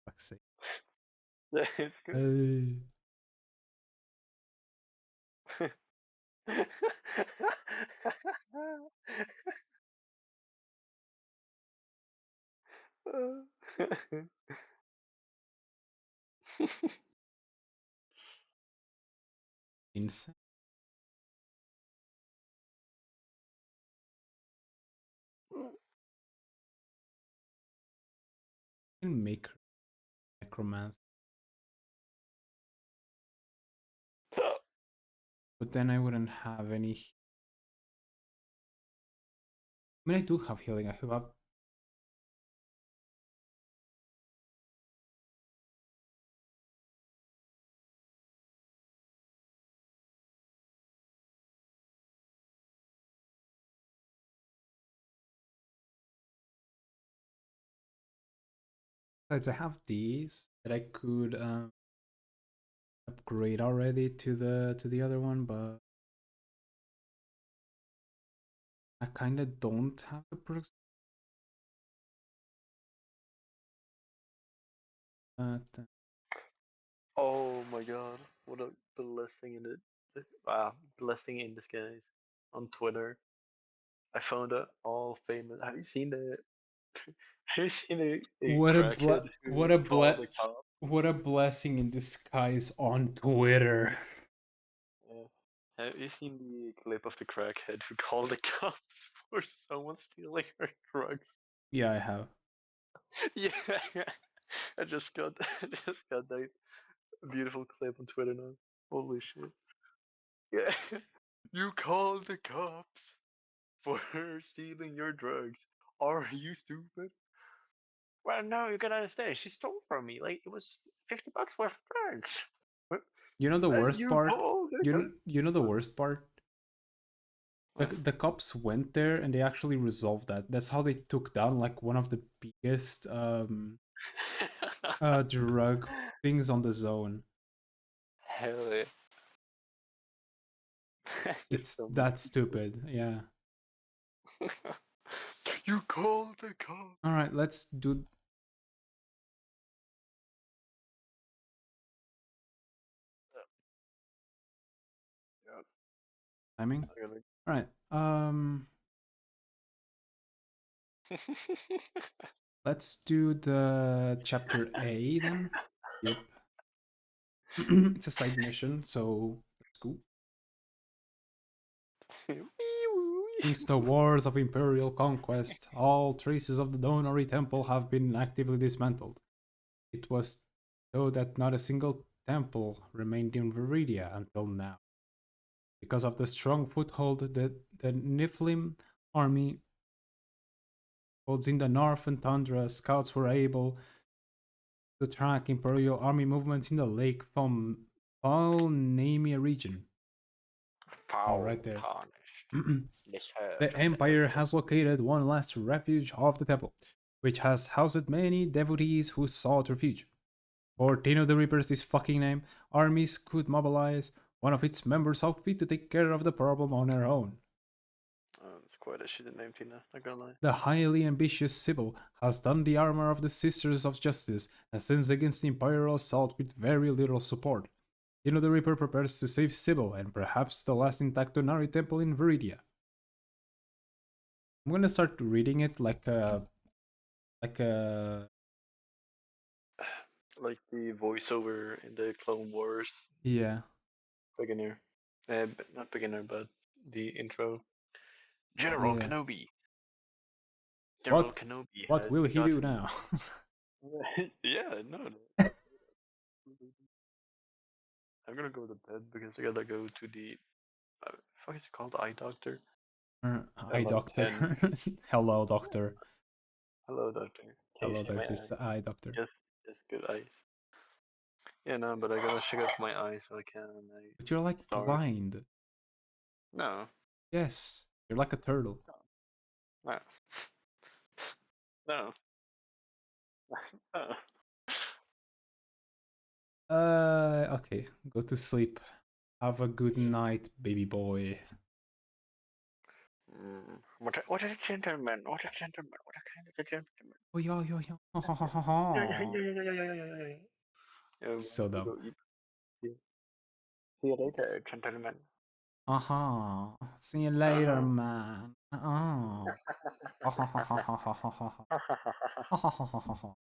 Fuck's sake. Yeah, it's good. Hey. Insane. Can make necromancy. But then I wouldn't have any. I mean, I do have healing. I have. Besides, I have these that I could upgrade already to the other one, but I kind of don't have the perks. But Oh my god, what a blessing in it. Wow, blessing in disguise. On Twitter, I found a all famous. Have you seen the? Have you seen a what a crackhead ble- what who a called ble- the cop? what a blessing in disguise on Twitter. Have you seen the clip of the crackhead who called the cops for someone stealing her drugs? Yeah, I have. Yeah, I just got I just got that beautiful clip on Twitter now. Holy shit! Yeah, you called the cops for her stealing your drugs. Are you stupid? Well, no, you gotta understand. She stole from me. Like it was $50 worth of drugs. You know the worst You part? called the cops. You know the What? worst part? The What? the cops went there and they actually resolved that. That's how they took down like one of the biggest drug things on the zone. Hell yeah. It's It's so that much. stupid. Yeah. You called the cops. All right, let's do Yeah, timing. I'm gonna. All right. Let's do the chapter A then. Yep. It's a side mission, so that's cool. Since the wars of imperial conquest, all traces of the Donori temple have been actively dismantled. It was so that not a single temple remained in Viridia until now. Because of the strong foothold the Niflim army holds in the north and tundra, scouts were able to track Imperial army movements in the Lake from Falnamia region. Oh, Foul right there. tarnished. The Empire has located one last refuge of the temple, which has housed many devotees who sought refuge. For Tino the Reaper's this fucking name, armies could mobilize one of its members outfit to take care of the problem on their own. It's quite a shitty name, Tina, not gonna lie. The highly ambitious Sybil has donned the armor of the Sisters of Justice and sends against the Imperial assault with very little support. Tino the Reaper prepares to save Sybil and perhaps the last intact Donari temple in Viridia. I'm gonna start reading it like a Like the voiceover in the Clone Wars yeah beginner. Not beginner, but the intro. General yeah. Kenobi. General What Kenobi what has will he do gotten. now? Yeah, no. I'm gonna go to bed because I gotta go to the. Fuck is it called? Eye doctor? At Eye like doctor. 10. Hello doctor. Hello, doctor. Hello Case in my doctor. eye. Eye doctor. Just, just good eyes. Yeah, no, but I gotta check out my eyes so I can But you're like start. blind. No, Yes, you're like a turtle. no, no, no. Okay, go to sleep. Have a good night, baby boy. What a gentleman! What a gentleman! What a kind of a gentleman! Oh yeah, yeah, yeah. Ha ha ha ha Yeah, yeah, ha. yeah, yeah, yeah, yeah, yeah, yeah, yeah. Yeah, I'm So gonna dumb. go eat. See, see you later, gentleman. Uh-huh. See you later, Uh-huh. man. Uh-huh. Ha ha ha ha ha ha ha ha ha. Ha ha ha ha ha ha.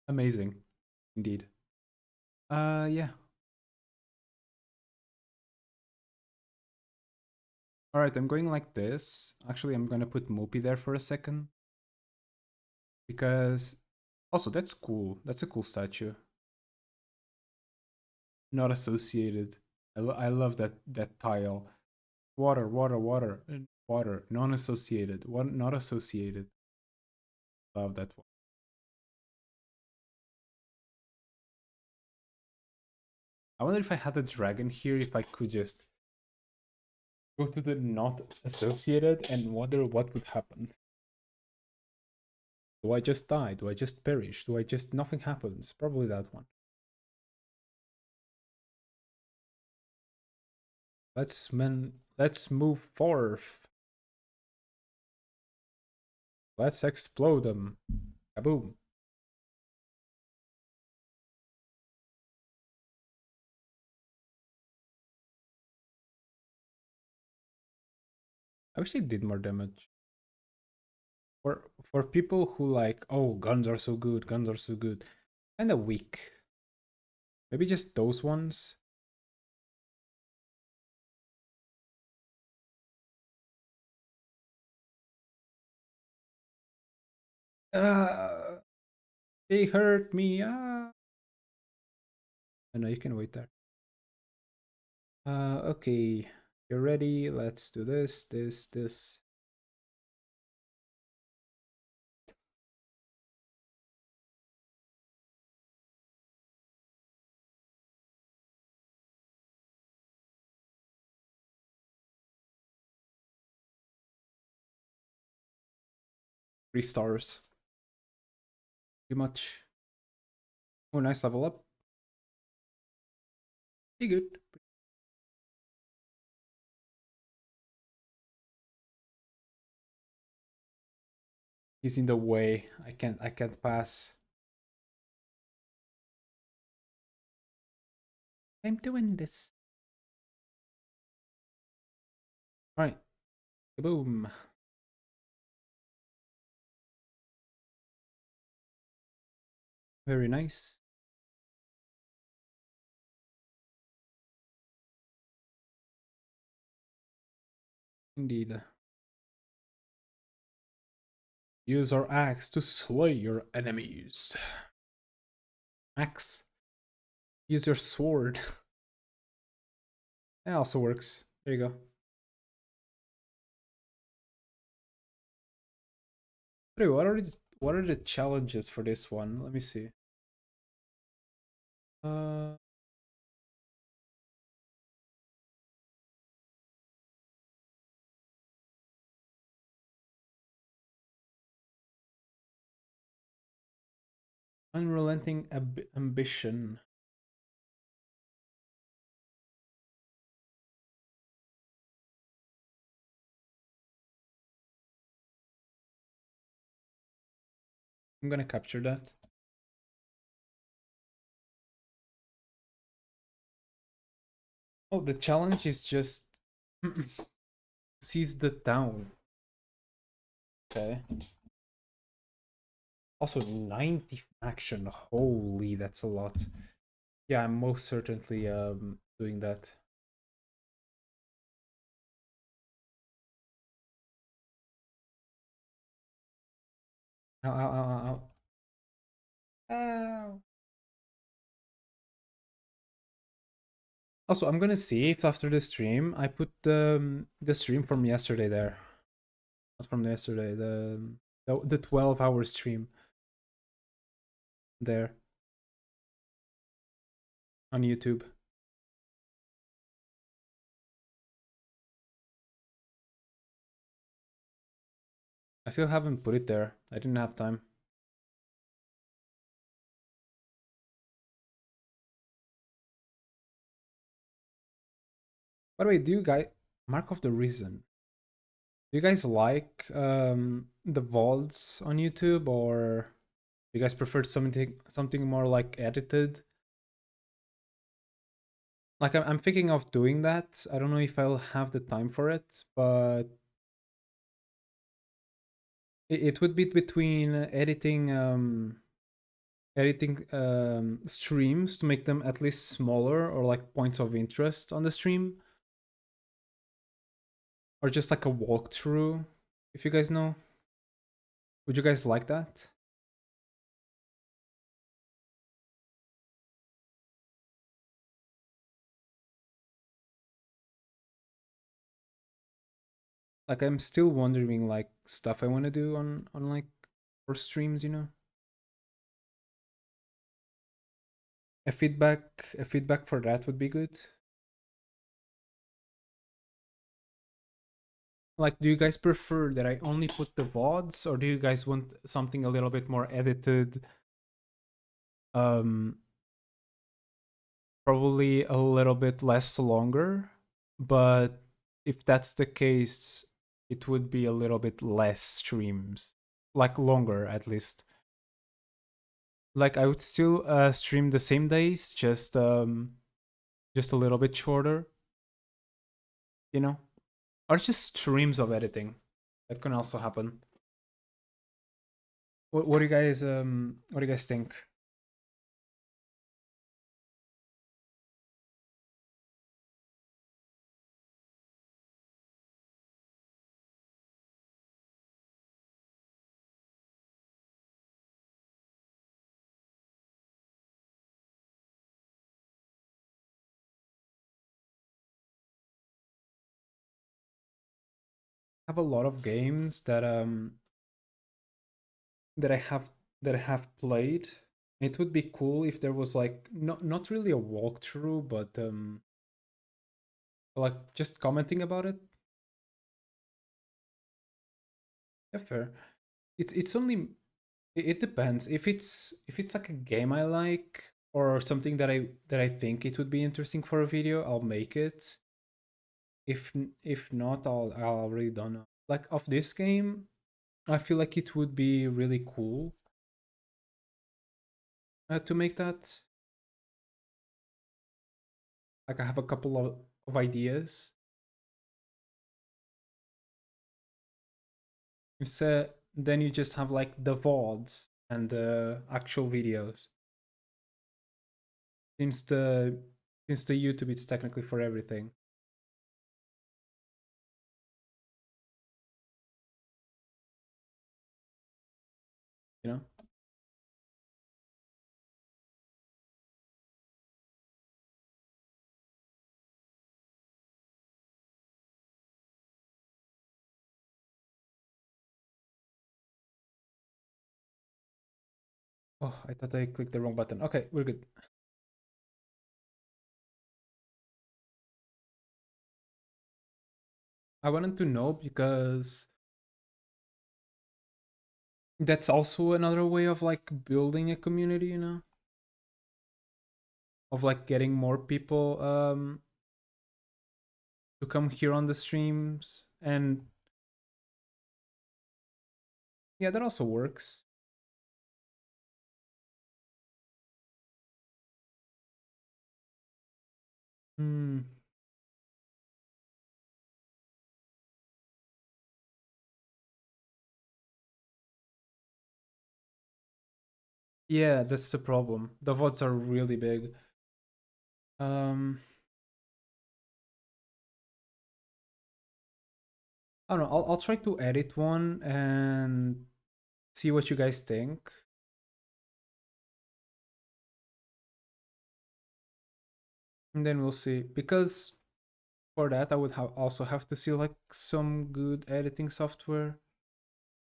Amazing. Indeed. Yeah. Alright, I'm going like this. Actually, I'm gonna put Mopi there for a second. Because also that's cool. That's a cool statue. Not associated. I love that tile. Water, water, water, water. Non-associated. One not associated. Love that one. I wonder if I had a dragon here, if I could just go to the not associated and wonder what would happen. Do I just die? Do I just perish? Do I just nothing happens? Probably that one. Let's move forth. Let's explode them. Kaboom. I wish they did more damage. For people who like, oh, guns are so good, guns are so good. Kinda weak. Maybe just those ones. Uh, they hurt me. Ah. Oh, no, you can wait there. Okay. You're ready. Let's do this. 3 stars. Pretty much. Oh, nice level up. Be good. He's in the way. I can't pass. I'm doing this. All right. Boom. Very nice. Indeed. Use our axe to slay your enemies. Axe. Use your sword. That also works. There you go. Wait, what are the challenges for this one? Let me see. Uh, unrelenting ambition. I'm gonna capture that. Oh, the challenge is just seize the town. Okay. Also 90 action. Holy, that's a lot. Yeah, I'm most certainly doing that. Ow, ow, ow, ow, ow. Ow. Also, I'm gonna see if after the stream I put the stream from yesterday there. Not from yesterday, the 12-hour stream there on YouTube. I still haven't put it there. I didn't have time. By the way, do you guys Mark of the Risen? Do you guys like the VODs on YouTube, or do you guys prefer something more like edited? Like I'm thinking of doing that. I don't know if I'll have the time for it, but it would be between editing streams to make them at least smaller, or like points of interest on the stream, or just like a walkthrough, if you guys know. Would you guys like that? Like I'm still wondering like stuff I want to do on like for streams, you know. A feedback for that would be good. Like, do you guys prefer that I only put the VODs, or do you guys want something a little bit more edited? Um, Probably a little bit less longer, but if that's the case, it would be a little bit less streams, like longer at least. Like I would still stream the same days, just a little bit shorter, you know, or just streams of editing. That can also happen. What do you guys what do you guys think? I have a lot of games that I have that I have played. It would be cool if there was like not really a walkthrough, but like just commenting about it. Yeah, fair. It's only it depends. If it's like a game I like, or something that I think it would be interesting for a video, I'll make it. If not, I'll really don't know. Like of this game, I feel like it would be really cool to make that. Like I have a couple of ideas. Instead, then you just have like the VODs and the actual videos. Since the since the YouTube it's technically for everything, you know? Oh, I thought I clicked the wrong button. Okay, we're good. I wanted to know because that's also another way of like building a community, you know? Of like getting more people to come here on the streams, and yeah, that also works. Hmm. Yeah, that's the problem. The VODs are really big. Um, I don't know. I'll try to edit one and see what you guys think, and then we'll see. Because for that, I would also have to see like some good editing software.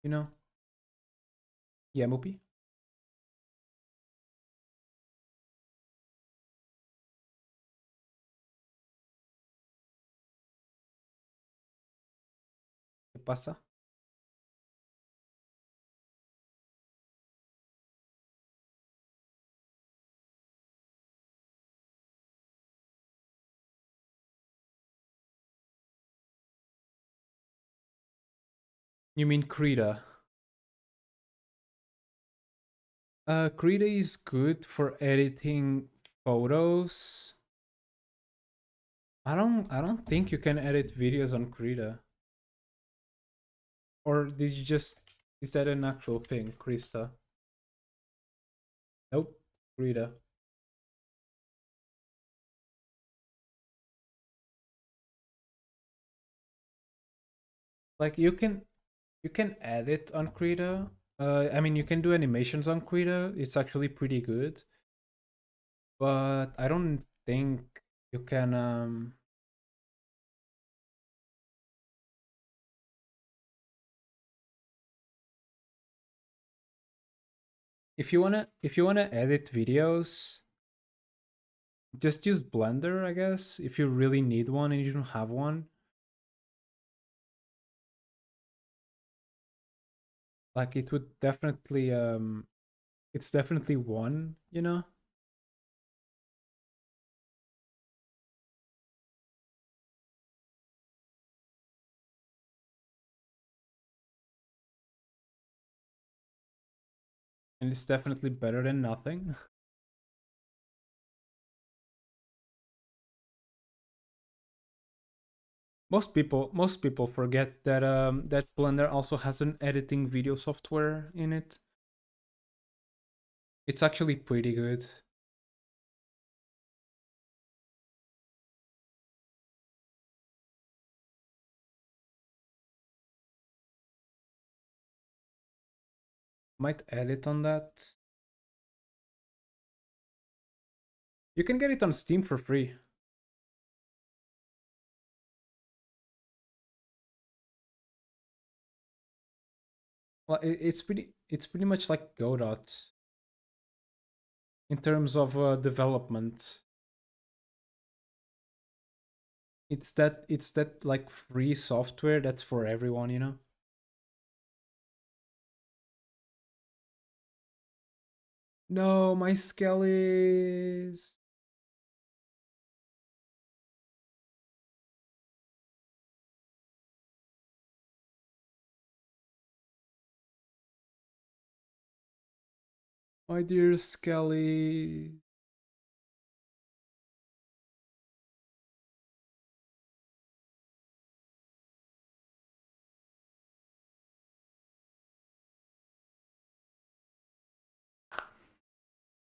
You know? Yeah, Moopy. ¿Qué pasa? You mean Krita? Krita is good for editing photos. I don't think you can edit videos on Krita. Or did you just is that an actual thing, Krista? Nope. Krita. Like you can edit on Krita. I mean you can do animations on Krita. It's actually pretty good. But I don't think you can if you wanna edit videos, just use Blender, I guess, if you really need one and you don't have one. Like it would definitely it's definitely one, you know? And it's definitely better than nothing. Most people forget that that Blender also has an editing video software in it. It's actually pretty good. Might edit on that. You can get it on Steam for free. Well, it's pretty much like Godot in terms of development. It's that like free software that's for everyone, you know? No, my Skellies. My dear Skelly.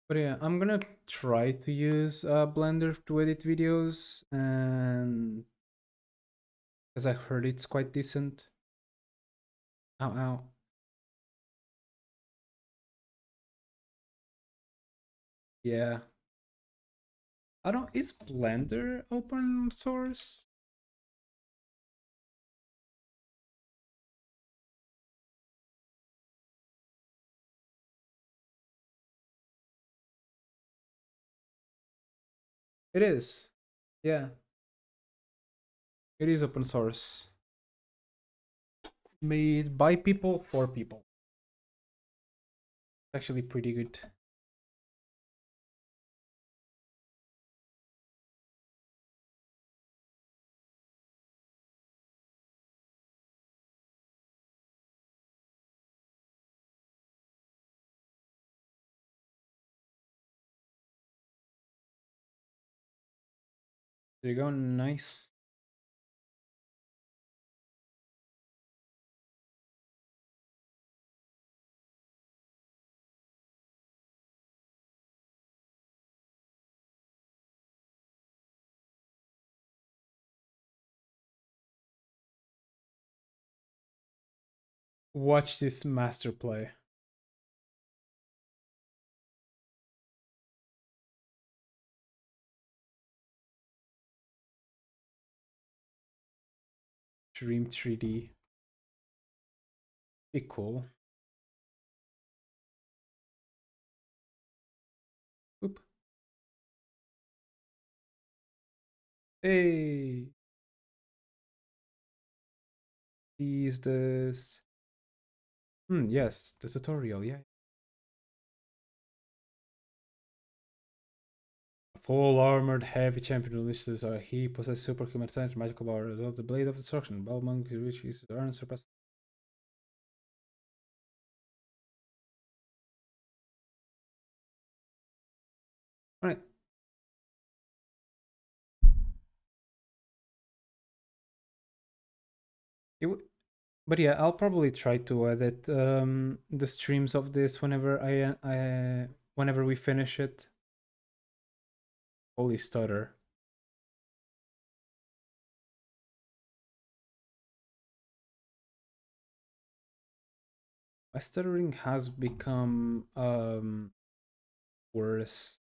But yeah, I'm gonna try to use Blender to edit videos, and as I heard, it's quite decent. Ow, ow. Yeah. I don't. Is Blender open source? It is. Yeah, it is open source. Made by people for people. It's actually pretty good. There you go. Nice. Watch this master play. Dream 3D. Be cool. Oop. Hey. Is this? Yes, the tutorial. Yeah. A full armored heavy champion releases he possesses superhuman strength, magical power, as well the blade of destruction. Balmung which is unsurpassed. Alright. But yeah, I'll probably try to edit the streams of this whenever whenever we finish it. Holy stutter. My stuttering has become worse.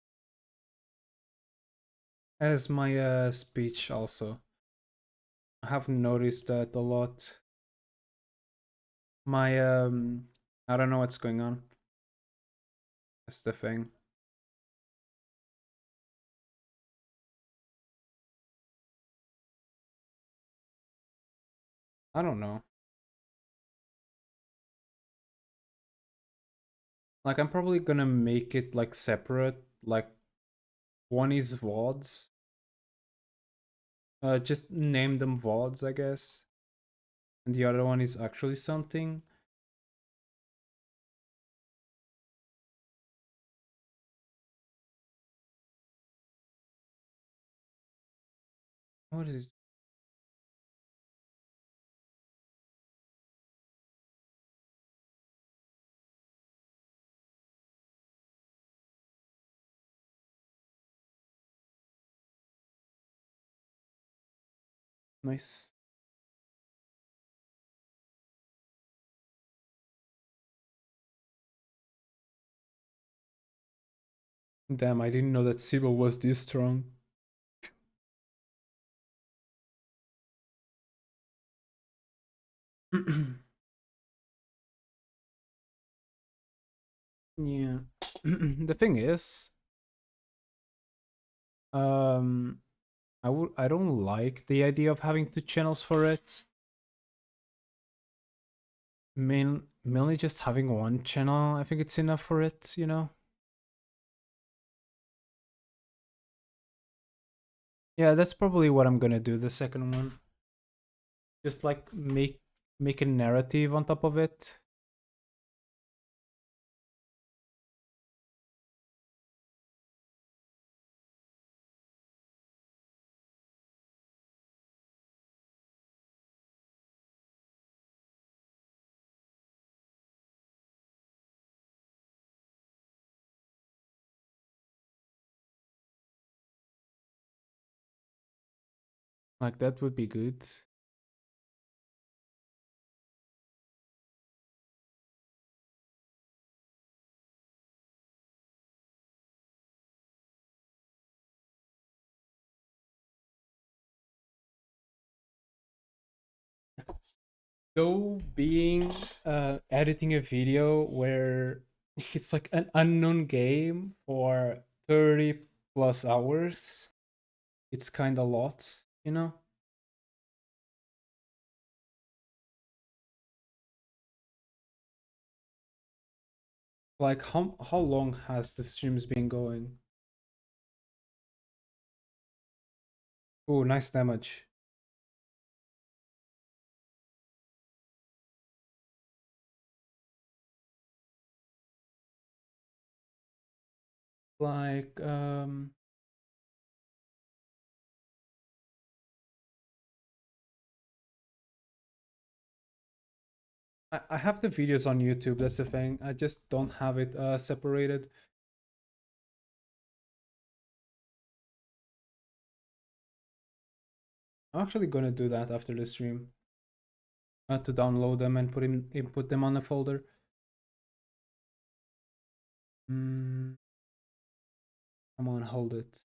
As my speech also. I have noticed that a lot. My I don't know what's going on. That's the thing. I don't know. Like I'm probably gonna make it like separate. Like one is VODs. Just name them VODs, I guess. And the other one is actually something. What is it? Nice. Damn, I didn't know that Sybil was this strong. Yeah. The thing is, um, I don't like the idea of having two channels for it. Mainly just having one channel, I think it's enough for it, you know? Yeah, that's probably what I'm gonna do, the second one. Just like make a narrative on top of it. Like that would be good. Though being editing a video where it's like an unknown game for 30 plus hours, it's kind of a lot, you know? Like how long has the streams been going? Oh, nice damage. Like I have the videos on YouTube, that's the thing. I just don't have it separated. I'm actually gonna do that after the stream. To download them and put them on a folder. Mm, come on, hold it.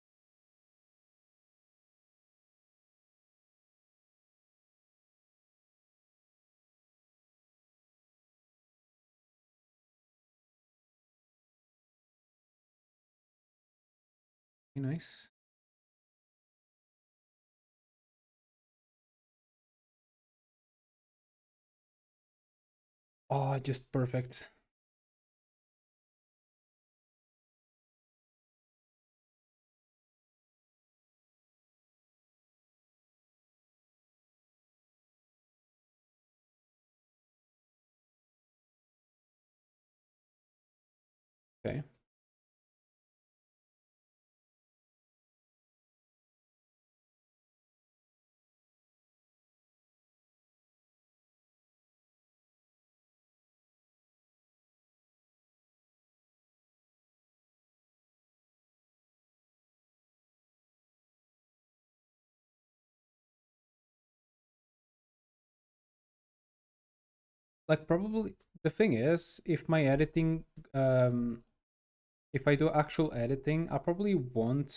Nice. Oh, just perfect. Okay. Like probably the thing is, um if I do actual editing, I probably will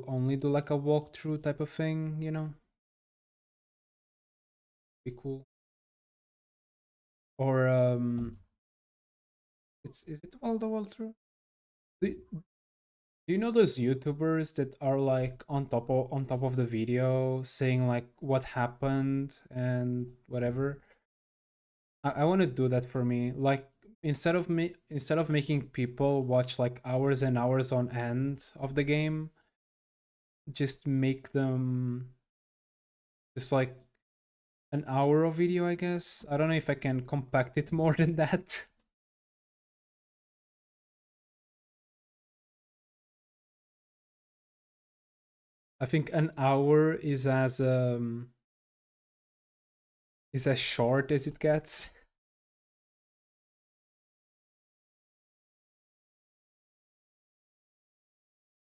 only do like a walkthrough type of thing, you know? Be cool. Or it's is it all the walkthrough? Do you know those YouTubers that are like on top of the video saying like what happened and whatever? I want to do that for me. Like instead of making people watch like hours and hours on end of the game, just make them just like an hour of video, I guess. I don't know if I can compact it more than that. I think an hour is as short as it gets.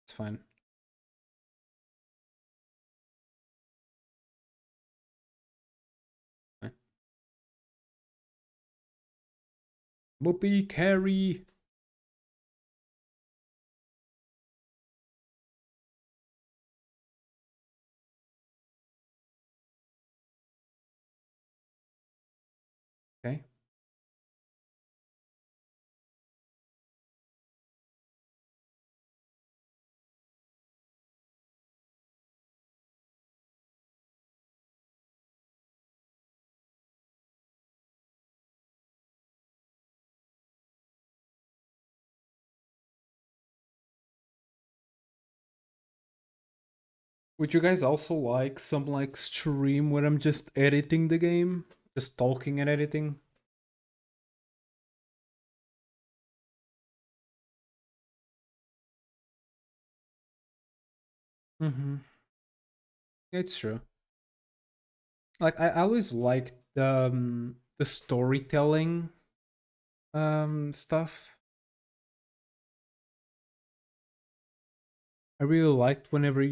It's fine. Fine. Whoopee carry. Okay. Would you guys also like some like stream where I'm just editing the game? Just talking and editing? Mm-hmm. It's true. Like I always liked the storytelling stuff. I really liked whenever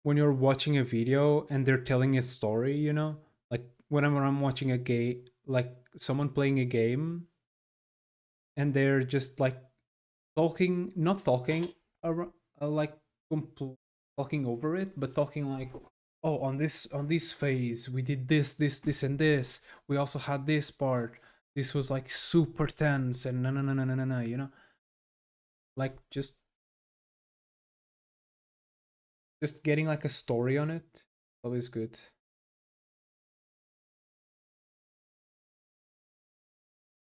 when you're watching a video and they're telling a story, you know? Like whenever I'm watching a game, like someone playing a game and they're just like talking, not talking, like compl- talking over it, but talking like, oh, on this phase, we did this, and this. We also had this part. This was like super tense and no, you know? Like just getting like a story on it. Always good.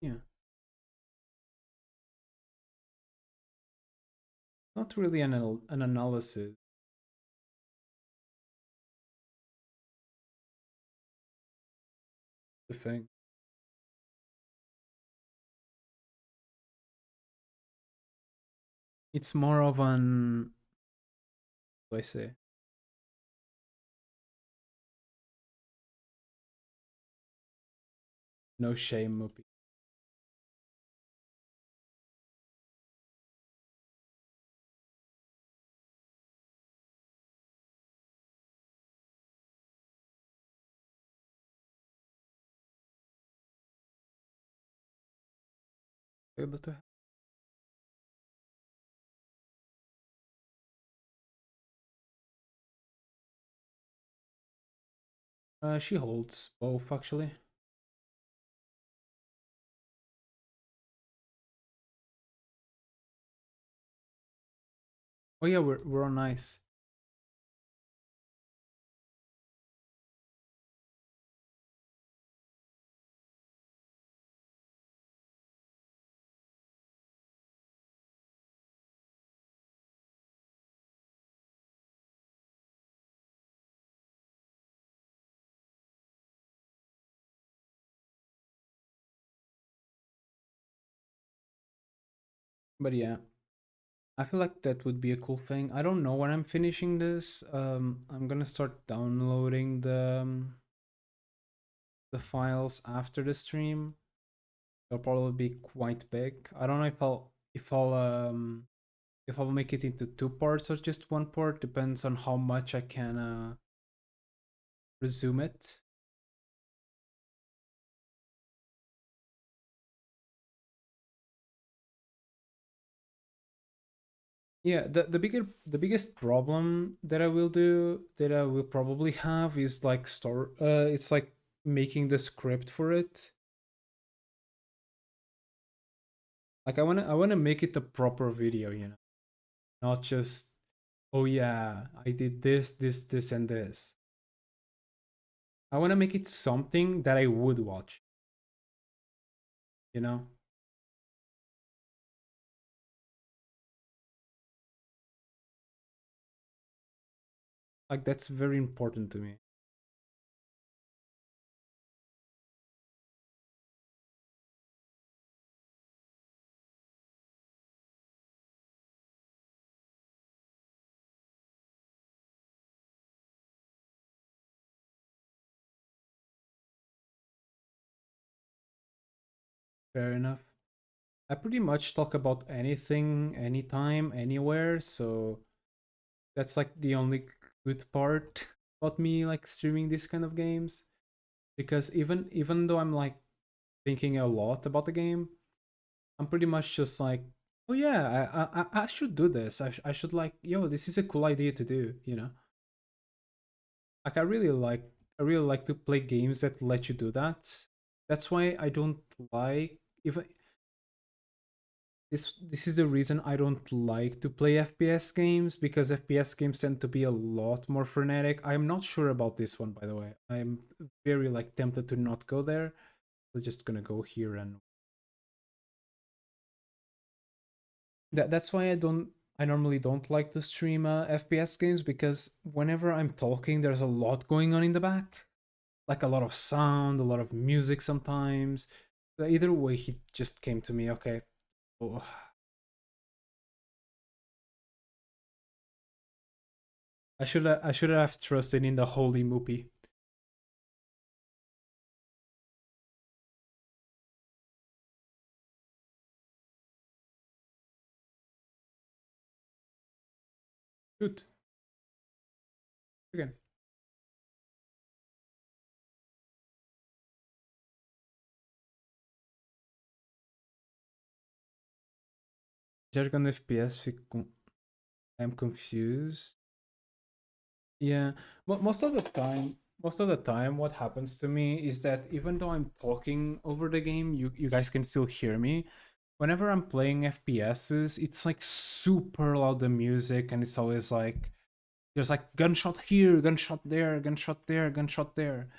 Yeah. Not really an analysis, the thing. It's more of an, what do I say, no shame movie. Able to- she holds both actually. Oh yeah, we're on ice. But yeah, I feel like that would be a cool thing. I don't know when I'm finishing this. I'm gonna start downloading the files after the stream. They'll probably be quite big. I don't know if I'll make it into two parts or just one part. Depends on how much I can resume it. Yeah, the biggest problem that I will probably have is like store it's like making the script for it. Like I wanna make it a proper video, you know, not just, oh yeah, I did this and this. I wanna make it something that I would watch, you know? Like that's very important to me. Fair enough. I pretty much talk about anything, anytime, anywhere, so that's like the only good part about me like streaming these kind of games. Because even though I'm like thinking a lot about the game, I'm pretty much just like, oh yeah, I should do this. I should like, yo, this is a cool idea to do, you know? Like I really like to play games that let you do that. That's why I don't like, if this is the reason I don't like to play FPS games, because FPS games tend to be a lot more frenetic. I'm not sure about this one, by the way. I'm very like tempted to not go there. We're just gonna go here, and that's why I normally don't like to stream FPS games, because whenever I'm talking, there's a lot going on in the back, like a lot of sound, a lot of music sometimes. But either way, he just came to me. Okay, oh, I should have trusted in the holy Moopy. Shoot. Again. Jargon FPS, I'm confused. Yeah, but most of the time, what happens to me is that even though I'm talking over the game, you guys can still hear me. Whenever I'm playing FPSs, it's like super loud the music, and it's always like there's like gunshot here, gunshot there, gunshot there, gunshot there.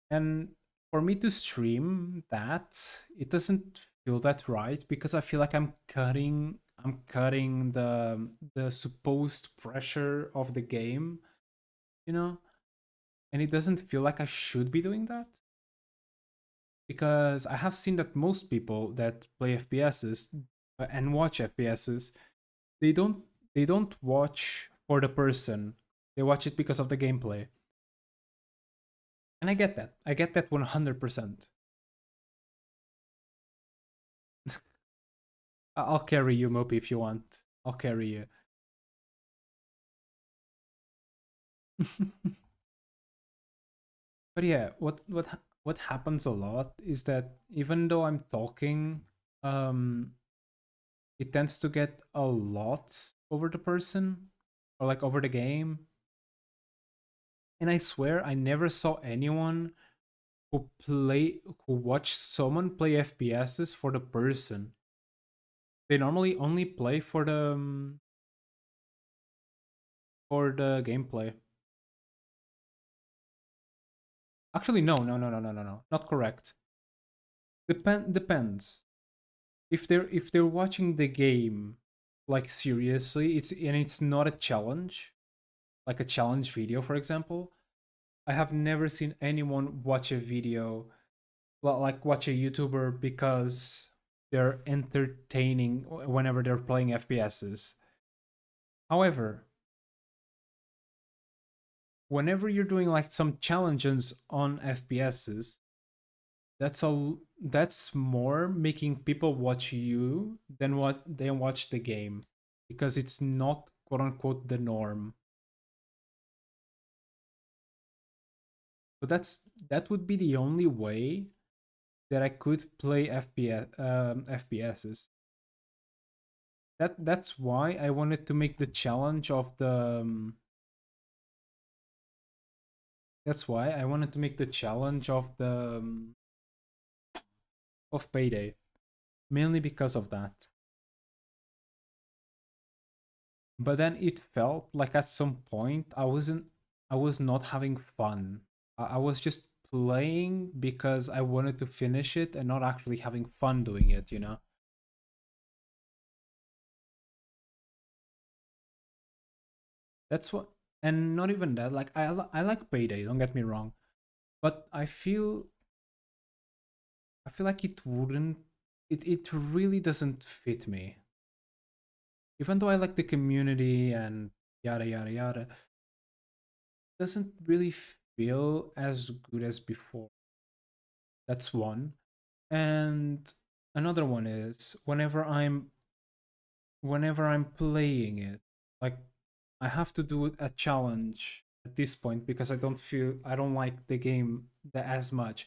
And for me to stream that, it doesn't feel that right because I feel like I'm cutting the supposed pressure of the game, you know? And it doesn't feel like I should be doing that because I have seen that most people that play FPSs and watch FPSs, they don't they don't watch for the person. They watch it because of the gameplay. And I get that. I get that 100%. I'll carry you, Mopi, if you want. I'll carry you. But yeah, what happens a lot is that even though I'm talking, um, it tends to get a lot over the person or like over the game. And I swear I never saw anyone who watched someone play FPSs for the person. They normally only play for the gameplay. Actually, no, no, no, no, no, no, no. Not correct. Depends. If they're watching the game like seriously, it's not a challenge, like a challenge video, for example. I have never seen anyone watch a video like watch a YouTuber because they're entertaining whenever they're playing FPSs. However, whenever you're doing like some challenges on FPSs, that's more making people watch you than what they watch the game because it's not quote unquote the norm. So that would be the only way that I could play FPSs. That's why I wanted to make the challenge of the that's why I wanted to make the challenge of Payday, mainly because of that. But then it felt like at some point I was not having fun. I was just playing because I wanted to finish it and not actually having fun doing it, you know? That's what and not even that, like I like Payday, don't get me wrong, but I feel like it really doesn't fit me. Even though I like the community and yada yada yada, doesn't really feel as good as before. That's one. And another one is whenever I'm playing it, like I have to do a challenge at this point because I don't like the game as much.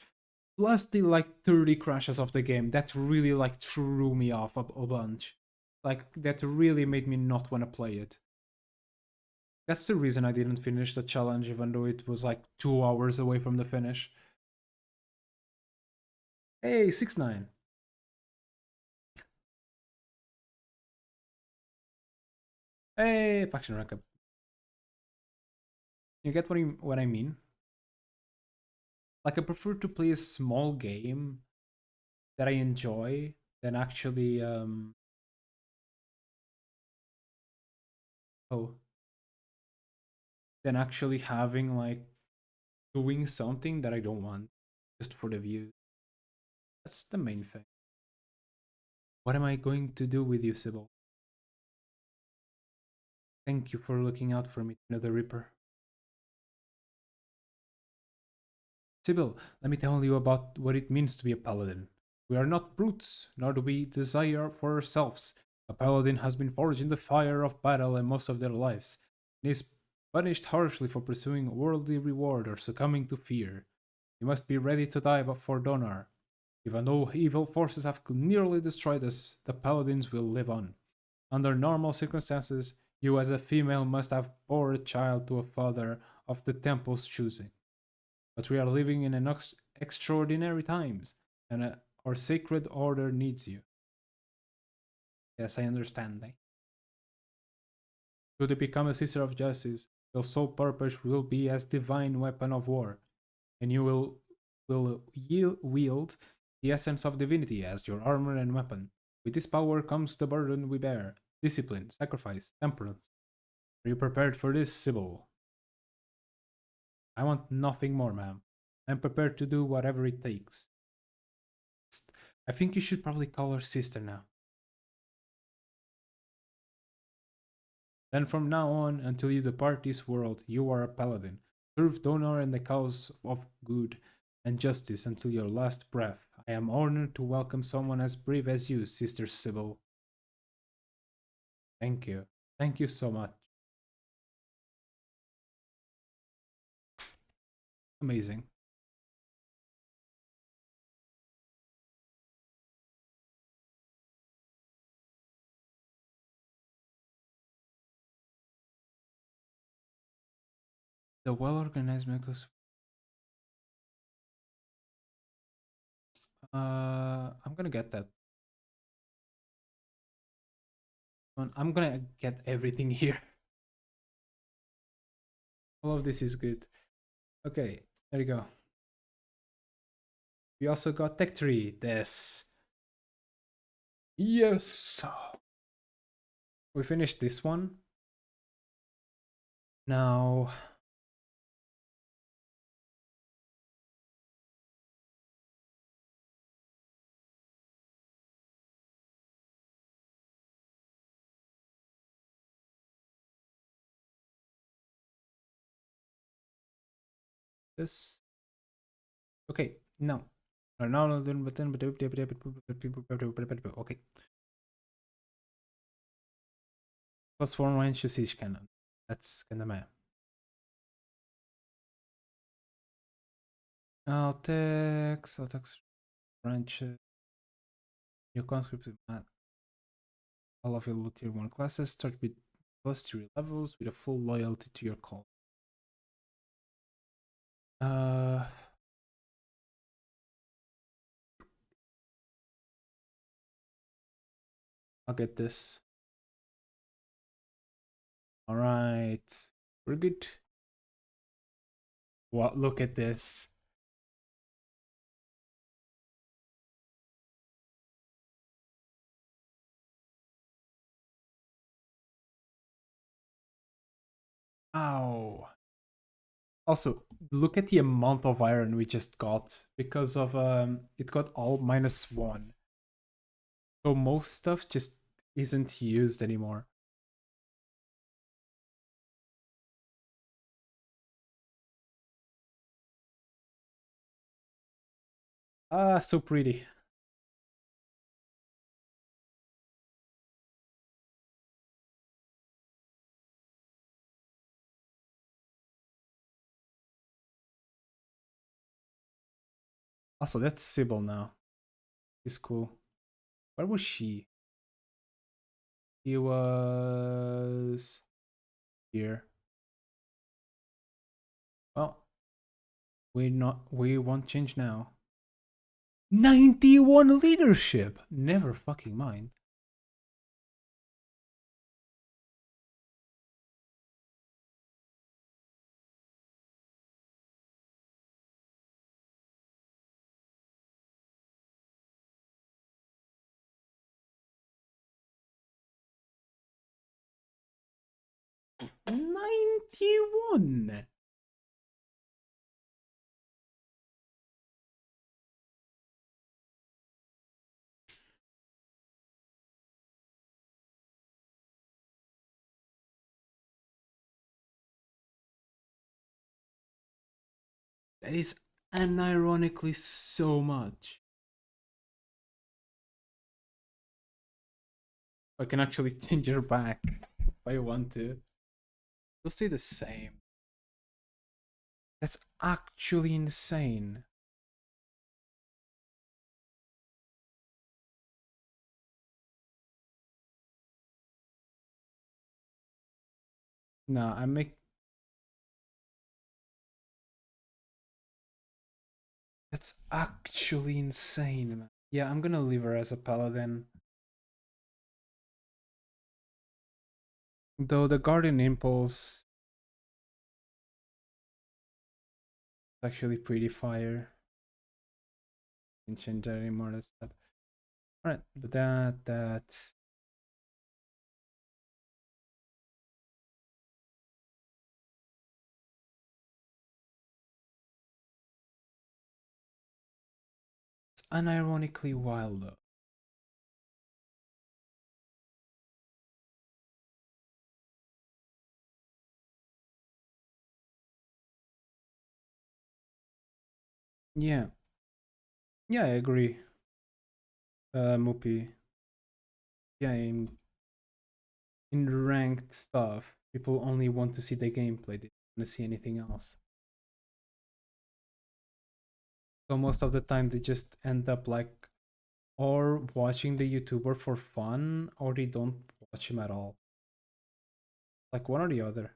Plus the like 30 crashes of the game that really like threw me off a bunch. Like that really made me not want to play it. That's the reason I didn't finish the challenge even though it was like 2 hours away from the finish. Hey, 6 9. Hey, faction rank up. You get what I mean? Like I prefer to play a small game that I enjoy than actually oh than actually having like doing something that I don't want just for the view. That's the main thing. What am I going to do with you, Sybil? Thank you for looking out for me, another Reaper. Sybil, let me tell you about what it means to be a paladin. We are not brutes, nor do we desire for ourselves. A paladin has been forged in the fire of battle and most of their lives, and is punished harshly for pursuing worldly reward or succumbing to fear. You must be ready to die for Donar. Even though evil forces have nearly destroyed us, the paladins will live on. Under normal circumstances, you as a female must have bore a child to a father of the temple's choosing. But we are living in an extraordinary times, and our sacred order needs you. Yes, I understand. Should you become a sister of justice, your sole purpose will be as divine weapon of war, and you will wield the essence of divinity as your armor and weapon. With this power comes the burden we bear: discipline, sacrifice, temperance. Are you prepared for this, Sybil? I want nothing more, ma'am. I'm prepared to do whatever it takes. I think you should probably call her sister now. Then from now on, until you depart this world, you are a paladin. Serve Donor and the cause of good and justice until your last breath. I am honored to welcome someone as brave as you, Sister Sybil. Thank you. Thank you so much. Amazing. The well-organized Mekos. I'm gonna get that. I'm gonna get everything here. All of this is good. Okay, there you go. We also got Tech Tree. This. Yes. We finished this one. Now. This. Okay, no. Okay. Plus 1 range to siege cannon. That's kinda meh. I'll text branches. Your conscripts all of your tier 1 classes start with plus 3 levels with a full loyalty to your call. I'll get this. Alright. We're good. What? Look at this. Ow. Also, look at the amount of iron we just got because of it got all -1. So most stuff just isn't used anymore. Ah, so pretty. Also, that's Sybil now. She's cool. Where was she? He was here. Well, we won't change now. 91 leadership. Never fucking mind. '91. That is unironically so much. I can actually change your back if I want to. It'll stay the same. That's actually insane. Nah, I make that's actually insane, man. Yeah, I'm gonna leave her as a paladin. Though the Guardian Impulse is actually pretty fire. Can't change that anymore. That's that. Alright, but that it's unironically wild though. Yeah. Yeah, I agree. Mupi. Yeah, in ranked stuff, people only want to see the gameplay. They don't want to see anything else. So most of the time they just end up like or watching the YouTuber for fun or they don't watch him at all. Like one or the other.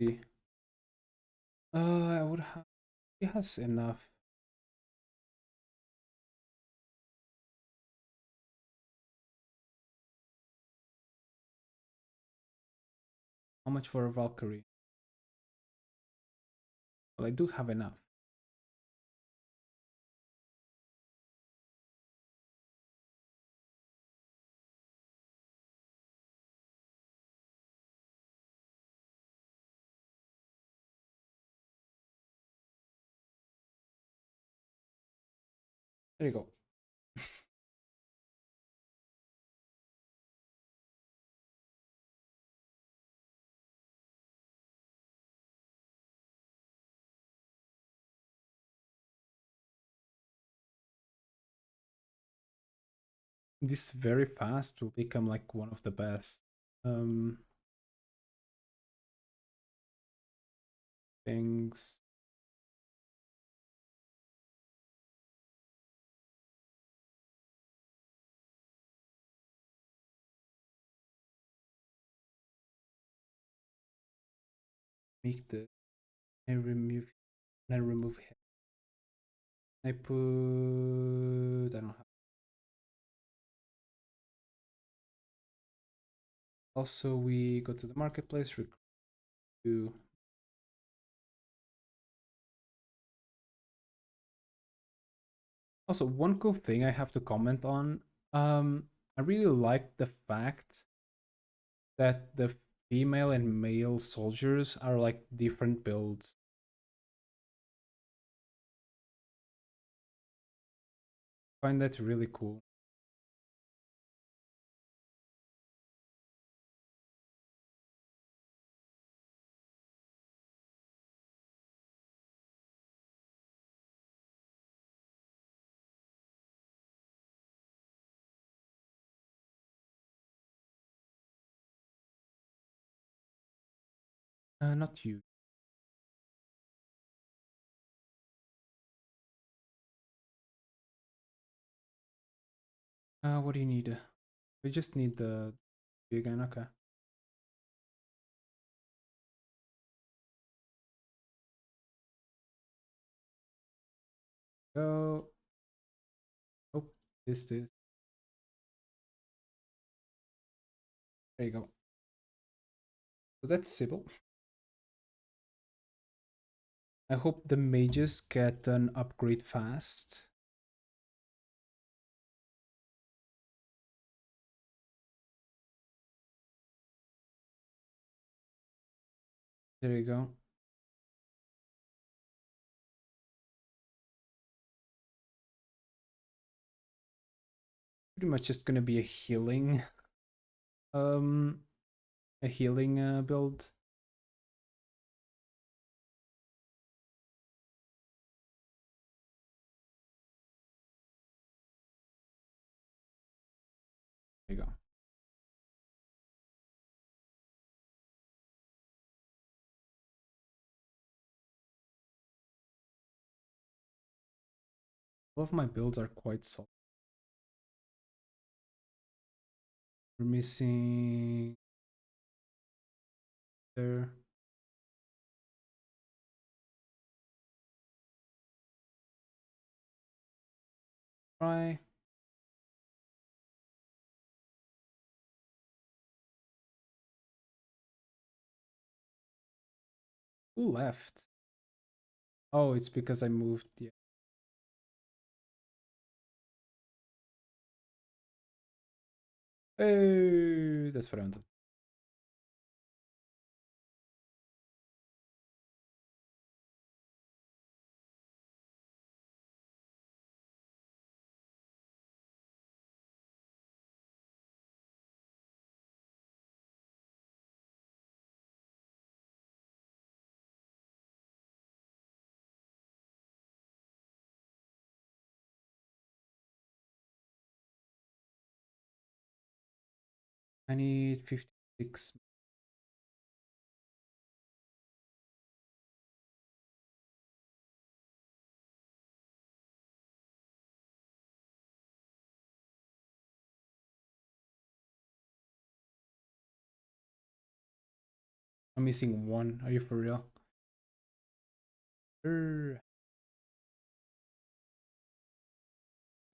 See. I would have he has enough. How much for a Valkyrie? Well, I do have enough. There you go. This very fast will become like one of the best things. Make the and remove him. I don't have. Also, we go to the marketplace, recruit. Also, one cool thing I have to comment on. I really like the fact that the female and male soldiers are like different builds. I find that really cool. Not you. What do you need? We just need the again. Okay. Go. Oh, this. There you go. So that's Sybil. I hope the mages get an upgrade fast. There you go. Pretty much just gonna be um a healing build. There you go. All of my builds are quite solid. We're missing there. Try. Who left? Oh, it's because I moved. Yeah. Oh, that's what I'm doing. I need 56. I'm missing one. Are you for real? Let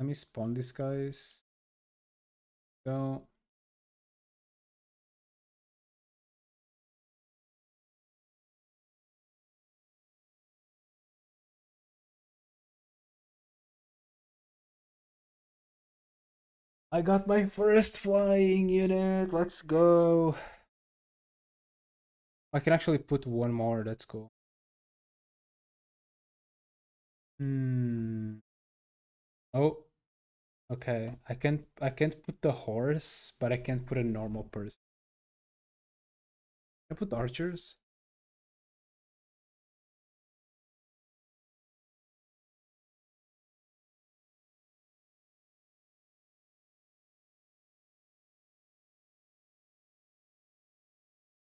me spawn these guys. Go. I got my first flying unit. Let's go. I can actually put one more. That's cool. Hmm. Oh, okay. I can't put the horse, but I can put a normal person. Can I put archers?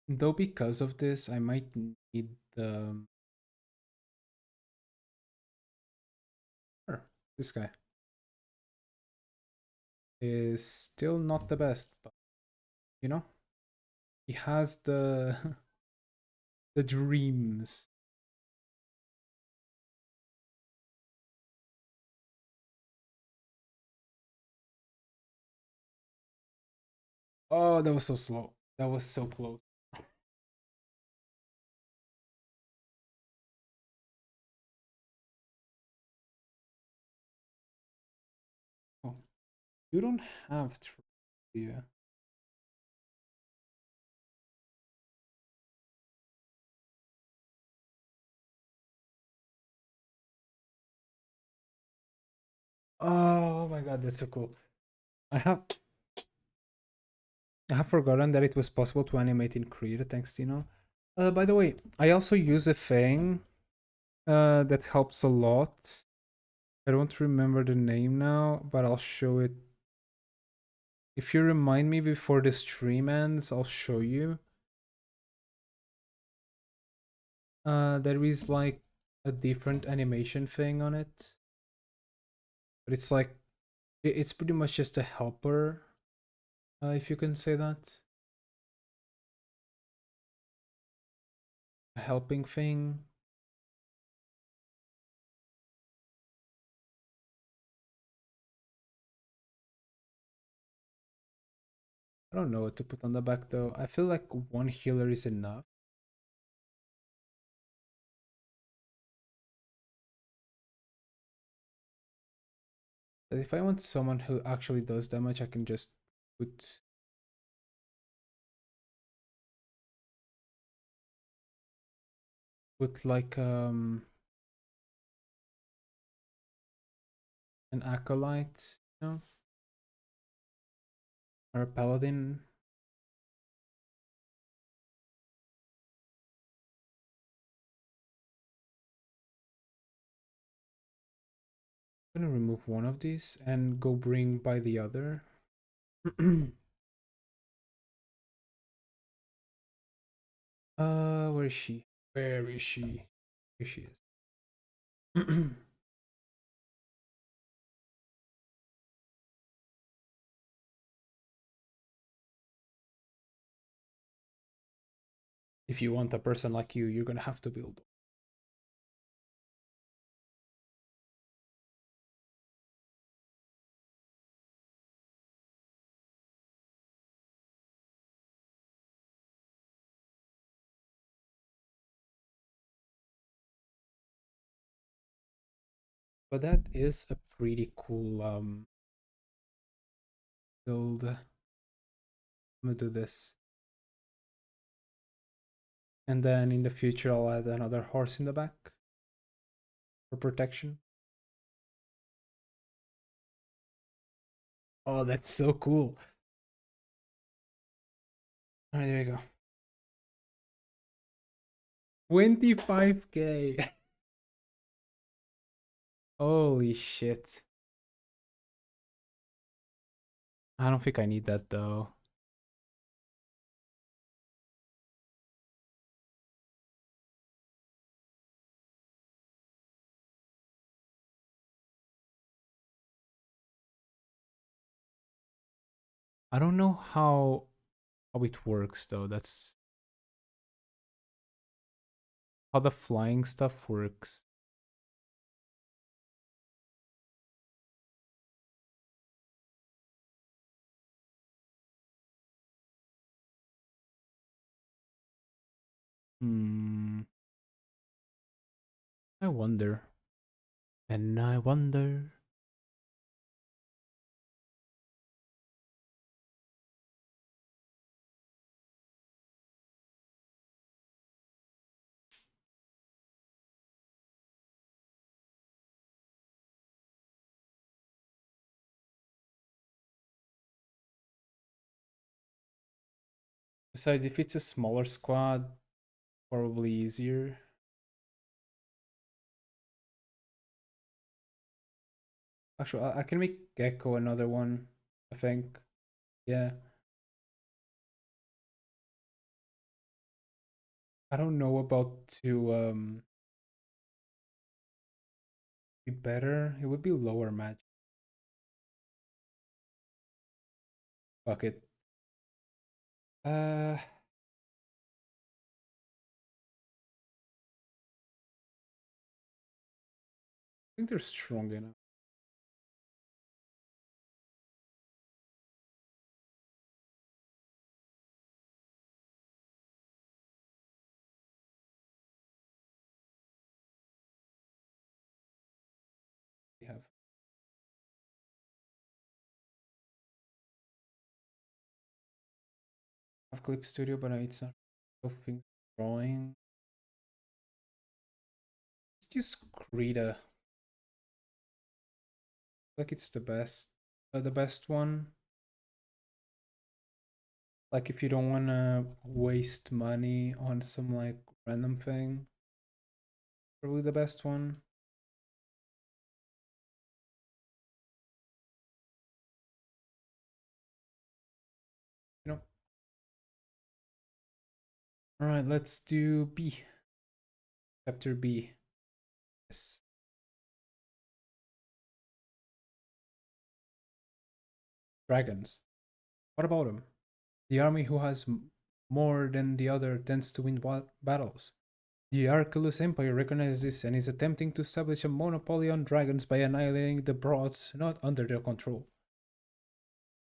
Though because of this, I might need the sure, this guy is still not the best, but you know, he has the the dreams. Oh, that was so slow. That was so close. Oh, you don't have to. Yeah. Oh my god, that's so cool. I have I have forgotten that it was possible to animate in Krita, thanks Tino. By the way, I also use a thing that helps a lot. I don't remember the name now, but I'll show it. If you remind me before the stream ends, I'll show you. There is like a different animation thing on it, but it's like it's pretty much just a helper, if you can say that. A helping thing. I don't know what to put on the back though. I feel like one healer is enough. But if I want someone who actually does damage, I can just put like an acolyte, you know, or a paladin. I'm gonna remove one of these and go bring by the other. Where is she? Where is she? Here she is. If you want a person like you, you're gonna have to build. But that is a pretty cool build. I'm gonna do this. And then in the future I'll add another horse in the back for protection. Oh, that's so cool. Alright, there you go. 25k. Holy shit. I don't think I need that though. I don't know how it works though. That's how the flying stuff works. Hmm. I wonder. And I wonder. Besides, if it's a smaller squad, probably easier. Actually, I can make Gecko another one, I think. Yeah. I don't know about to be better. It would be lower magic. Fuck it. I think they're strong enough. We have Clip Studio, but it's not things drawing. Let's use Krita. Like it's the best one. Like if you don't wanna waste money on some like random thing, probably the best one. You know. All right, let's do B. Chapter B. Yes. Dragons. What about them? The army who has more than the other tends to win battles. The Arculus Empire recognizes this and is attempting to establish a monopoly on dragons by annihilating the broads not under their control.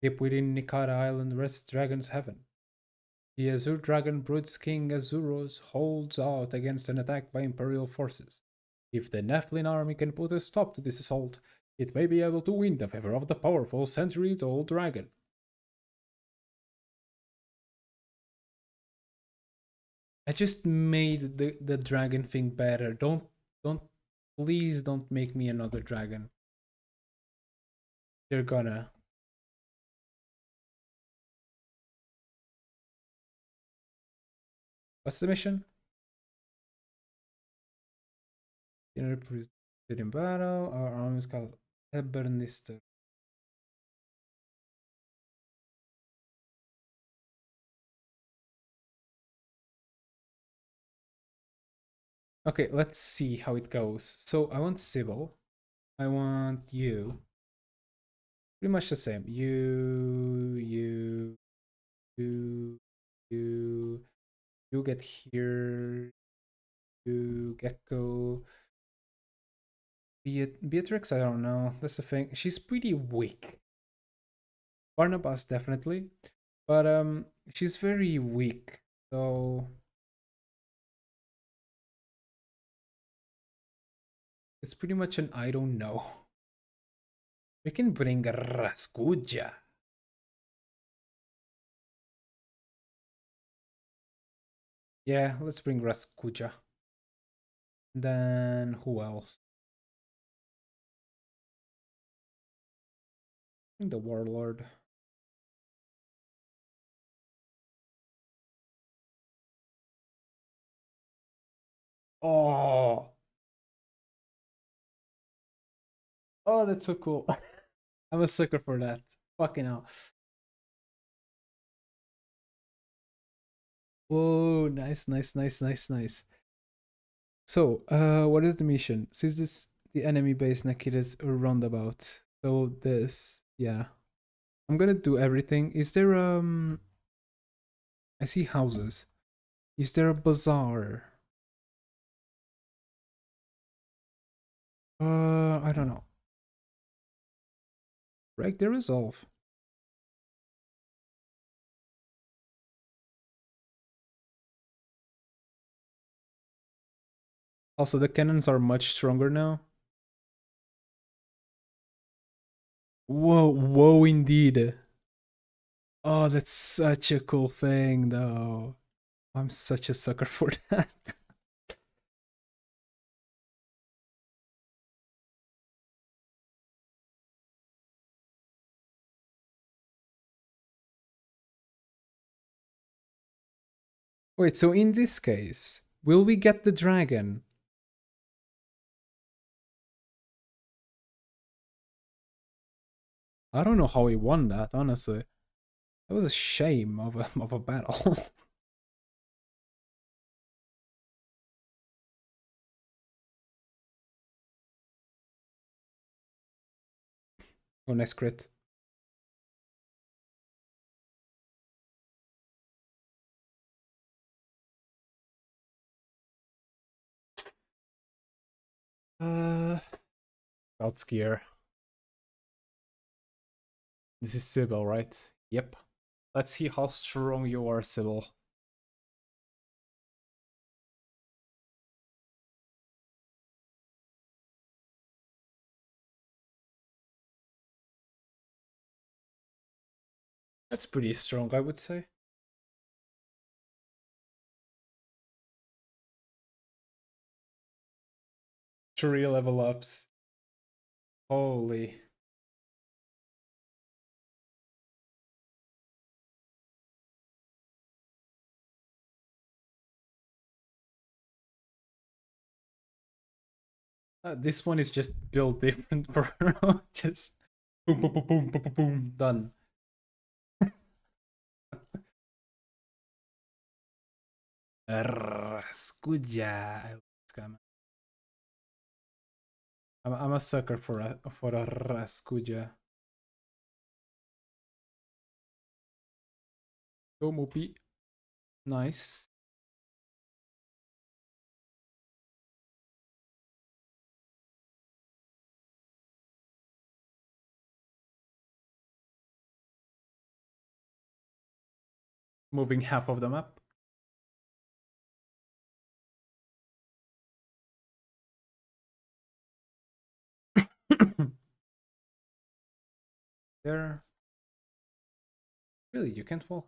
Deep within Nikata Island rests Dragon's Heaven. The Azure Dragon Brood's King Azuros holds out against an attack by Imperial forces. If the Nephilim army can put a stop to this assault, It may be able to win the favor of the powerful centuries-old dragon. I just made the dragon thing better. Don't please don't make me another dragon. They're gonna. What's the mission? In battle, our army is called Ebernister. Okay, let's see how it goes. So I want Sybil. I want you. Pretty much the same. You, you get here. You, Gecko. Beatrix, I don't know. That's the thing. She's pretty weak. Barnabas, definitely. But she's very weak. So it's pretty much an I don't know. We can bring Raskuja. Yeah, let's bring Raskuja. Then who else? The Warlord. Oh, oh, that's so cool. I'm a sucker for that. Fucking hell. Whoa, nice, nice, nice, nice, nice. So, what is the mission? Since this the enemy base Naked is a roundabout. So this, yeah. I'm gonna do everything. Is there I see houses. Is there a bazaar? I don't know. Break the resolve. Also, the cannons are much stronger now. Whoa, whoa, indeed. Oh, that's such a cool thing, though. I'm such a sucker for that. Wait, so in this case, will we get the dragon? I don't know how he won that, honestly. That was a shame of a battle. Oh, nice crit. About skier. This is Sybil, right? Yep. Let's see how strong you are, Sybil. That's pretty strong, I would say. 3 level ups. Holy. This one is just built different, bro. Just boom, boom, boom, boom, boom, boom, boom, done. Raskuja. I'm a sucker for a Raskuja. Go, Moopy. Nice. Moving half of the map. There. Really, you can't walk.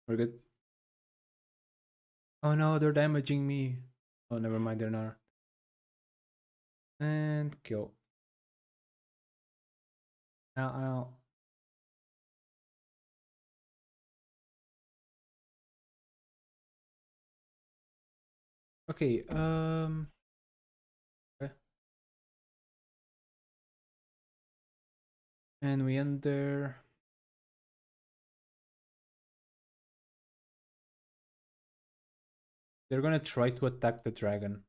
We're good. Oh no, they're damaging me. Oh, never mind, they're not. And kill. Ow, ow. Okay, okay. And we end there. They're gonna try to attack the dragon.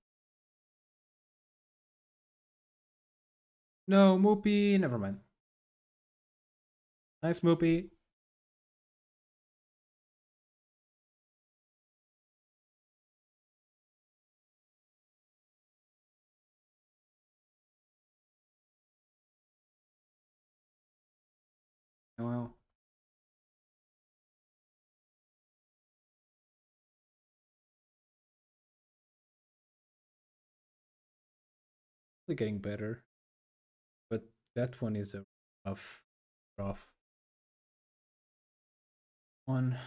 No, Moopy, never mind. Nice, Moopy. Well, they're getting better. But that one is a rough one.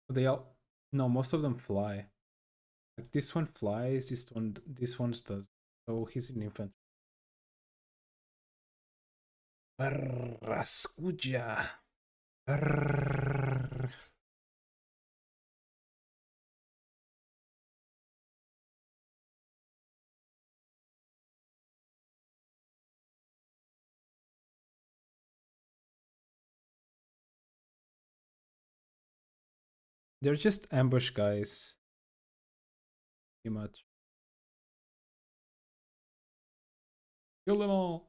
They all, no, most of them fly. Like this one flies, this one does. So he's an infantry. Rascuja. They're just ambush guys, pretty much. Kill them all.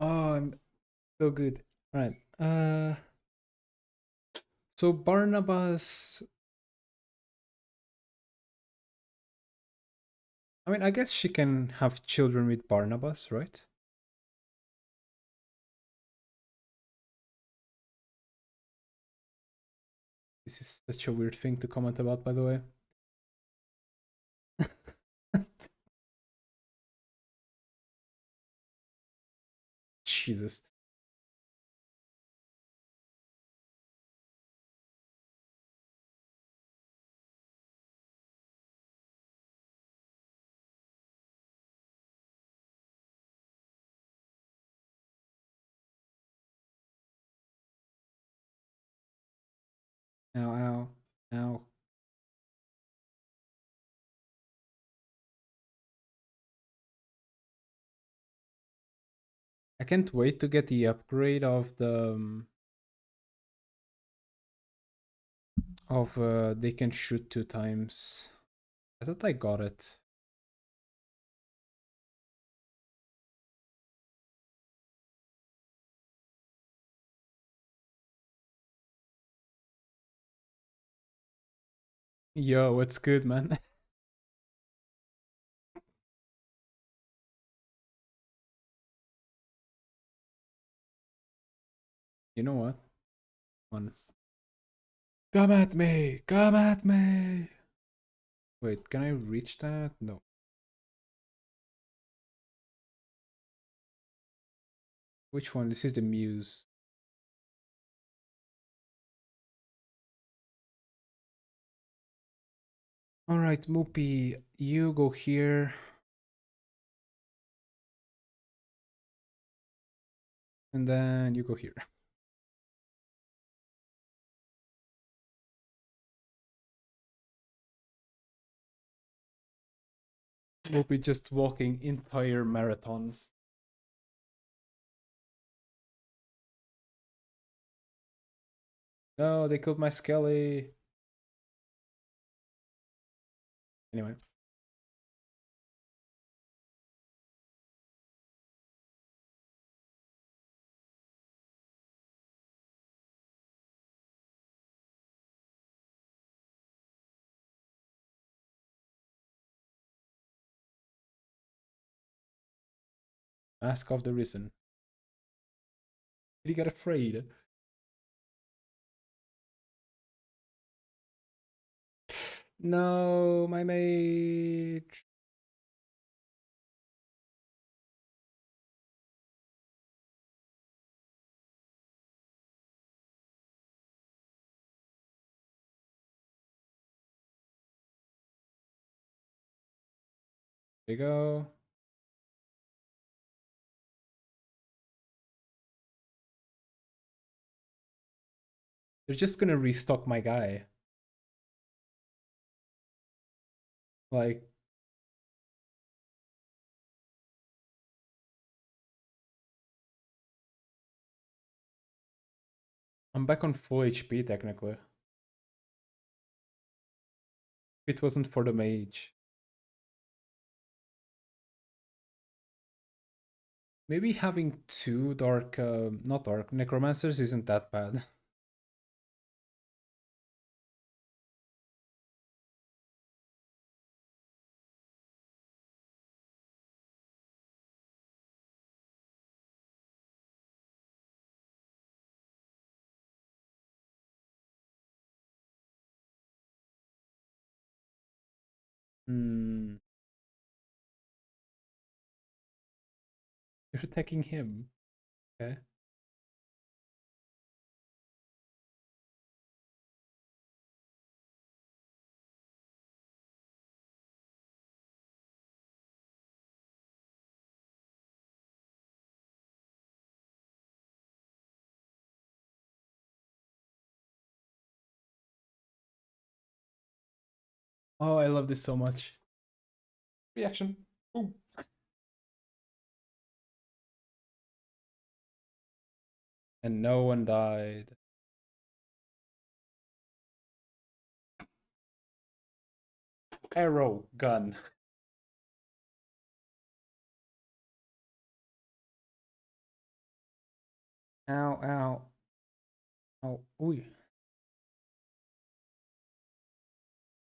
Oh, I'm so good. All right. So Barnabas. I mean, I guess she can have children with Barnabas, right? This is such a weird thing to comment about, by the way. Jesus. Ow, ow, ow. I can't wait to get the upgrade of the they can shoot 2 times. I thought I got it. Yo, what's good, man? You know what? One. Come at me! Come at me! Wait, can I reach that? No. Which one? This is the Muse. Alright, Moopy, you go here. And then you go here. We'll be just walking entire marathons. No, they killed my Skelly. Anyway. Mask of the Risen. Did he get afraid? No, my mage. There you go. They're just gonna restock my guy. Like, I'm back on full HP technically. If it wasn't for the mage. Maybe having two dark, not dark, necromancers isn't that bad. Hmm. You're attacking him. Okay. Oh, I love this so much. Reaction. Boom. And no one died. Arrow gun. Ow, ow. Oh, ooh.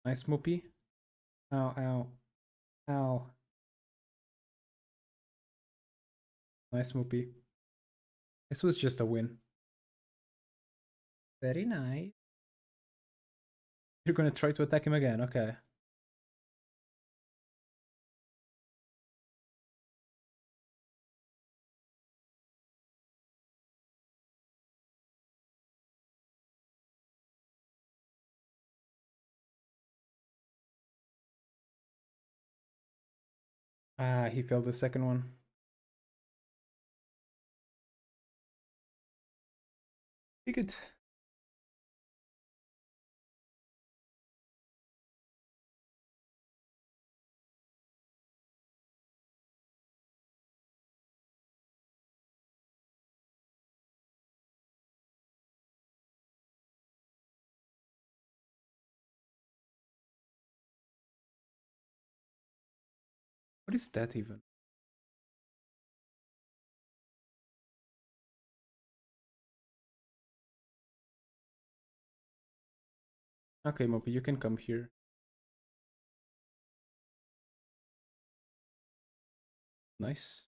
Nice Moopy. Ow, ow. Ow. Nice Moopy. This was just a win. Very nice. You're gonna try to attack him again, okay. Ah, he failed the second one. Be good. What is that even? Okay, Moppy, you can come here. Nice.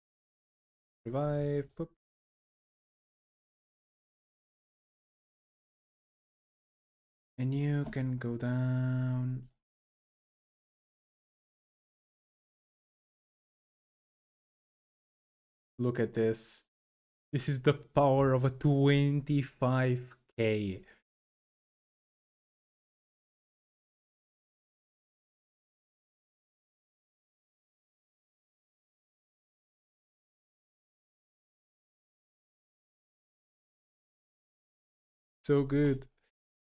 Revive. Boop. And you can go down. Look at this. This is the power of a 25k. So good.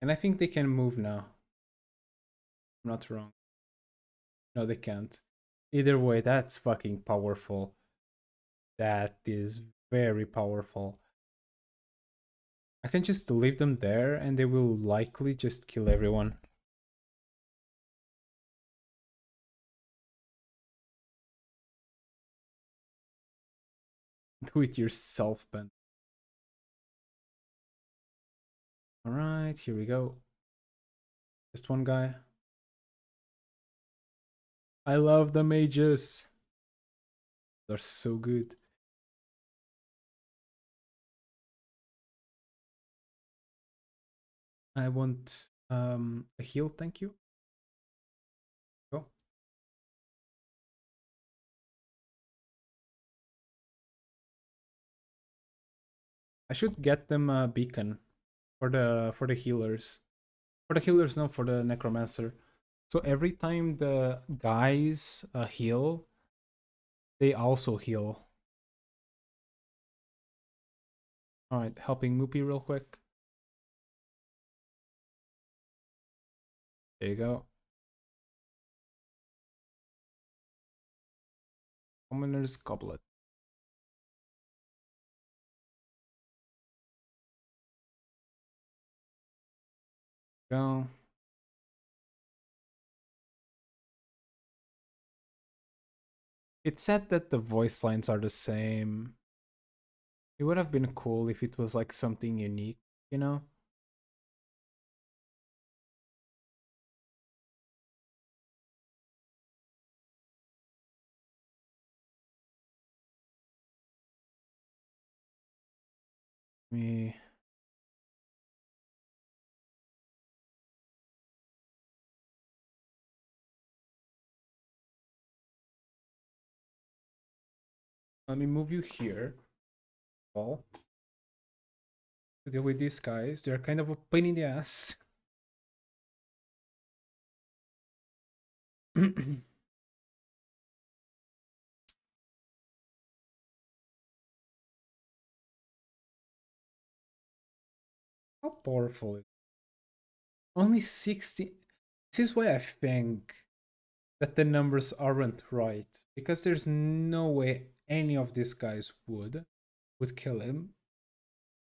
And I think they can move now. I'm not wrong. No, they can't. Either way, that's fucking powerful. That is very powerful. I can just leave them there and they will likely just kill everyone. Do it yourself, Ben. Alright, here we go. Just one guy. I love the mages. They're so good. I want a heal, thank you. Go. I should get them a beacon for the healers. For the healers, no, for the necromancer. So every time the guys heal, they also heal. Alright, helping Moopy real quick. There you go. Commoner's Goblet. Go. It's said that the voice lines are the same. It would have been cool if it was like something unique, you know? Me. Let me move you here. Paul. To deal with these guys. They're kind of a pain in the ass. How powerful is it? Only 60. This is why I think that the numbers aren't right. Because there's no way any of these guys would kill him.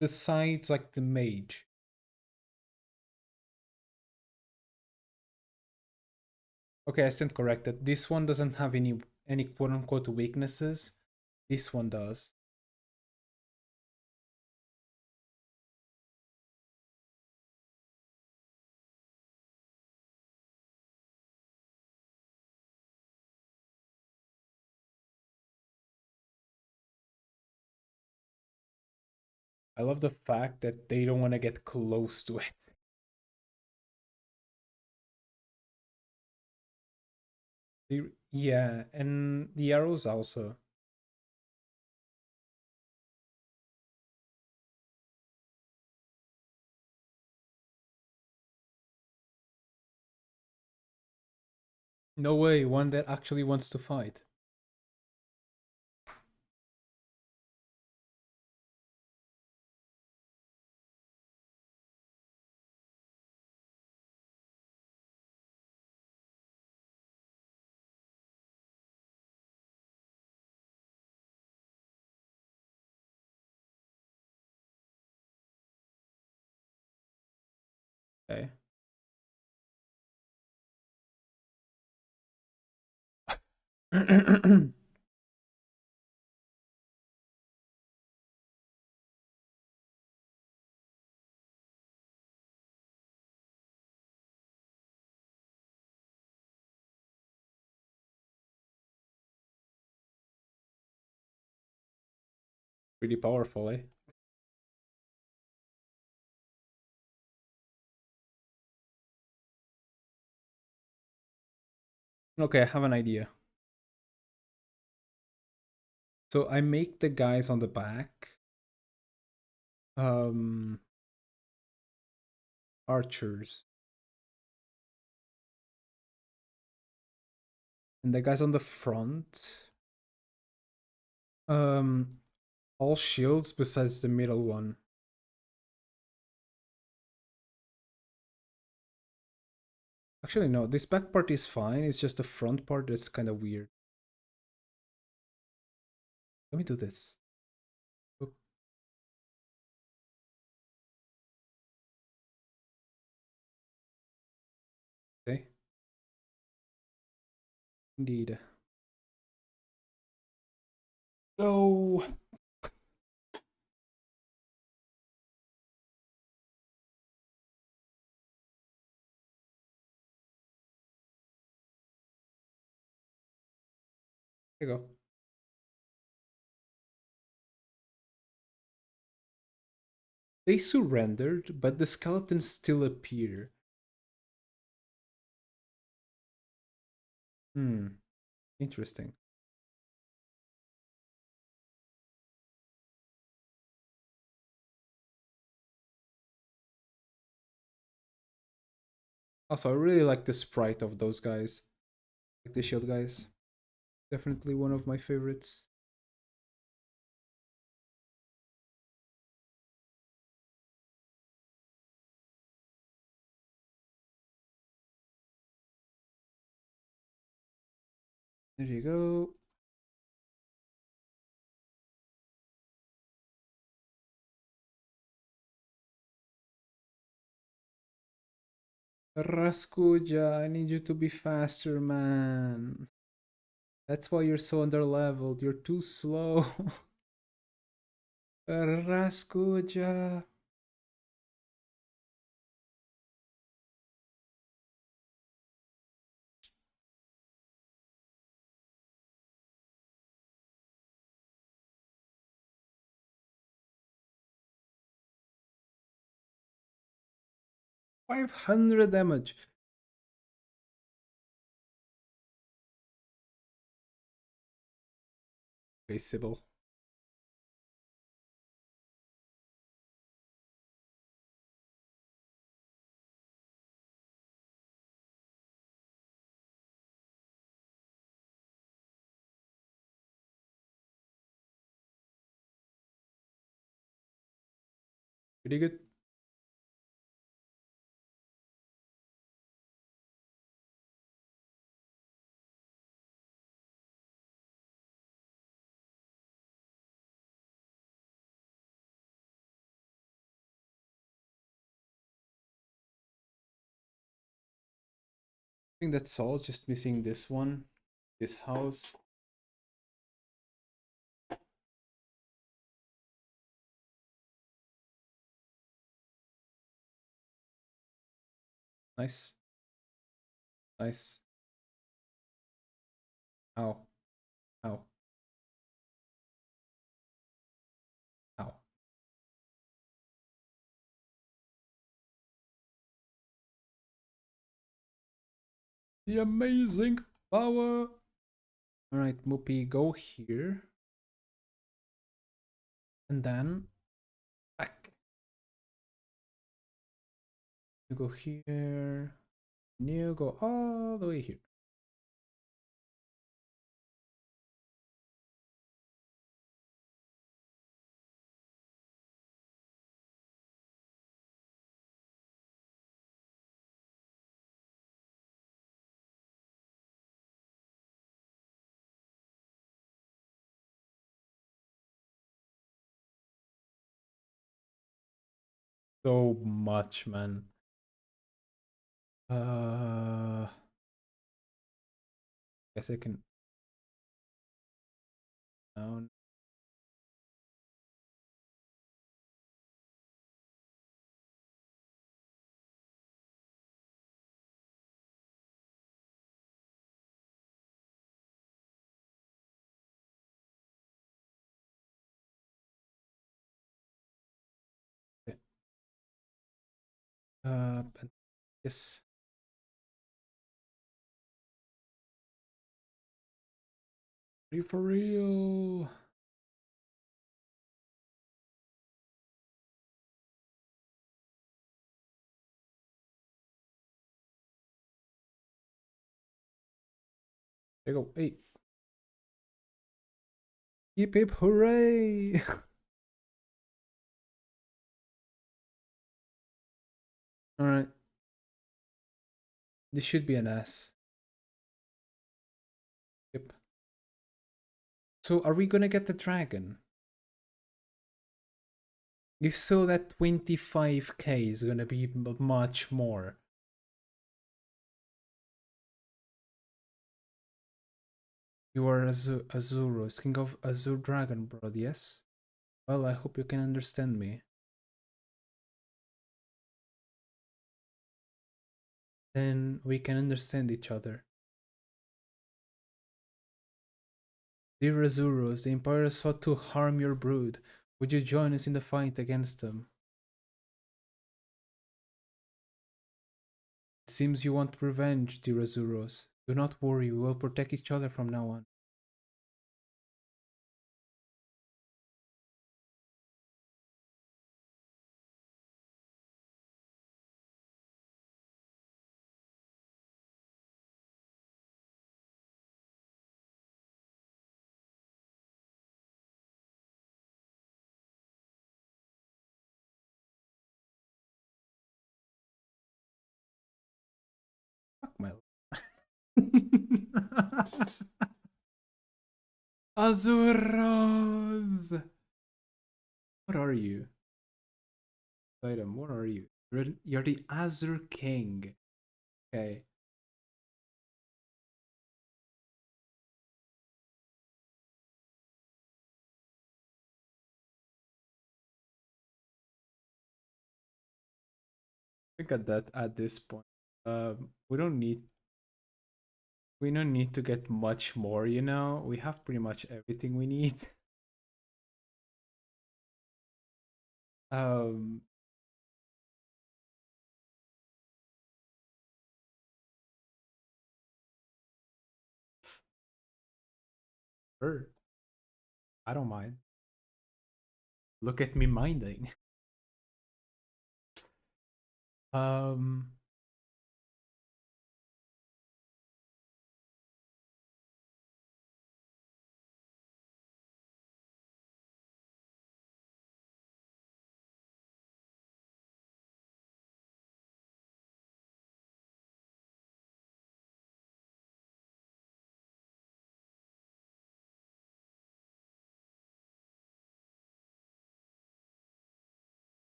Besides like the mage. Okay, I stand corrected. This one doesn't have any quote unquote weaknesses. This one does. I love the fact that they don't want to get close to it. Yeah, and the arrows also. No way, one that actually wants to fight. Okay. Really powerful, eh? Okay, I have an idea. So I make the guys on the back um archers. And the guys on the front um all shields besides the middle one. Actually no, this back part is fine, it's just the front part that's kind of weird. Let me do this. Oop. Okay. Indeed. Go. There you go. They surrendered, but the skeletons still appear. Hmm. Interesting. Also, I really like the sprite of those guys. Like the shield guys. Definitely one of my favorites. There you go. Raskuja, I need you to be faster, man. That's why you're so underleveled. You're too slow. Raskuja. 500 damage. Okay, Sybil. Pretty good. I think that's all. Just missing this one. This house. Nice. Nice. Ow. Ow. Ow. The amazing power. Alright, Moopy, go here. And then back. You go here. And you go all the way here. So much, man. Guess I can down. Okay. And yes. Are you for real? There you go. Hey. Hip hip hooray! Alright. This should be an S. Yep. So are we gonna get the dragon? If so, that 25k is gonna be much more. You are Azurus, king of Azur Dragon Brood, yes? Well, I hope you can understand me. Then we can understand each other. Dear Azurus, the Empire sought to harm your brood. Would you join us in the fight against them? It seems you want revenge, dear Azuros. Do not worry, we will protect each other from now on. Fuck my Azuros! What are you? Item, what are you? You're the Azur King. Okay. I think at this point. We don't need to get much more, you know? We have pretty much everything we need. Um sure. I don't mind. Look at me minding. Um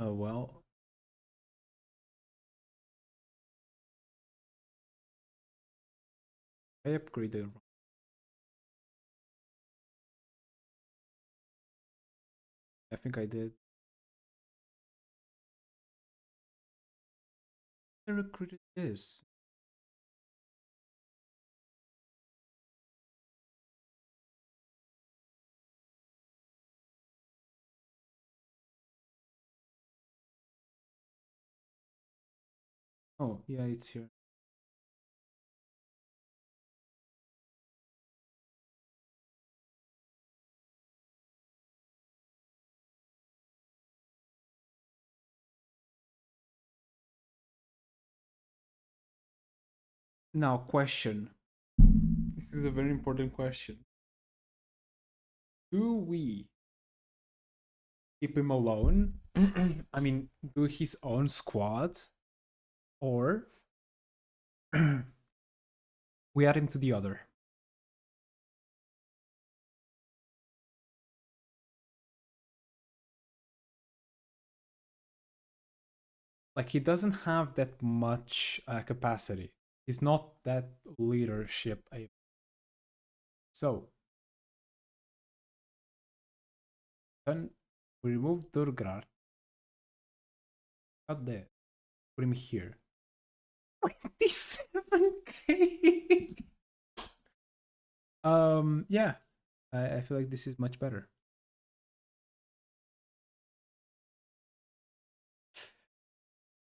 oh well. I upgraded. I think I did. I recruited this. Oh, yeah, it's here. Now, question. This is a very important question. Do we keep him alone? I mean, do his own squad? Or we add him to the other? Like, he doesn't have that much capacity. He's not that leadership. So, then we remove Durgrar. Got there. Put him here. 27k! Yeah. I feel like this is much better.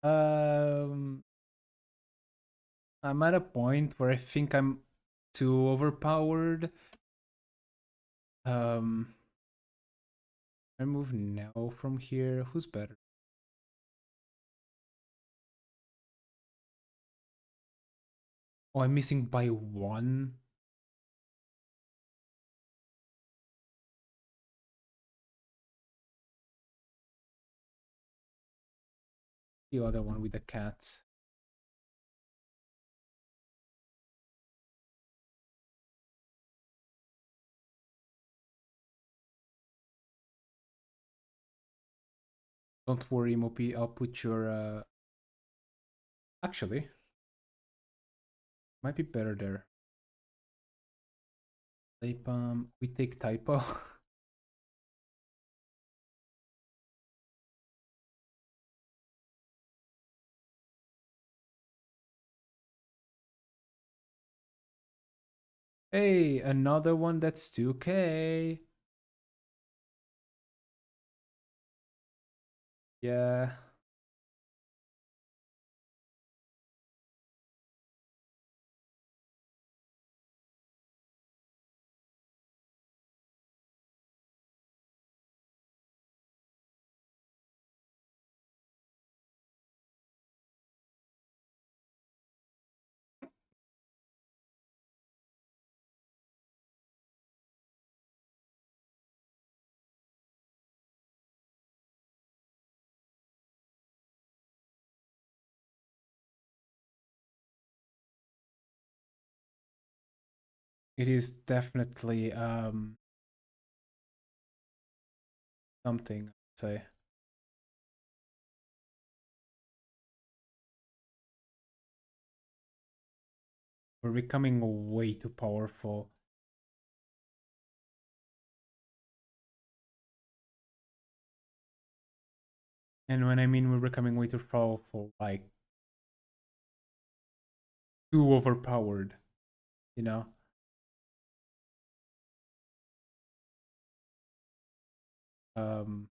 Um, I'm at a point where I think I'm too overpowered. I move now from here. Who's better? Oh, I'm missing by one. the other one with the cat? Don't worry, Moppy. I'll put your. Actually, might be better there. We take typo. Hey, another one that's 2K. Yeah. It is definitely something, I'd say. We're becoming way too powerful. And when I mean we're becoming way too powerful, like too overpowered, you know? Um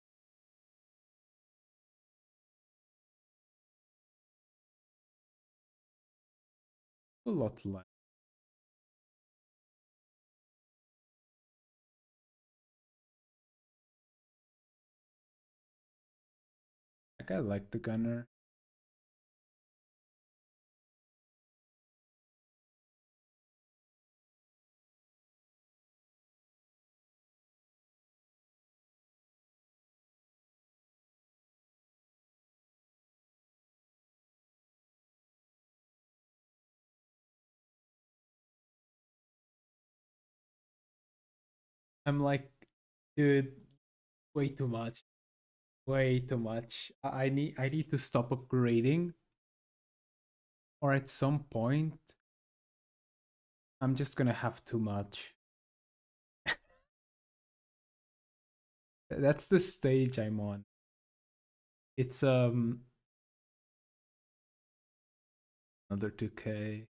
a lot less. Like I like the gunner. I'm like, dude, way too much. Way too much. I need to stop upgrading. Or at some point, I'm just gonna have too much. That's the stage I'm on. It's another 2K.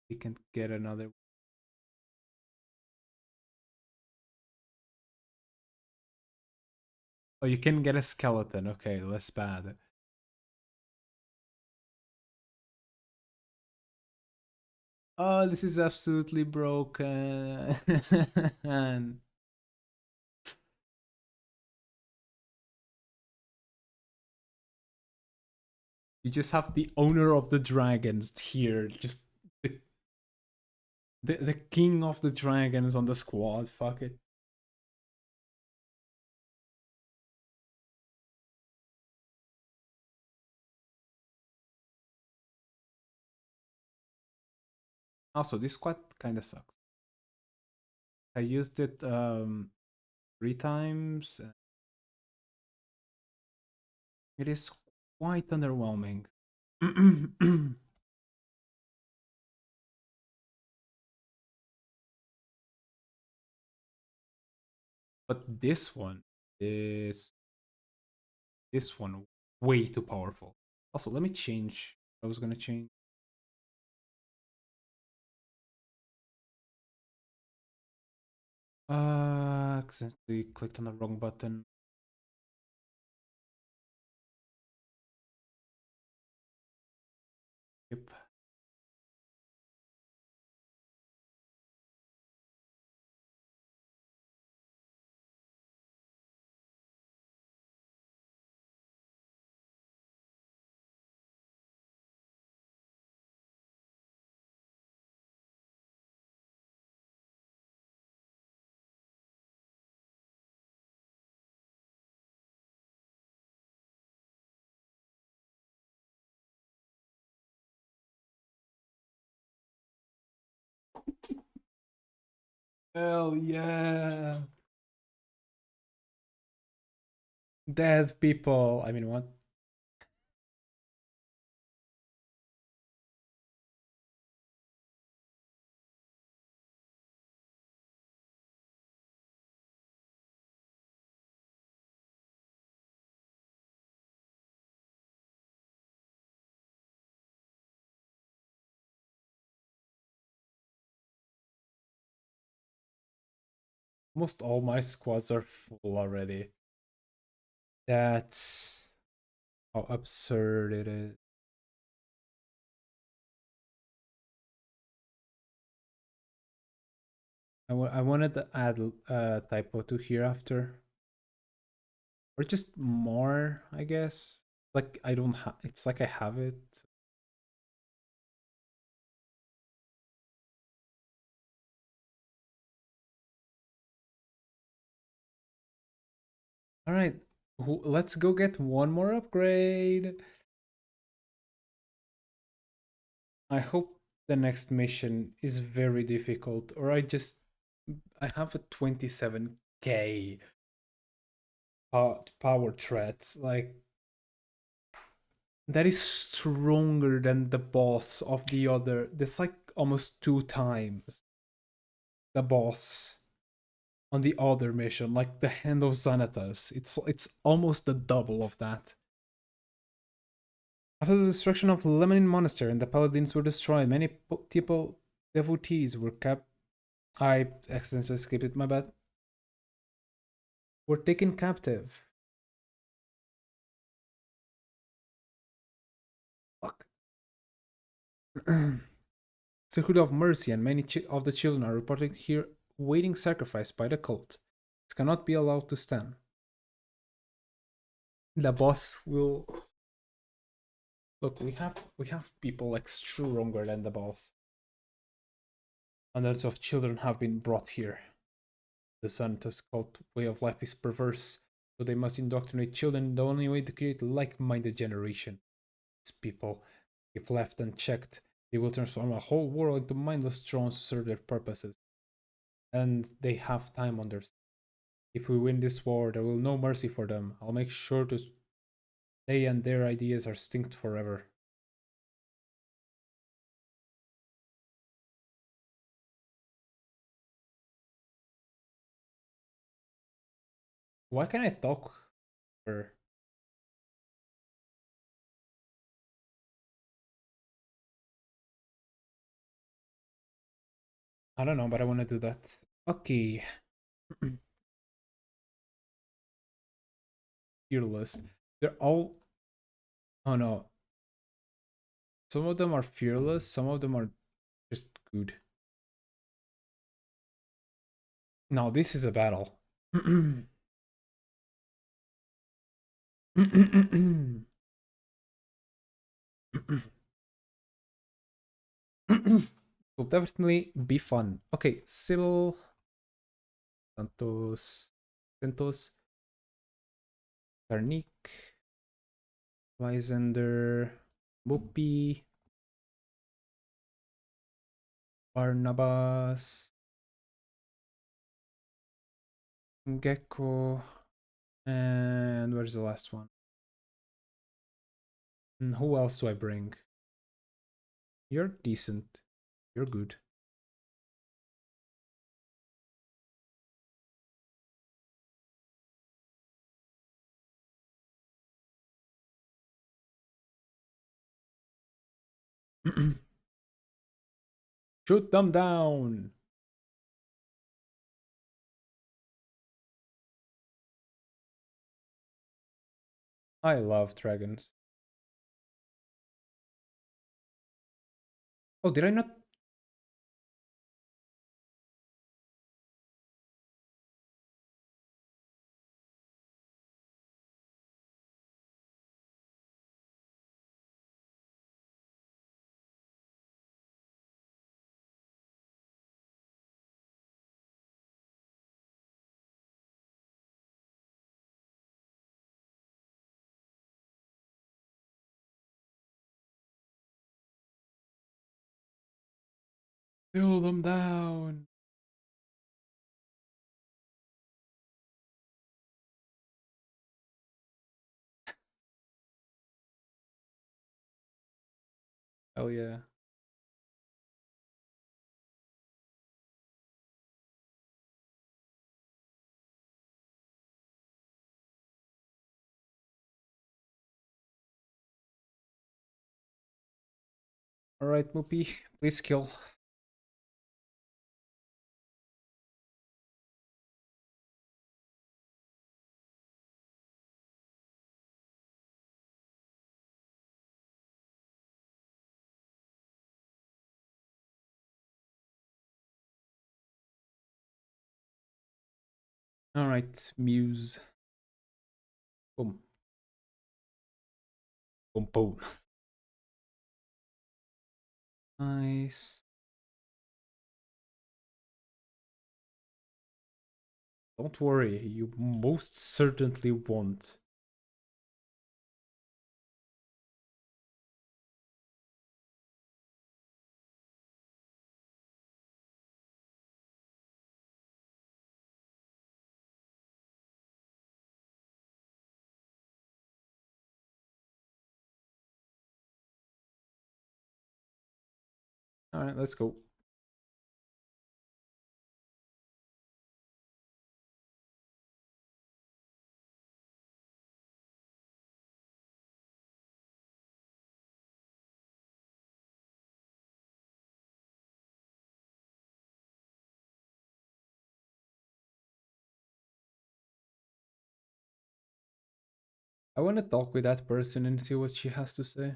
We can get another. Oh, you can get a skeleton. Okay, less bad. Oh, this is absolutely broken. You just have the owner of the dragons here. Just the king of the dragons on the squad. Fuck it. Also, this squad kind of sucks. I used it 3 times. It is quite underwhelming. But is this one way too powerful. Also, let me change. I was gonna change. Accidentally clicked on the wrong button. Yep. Hell yeah. Dead people. I mean, what? Almost all my squads are full already. That's how absurd it is. I wanted to add typo to hereafter. Or just more, I guess. Like I don't have it's like I have it. Alright. Let's go get one more upgrade. I hope the next mission is very difficult. Or I have a 27k power threats. Like that is stronger than the boss of the other. That's like almost 2 times the boss on the other mission, like the Hand of Xanathus. It's almost the double of that. After the destruction of Lemonin Monastery and the paladins were destroyed, many people devotees were kept. I accidentally skipped it. My bad. Were taken captive. Fuck. Sisterhood of Mercy and many of the children are reported here waiting sacrifice by the cult. This cannot be allowed to stand. The boss will look. We have people like stronger than the boss. Hundreds of children have been brought here. The Santa's cult way of life is perverse, so they must indoctrinate children the only way to create a like-minded generation. These people, if left unchecked, they will transform a whole world into mindless drones to serve their purposes. And they have time on their side. If we win this war, there will no mercy for them. I'll make sure to they and their ideas are extinct forever. Why can't I talk for I don't know, but I want to do that. Okay. Fearless. They're all. Oh no. Some of them are fearless, some of them are just good. No, this is a battle. Will definitely be fun. Okay, Sybil, Santos, Karnik, Lysander, Muppy, Barnabas, Gecko, and where's the last one? And who else do I bring? You're decent. You're good. Shoot them down. I love dragons. Oh, did I not? Kill them down. Hell yeah. Alright, Moopy, please kill. Alright, Muse. Boom. Boom, boom. Nice. Don't worry, you most certainly won't. Alright, let's go. I want to talk with that person and see what she has to say.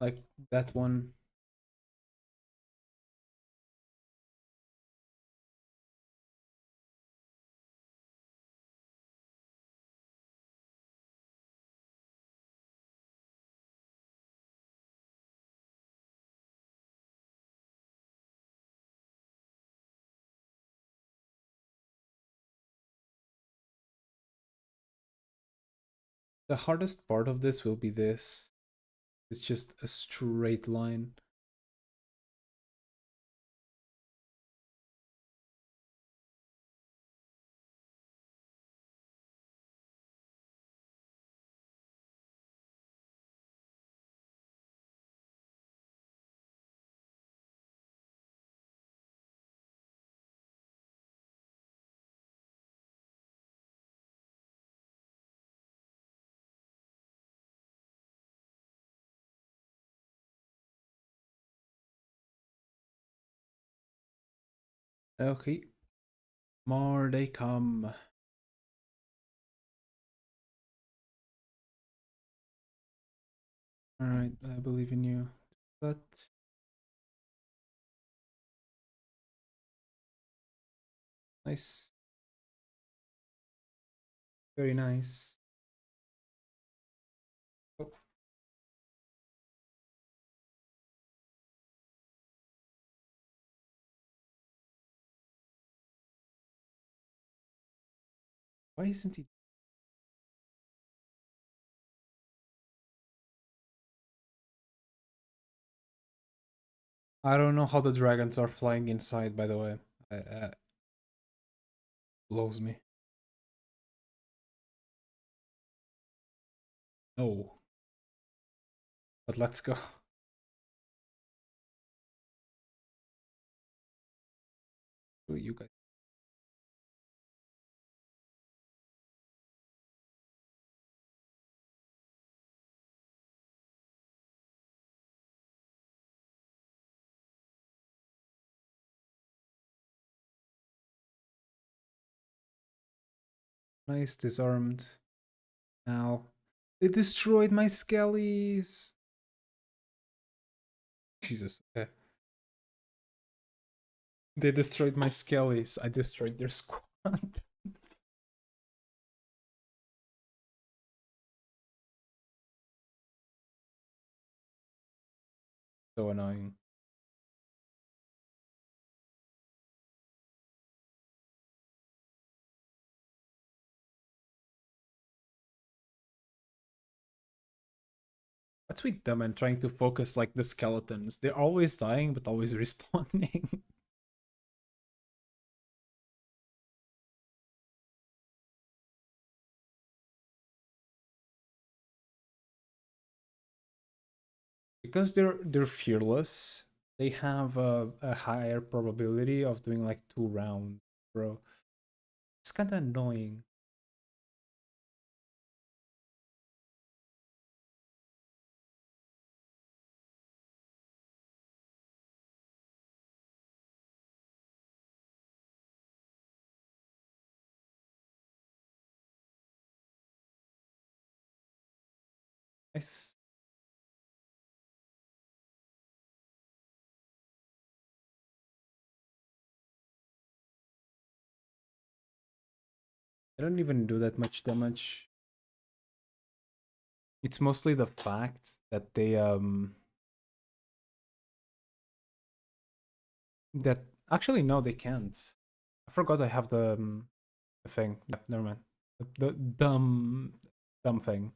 Like that one. The hardest part of this will be this. It's just a straight line. Okay. More they come. Alright, I believe in you. But nice. Very nice. Oh, why isn't he? I don't know how the dragons are flying inside, by the way. Blows me. No. But let's go. You guys. Nice, disarmed. Now. It destroyed my skellies. Jesus. Okay. They destroyed my skellies. I destroyed their squad. So annoying. What's with them and trying to focus like the skeletons? They're always dying, but always respawning. because they're fearless, they have a higher probability of doing like 2 rounds, bro. It's kind of annoying. Nice. They don't even do that much damage. It's mostly the fact that they that actually no, they can't. I forgot I have the thing. Yeah, never mind. The dumb thing.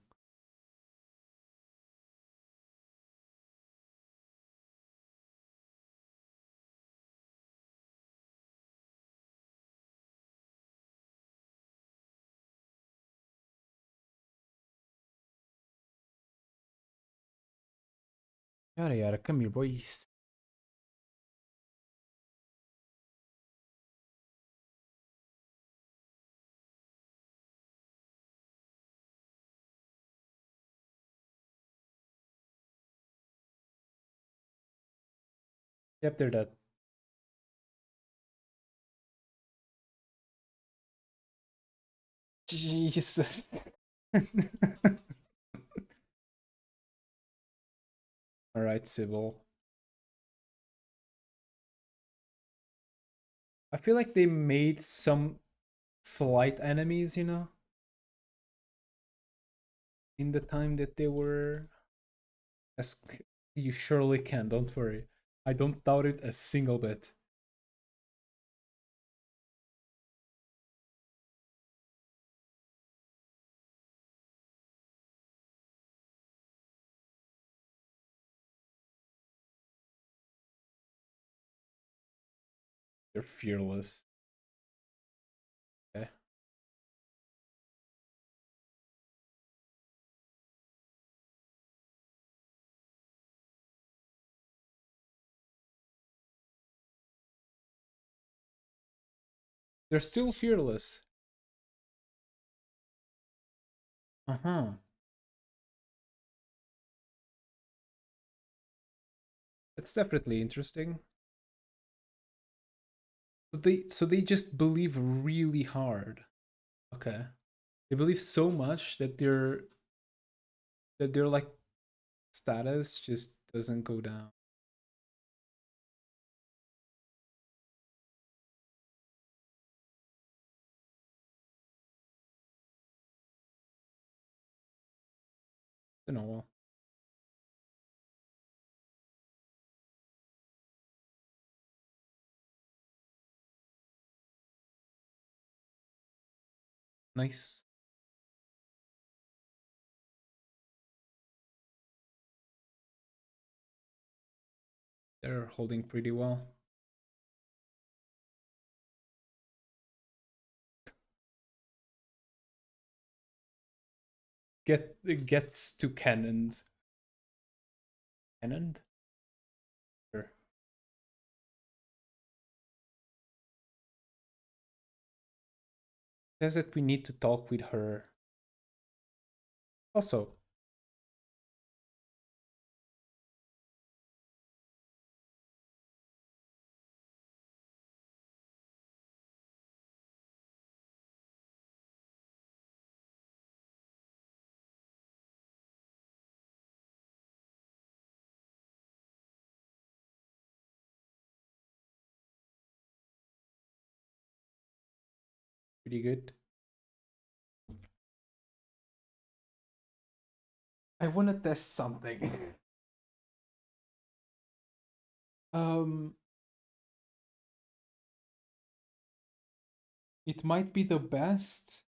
Yada yada. Come here, boys. Yep, they're dead. Jesus. All right, Sybil. I feel like they made some slight enemies, in the time that they were. As you surely can. Don't worry. I don't doubt it a single bit. They're fearless. Okay. They're still fearless. Uh huh. That's definitely interesting. So they just believe really hard. Okay. They believe so much that their like status just doesn't go down. You know, well, nice. They're holding pretty well. Gets to cannons. Cannon? Sure. Says that we need to talk with her. Also, pretty good. I want to test something. um, it might be the best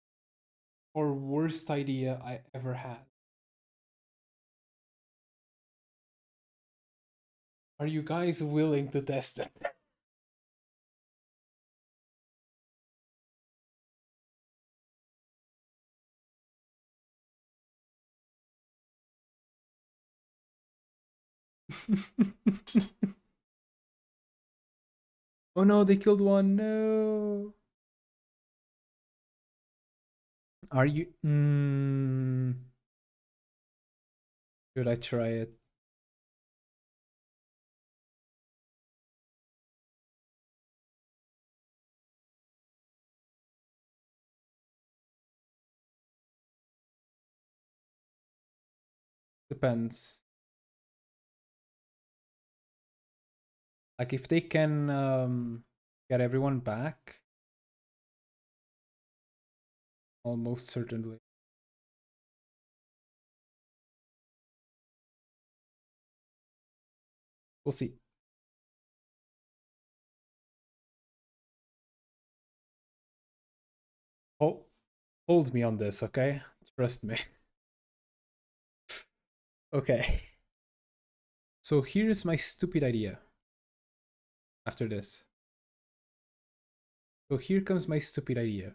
or worst idea I ever had. Are you guys willing to test it? Oh no, they killed one. No. Are you? Should I try it? Depends. Like if they can get everyone back, almost certainly. We'll see. Oh, hold me on this, okay? Trust me. Okay. So here's my stupid idea after this. So here comes my stupid idea.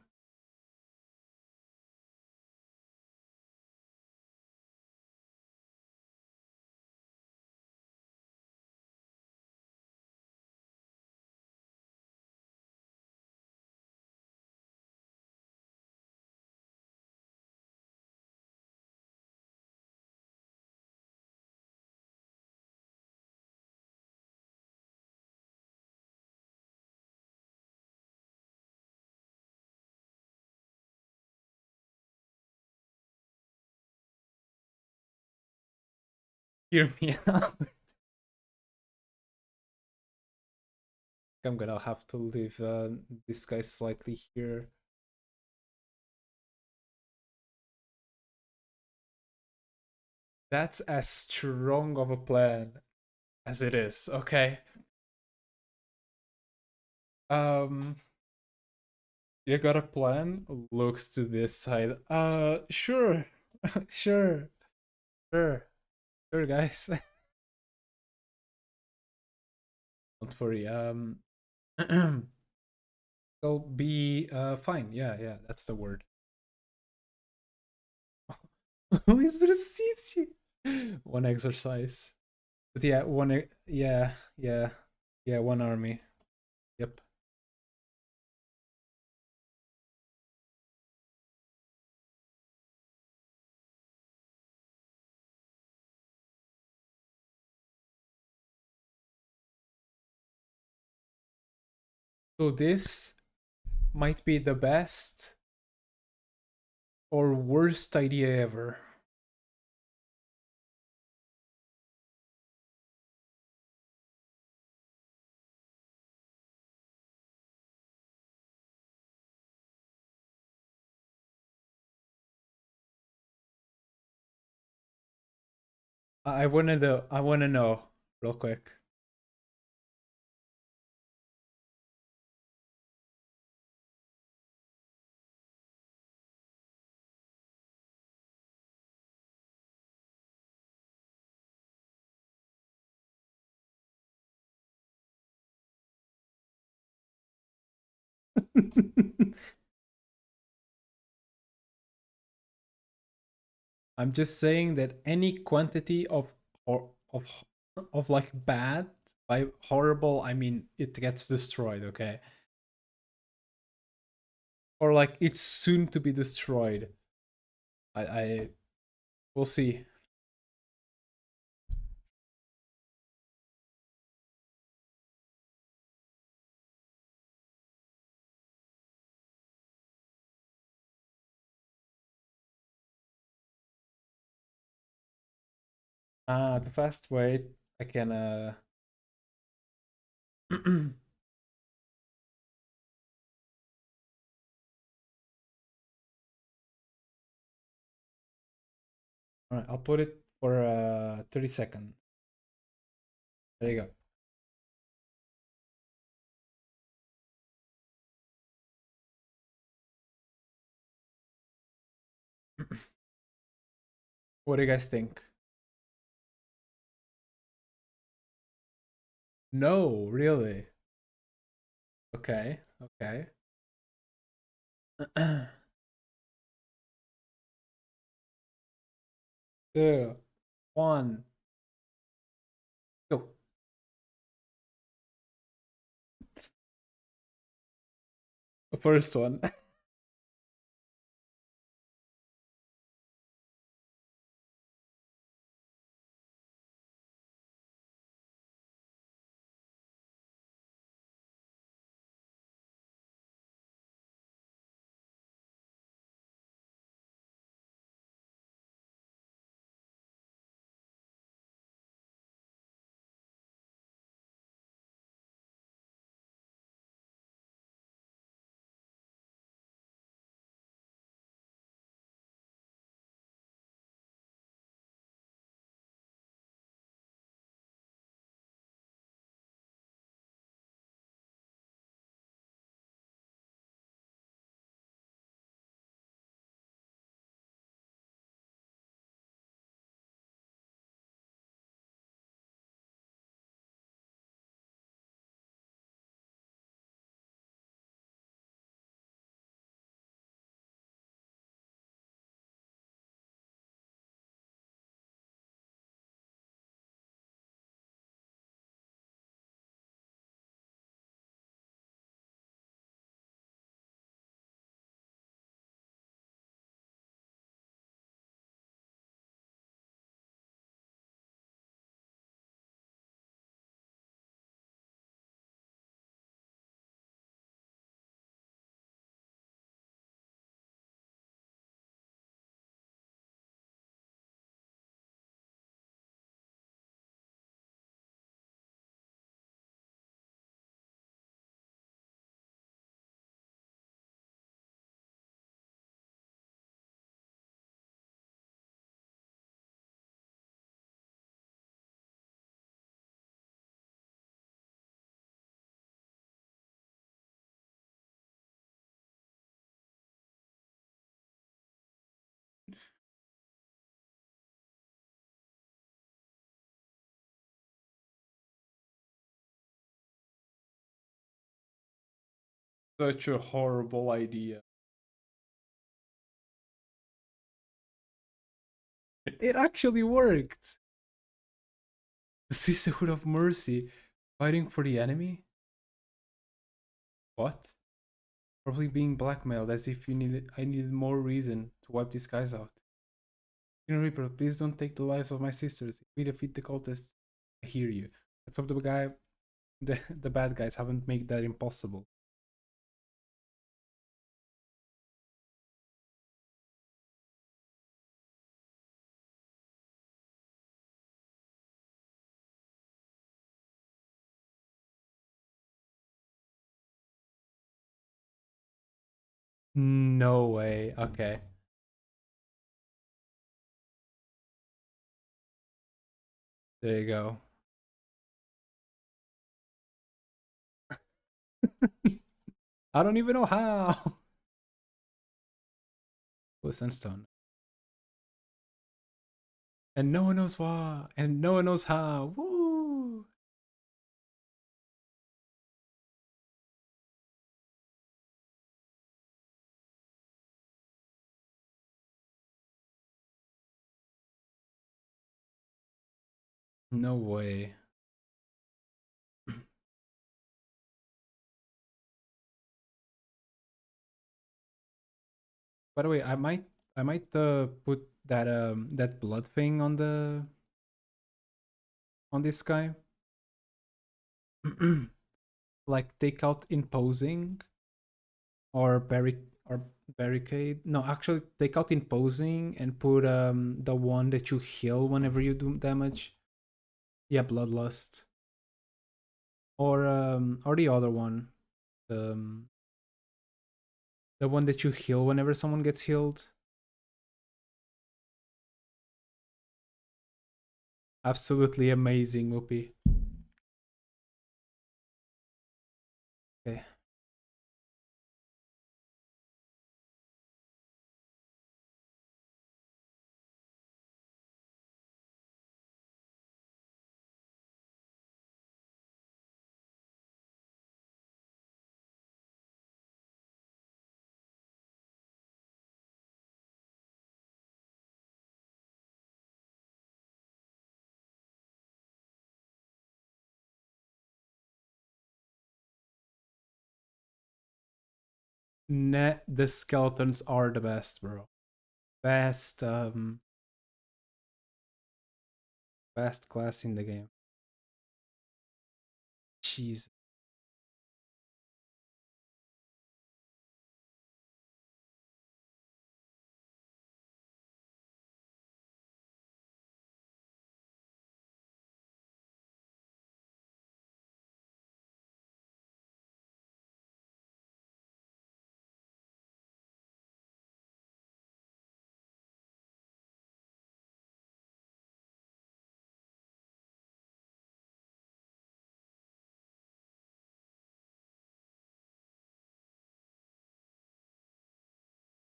Hear me out. I'm gonna have to leave this guy slightly here. That's as strong of a plan as it is, okay? Um, you got a plan? Looks to this side. Sure. Sure. Sure. Sure, guys. Don't worry. They'll be fine. Yeah, yeah, that's the word. Is there a CC? One exercise. But yeah, yeah, yeah, yeah, one army. Yep. So this might be the best or worst idea ever. I wanna know real quick. I'm just saying that any quantity of like bad, by horrible I mean it gets destroyed, okay? Or like it's soon to be destroyed. I we'll see. The fast way I can Alright, I'll put it for 30 seconds. There you go. What do you guys think? No, really. Okay, okay. 2, 1, First one. Such a horrible idea. It actually worked. The Sisterhood of Mercy fighting for the enemy? What? Probably being blackmailed as if I needed more reason to wipe these guys out. Reaper, please don't take the lives of my sisters. If we defeat the cultists, I hear you. Let's hope the bad guys haven't made that impossible. No way. Okay. There you go. I don't even know how. Oh, Sunstone. And no one knows why. And no one knows how. Woo! No way. By the way, I might put that blood thing on this guy. Like take out imposing or barricade. No, actually take out imposing and put the one that you heal whenever you do damage. Yeah, bloodlust. Or the other one. Um the one that you heal whenever someone gets healed. Absolutely amazing, Whoopi. Okay. The skeletons are the best, bro. Best, best class in the game. Jeez.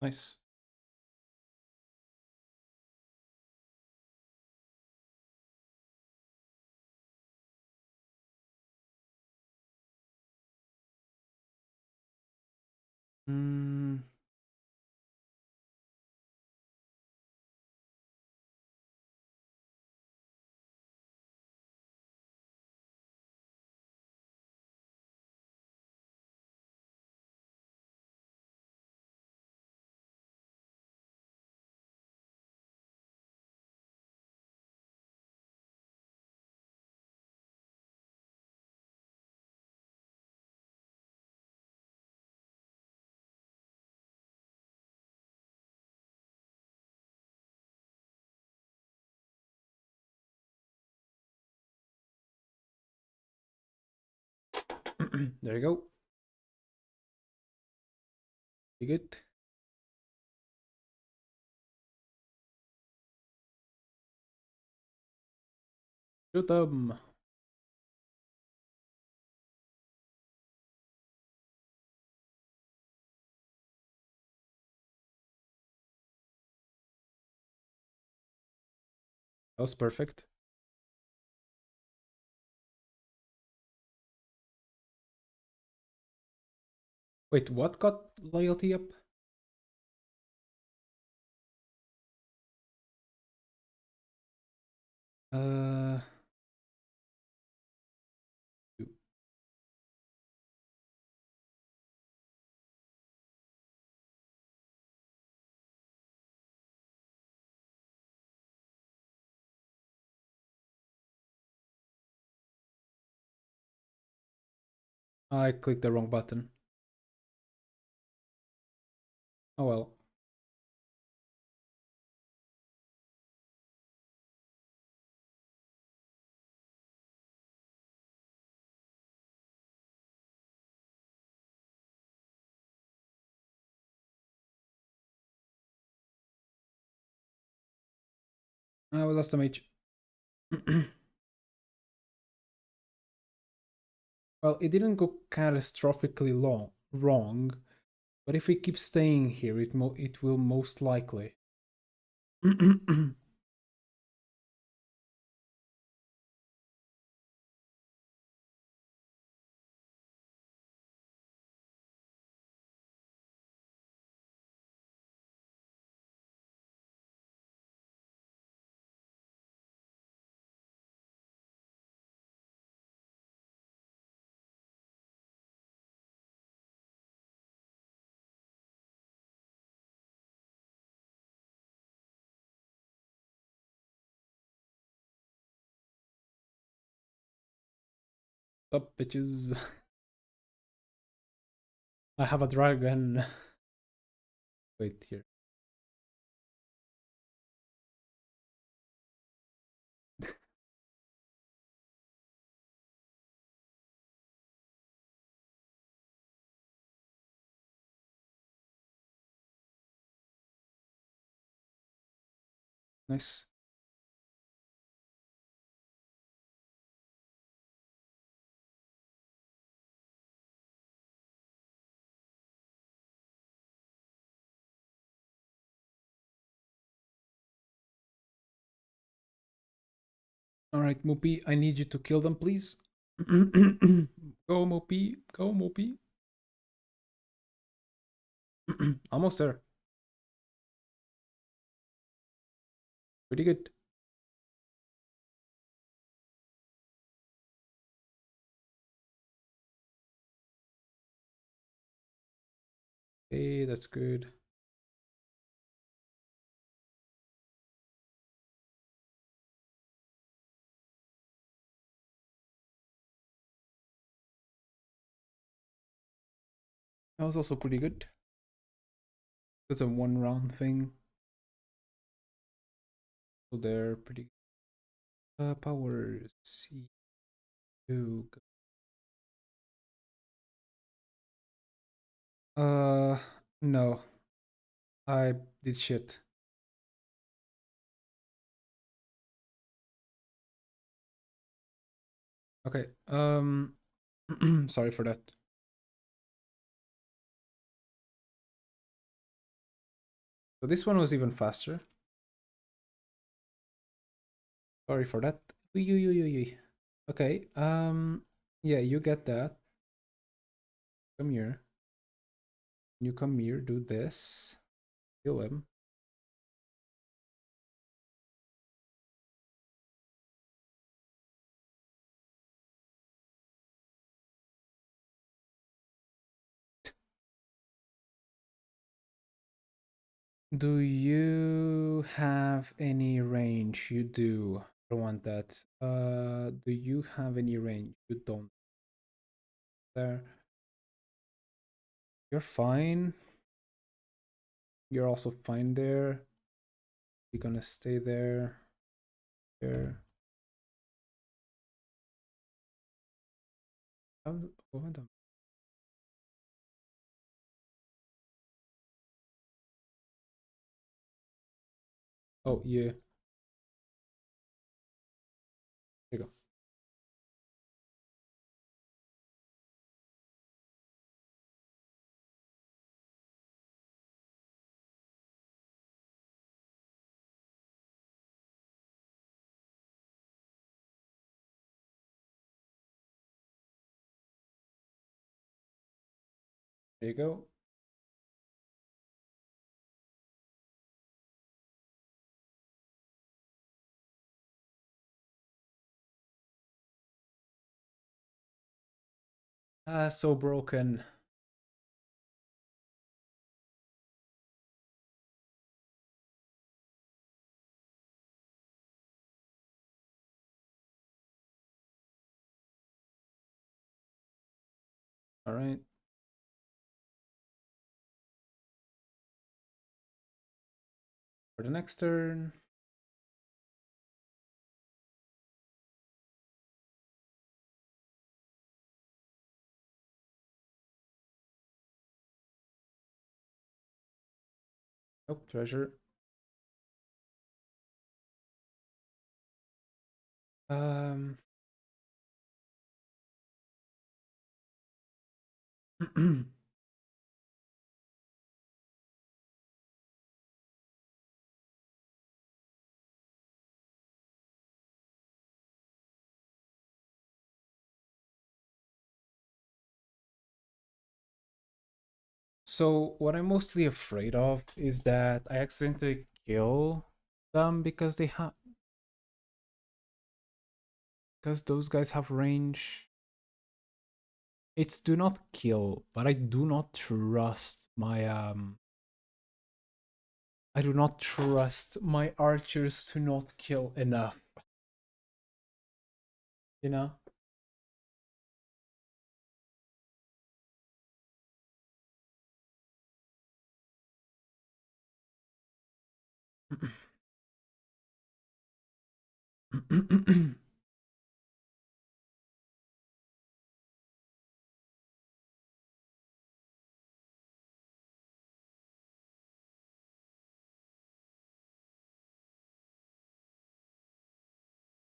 Nice. Mm, there you go. You good? Shoot them. That was perfect. Wait, what got loyalty up? Uh, I clicked the wrong button. Oh well. I lost the mage. Well, it didn't go catastrophically wrong, but if we keep staying here, it will most likely. Stop, bitches. I have a dragon. Wait here. Nice. Alright, Moopy, I need you to kill them, please. Go, Moopy. Go, Moopy. Almost there. Pretty good. Okay, that's good. That was also pretty good. That's a one round thing. So they're pretty powers. You no. I did shit. Okay. Sorry for that. So this one was even faster. Sorry for that. Okay. Yeah, you get that. Come here. You come here, do this. Kill him. Do you have any range? You do. I don't want that. Do you have any range? You don't. There. You're fine. You're also fine there. You're gonna stay there. There. Hold on. Oh, yeah. There you go. There you go. Ah, so broken. All right. For the next turn. Oh, treasure. Um. So what I'm mostly afraid of is that I accidentally kill them because those guys have range. It's do not kill, but I do not trust my I do not trust my archers to not kill enough, you know?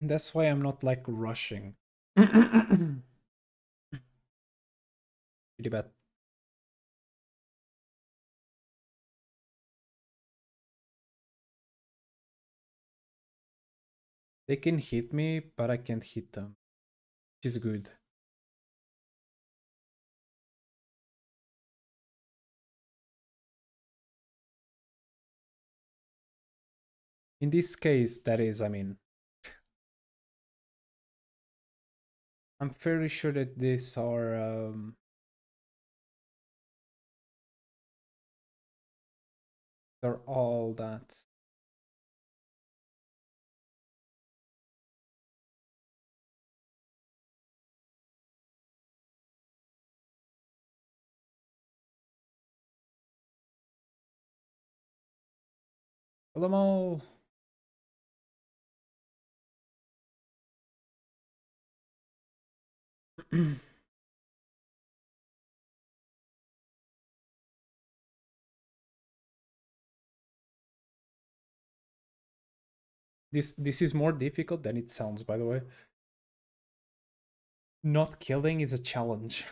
That's why I'm not like rushing. Pretty bad. They can hit me, but I can't hit them, which is good. In this case, that is, I mean, I'm fairly sure that these are are all that. Kill them all. This is more difficult than it sounds, by the way. Not killing is a challenge.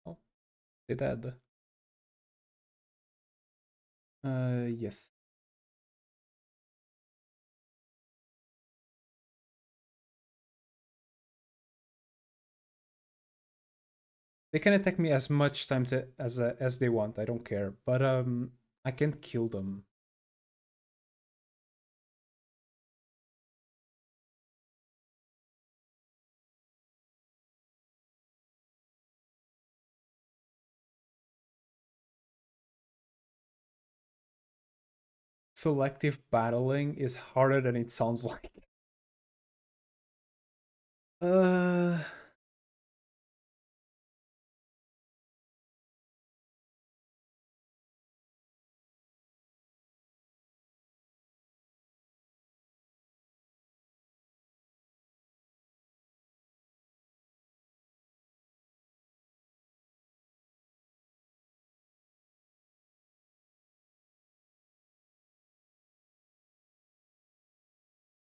Oh, they're dead. Yes. They can attack me as much times as they want. I don't care, but I can't kill them. Selective battling is harder than it sounds like. Uh,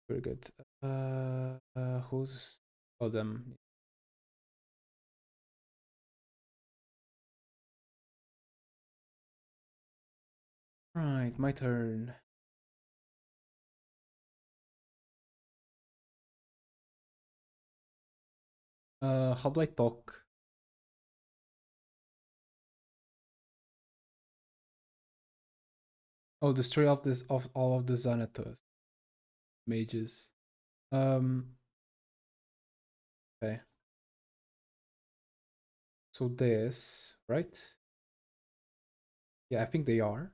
very good. Who's them? Right, my turn. How do I talk? Oh, destroy of all of the Xanatos mages. Um, okay. So this, right? Yeah, I think they are.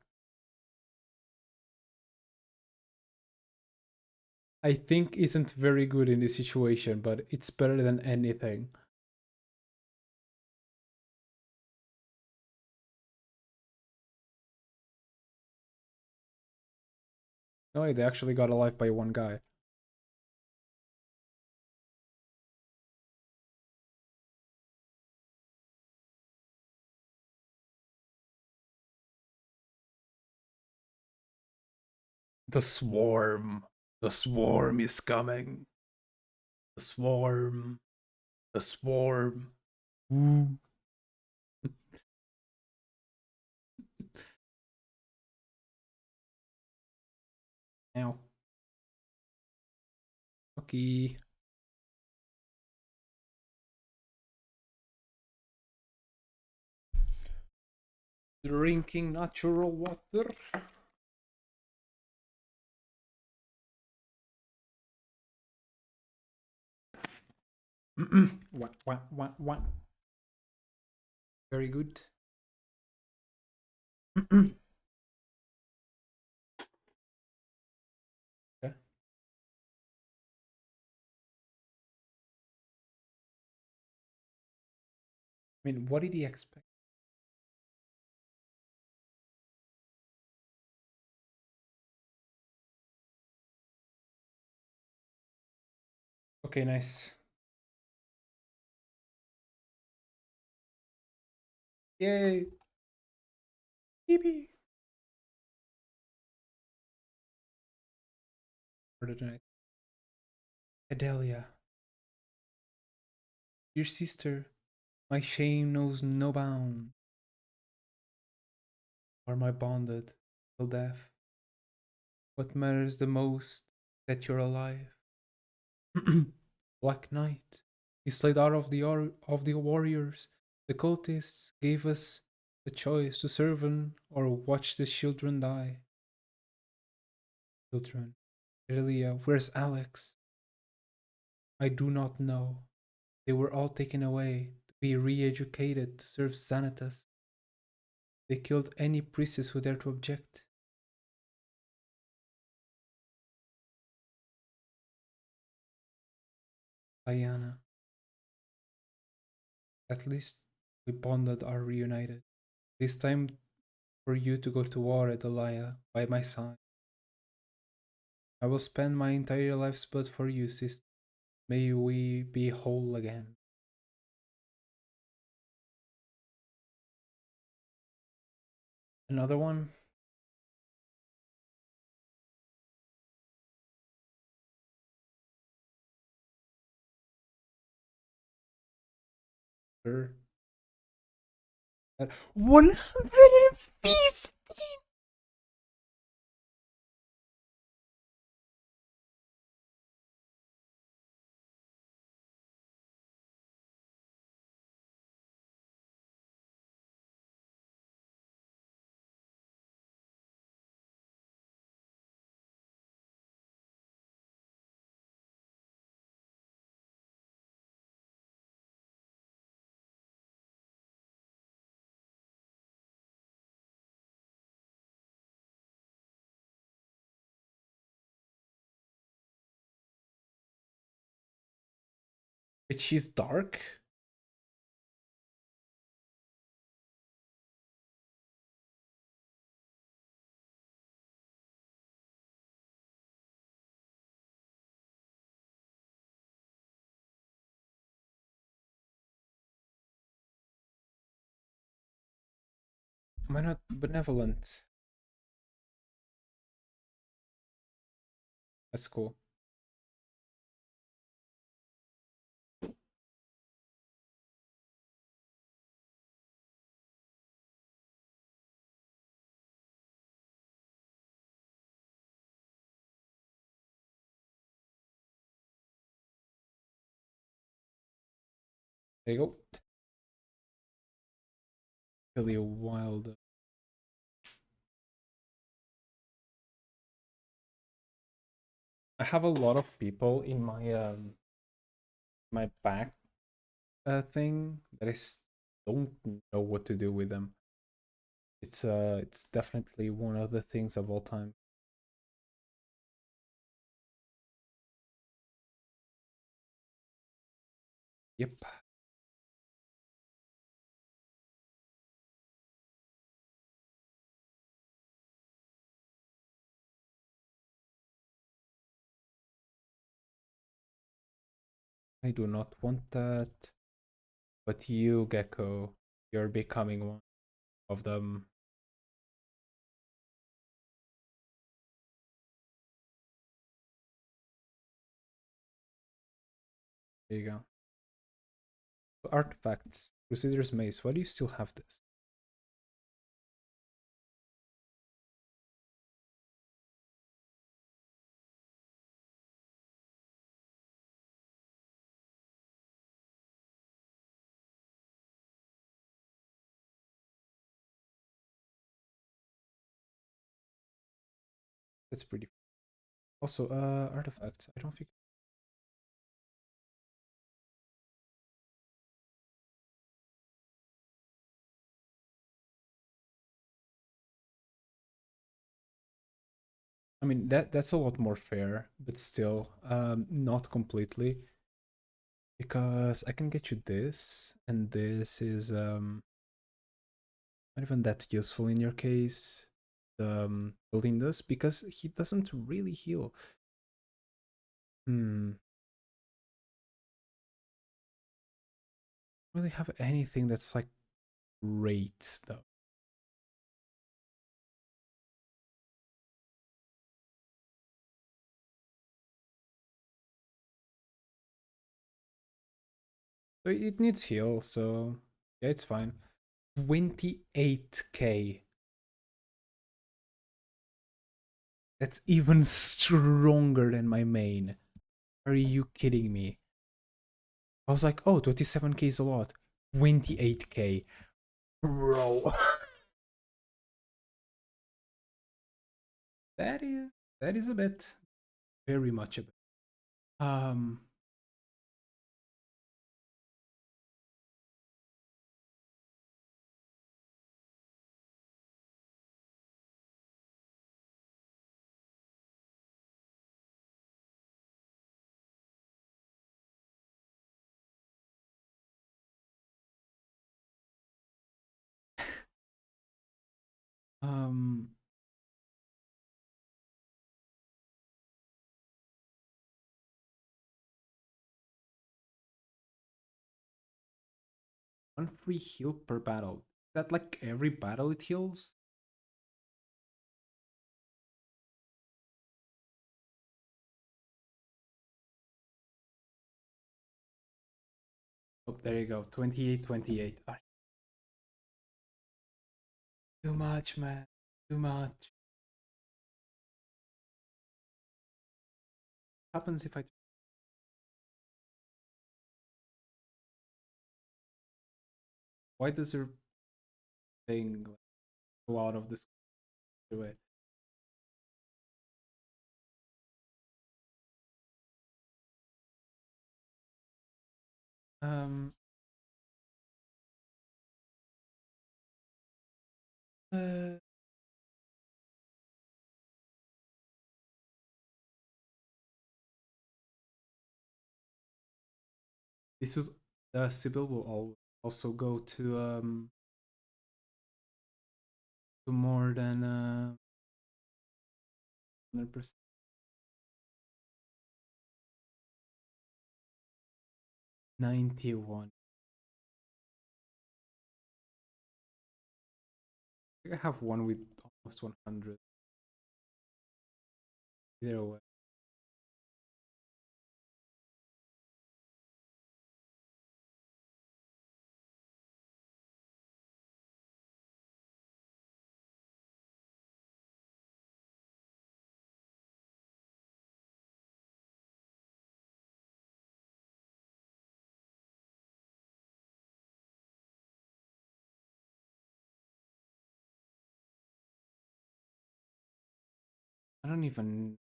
I think isn't very good in this situation, but it's better than anything. No, they actually got alive by one guy. The swarm. The swarm is coming. The swarm. The swarm. Ooh. Ow. Okay. Drinking natural water. Wah, wah, wah, wah. Very good. Okay. I mean, what did he expect? Okay, nice. Yay. Yippee. For the night. Adelia. Dear sister, my shame knows no bound. Are my bonded till death? What matters the most that you're alive? Black Knight, he slayed out of the warriors. The cultists gave us the choice to serve or watch the children die. Children. Elia, where's Alex? I do not know. They were all taken away to be re-educated to serve Xanatas. They killed any priestess who dared to object. Diana. At least we bonded are reunited. This time for you to go to war, Adelia, by my side. I will spend my entire life's blood for you, sister. May we be whole again. Another one? Sure. 150! But she's dark? Am I not benevolent? That's cool. There you go. Really wild. I have a lot of people in my back thing that I don't know what to do with them. It's definitely one of the things of all time. Yep. I do not want that. But you, Gecko, you're becoming one of them. There you go. Artifacts. Crusader's Mace. Why do you still have this? That's pretty. Also, artifacts. I don't think. I mean that's a lot more fair, but still, not completely. Because I can get you this, and this is not even that useful in your case. Belinda's, because he doesn't really heal. Really have anything that's like great though. So it needs heal, so yeah, it's fine. 28k. That's even stronger than my main. Are you kidding me? I was like, oh, 27k is a lot. 28k. Bro. that is that is a bit, very much a bit. Um um 1 free heal per battle. Is that like every battle it heals? Oh, there you go. 28, 28. Ah, too much, man. Too much. Happens if I. Why does her thing like, go out of this way? Um. Uh, this was the Sybil will also go to more than 100%. 91. I think I have one with almost 100. Either way. I don't even.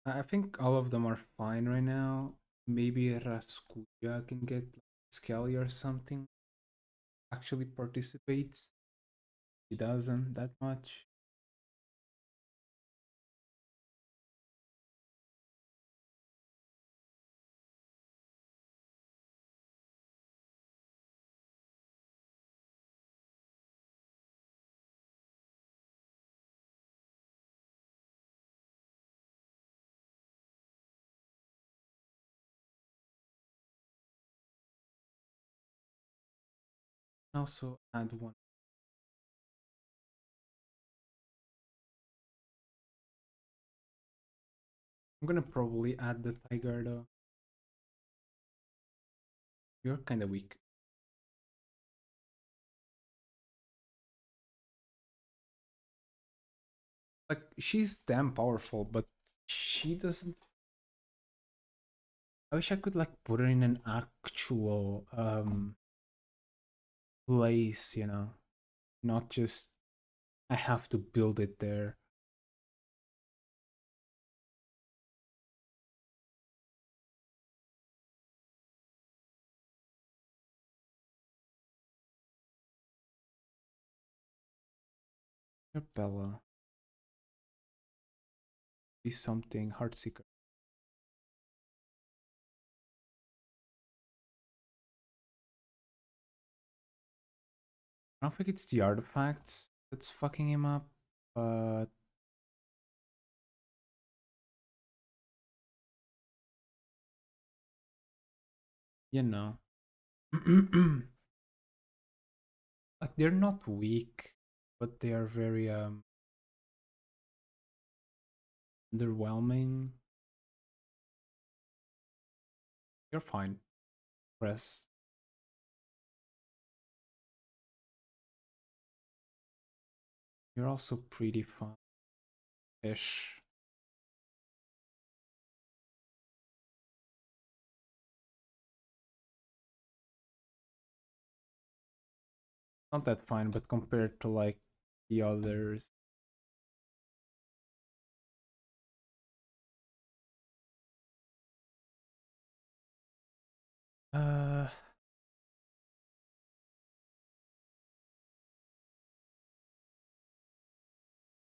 I think all of them are fine right now. Maybe Raskuya can get like, Skelly or something. Actually participates. She doesn't that much. Also add one. I'm gonna probably add the tiger though. You're kind of weak. Like she's damn powerful, but she doesn't. I wish I could like put her in an actual place, not just I have to build it there. Your Bella, be something Heartseeker. I don't think it's the artifacts that's fucking him up, but you know. Like they're not weak, but they are very underwhelming. You're fine. Press. You're also pretty fun-ish. not that fine, but compared to like the others. Uh,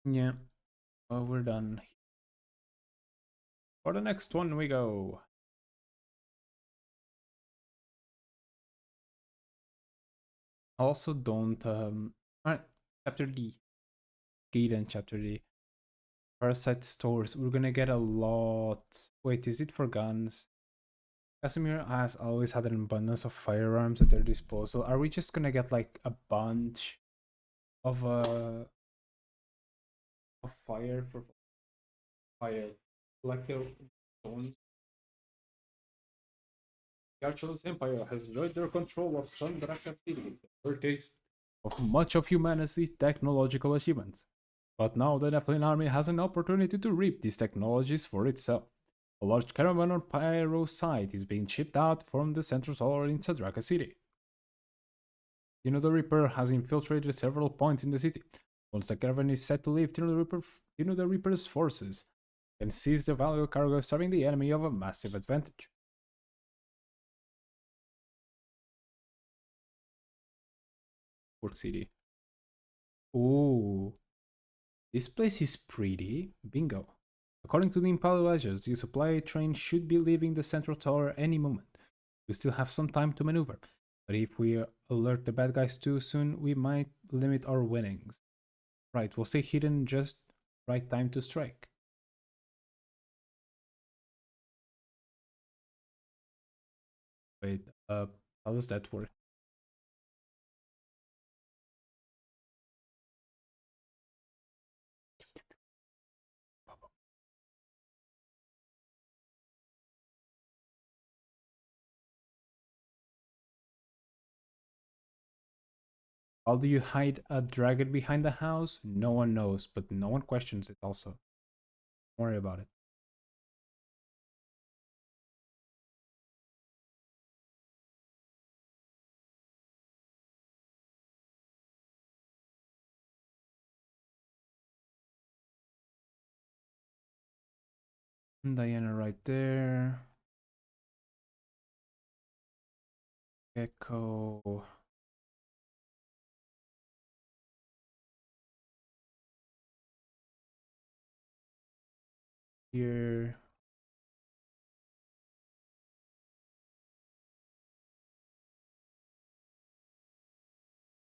yeah. Well, we're done. For the next one, we go. Also, don't. Alright, chapter D. Gaiden chapter D. Parasite stores. We're gonna get a lot. Wait, is it for guns? Casimir has always had an abundance of firearms at their disposal. Are we just gonna get like a bunch of fire for fire? Like a stone. The Archelaus Empire has enjoyed their control of Sandraka City, the birthplace of much of humanity's technological achievements. But now the Nephilim army has an opportunity to reap these technologies for itself. A large caravan on Pyrosite is being shipped out from the central tower in Sadraka City. Tino the Reaper has infiltrated several points in the city. Once the caravan is set to leave, Tino the Reaper's forces can seize the valuable cargo, serving the enemy of a massive advantage. Port City. Ooh, this place is pretty. Bingo. According to the Impala Legends, the supply train should be leaving the central tower any moment. We still have some time to maneuver, but if we alert the bad guys too soon, we might limit our winnings. Right, we'll stay hidden just right time to strike. Wait, how does that work? How do you hide a dragon behind the house? No one knows, but no one questions it also. Don't worry about it. Diana right there. Gecko. Here.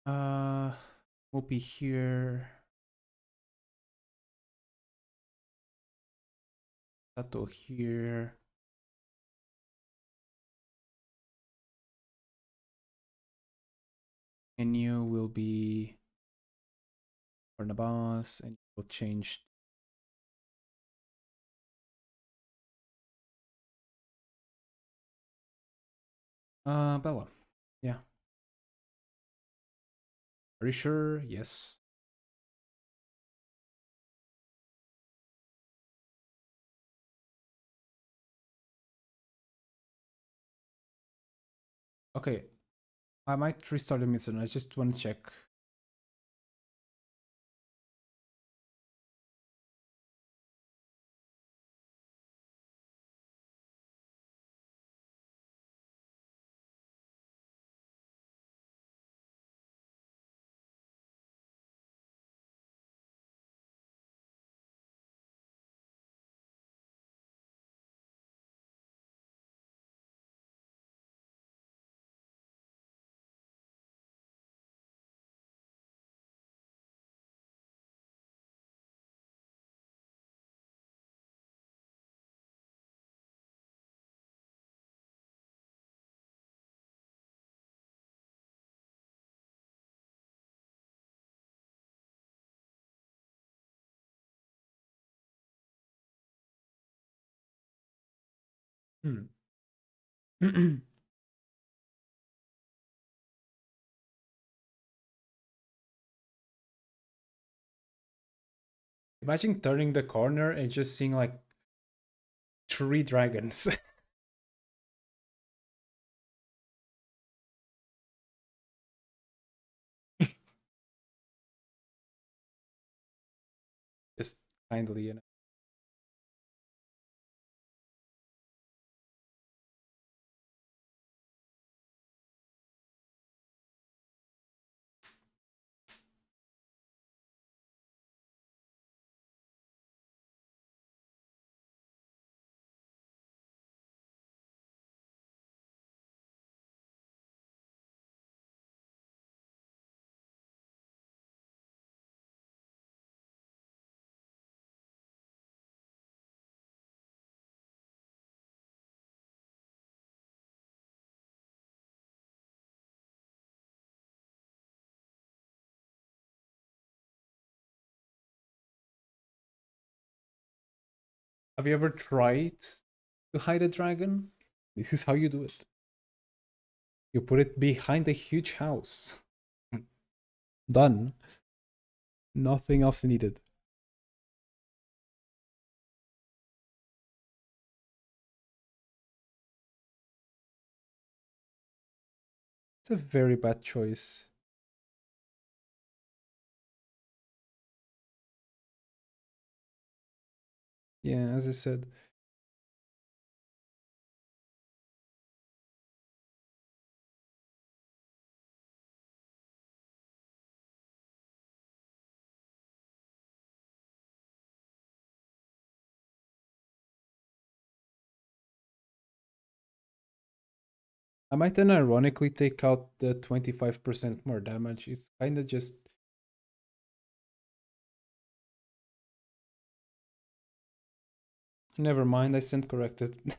Uh, we'll be here. Sato here. And you will be Barnabas, and we'll change. Bella. Yeah. Are you sure? Yes. Okay. I might restart the mission. I just want to check. Hmm. Imagine turning the corner and just seeing like 3 dragons. Just kindly, you know. Have you ever tried to hide a dragon? This is how you do it. You put it behind a huge house. Done. Nothing else needed. It's a very bad choice. Yeah, as I said. I might then ironically take out the 25% more damage. It's kind of just. Never mind, I stand corrected.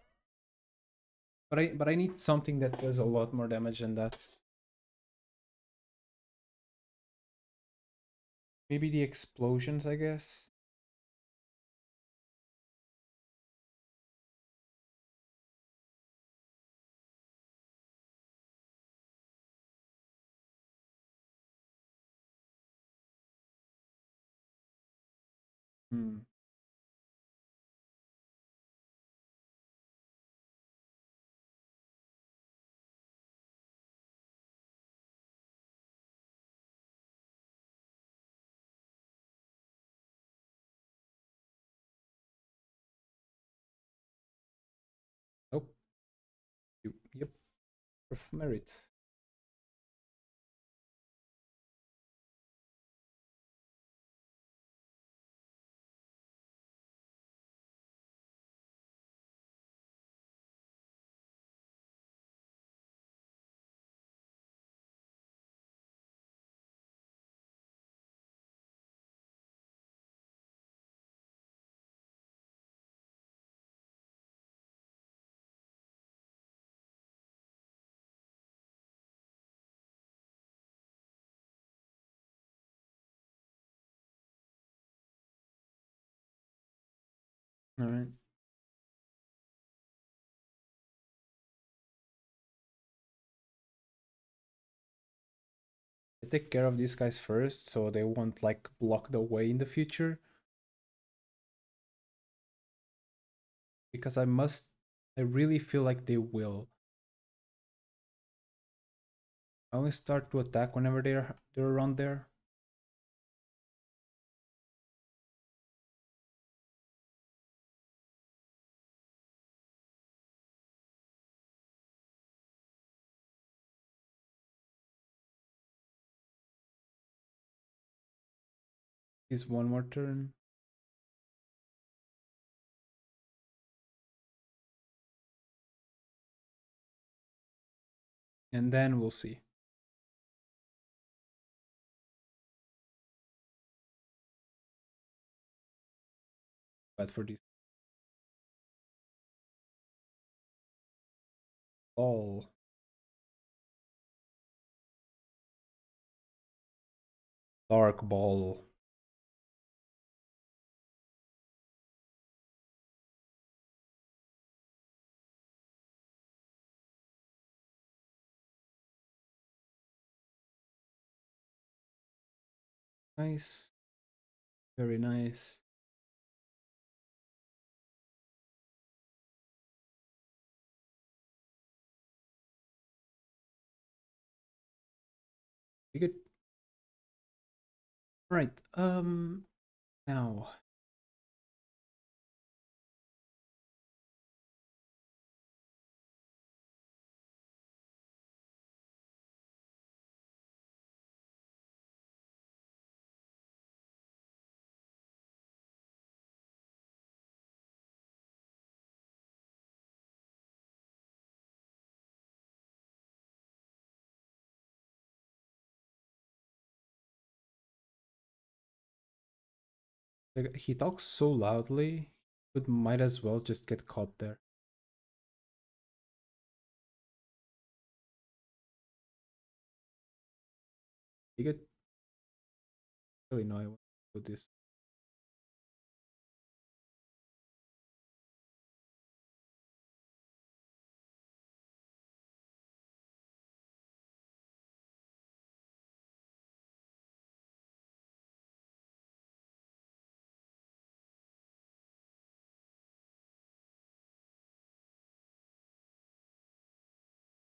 But I need something that does a lot more damage than that. Maybe the explosions, I guess. Hmm. Oh, yep. Of merit. All right. I take care of these guys first so they won't like block the way in the future. Because I really feel like they will. I only start to attack whenever they're around there. Is one more turn. And then we'll see. But for this ball. Dark ball. Nice. Very nice. Very good. Right. Now Like, he talks so loudly, but might as well just get caught there. You get really know I want to do this.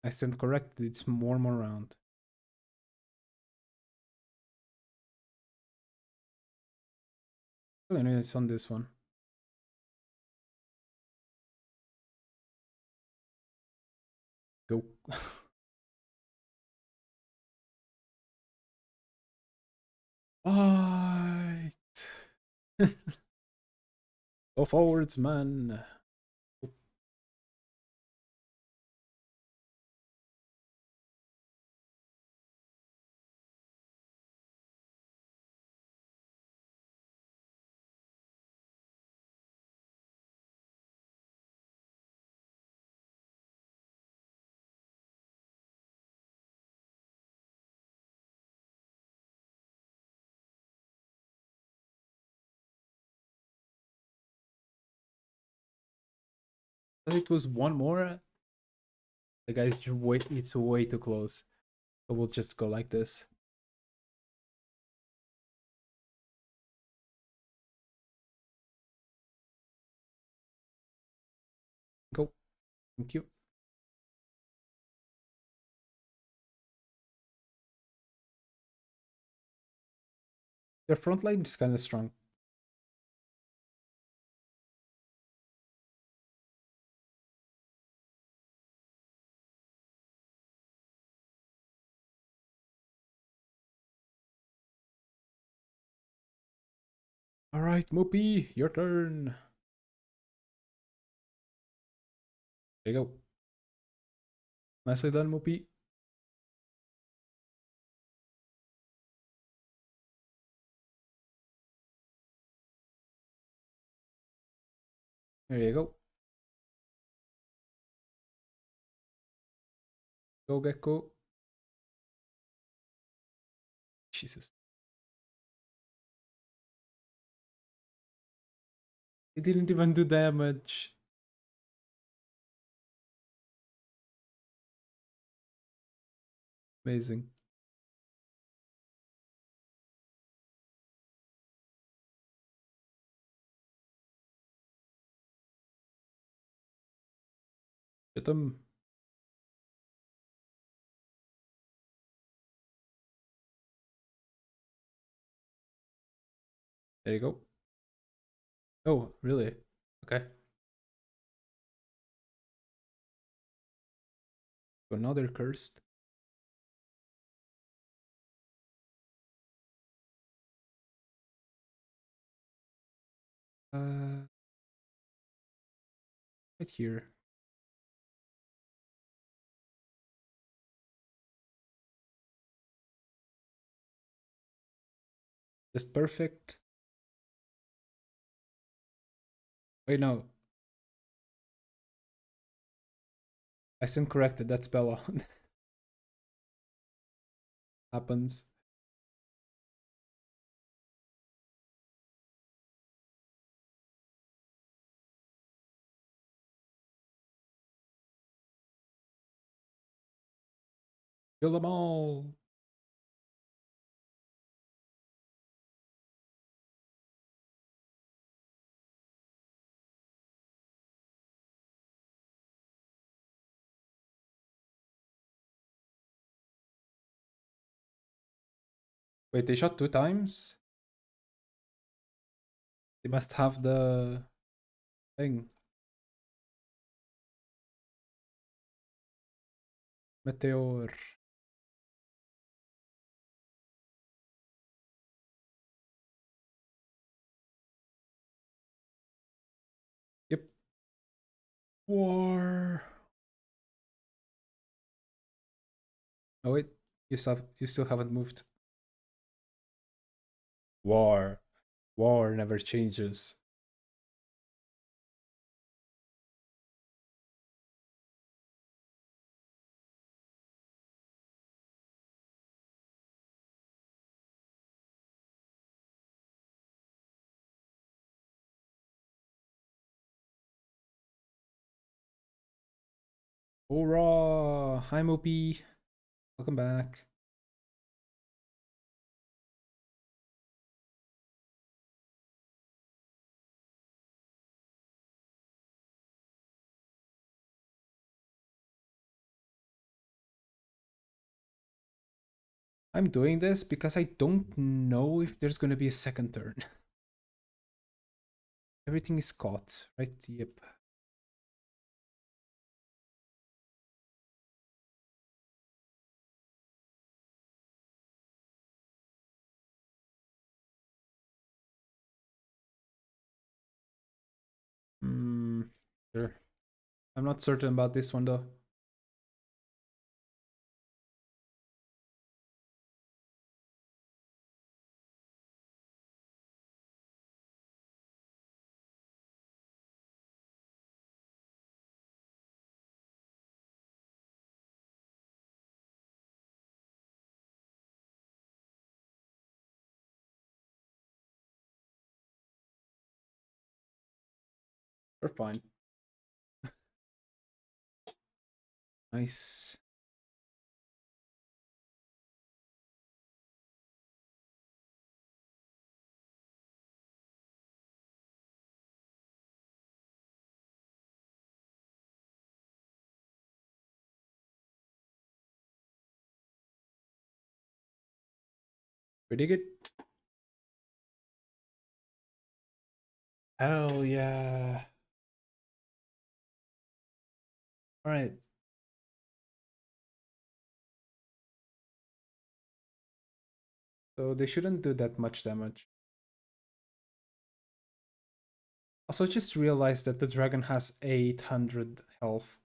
I stand corrected, it's more round. Really know it's on this one. Go. Fight! Go forwards, man. It was one more. The guy's just way, it's way too close. So we'll just go like this. Go. Thank you. Their front line is kind of strong. Alright, Moopy, your turn. There you go. Nicely done, Moopy. There you go. Go, Gecko. Jesus. It didn't even do damage. Amazing. Get him. There you go. Oh, really? Okay. So now they're cursed. Right here. Just perfect. Wait, no. I stand corrected. That's Bella. Happens. Kill them all. Wait, they shot 2 times? They must have the thing. Meteor. Yep. War. Oh wait, you still haven't moved. War. War never changes. Hoorah! Hi Mopi. Welcome back. I'm doing this because I don't know if there's gonna be a second turn. Everything is caught, right? Yep. Hmm. Sure. I'm not certain about this one though. We're fine. Nice. Pretty good. Hell yeah. Alright. So they shouldn't do that much damage. Also, just realized that the dragon has 800 health.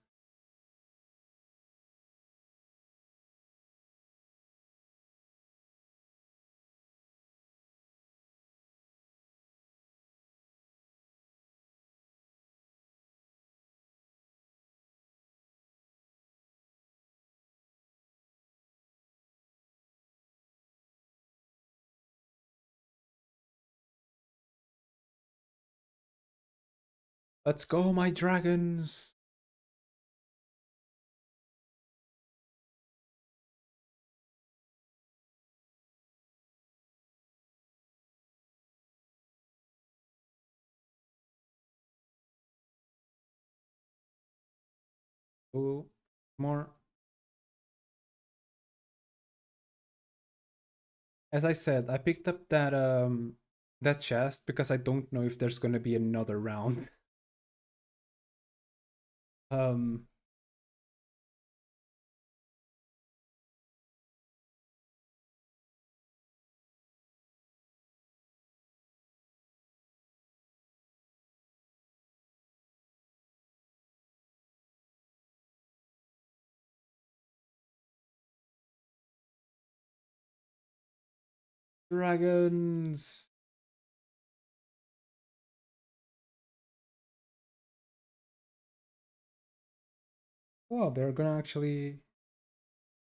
Let's go, my dragons! Oh, more. As I said, I picked up that chest because I don't know if there's gonna be another round. um Dragons. Oh, they're gonna actually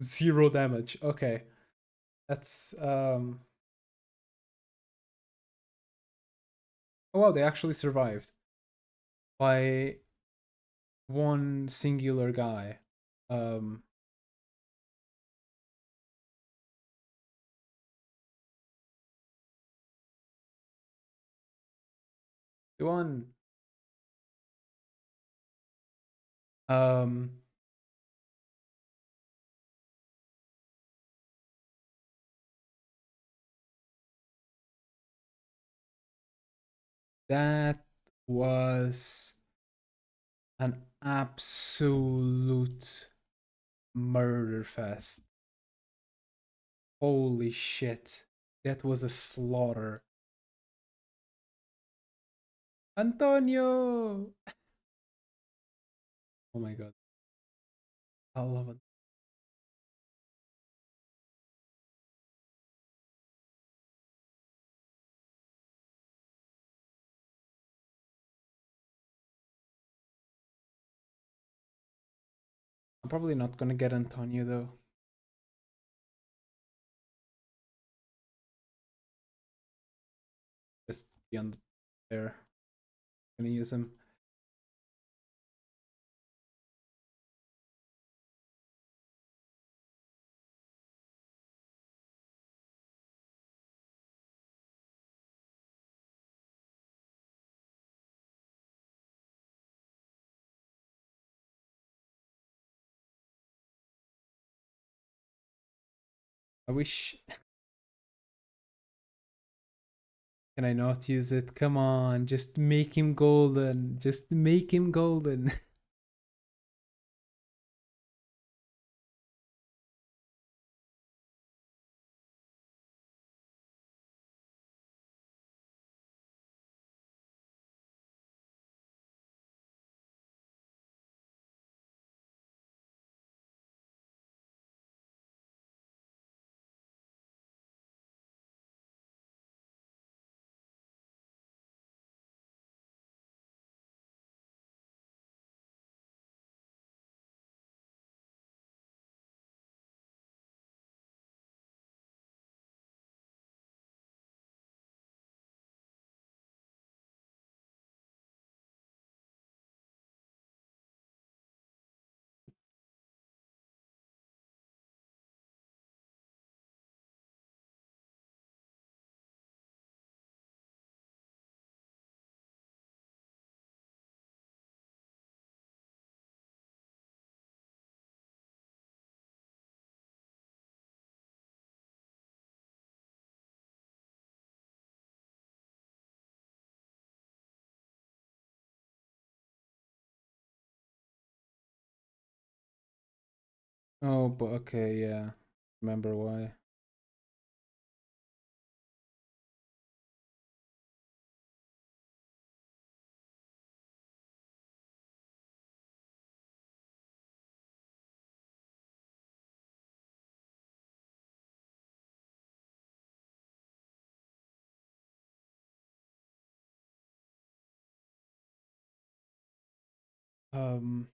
zero damage. Okay. That's oh wow, they actually survived by one singular guy. Um one um that was an absolute murder fest. Holy shit. That was a slaughter. Antonio! Oh my god. I love it. I'm probably not gonna get Antonio though. Just be on there. Gonna use him. I wish. Can I not use it? Come on, just make him golden. Just make him golden. Oh, but okay, yeah. Remember why. Um,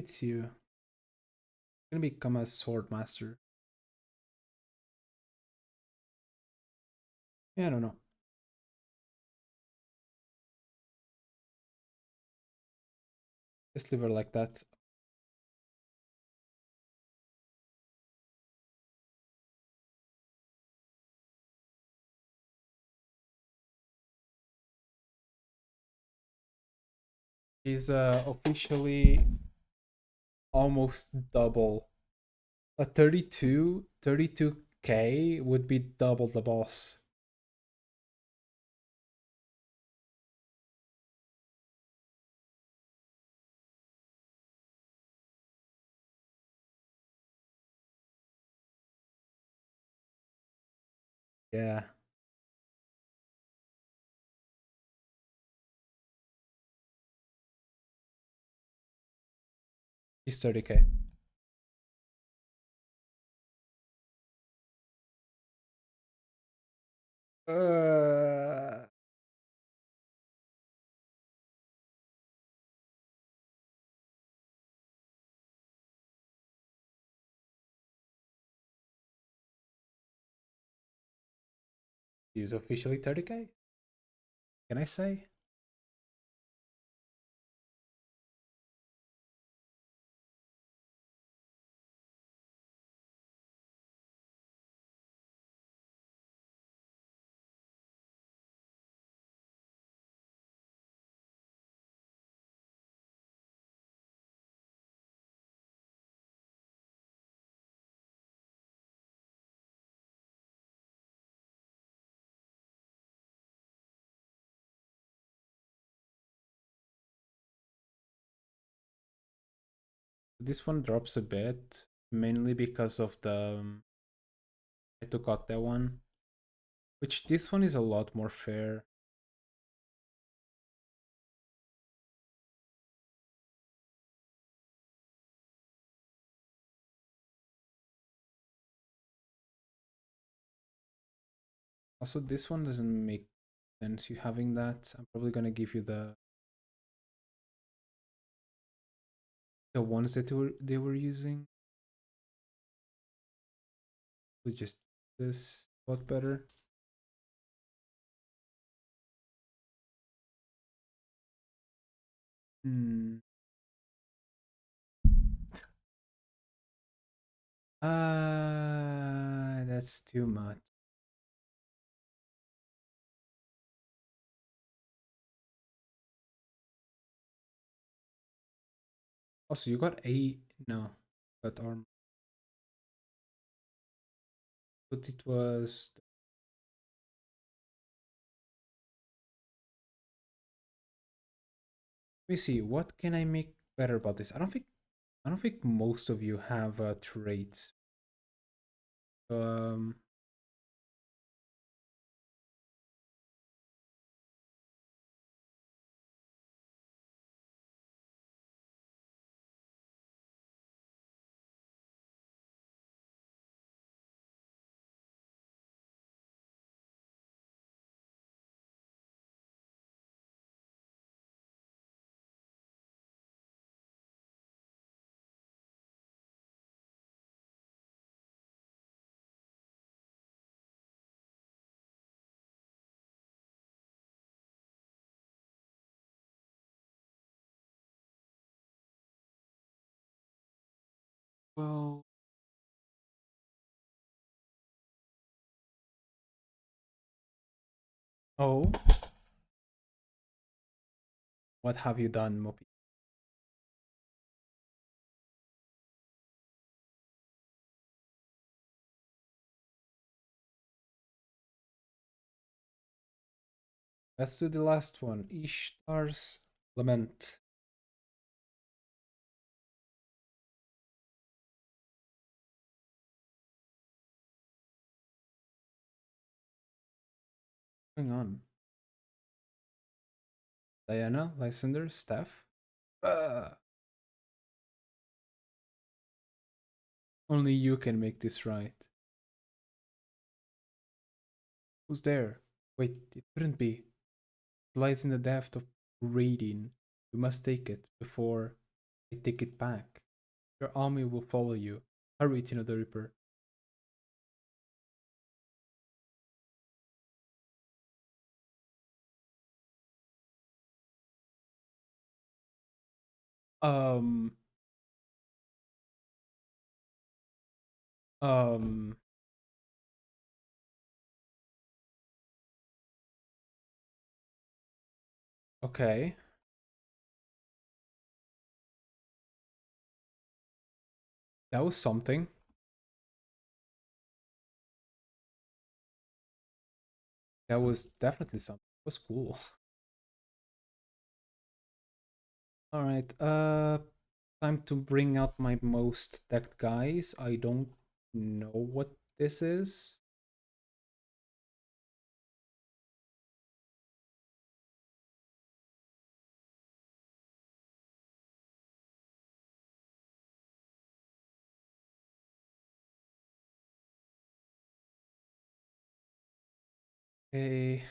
it's you. Gonna become a sword master. Yeah, I don't know. Just leave her like that. He's officially almost double. A 32k would be double the boss. Yeah, he's 30k. Uh, he's officially 30k. Can I say? This one drops a bit, mainly because of the I took out that one, which this one is a lot more fair. Also, this one doesn't make sense you having that. I'm probably gonna give you the ones that they were using. We just this a lot better. Hmm. That's too much. Also, you got a no, got arm, but it was. Let me see. What can I make better about this? I don't think most of you have traits. Um. Well. Oh. What have you done, Mopi? Let's do the last one. Ishtar's Lament. Hang on. Diana, Lysander, Steph. Uh, Only you can make this right. Who's there? Wait, it couldn't be. It lies in the depth of reading. You must take it before I take it back. Your army will follow you. Hurry, Tino the Ripper. Um, um, okay. That was something. That was definitely something. It was cool. Alright, time to bring out my most decked guys. I don't know what this is. Okay.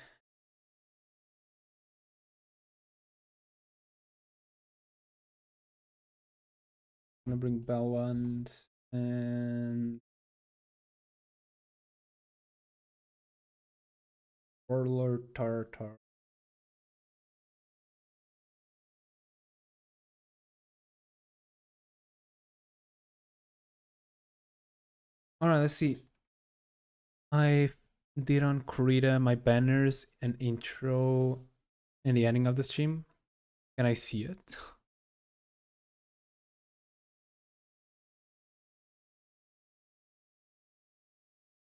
I'm gonna bring Belwand and Warlord Tartar. Alright, let's see. I did on Krita my banners and intro and the ending of the stream. Can I see it?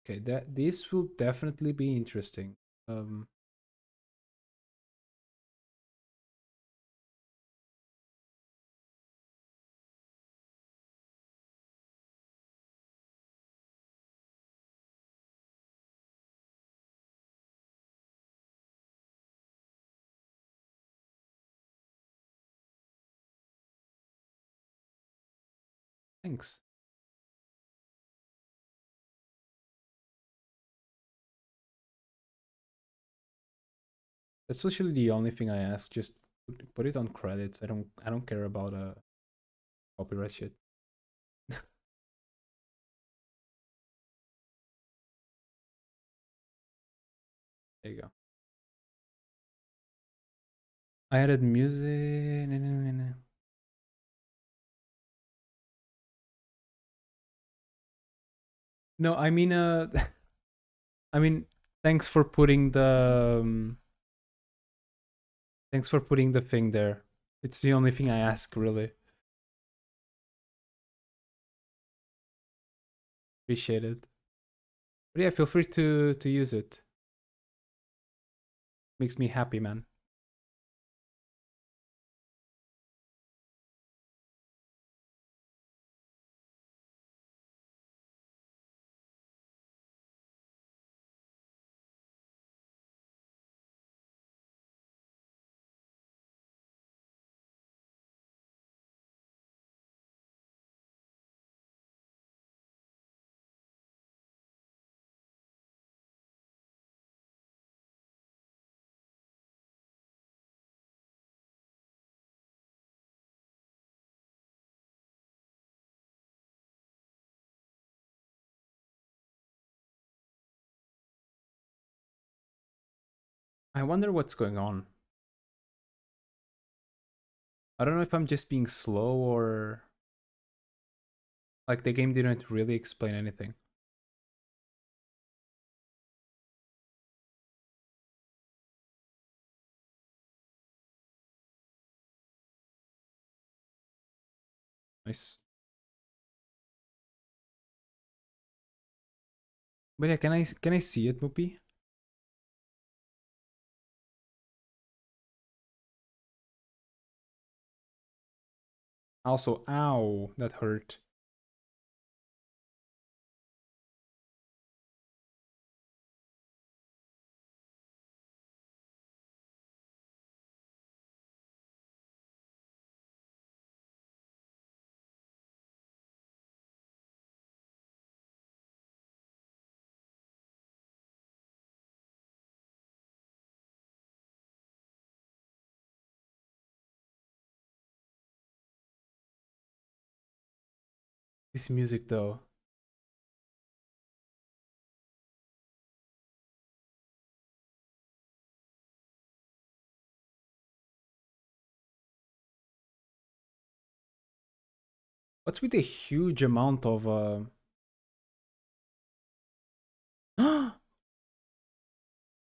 Okay, that this will definitely be interesting. Um Thanks. That's usually the only thing I ask. Just put it on credits. I don't care about copyright shit. There you go. I added music. No, I mean I mean thanks for putting the thing there. It's the only thing I ask really. Appreciate it. But yeah, feel free to use it. Makes me happy, man. I wonder what's going on. I don't know if I'm just being slow or like the game didn't really explain anything. Nice. But yeah, can I see it, Moopy? Also, ow, that hurt. This music though. What's with the huge amount of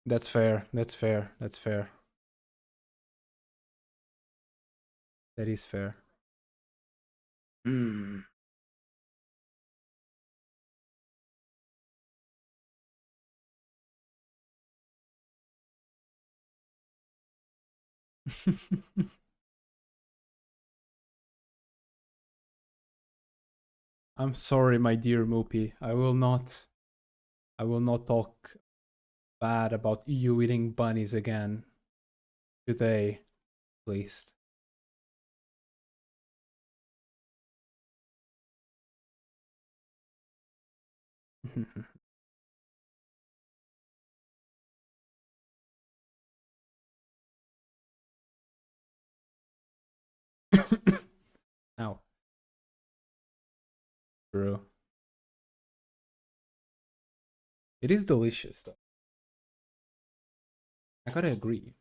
That's fair. That's fair. That's fair. That is fair. Mm. I'm sorry, my dear Moopy. I will not talk bad about you eating bunnies again today, at least. Ow. True. It is delicious though. I gotta agree.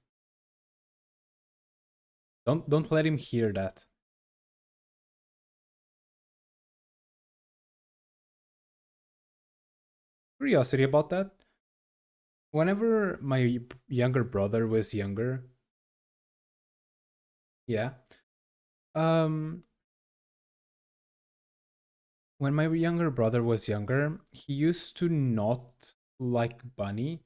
Don't let him hear that. Curiosity about that. Whenever my younger brother was younger, yeah. Um when my younger brother was younger, he used to not like bunny.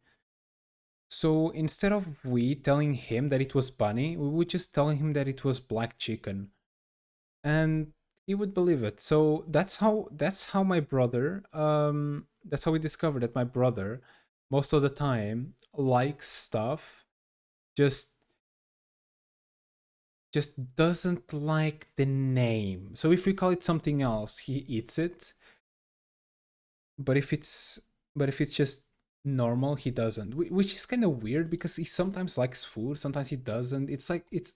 So instead of we telling him that it was bunny, we would just tell him that it was black chicken. And he would believe it. So that's how my brother that's how we discovered that my brother most of the time likes stuff just just doesn't like the name. So if we call it something else, he eats it. But if it's just normal, he doesn't. Which is kind of weird because he sometimes likes food, sometimes he doesn't. It's like it's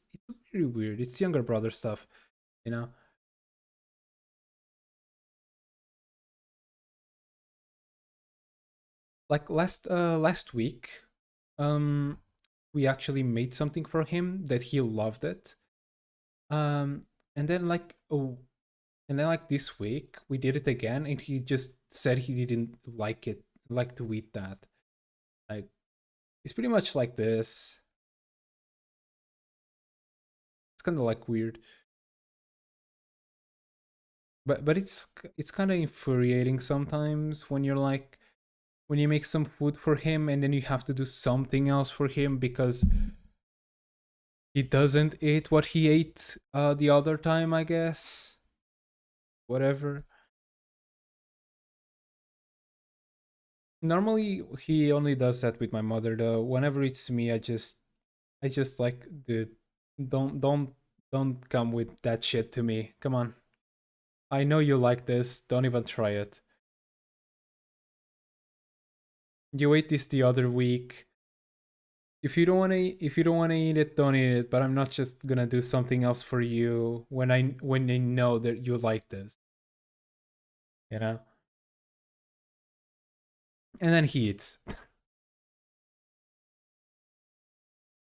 very weird. It's younger brother stuff, you know. Like last week, um, we actually made something for him that he loved it. Um, and then like this week we did it again, and he just said he didn't like to eat that. Like it's pretty much like this. It's kind of like weird, but it's kind of infuriating sometimes when you're like when you make some food for him and then you have to do something else for him because he doesn't eat what he ate the other time, I guess. Whatever. Normally he only does that with my mother though. Whenever it's me, I just like, dude, don't come with that shit to me. Come on. I know you like this. Don't even try it. You ate this the other week. If you don't want to eat it, don't eat it, but I'm not just going to do something else for you when I know that you like this, you know? And then he eats.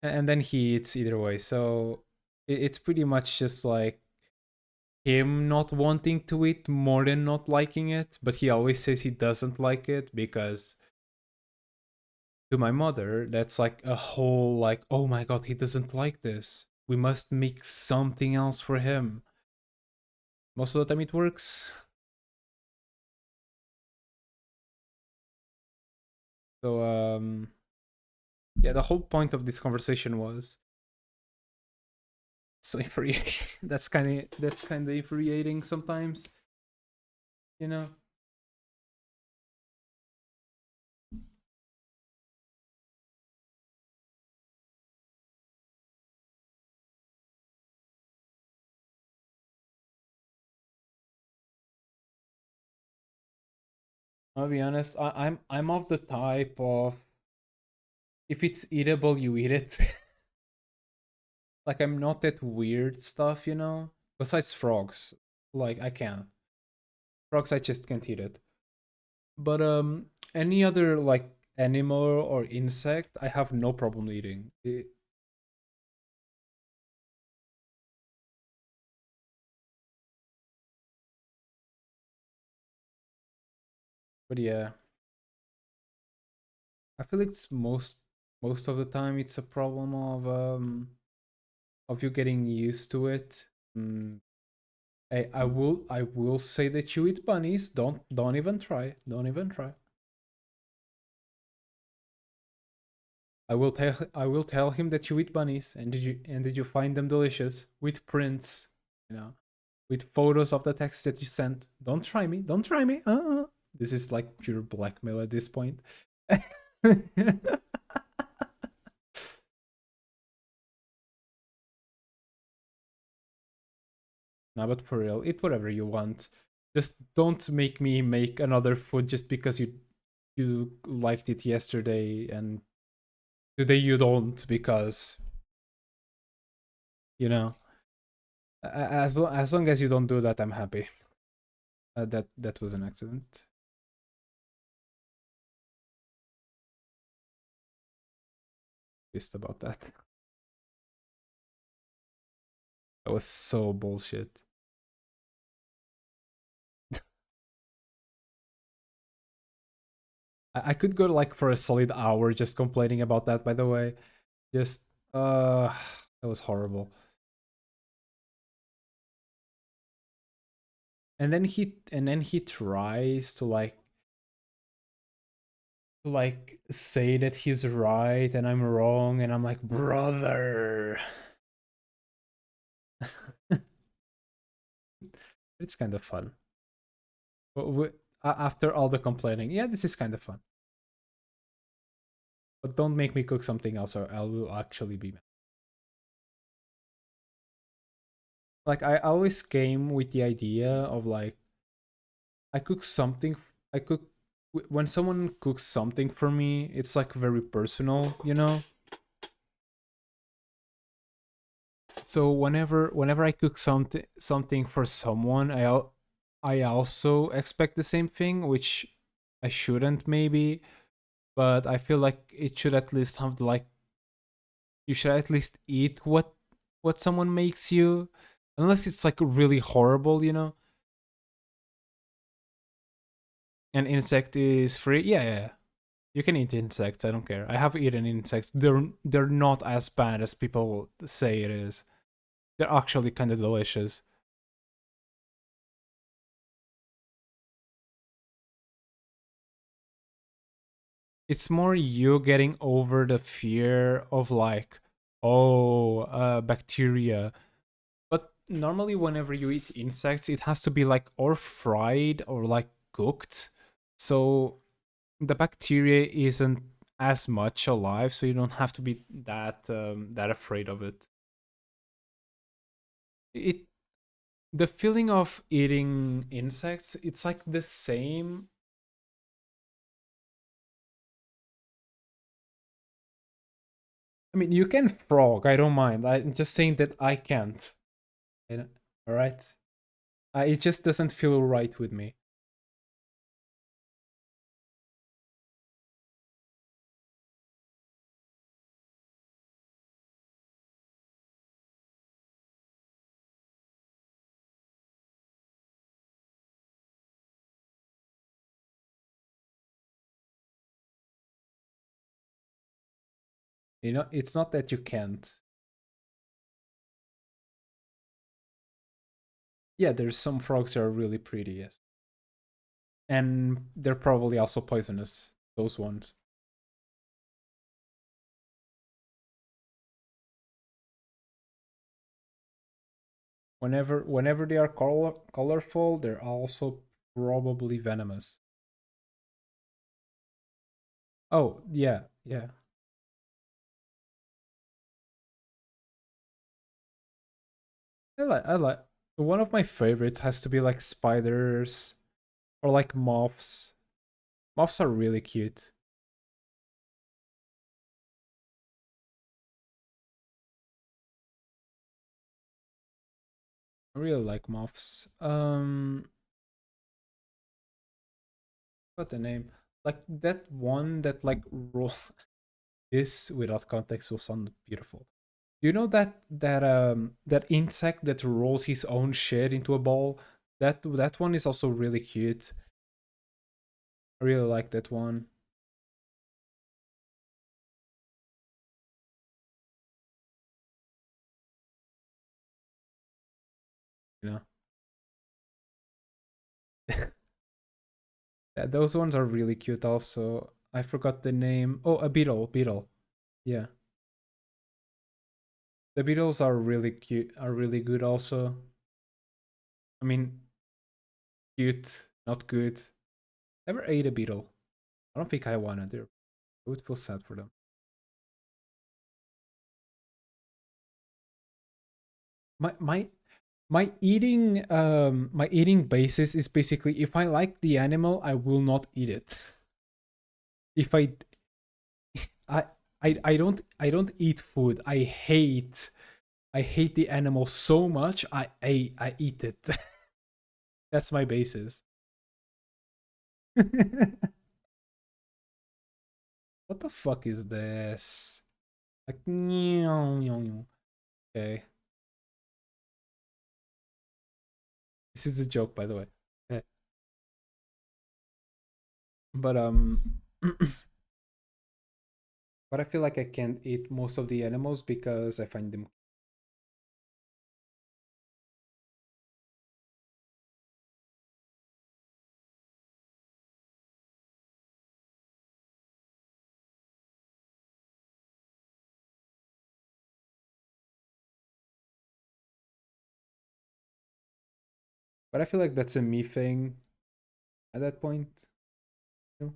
And then he eats either way. So it's pretty much just like him not wanting to eat more than not liking it, but he always says he doesn't like it because to my mother, that's like a whole like, oh my god, he doesn't like this. We must make something else for him. Most of the time it works. So yeah, the whole point of this conversation was so infuriating. That's kind of infuriating sometimes, you know. I'll be honest. I'm of the type of if it's eatable, you eat it. Like I'm not that weird stuff, you know. Besides frogs, like I can't frogs. I just can't eat it. But any other like animal or insect, I have no problem eating. But yeah, I feel like it's most of the time it's a problem of you getting used to it. Mm, I will say that you eat bunnies. Don't even try. Don't even try. I will tell him that you eat bunnies and did you find them delicious with prints, you know, with photos of the text that you sent. Don't try me. Don't try me. This is like pure blackmail at this point. No, but for real, eat whatever you want. Just don't make me make another food just because you liked it yesterday and today you don't because you know. As long as you don't do that, I'm happy. That was an accident. Pissed about that. That was so bullshit. I could go like for a solid hour just complaining about that. By the way, just that was horrible. And then he tries to like say that he's right and I'm wrong, and I'm like, brother. It's kind of fun. After all the complaining, yeah, this is kind of fun. But don't make me cook something else, or I will actually be mad. Like I always came with the idea of like I cook something. I cook when someone cooks something for me. It's like very personal, you know. So whenever I cook something for someone, I also expect the same thing, which I shouldn't maybe, but I feel like it should at least have like you should at least eat what someone makes you, unless it's like really horrible, you know. And insect is free. Yeah, yeah, yeah. You can eat insects. I don't care. I have eaten insects. They're not as bad as people say it is. They're actually kind of delicious. It's more you getting over the fear of like, oh, bacteria. But normally, whenever you eat insects, it has to be like or fried or like cooked. So the bacteria isn't as much alive, so you don't have to be that afraid of it. It the feeling of eating insects, it's like the same. I mean, you can frog, I don't mind. I'm just saying that I can't. You know? All right. It just doesn't feel right with me. You know, it's not that you can't. Yeah, there's some frogs that are really pretty, yes. And they're probably also poisonous, those ones. Whenever they are colorful, they're also probably venomous. Oh, yeah, yeah. I like one of my favorites has to be like spiders or like moths. Moths are really cute. I really like moths. What the name? Like that one that like roll this without context will sound beautiful. Do you know that insect that rolls his own shit into a ball? That one is also really cute. I really like that one. You know, yeah, those ones are really cute. Also, I forgot the name. Oh, a beetle. Beetle. Yeah, the beetles are really cute. Are really good. Also, I mean, cute, not good. Never ate a beetle. I don't think I wanna. There, I would feel sad for them. My my eating basis is basically if I like the animal, I will not eat it. If I I don't eat food. I hate the animal so much. I eat it. That's my basis. What the fuck is this? Like, okay, this is a joke, by the way. Eh, But but I feel like I can't eat most of the animals because I find them. But I feel like that's a me thing at that point. You know?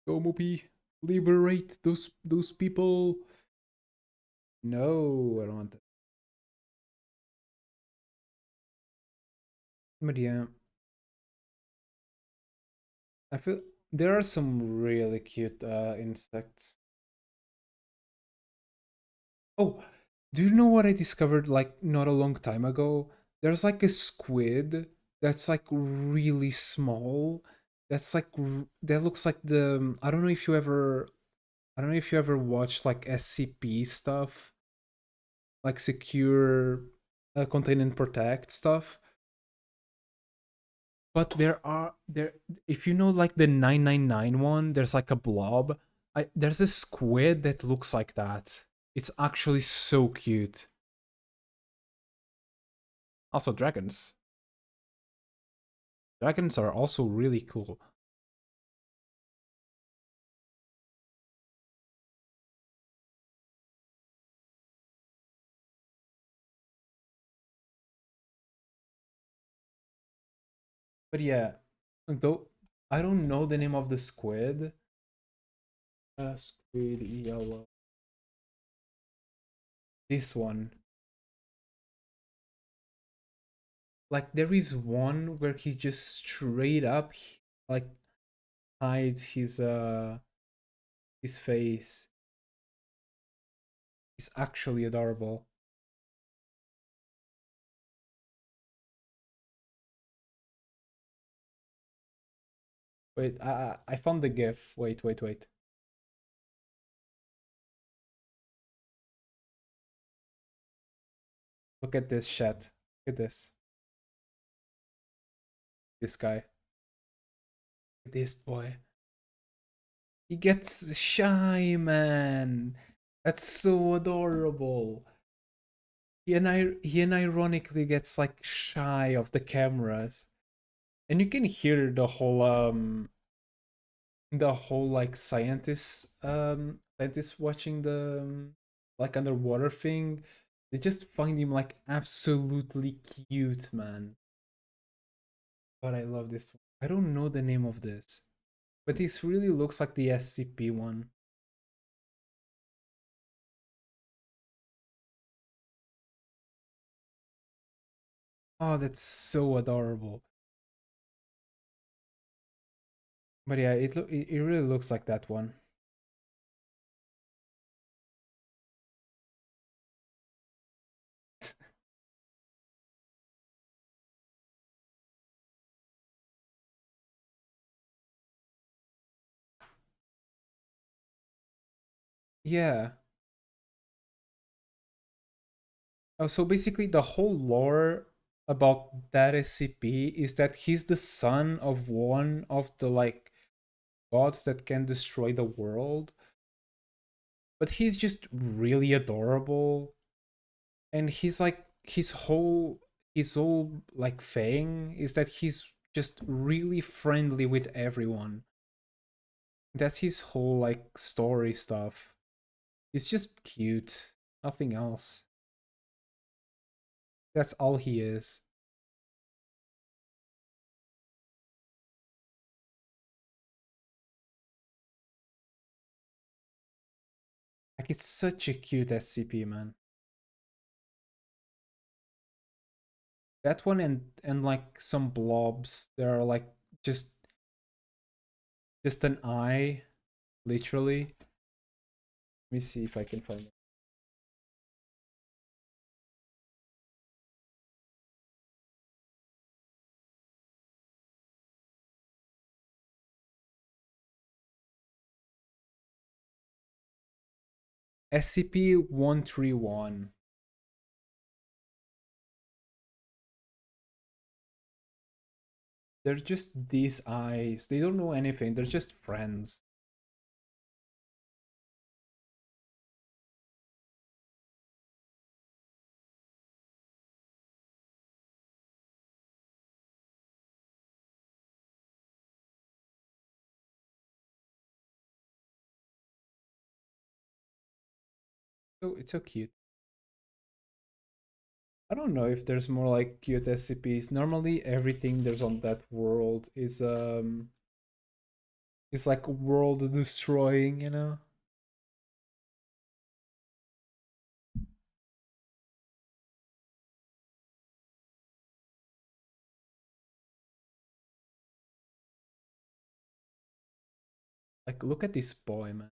Go Mopi, liberate those people. No, I don't want that. But yeah, I feel there are some really cute insects. Oh, do you know what I discovered like not a long time ago? There's like a squid that's like really small. That's like that looks like the I don't know if you ever watched like SCP stuff, like secure, contain and protect stuff. But there if you know like the 999 one, there's like a blob. There's a squid that looks like that. It's actually so cute. Also dragons. Dragons are also really cool. But yeah, though I don't know the name of the squid. Squid yellow. This one. Like there is one where he just straight up like hides his face. It's actually adorable. Wait, I found the gif. Wait. Look at this chat. Look at this. This guy. This boy. He gets shy, man. That's so adorable. He and ironically gets like shy of the cameras. And you can hear the whole like scientists watching the like underwater thing. They just find him like absolutely cute, man. But I love this one. I don't know the name of this, but this really looks like the SCP one. Oh, that's so adorable. But yeah, it really looks like that one. Yeah. Oh, so basically the whole lore about that SCP is that he's the son of one of the like gods that can destroy the world, but he's just really adorable, and he's like his whole like thing is that he's just really friendly with everyone. That's his whole like story stuff. He's just cute, nothing else. That's all he is. Like it's such a cute SCP, man. That one and like some blobs. There are like just just an eye, literally. Let me see if I can find it. SCP-131. They're just these eyes. They don't know anything. They're just friends. So it's so cute. I don't know if there's more like cute SCPs. Normally everything there's on that world is like world destroying, you know? Like, look at this boy, man.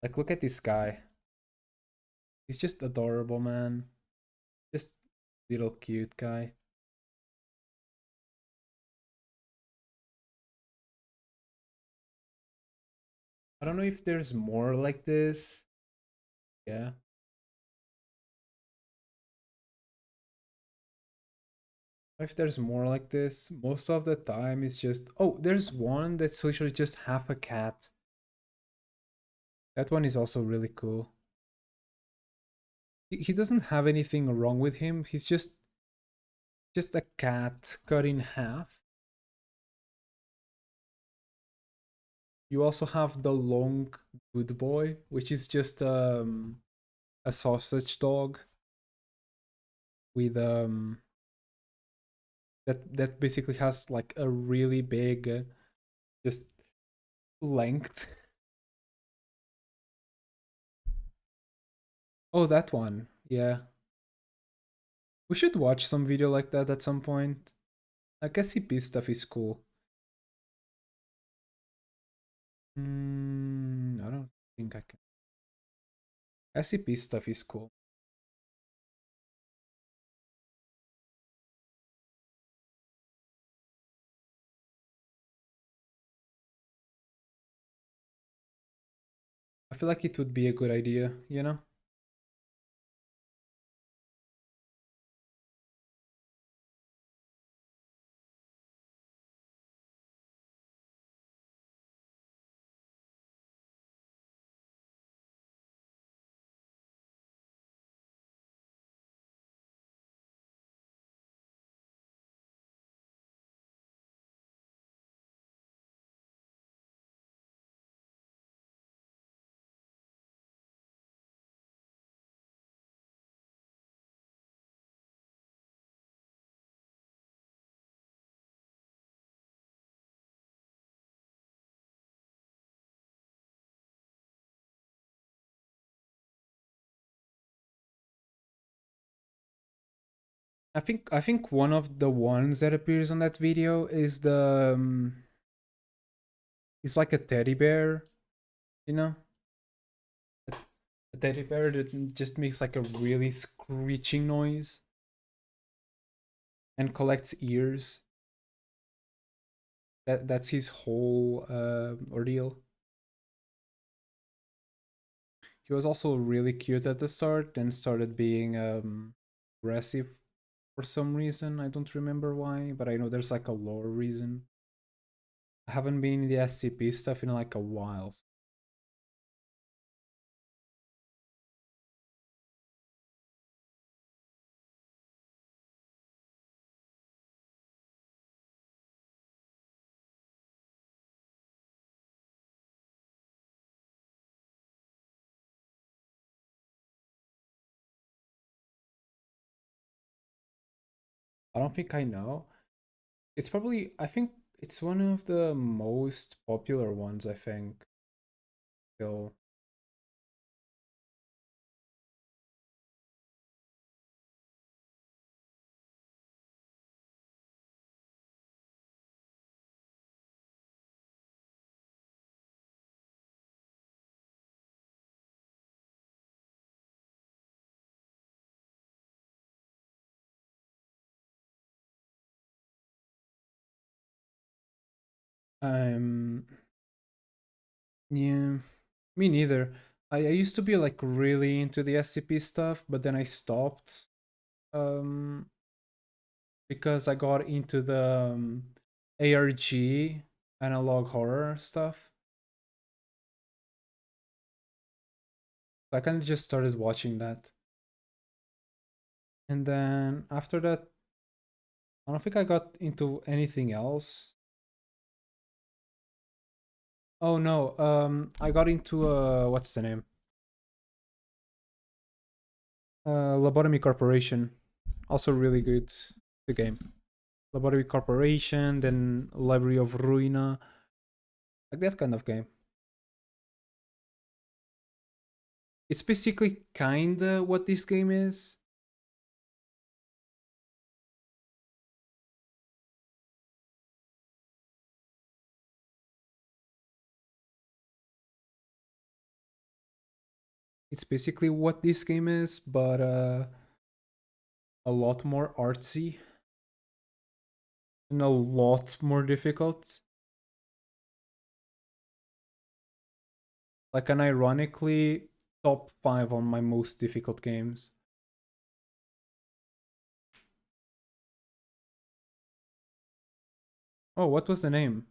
Like, look at this guy. He's just adorable, man. Just little cute guy. I don't know if there's more like this. Yeah. If there's more like this, most of the time it's just, oh, there's one that's literally just half a cat. That one is also really cool. He doesn't have anything wrong with him. He's just a cat cut in half. You also have the long good boy, which is just a sausage dog with that basically has like a really big just length. Oh, that one. Yeah. We should watch some video like that at some point. Like SCP stuff is cool. I don't think I can. SCP stuff is cool. I feel like it would be a good idea, you know? I think one of the ones that appears on that video is the it's like a teddy bear, you know? A teddy bear that just makes like a really screeching noise and collects ears. That's his whole ordeal. He was also really cute at the start, then started being aggressive for some reason. I don't remember why, but I know there's like a lore reason. I haven't been in the SCP stuff in like a while. I don't think I know. It's probably, I think it's one of the most popular ones, I think. Still. Um, yeah, me neither. I used to be like really into the SCP stuff, but then I stopped. Um, because I got into the ARG analog horror stuff. So I kind of just started watching that. And then after that, I don't think I got into anything else. Oh no, I got into what's the name? Lobotomy Corporation. Also really good the game. Lobotomy Corporation, then Library of Ruina. Like that kind of game. It's basically kinda what this game is. It's basically what this game is, but a lot more artsy and a lot more difficult. Like an ironically top 5 on my most difficult games. Oh, what was the name?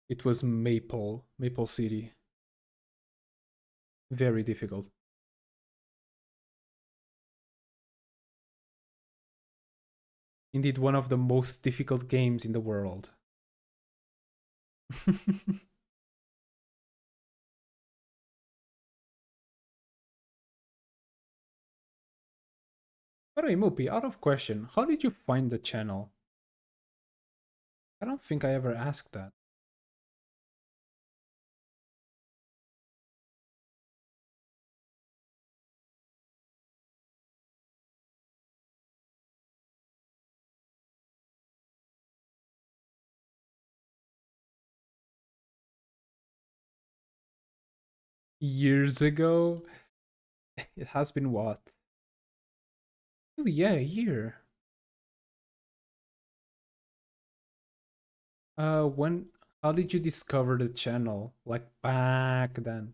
It was Maple City. Very difficult. Indeed, one of the most difficult games in the world. By the way, Moopy, out of question, how did you find the channel? I don't think I ever asked that. Years ago? It has been what? Oh yeah, a year. When? How did you discover the channel? Like back then?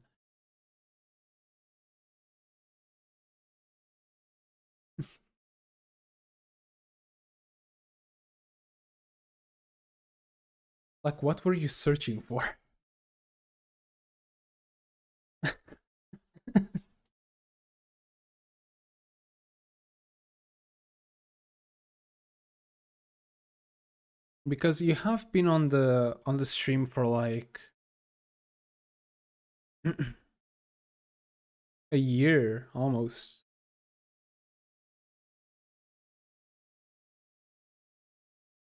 Like what were you searching for? Because you have been on the stream for like a year almost,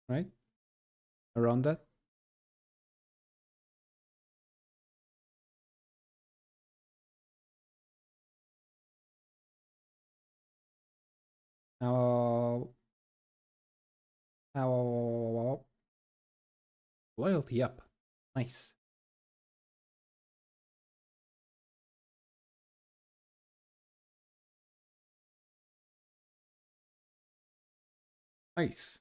right? Around that. Oh, oh, loyalty up. Nice. Nice.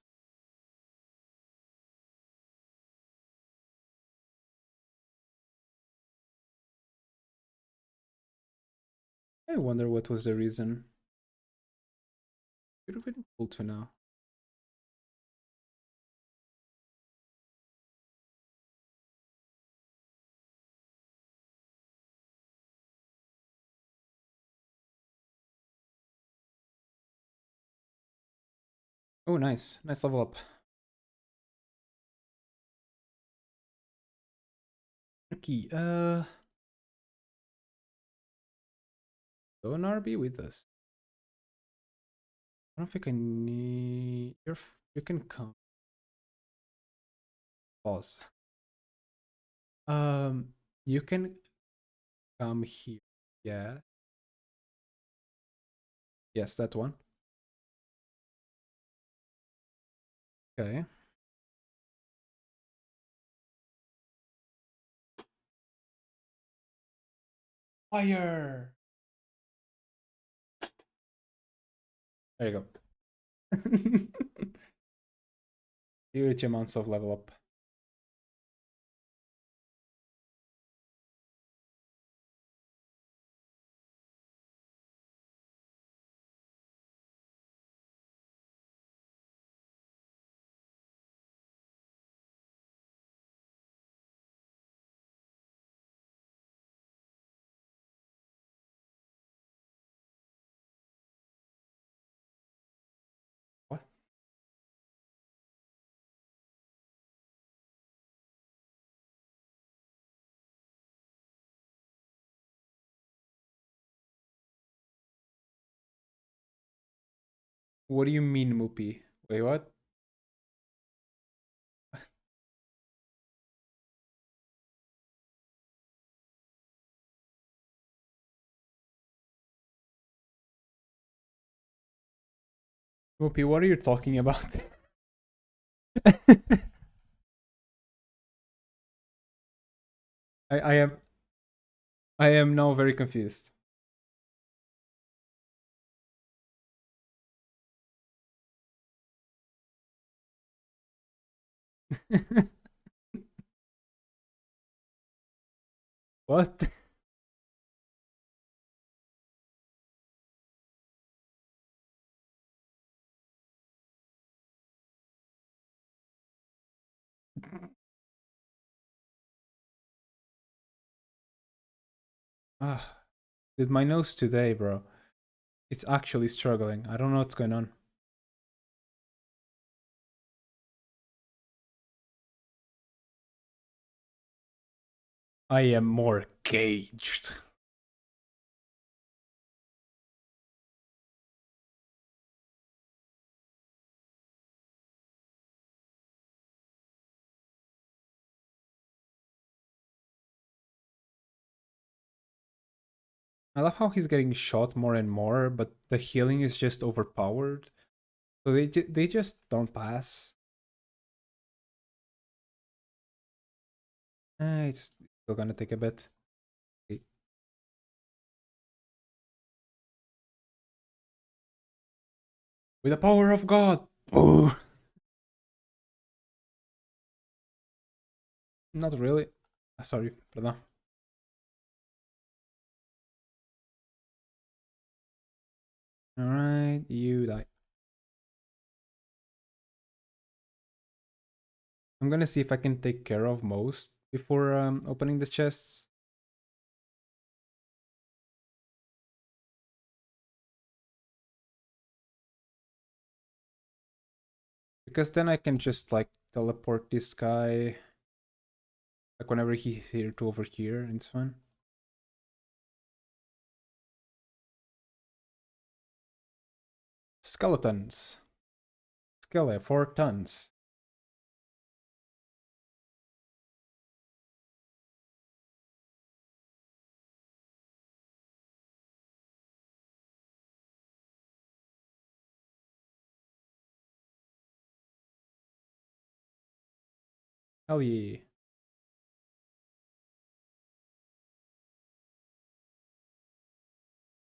I wonder what was the reason. Would have been cool to know. Oh, nice. Nice level up. Okay, don't RB with us. I don't think I need you can come. Pause. You can come here. Yeah. Yes, that one. Okay. Fire. There you go. Huge amounts of level up. What? What do you mean, Moopy? Wait, what? Moopy, what are you talking about? I am I am now very confused. What? Ah, did my nose today, bro. It's actually struggling. I don't know what's going on. I am more caged. I love how he's getting shot more and more, but the healing is just overpowered. So they just don't pass. It's still gonna take a bit. Okay. With the power of God. Oh, not really. Sorry, pardon. All right, you die. I'm gonna see if I can take care of most before opening the chests. Because then I can just like teleport this guy like whenever he's here to over here and it's fine. Skeletons. Skele, 4 tons. Hell yeah.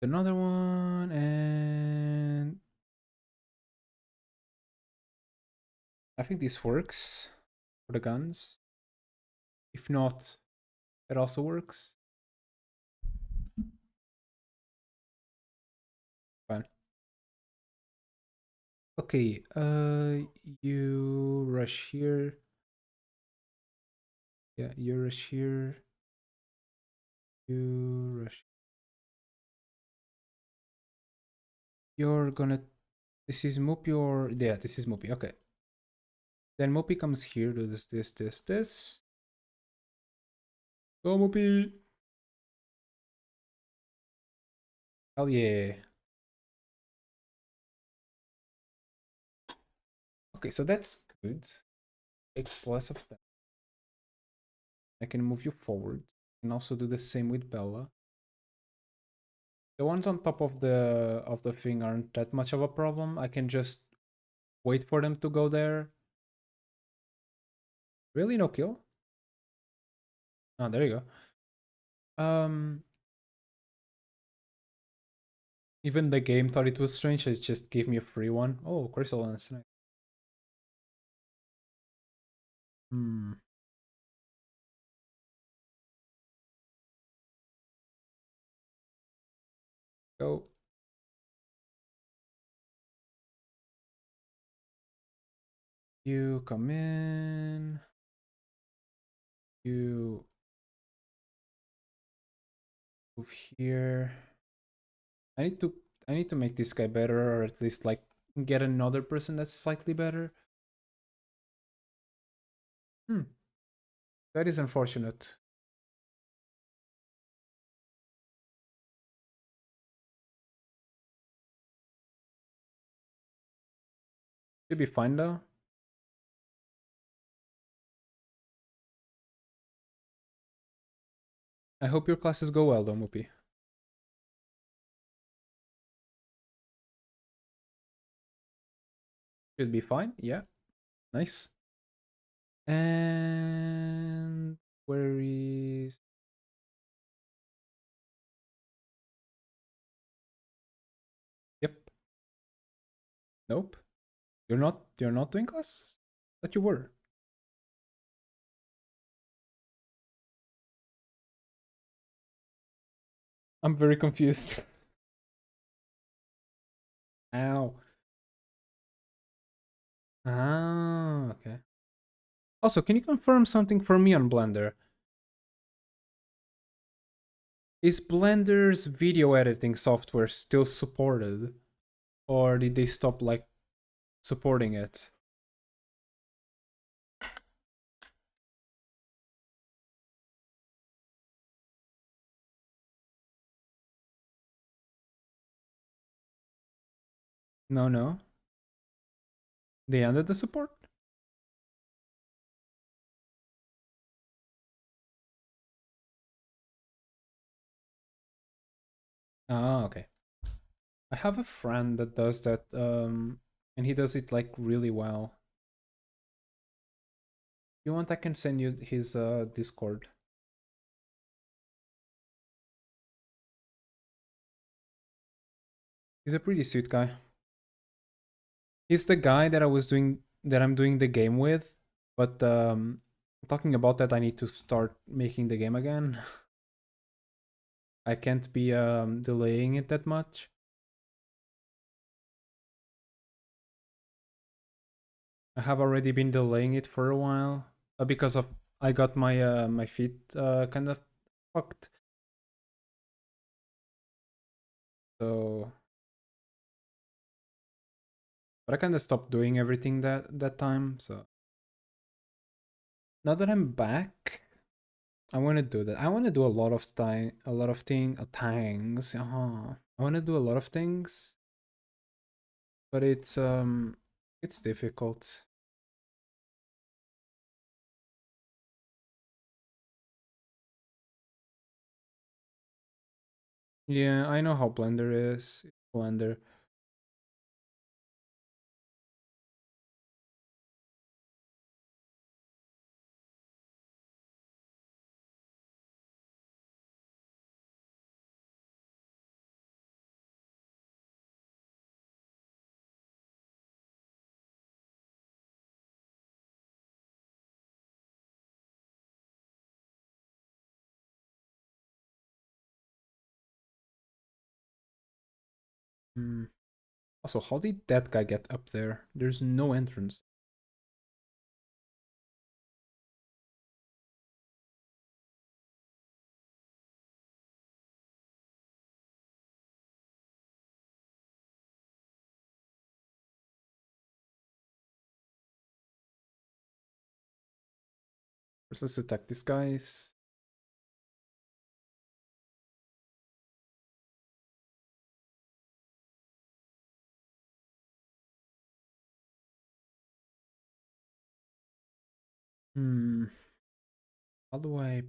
Another one and I think this works for the guns. If not, it also works. Fine. Okay, you rush here. Yeah, you rush here. You rush. You're gonna. This is Moopy or. Yeah, this is Moopy. Okay. Then Moopy comes here, do this. Go, Moopy! Hell yeah. Okay, so that's good. It's less of that. I can move you forward. And also do the same with Bella. The ones on top of the thing aren't that much of a problem. I can just wait for them to go there. Really, no kill? Oh, there you go. Even the game thought it was strange. It just gave me a free one. Oh, Crystal and Snake. Hmm. Go. You come in. You move here. I need to I need to make this guy better, or at least like get another person that's slightly better. Hmm. That is unfortunate. Should be fine though. I hope your classes go well though, Mupi. Should be fine. Yeah. Nice. And where is Nope. You're not doing classes? That you were. I'm very confused. Ow. Ah, okay. Also, can you confirm something for me on Blender? Is Blender's video editing software still supported? Or did they stop like supporting it? No, no. They ended the support? Ah, okay. I have a friend that does that, and he does it like really well. If you want, I can send you his Discord. He's a pretty sweet guy. He's the guy that I'm doing the game with, but talking about that, I need to start making the game again. I can't be delaying it that much. I have already been delaying it for a while because of I got my feet kind of fucked. So, but I kind of stopped doing everything that time. So now that I'm back, I want to do that. I want to do a lot of things. I want to do a lot of things, but it's difficult. Yeah, I know how Blender is. Blender. Hmm. Also, how did that guy get up there? There's no entrance. First, let's attack these guys. Hmm. How do I?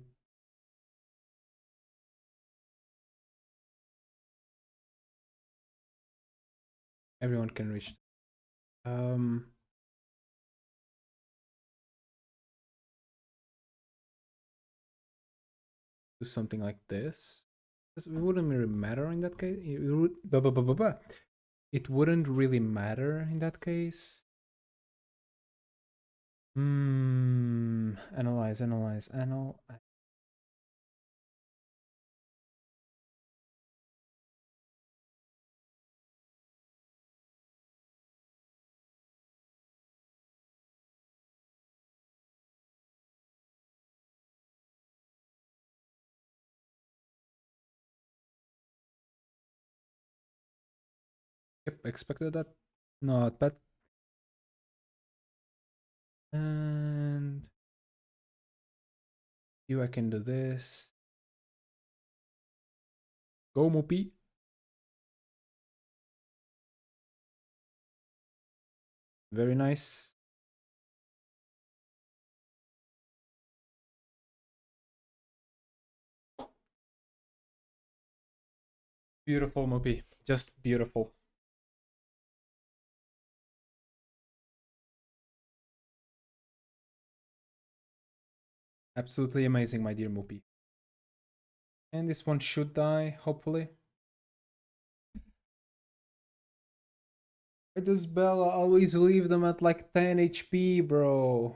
Everyone can reach. Um. Do something like this. It wouldn't really matter in that case. It wouldn't really matter in that case. Hmm. Analyze, analyze, analyze. Yep, expected that. Not bad. And you, I can do this. Go, Moopy. Very nice. Beautiful, Moopy. Just beautiful. Absolutely amazing, my dear Moopy. And this one should die, hopefully. Why does Bella always leave them at like 10 HP, bro?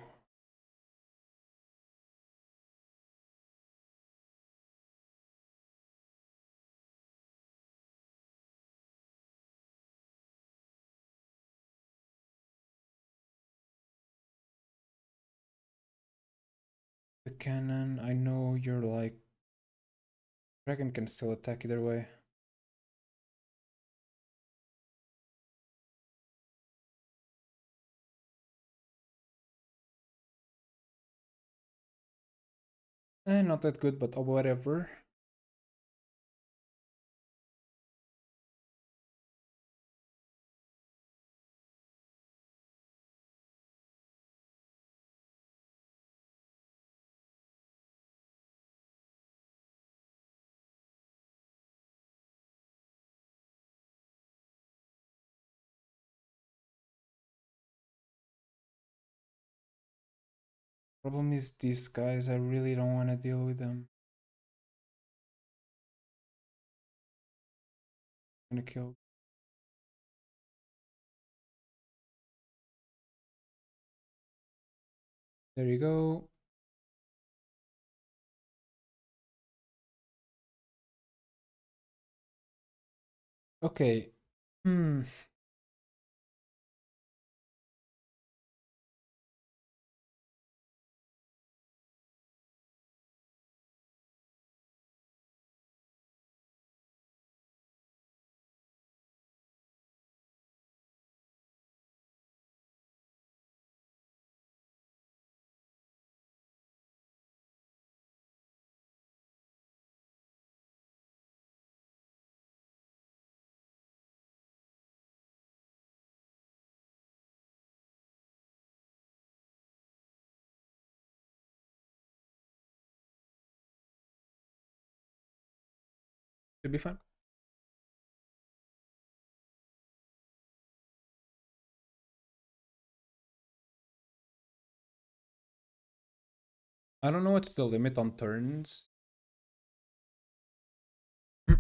The cannon, I know you're like... Dragon can still attack either way. Not that good, but whatever. Problem is these guys, I really don't want to deal with them. I'm gonna kill. There you go. Okay. Hmm. Should be fine. I don't know what's the limit on turns. I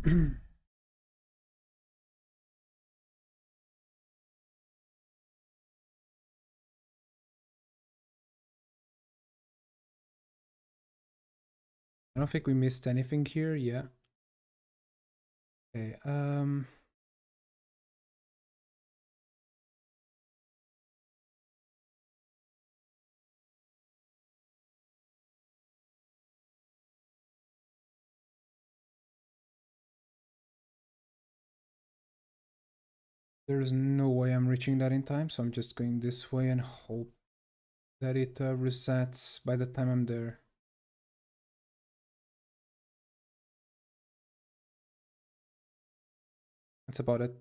don't think we missed anything here. Yeah. Okay. There's no way I'm reaching that in time, so I'm just going this way and hope that it resets by the time I'm there. That's about it.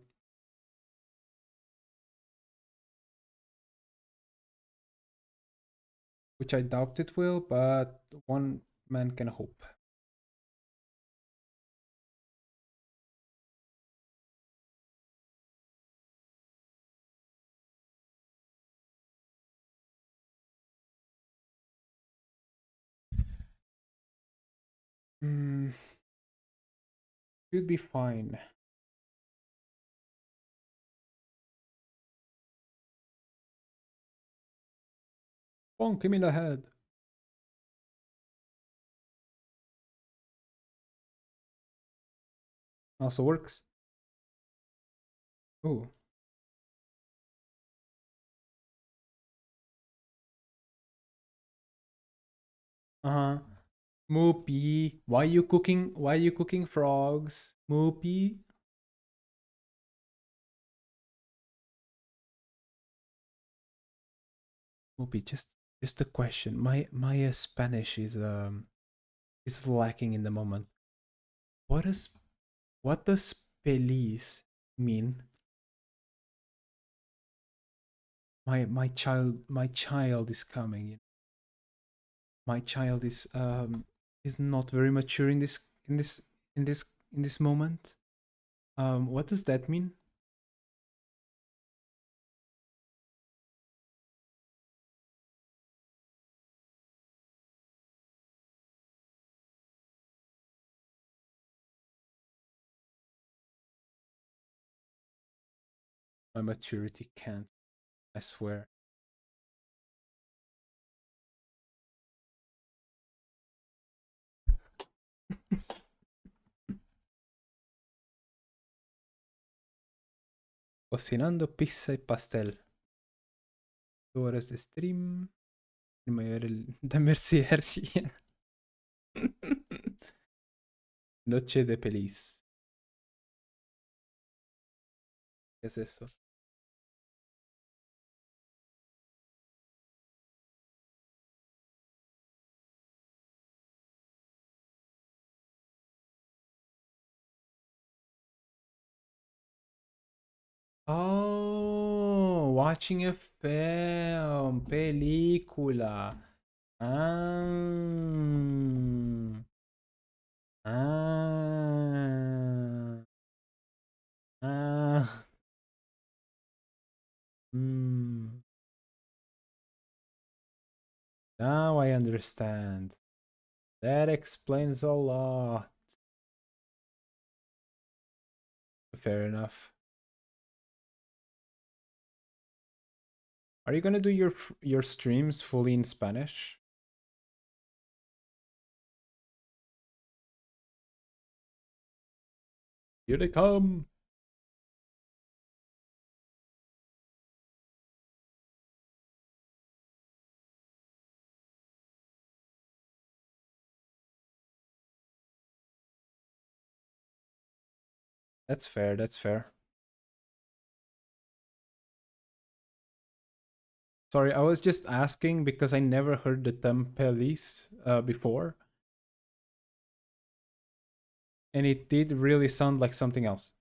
Which I doubt it will, but one man can hope. Hmm. Should be fine. Bonk him in the head. Also works. Oh. Uh-huh. Moopy. Why you cooking frogs? Moopy? Moopy, just a question. My Spanish is lacking in the moment. What is what does feliz mean? My child is coming. My child is not very mature in this moment. What does that mean? My maturity can't. I swear. Cocinando pizza y pastel. 2 horas de stream. El mayor de Mercier. Noche de feliz. ¿Qué es eso? Oh, watching a film. Película. Ah. Ah. Ah. Mm. Now I understand. That explains a lot. Fair enough. Are you gonna do your streams fully in Spanish? Here they come. That's fair. That's fair. Sorry, I was just asking because I never heard the term pelis before, and it did really sound like something else.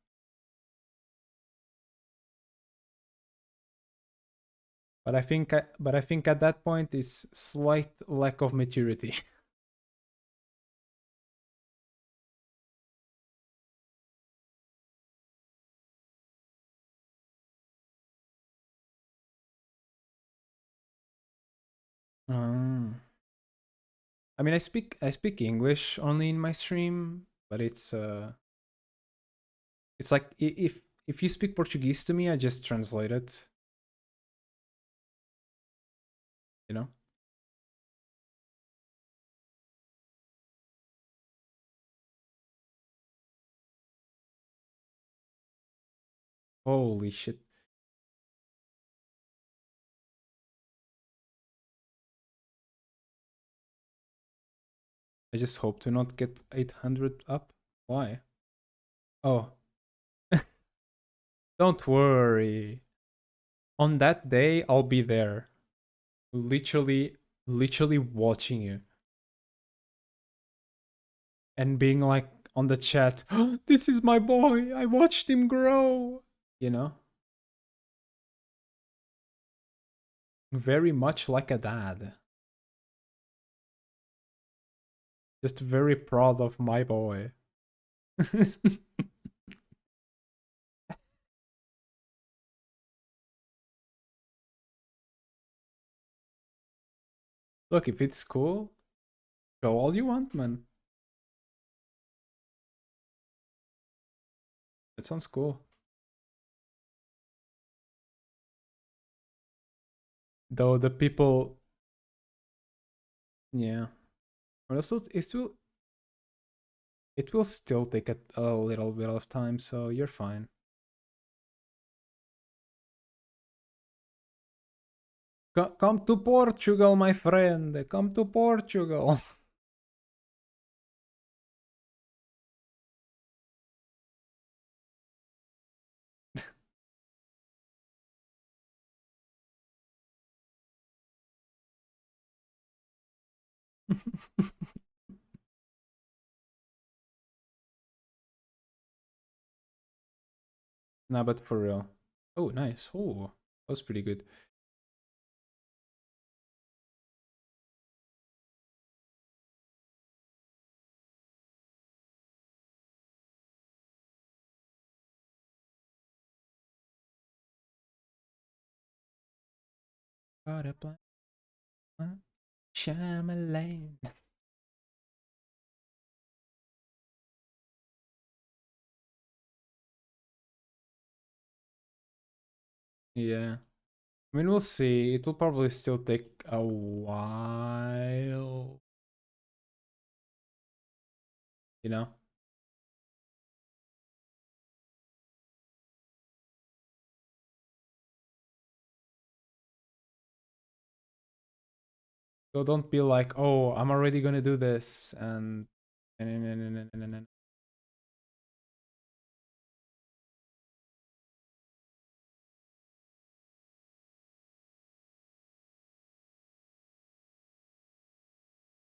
But I think at that point it's slight lack of maturity. Um, I mean, I speak English only in my stream, but it's like if you speak Portuguese to me, I just translate it. You know? Holy shit! I just hope to not get 800 up. Why? Oh, don't worry. On that day, I'll be there. Literally watching you. And being like on the chat, "Oh, this is my boy. I watched him grow." You know? Very much like a dad. Just very proud of my boy. Look, if it's cool, go all you want, man. That sounds cool. Though the people, yeah. But also, it will still take a little bit of time, so you're fine. Come to Portugal, my friend. Come to Portugal. Nah, but for real. Oh, nice. Oh, that was pretty good. Got a plan. Shyamalan. Yeah. I mean, we'll see. It will probably still take a while, you know? So don't be like, oh, I'm already gonna do this, and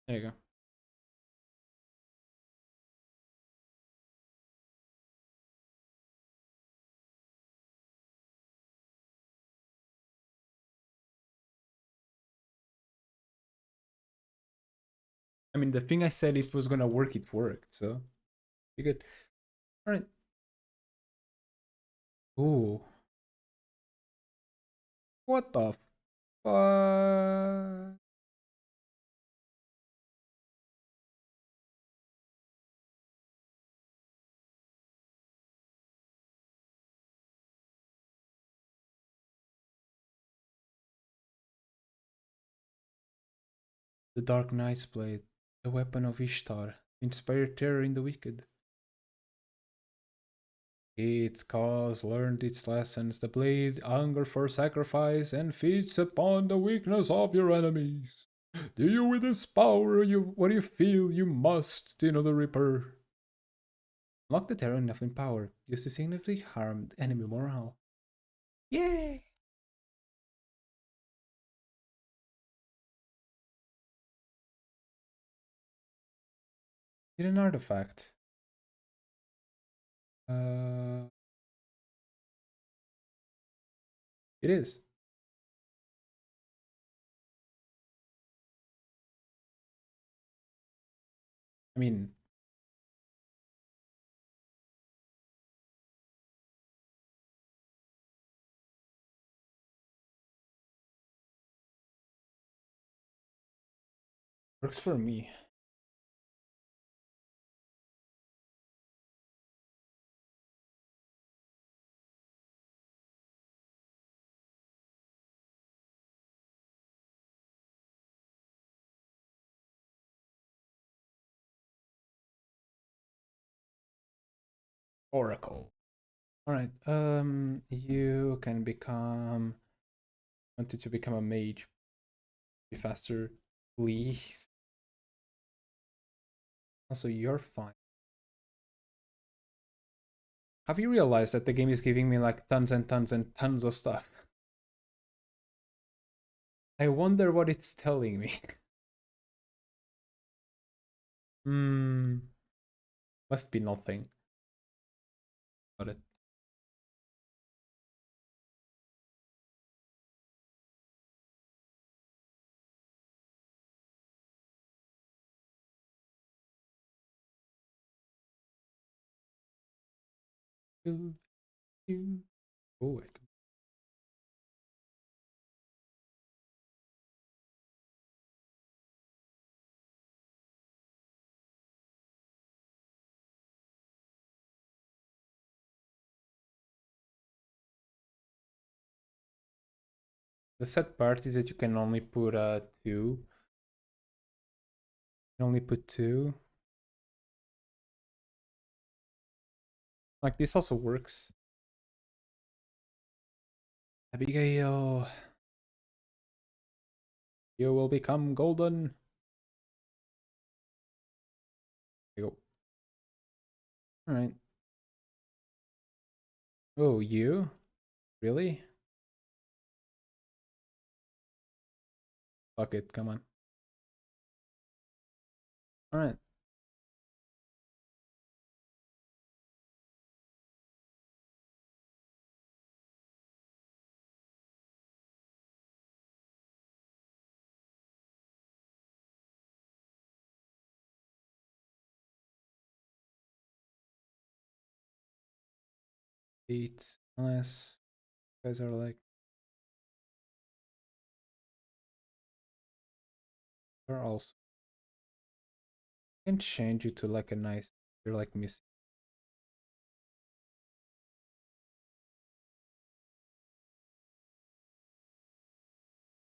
there you go. I mean, the thing I said it was gonna work, it worked, so you good. All right. Ooh, what the fuck? The Dark Knight's blade, the weapon of Ishtar, inspired terror in the wicked. Its cause learned its lessons. The blade hunger for sacrifice and feeds upon the weakness of your enemies. Do you with this power you what do you feel you must to know the Reaper? Unlock the terror enough in power. Use to significantly harm enemy morale. Yay! Get an artifact. Uh it is. I mean, works for me. Oracle. Alright, you can become wanted to become a mage. Be faster, please. Also, you're fine. Have you realized that the game is giving me like tons and tons and tons of stuff? I wonder what it's telling me. Hmm, must be nothing. Got it. Do, do. Oh, I can. The sad part is that you can only put two. You can only put two. Like this also works. Abigail, you will become golden. There you go. All right. Oh, you? Really? Fuck it. Come on. All right. 8. Unless you guys are like, you're also. I can change you to like a nice. You're like missing.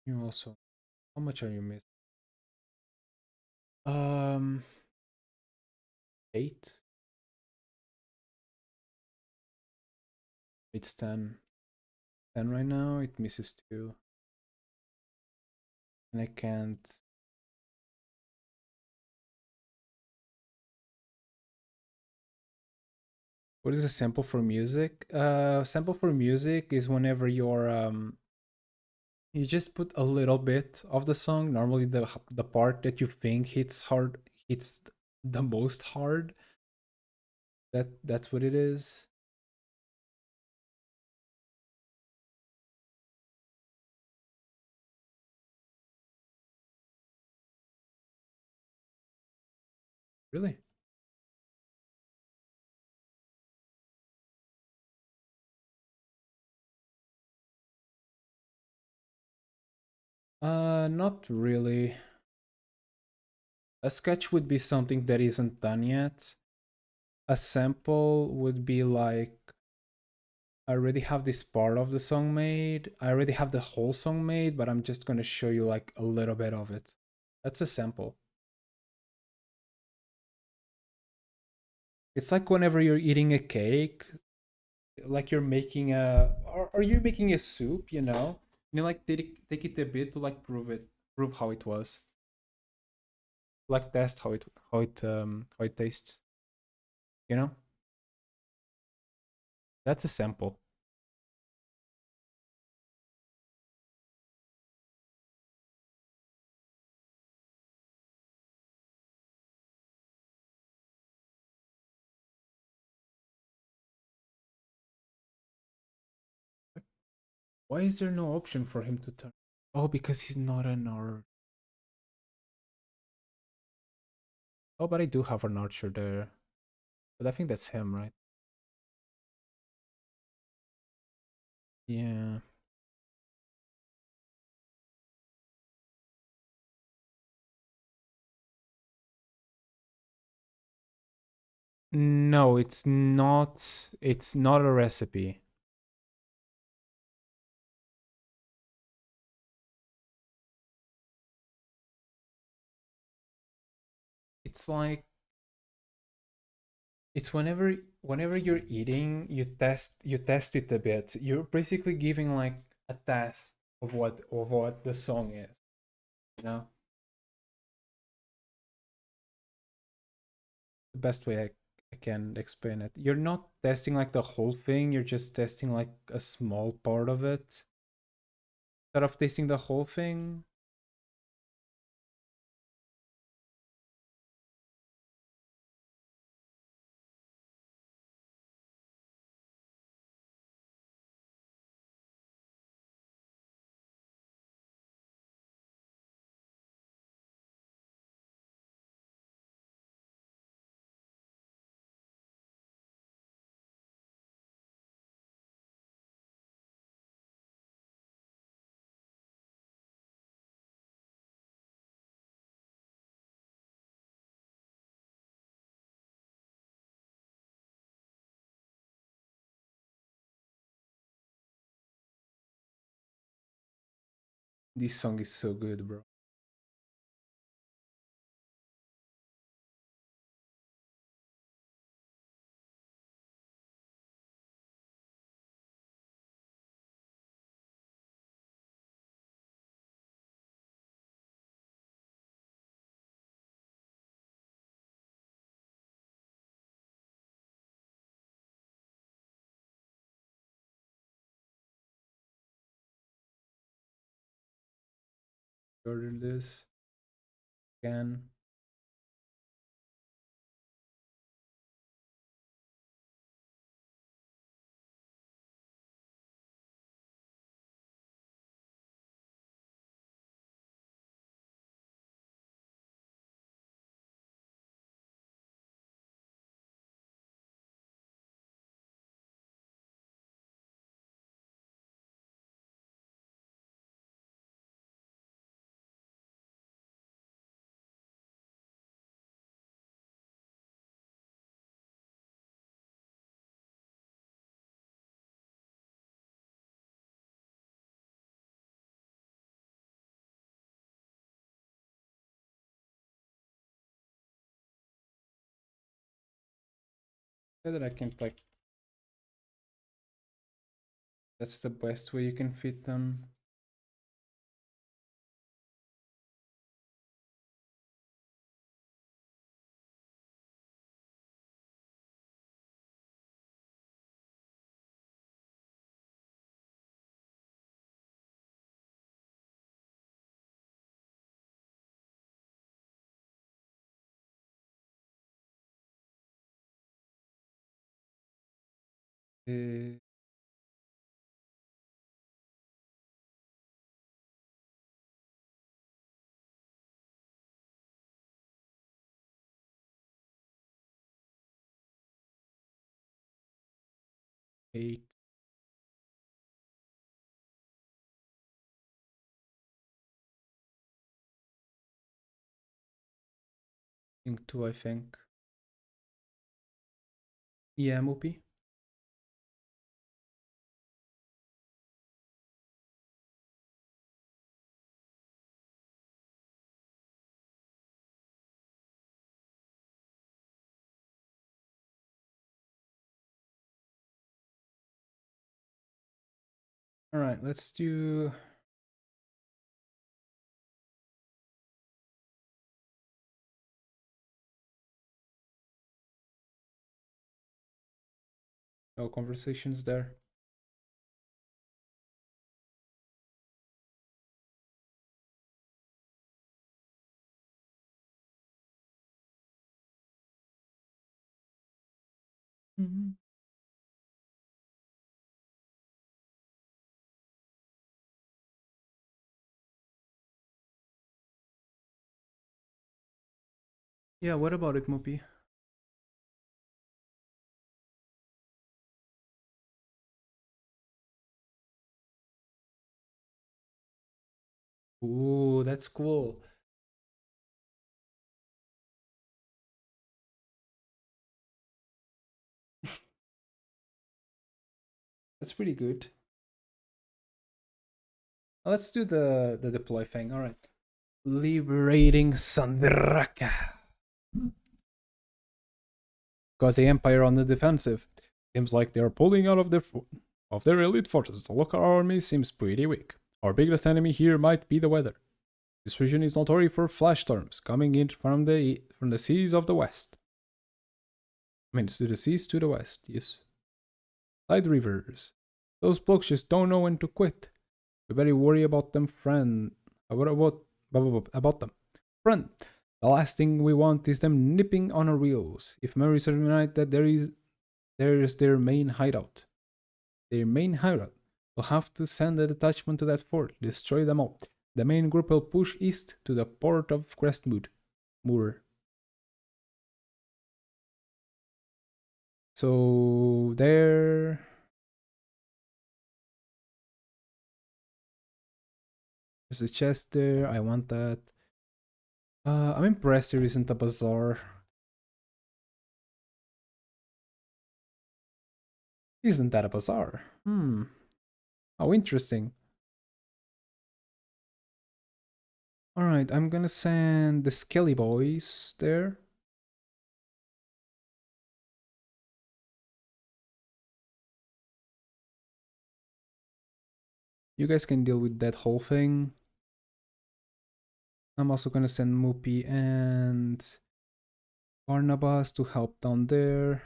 You also, how much are you missing? Um, 8. It's 10. 10 right now. It misses 2, and I can't. What is a sample for music? Sample for music is whenever you just put a little bit of the song. Normally, the part that you think hits the most hard. That's what it is. Really? Not really. A sketch would be something that isn't done yet. A sample would be like, I already have this part of the song made. I already have the whole song made, but I'm just gonna show you like a little bit of it. That's a sample. It's like whenever you're eating a cake, like you're making or you're making a soup, like take it a bit to like prove how it was, like test how it tastes. You know, that's a sample. Why is there no option for him to turn? Oh, because he's not an art. Oh, but I do have an archer there. But I think that's him, right? Yeah. No, it's not. It's not a recipe. It's like it's whenever you're eating, you test it a bit. You're basically giving like a test of what the song is. You know, the best way I can explain it. You're not testing like the whole thing. You're just testing like a small part of it. Instead of tasting the whole thing, this song is so good, bro. Order this again. said that I can't like. That's the best way you can fit them. Uh, 8. Think 2, I think. Yeah, Moopy. All right, let's do. No conversations there. Mhm. Yeah, what about it, Moopy? Ooh, that's cool. That's pretty good. Let's do the deploy thing. All right. Liberating Sandraka. Got the Empire on the defensive. Seems like they are pulling out of their elite forces. The local army seems pretty weak. Our biggest enemy here might be the weather. This region is notorious for flash storms coming in from the seas of the west. I mean, to the seas to the west, yes. Tide rivers. Those blokes just don't know when to quit. We better worry about them, friend. About them, friend? The last thing we want is them nipping on our wheels. If Mary serves me right, that there is their main hideout. Their main hideout. We'll have to send a detachment to that fort, destroy them all. The main group will push east to the port of Crestwood. Moor. So there's a chest there. I want that. I'm impressed there isn't a bazaar. Isn't that a bazaar? Hmm. How interesting. Alright, I'm gonna send the Skelly boys there. You guys can deal with that whole thing. I'm also gonna send Moopy and Barnabas to help down there.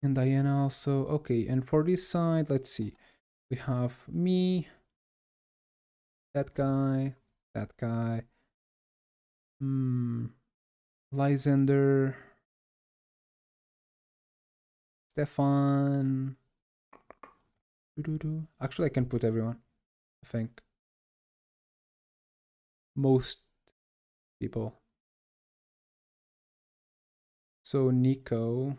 And Diana also. Okay, and for this side, let's see. We have me, that guy, that guy. Lysander, Stefan. Actually, I can put everyone, I think. Most people. So Nico,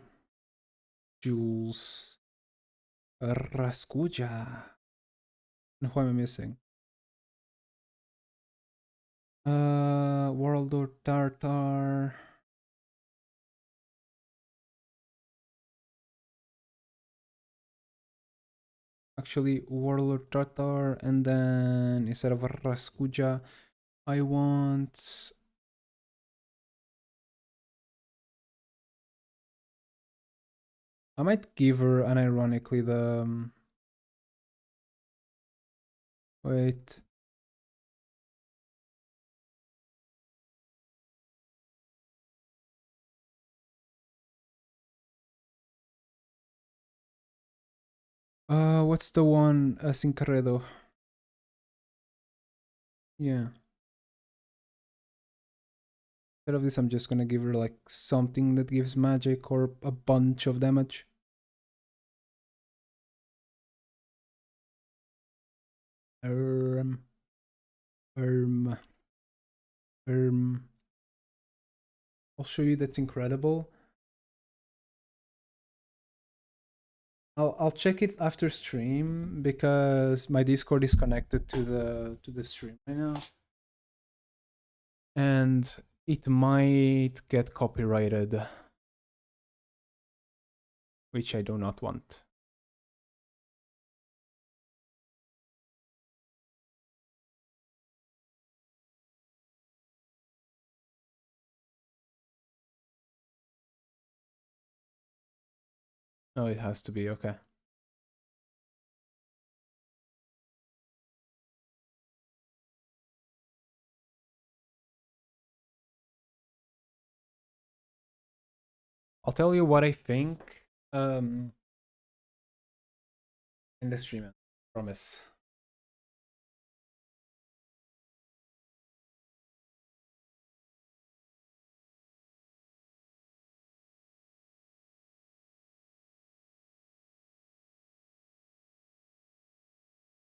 Jules, Raskuja. And who am I missing? Warlord Tartar. Actually, Warlord Tartar, and then instead of Raskuja, I want I might give her unironically the wait. What's the one? Sincredo. Yeah. Instead of this, I'm just gonna give her like something that gives magic or a bunch of damage. Um, um, um. I'll show you that's incredible. I'll check it after stream because my Discord is connected to the stream right now, and it might get copyrighted, which I do not want. Oh, it has to be okay. I'll tell you what I think in the stream. I promise.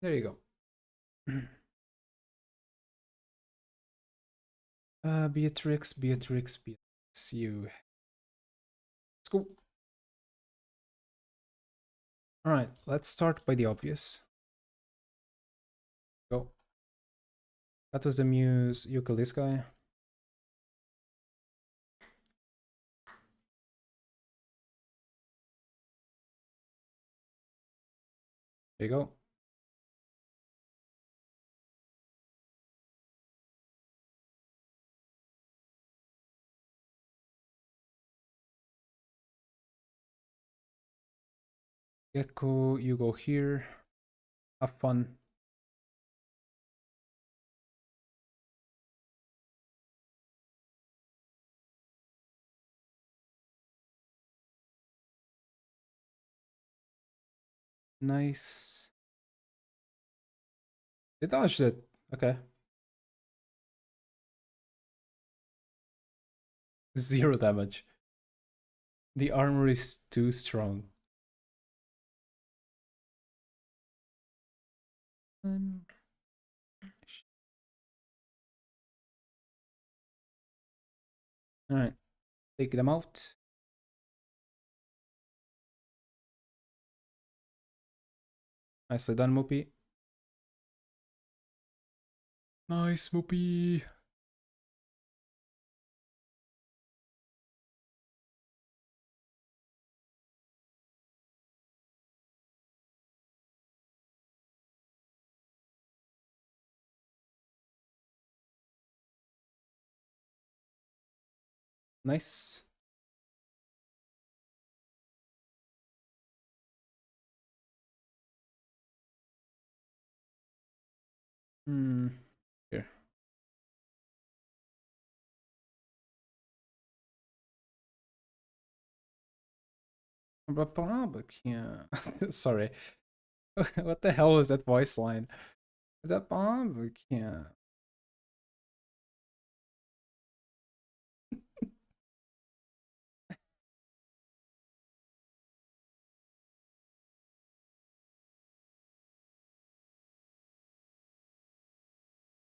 There you go. Beatrix, Beatrix, Beatrix, you. Let's go. All right, let's start by the obvious. Go. That was the Muse Eucalyptus guy. There you go. Gecko, you go here. Have fun. Nice. They dodged it. Okay. 0 damage. The armor is too strong. Alright. Take them out. Nicely done, Moopy. Nice, Moopy. Nice. Hmm. Here. Yeah. Sorry. What the hell was that voice line? The yeah.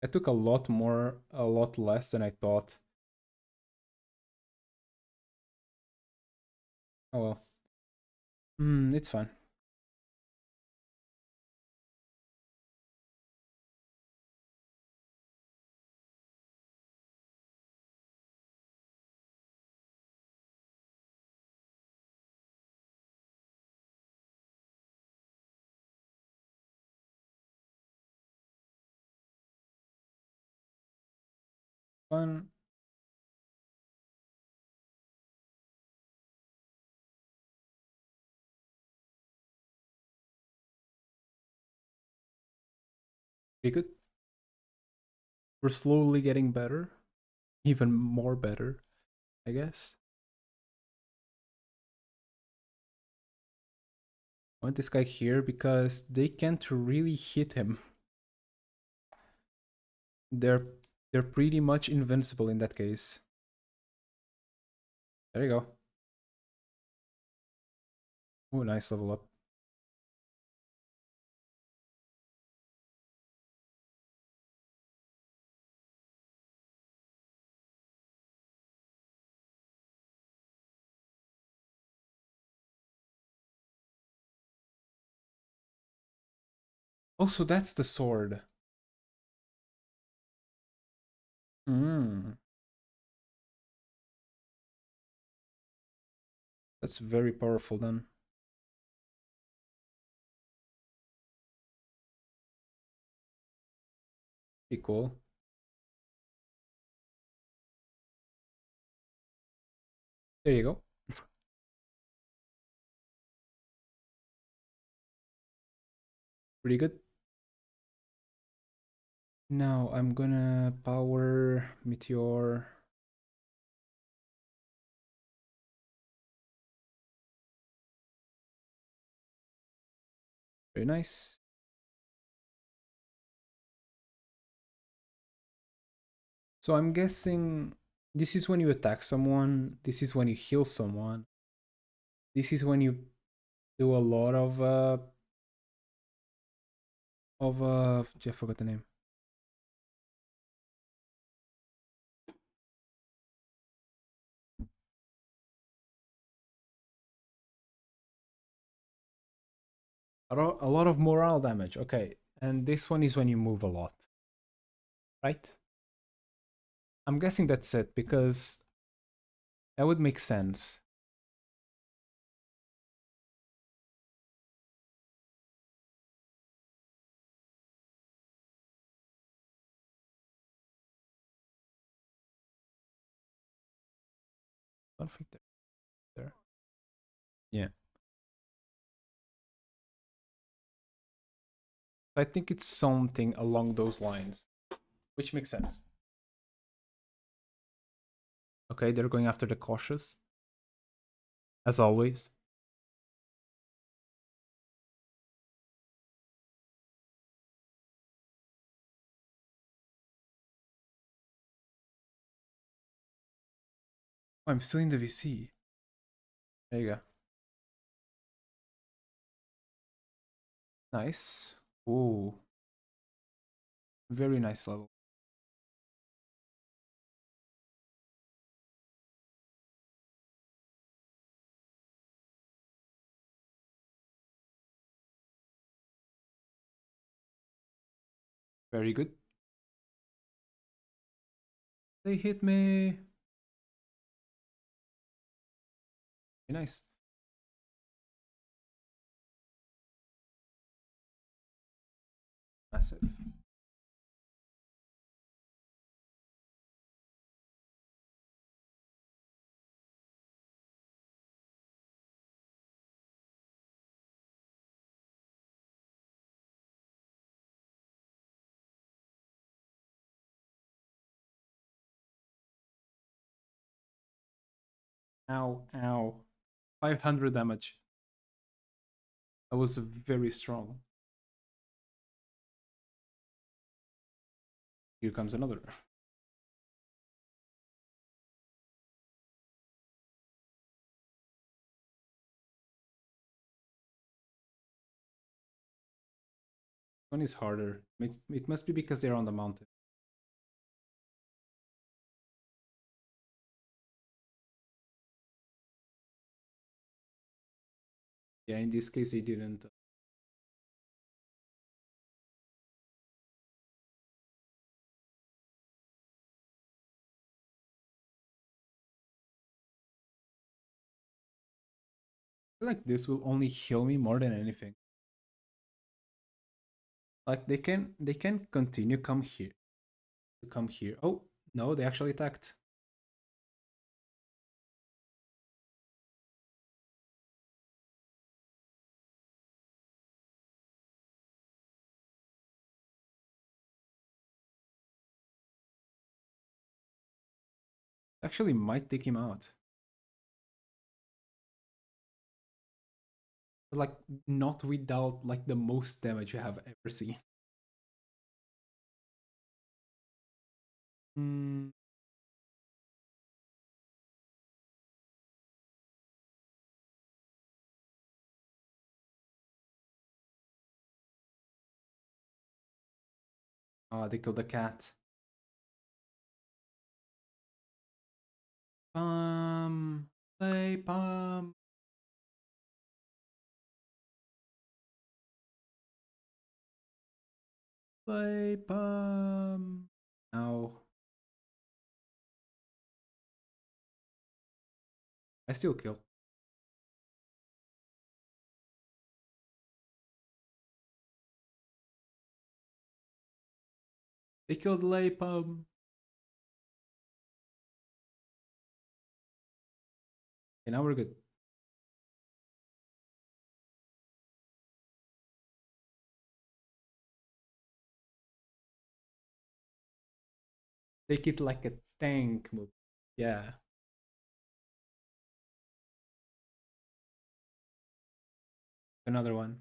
I took a lot less than I thought. Oh well. It's fine. Fun. Pretty good. We're slowly getting better. Even more better, I guess. I want this guy here because they can't really hit him. They're they're pretty much invincible in that case. There you go. Oh, nice level up. Oh, so that's the sword. Hmm. That's very powerful then. Pretty cool. There you go. Pretty good. Now I'm gonna power Meteor. Very nice. So I'm guessing this is when you attack someone, this is when you heal someone, this is when you do a lot I forgot the name. A lot of morale damage. Okay, and this one is when you move a lot, right? I'm guessing that's it because that would make sense. I don't think they're there. Yeah, I think it's something along those lines, which makes sense. Okay, they're going after the cautious, as always. Oh, I'm still in the VC. There you go. Nice. Ooh, very nice level. Very good. They hit me. Very nice. Massive. Ow, ow. 500 damage. That was very strong. Here comes another. One is harder. It must be because they're on the mountain. Yeah, in this case, they didn't. I feel like this will only heal me more than anything. Like they can continue come here. Oh no, they actually attacked. Actually might take him out. But like not without like the most damage you have ever seen. Hmm. Oh, they killed the cat. Play bomb. Play bomb. No. I still kill. They killed Lapum. Okay, now we're good. Take it like a tank move. Yeah. Another one.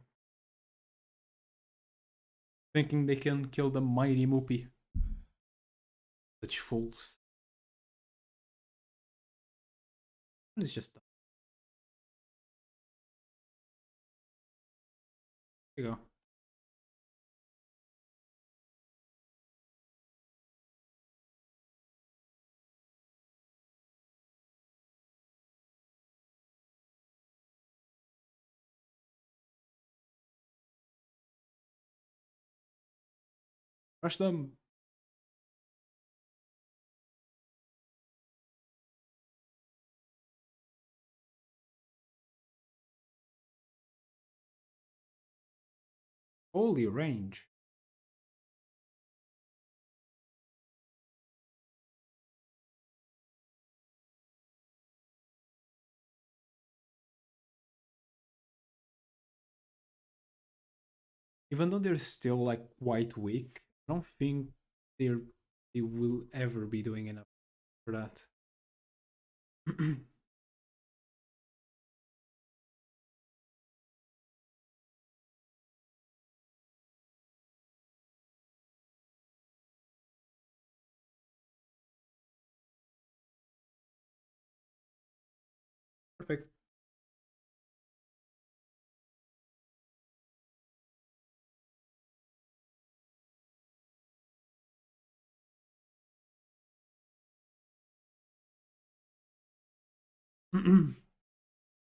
Thinking they can kill the mighty Moopy. Such fools. It's just. There you go. Rush them. Holy range. Even though they're still like quite weak, I don't think they will ever be doing enough for that. Perfect.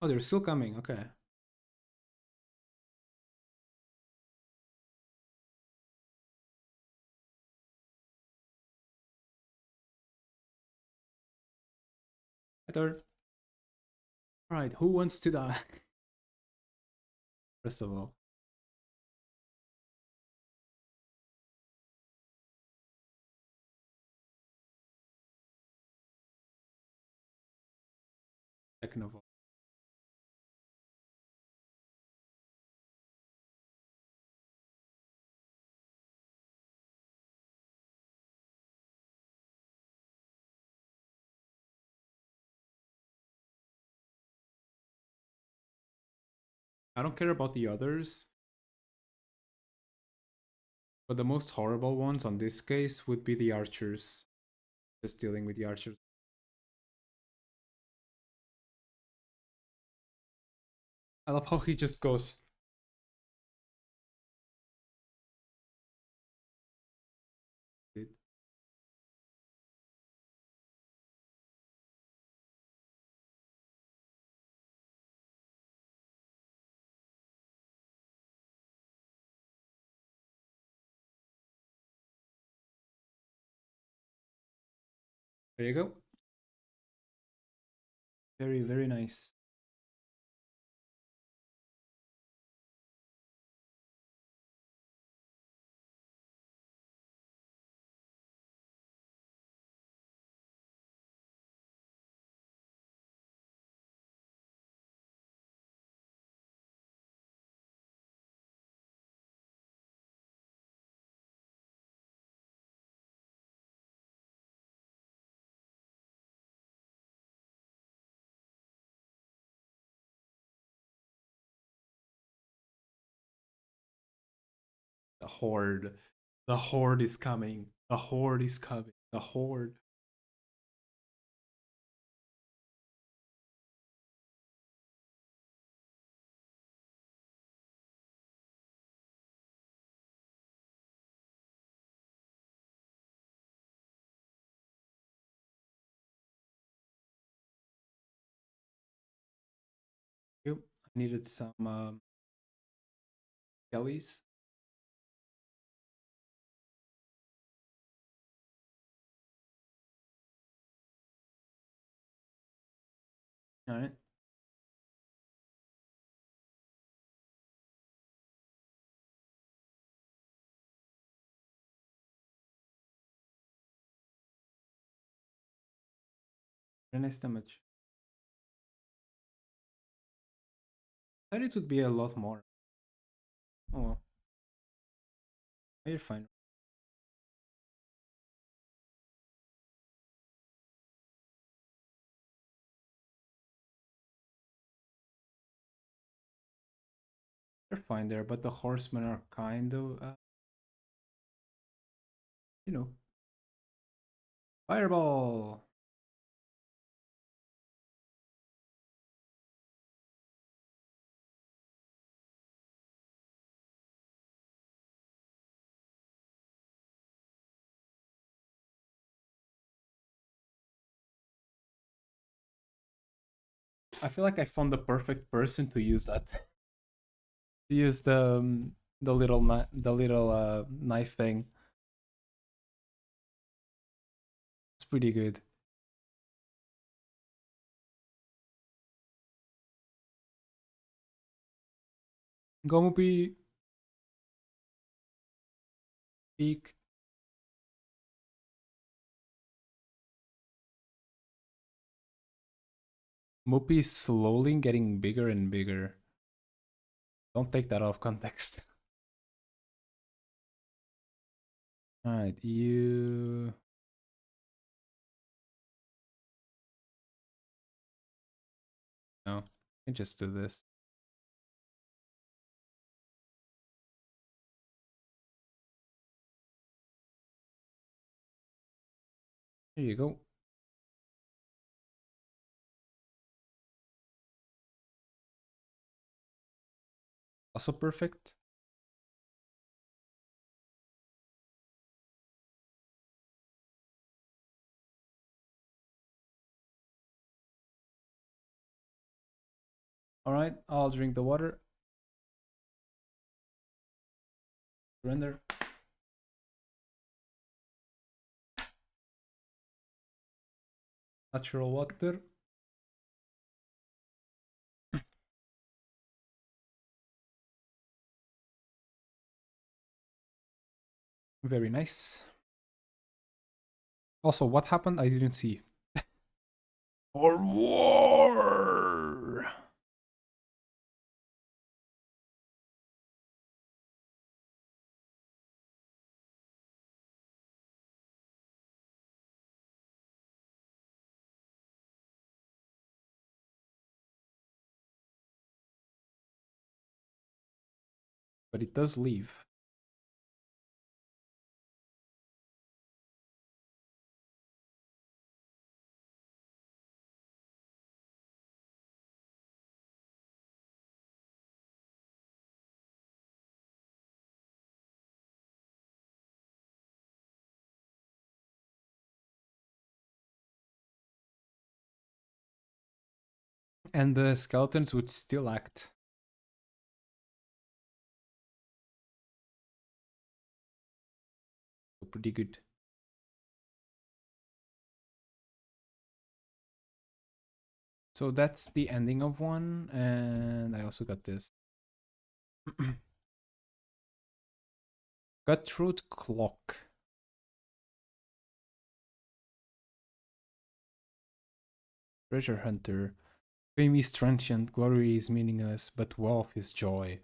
Oh, they're still coming. Okay. Better. Alright, who wants to die? First of all. Second of all. I don't care about the others, but the most horrible ones on this case would be the archers. Just dealing with the archers. I love how he just goes. There you go. Very, very nice. The horde. The horde is coming. The horde is coming. The horde. Yep. I needed some skellies. Alright. Very nice damage. I thought it would be a lot more. Oh well. You're fine. You're fine there, but the horsemen are kind of, you know. Fireball! I feel like I found the perfect person to use that. To use the little knife thing. It's pretty good. Gomupi peak. Mupi is slowly getting bigger and bigger. Don't take that off context. Alright, you... No, I can just do this. Here you go. Also perfect. Alright, I'll drink the water. Surrender. Natural water. Very nice. Also, what happened? I didn't see. For war! But it does leave. And the skeletons would still act. So pretty good. So that's the ending of one, and I also got this. Cutthroat Clock. Treasure Hunter. Fame is transient, glory is meaningless, but wealth is joy.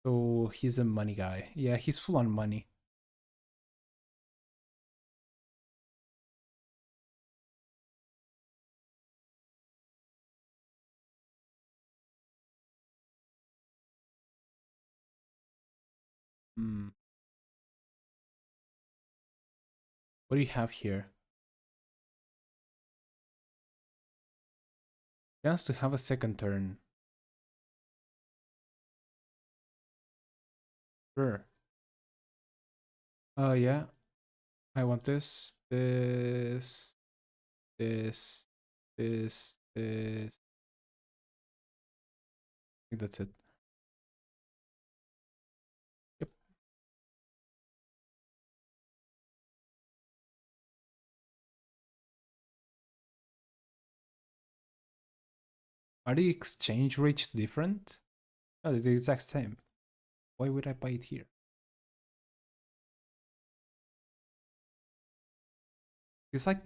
So he's a money guy. Yeah, he's full on money. Hmm. What do you have here? Chance to have a second turn. Sure. Yeah. I want this, this. I think that's it. Yep. Are the exchange rates different? No, they're the exact same. Why would I buy it here? It's like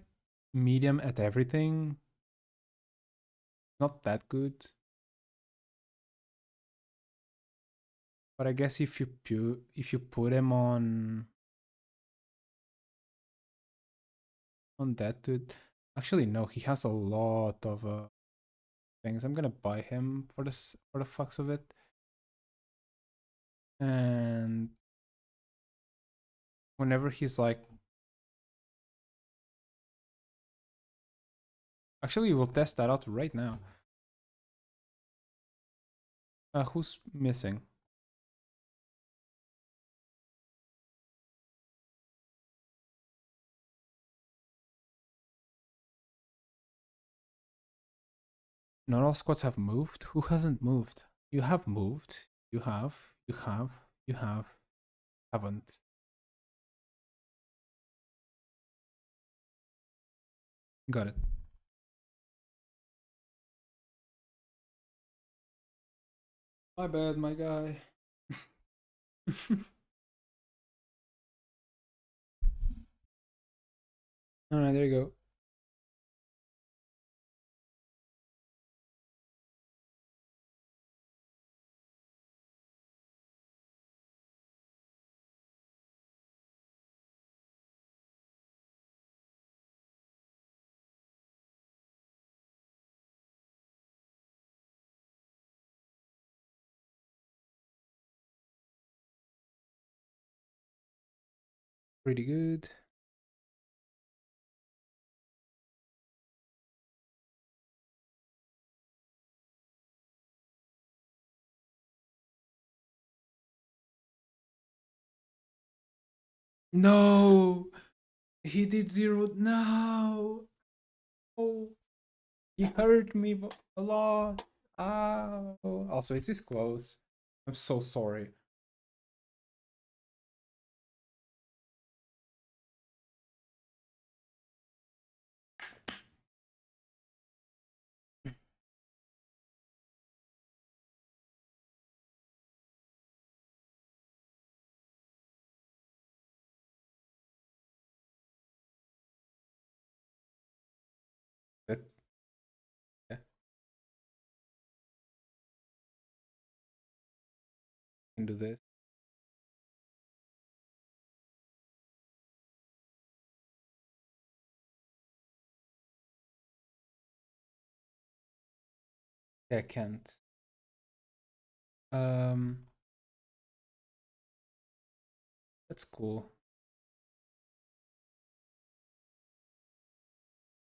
medium at everything. Not that good. But I guess if you put him on that dude, actually no, he has a lot of things. I'm gonna buy him for this for the fucks of it. And whenever he's like, actually we'll test that out right now. Who's missing? Not all squads have moved. Who hasn't moved? You have moved. You have. You have. You have. Haven't. Got it. My bad, my guy. Alright, there you go. Pretty good. No! He did zero. No! Oh, he hurt me a lot. Ow. Also, is this close? I'm so sorry. But yeah, can do this. Yeah, I can't. Um, that's cool.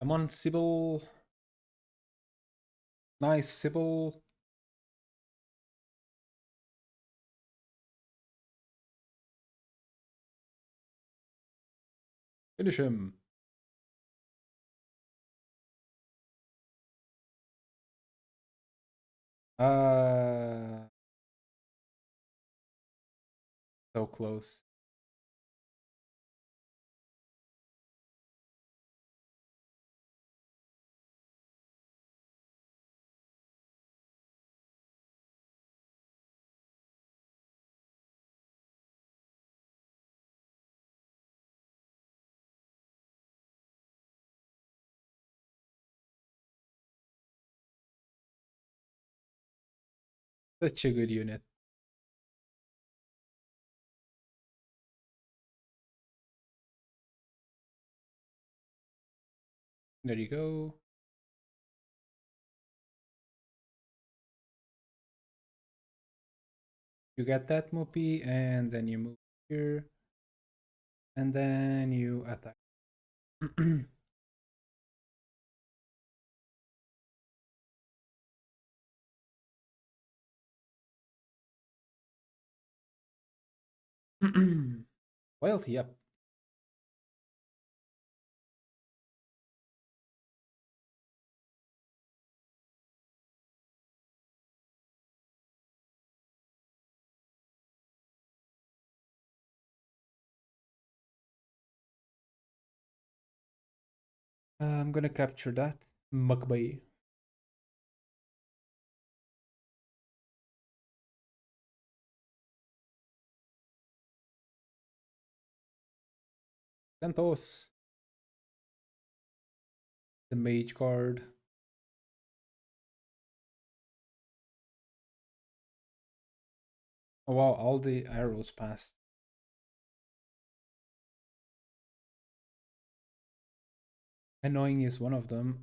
I'm on Sybil. Nice, Sybil. Finish him. Uh, so close. Such a good unit. There you go. You get that Moopy, and then you move here, and then you attack. Loyalty, yep. I'm gonna capture that. Mukbay. Santos. The mage card. Oh wow, all the arrows passed. Annoying is one of them.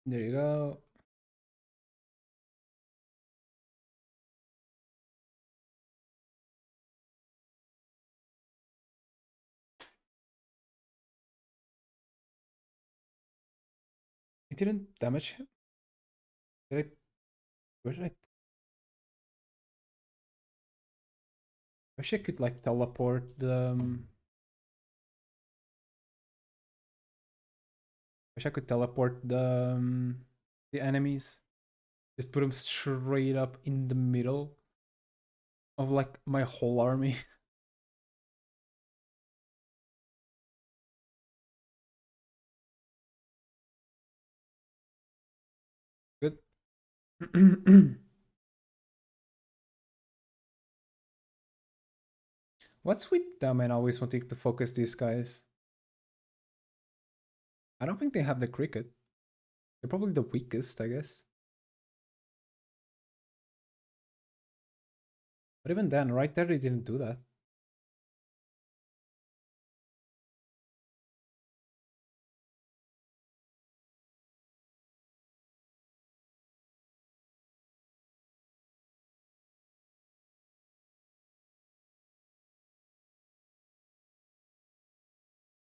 There you go. It didn't damage him. Did I? Where did I? Wish I could like teleport the. Wish I could teleport the enemies. Just put them straight up in the middle of like my whole army. Good. What's with them and always wanting to focus these guys? I don't think they have the cricket. They're probably the weakest, I guess. But even then, right there, they didn't do that.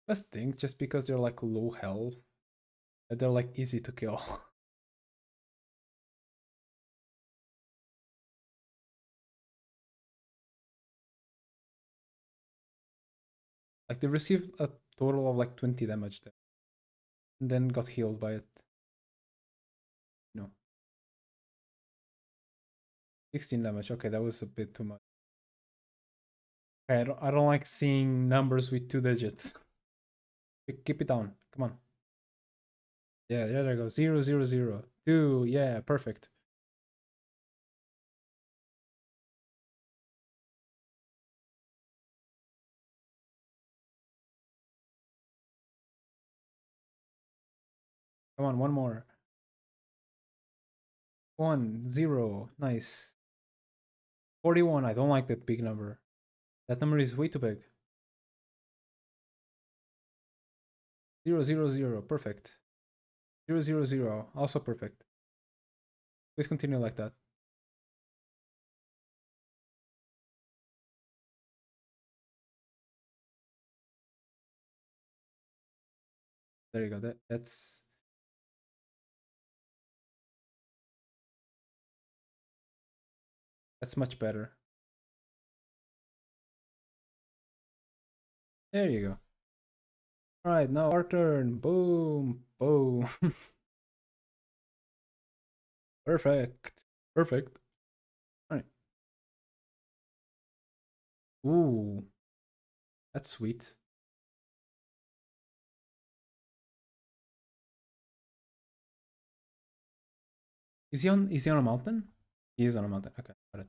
Let's think, just because they're like low health, that they're like easy to kill. Like they received a total of like 20 damage there, and then got healed by it. No, 16 damage. Okay, that was a bit too much. Okay, I don't like seeing numbers with 2 digits. Keep it down. Come on. Yeah, there you go. 0, 0, 0. 2. Yeah, perfect. Come on, one more. 1, 0. Nice. 41. I don't like that big number. That number is way too big. 0, 0, 0. Perfect. 0, 0, 0. Also perfect. Please continue like that. There you go. That's much better. There you go. All right, now our turn. Boom, boom. Perfect. Perfect. All right. Ooh, that's sweet. Is he on a mountain? He is on a mountain. Okay, got it.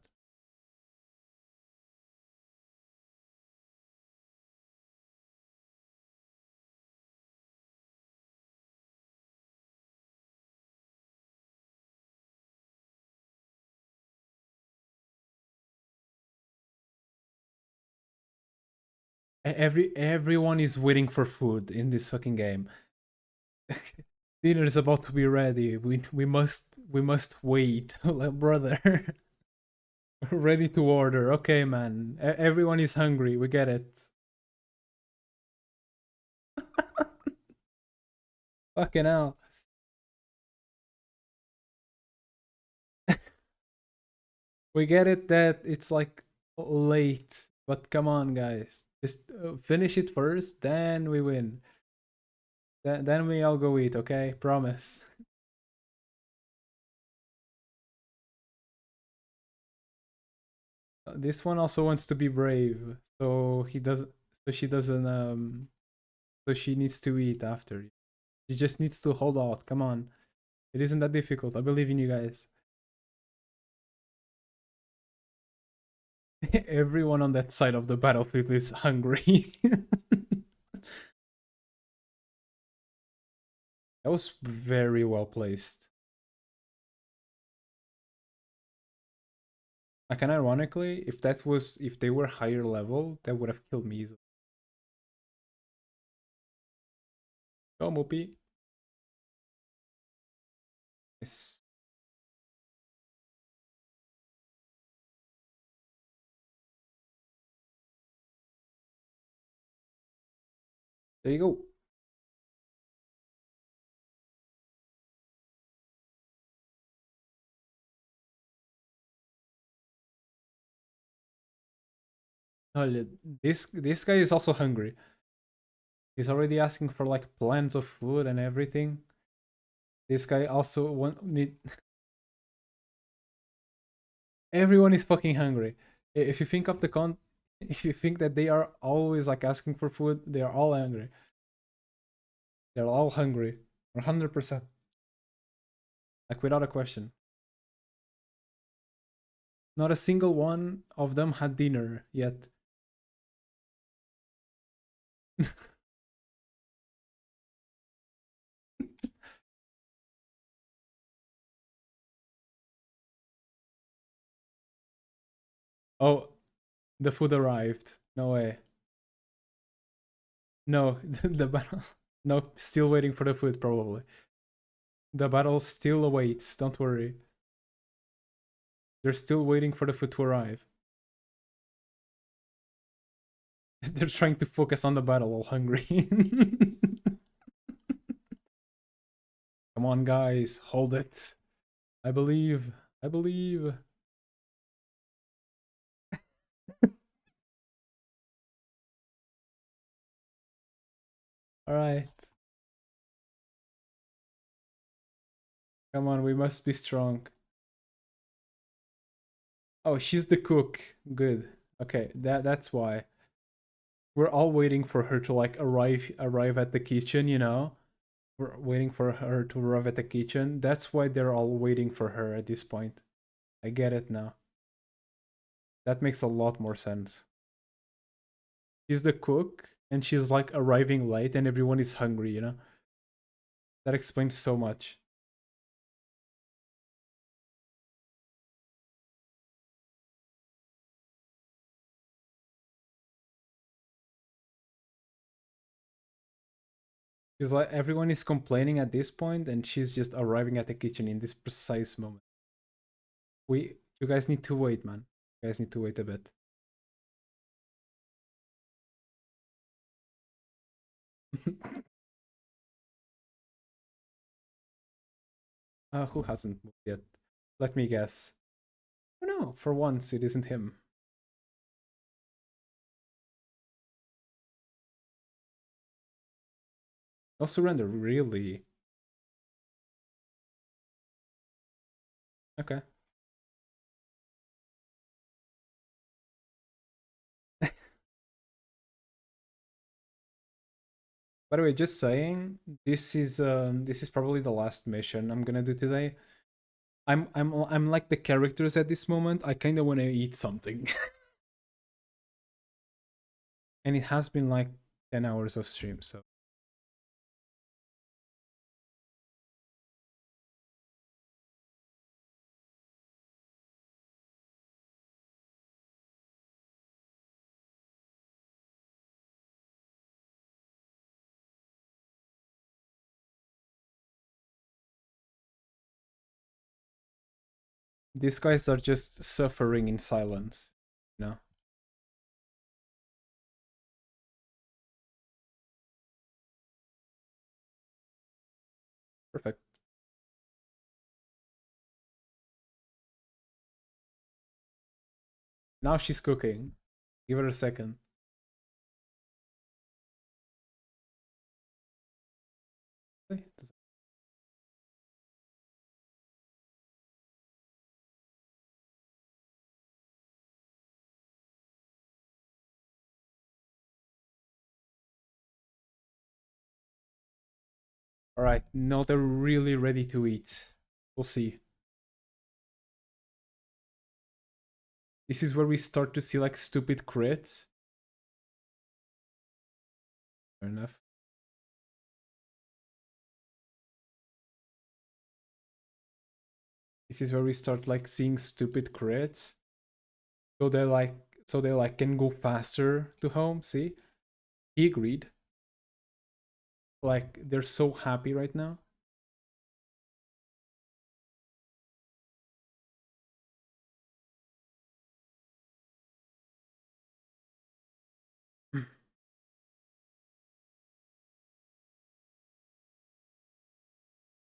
Everyone is waiting for food in this fucking game. Dinner is about to be ready. We must wait, like brother. Ready to order. Okay, man. Everyone is hungry. We get it. Fucking hell. We get it that it's like late, but come on, guys. Just finish it first, then we win. Then we all go eat, okay? Promise. This one also wants to be brave, so he doesn't. So she doesn't. So she needs to eat after. She just needs to hold out. Come on, it isn't that difficult. I believe in you guys. Everyone on that side of the battlefield is hungry. That was very well placed. Like, and ironically, if they were higher level, that would have killed me easily. Go, Moopy. Yes. There you go. Oh, yeah, this guy is also hungry. He's already asking for like plans of food and everything. This guy also want need. Everyone is fucking hungry. If you think of the if you think that they are always like asking for food, they are all hungry. They're all hungry, 100%, like without a question. Not a single one of them had dinner yet. Oh, the food arrived. No way. No, the battle. No, still waiting for the food, probably. The battle still awaits, don't worry. They're still waiting for the food to arrive. They're trying to focus on the battle while hungry. Come on, guys, hold it. I believe. I believe. Alright. Come on, we must be strong. Oh, she's the cook. Good. Okay, that's why. We're all waiting for her to like arrive at the kitchen, you know? We're waiting for her to arrive at the kitchen. That's why they're all waiting for her at this point. I get it now. That makes a lot more sense. She's the cook and she's like arriving late and everyone is hungry, you know? That explains so much. She's like everyone is complaining at this point and she's just arriving at the kitchen in this precise moment. You guys need to wait, man. You guys need to wait a bit. Who hasn't moved yet? Let me guess. Oh no, for once it isn't him. No surrender, really? Okay. By the way, just saying, this is probably the last mission I'm gonna do today. I'm like the characters at this moment. I kind of want to eat something, and it has been like 10 hours of stream, so These guys are just suffering in silence. You know? Perfect. Now she's cooking. Give her a second. Alright, now they're really ready to eat. We'll see. This is where we start to see like stupid crits. Fair enough. This is where we start like seeing stupid crits. So they like can go faster to home, see? He agreed. Like they're so happy right now.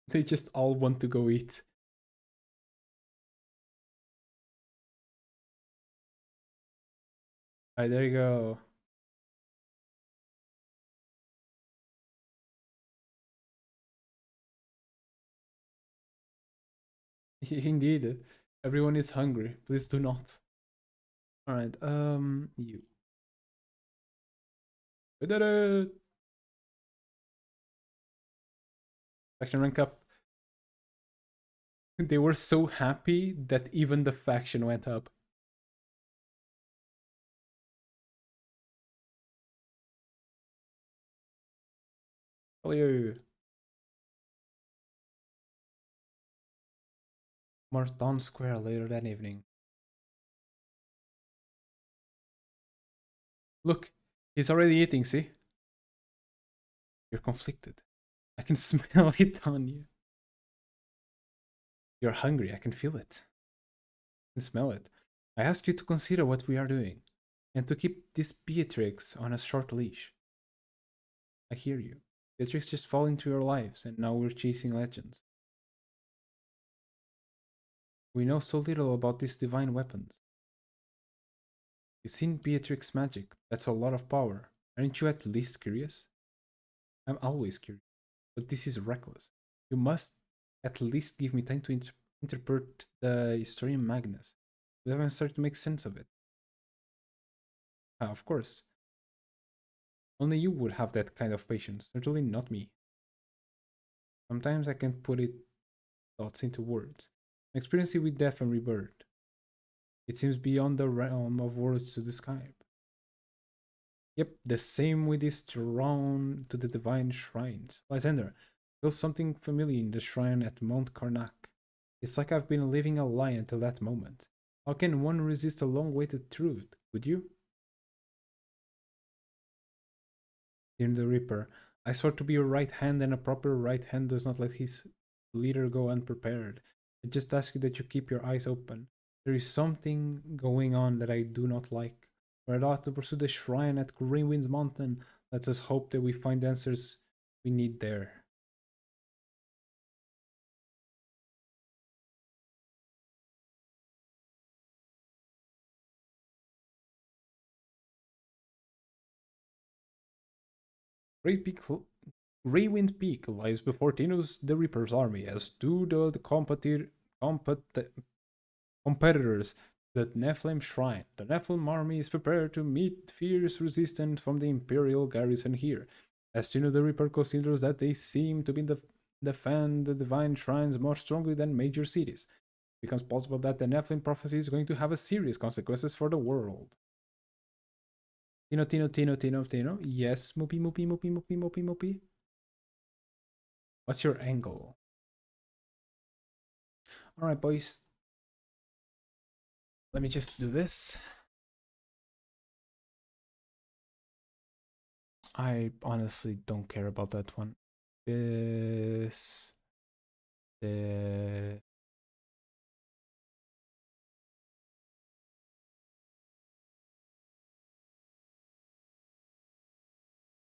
They just all want to go eat. Alright, there you go. Indeed. Everyone is hungry. Please do not. Alright, you. We did it! Faction rank up. They were so happy that even the faction went up. Hello. Marton Square later that evening. Look, he's already eating, see? You're conflicted. I can smell it on you. You're hungry, I can feel it. I can smell it. I ask you to consider what we are doing, and to keep this Beatrix on a short leash. I hear you. Beatrix just fall into your lives, and now we're chasing legends. We know so little about these divine weapons. You've seen Beatrix magic. That's a lot of power. Aren't you at least curious? I'm always curious, but this is reckless. You must at least give me time to interpret the Historian Magnus. We haven't started to make sense of it. Ah, of course. Only you would have that kind of patience, certainly not me. Sometimes I can put it thoughts into words. My experience with death and rebirth. It seems beyond the realm of words to describe. Yep, the same with this drawn to the divine shrines. Lysander, feels something familiar in the shrine at Mount Karnak. It's like I've been living a lie until that moment. How can one resist a long-awaited truth? Would you? In the Reaper, I swear to be your right hand, and a proper right hand does not let his leader go unprepared. I just ask you that you keep your eyes open. There is something going on that I do not like. We're about to pursue the shrine at Greenwind's Mountain. Let us hope that we find the answers we need there. Great Peak, Greywind Peak lies before Tinus the Reaper's army, as do the competitors, the Nephilim Shrine. The Nephilim army is prepared to meet fierce resistance from the Imperial garrison here. As Tino the Reaper considers that they seem to defend the divine shrines more strongly than major cities. It becomes possible that the Nephilim prophecy is going to have a serious consequences for the world. Tino. Yes, Moopy. What's your angle? Alright, boys. Let me just do this. I honestly don't care about that one. This.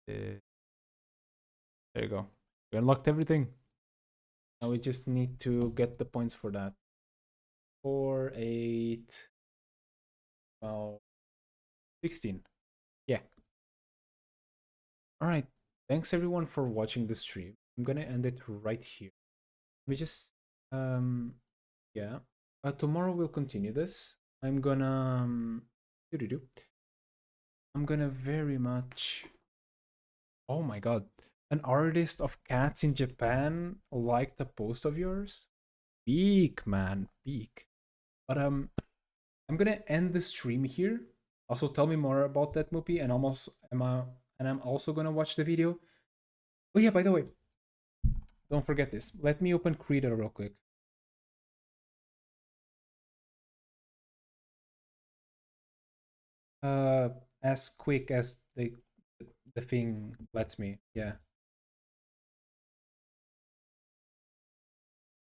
There you go. We unlocked everything. Now we just need to get the points for that. 4, 8, 12, 16. Yeah. All right. Thanks everyone for watching the stream. I'm gonna end it right here. We just yeah. Tomorrow we'll continue this. I'm gonna I'm gonna very much. Oh my god. An artist of cats in Japan liked a post of yours? Peak, man, peak. But I'm gonna end the stream here. Also, tell me more about that movie, and I'm also gonna watch the video. Oh yeah, by the way, don't forget this. Let me open Krita real quick. As quick as the thing lets me. Yeah.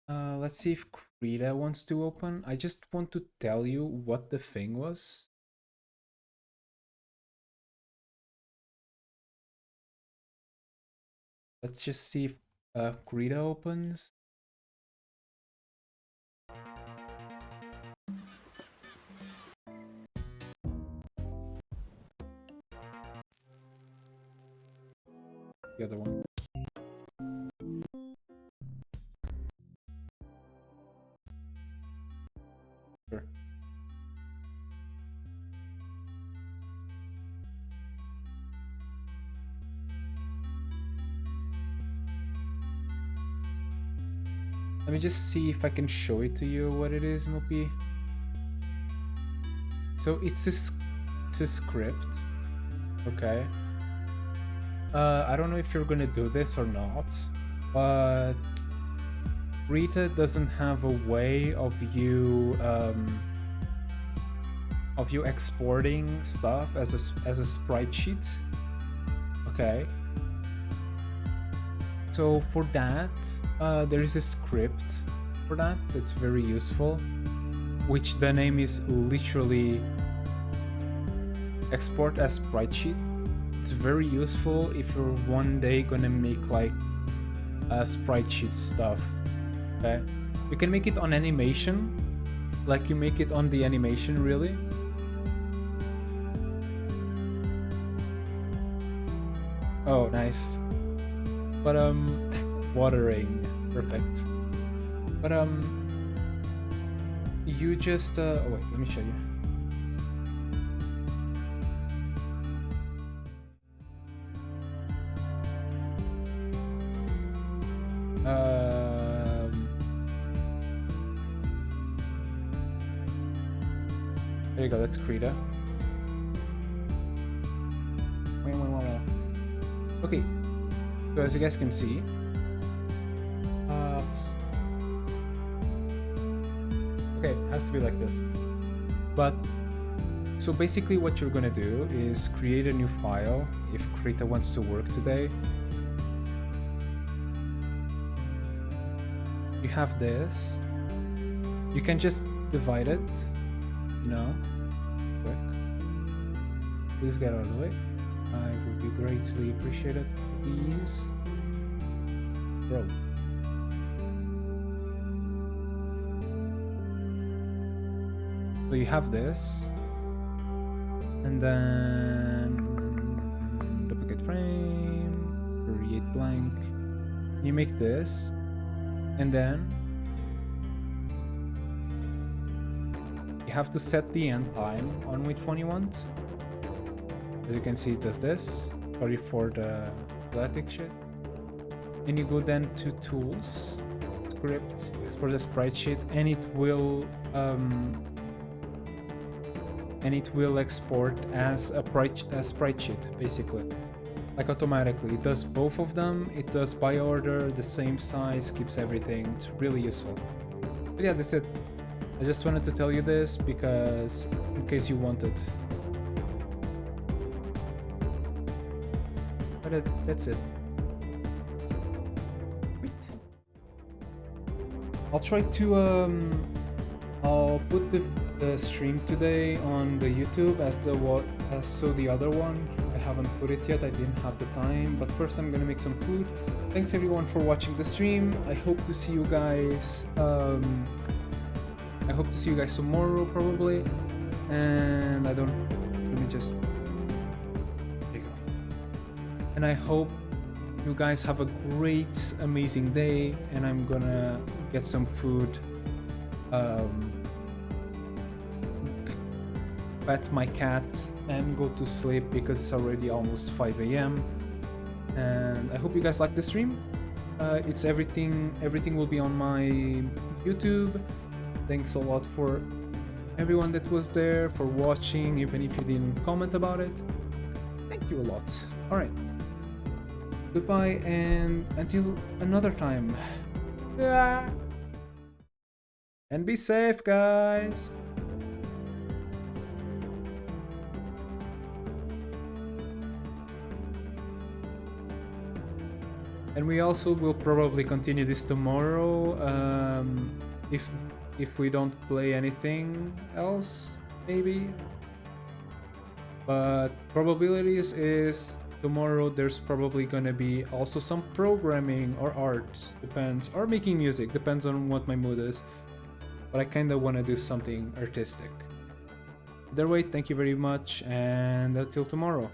Let's see if Krita wants to open. I just want to tell you what the thing was. Let's just see if Krita opens. The other one. Sure. Let me just see if I can show it to you what it is, Mopi. So it's a script, okay? I don't know if you're gonna do this or not, but Rita doesn't have a way of you exporting stuff as a sprite sheet, okay? So for that, there is a script for that that's very useful, which the name is literally export as sprite sheet. It's very useful if you're one day gonna make like sprite sheet stuff. Okay, you can make it on animation, like you make it on the animation really. Oh, nice. But watering, perfect. But you just oh wait, let me show you. There you go, that's Krita. Okay, so as you guys can see, okay, it has to be like this. But so basically what you're gonna do is create a new file if Krita wants to work today. You have this. You can just divide it, you know, quick. Please get out of the way. I would be greatly appreciated. Please. Bro. So you have this. And then duplicate frame, create blank. You make this. And then you have to set the end time on which one you want. As you can see, it does this. Sorry for the static shit. And you go then to tools, script, export the sprite sheet, and it will export as a sprite sheet, basically. Like automatically. It does both of them. It does by order, the same size, keeps everything. It's really useful. But yeah, that's it. I just wanted to tell you this because in case you wanted. But that's it. Wait. I'll try to I'll put the stream today on the YouTube as so the other one I haven't put it yet, I didn't have the time, but first I'm gonna make some food. Thanks everyone for watching the stream. I hope to see you guys tomorrow probably. And let me just take it off. And I hope you guys have a great, amazing day, and I'm gonna get some food, pet my cat, and go to sleep because it's already almost 5 a.m. And I hope you guys like the stream. It's everything will be on my YouTube. Thanks a lot for everyone that was there, for watching, even if you didn't comment about it. Thank you a lot. Alright. Goodbye, and until another time. And be safe, guys. And we also will probably continue this tomorrow, if we don't play anything else, maybe. But probabilities is tomorrow there's probably gonna be also some programming or art, depends, or making music, depends on what my mood is. But I kinda wanna do something artistic. Either way, thank you very much, and until tomorrow.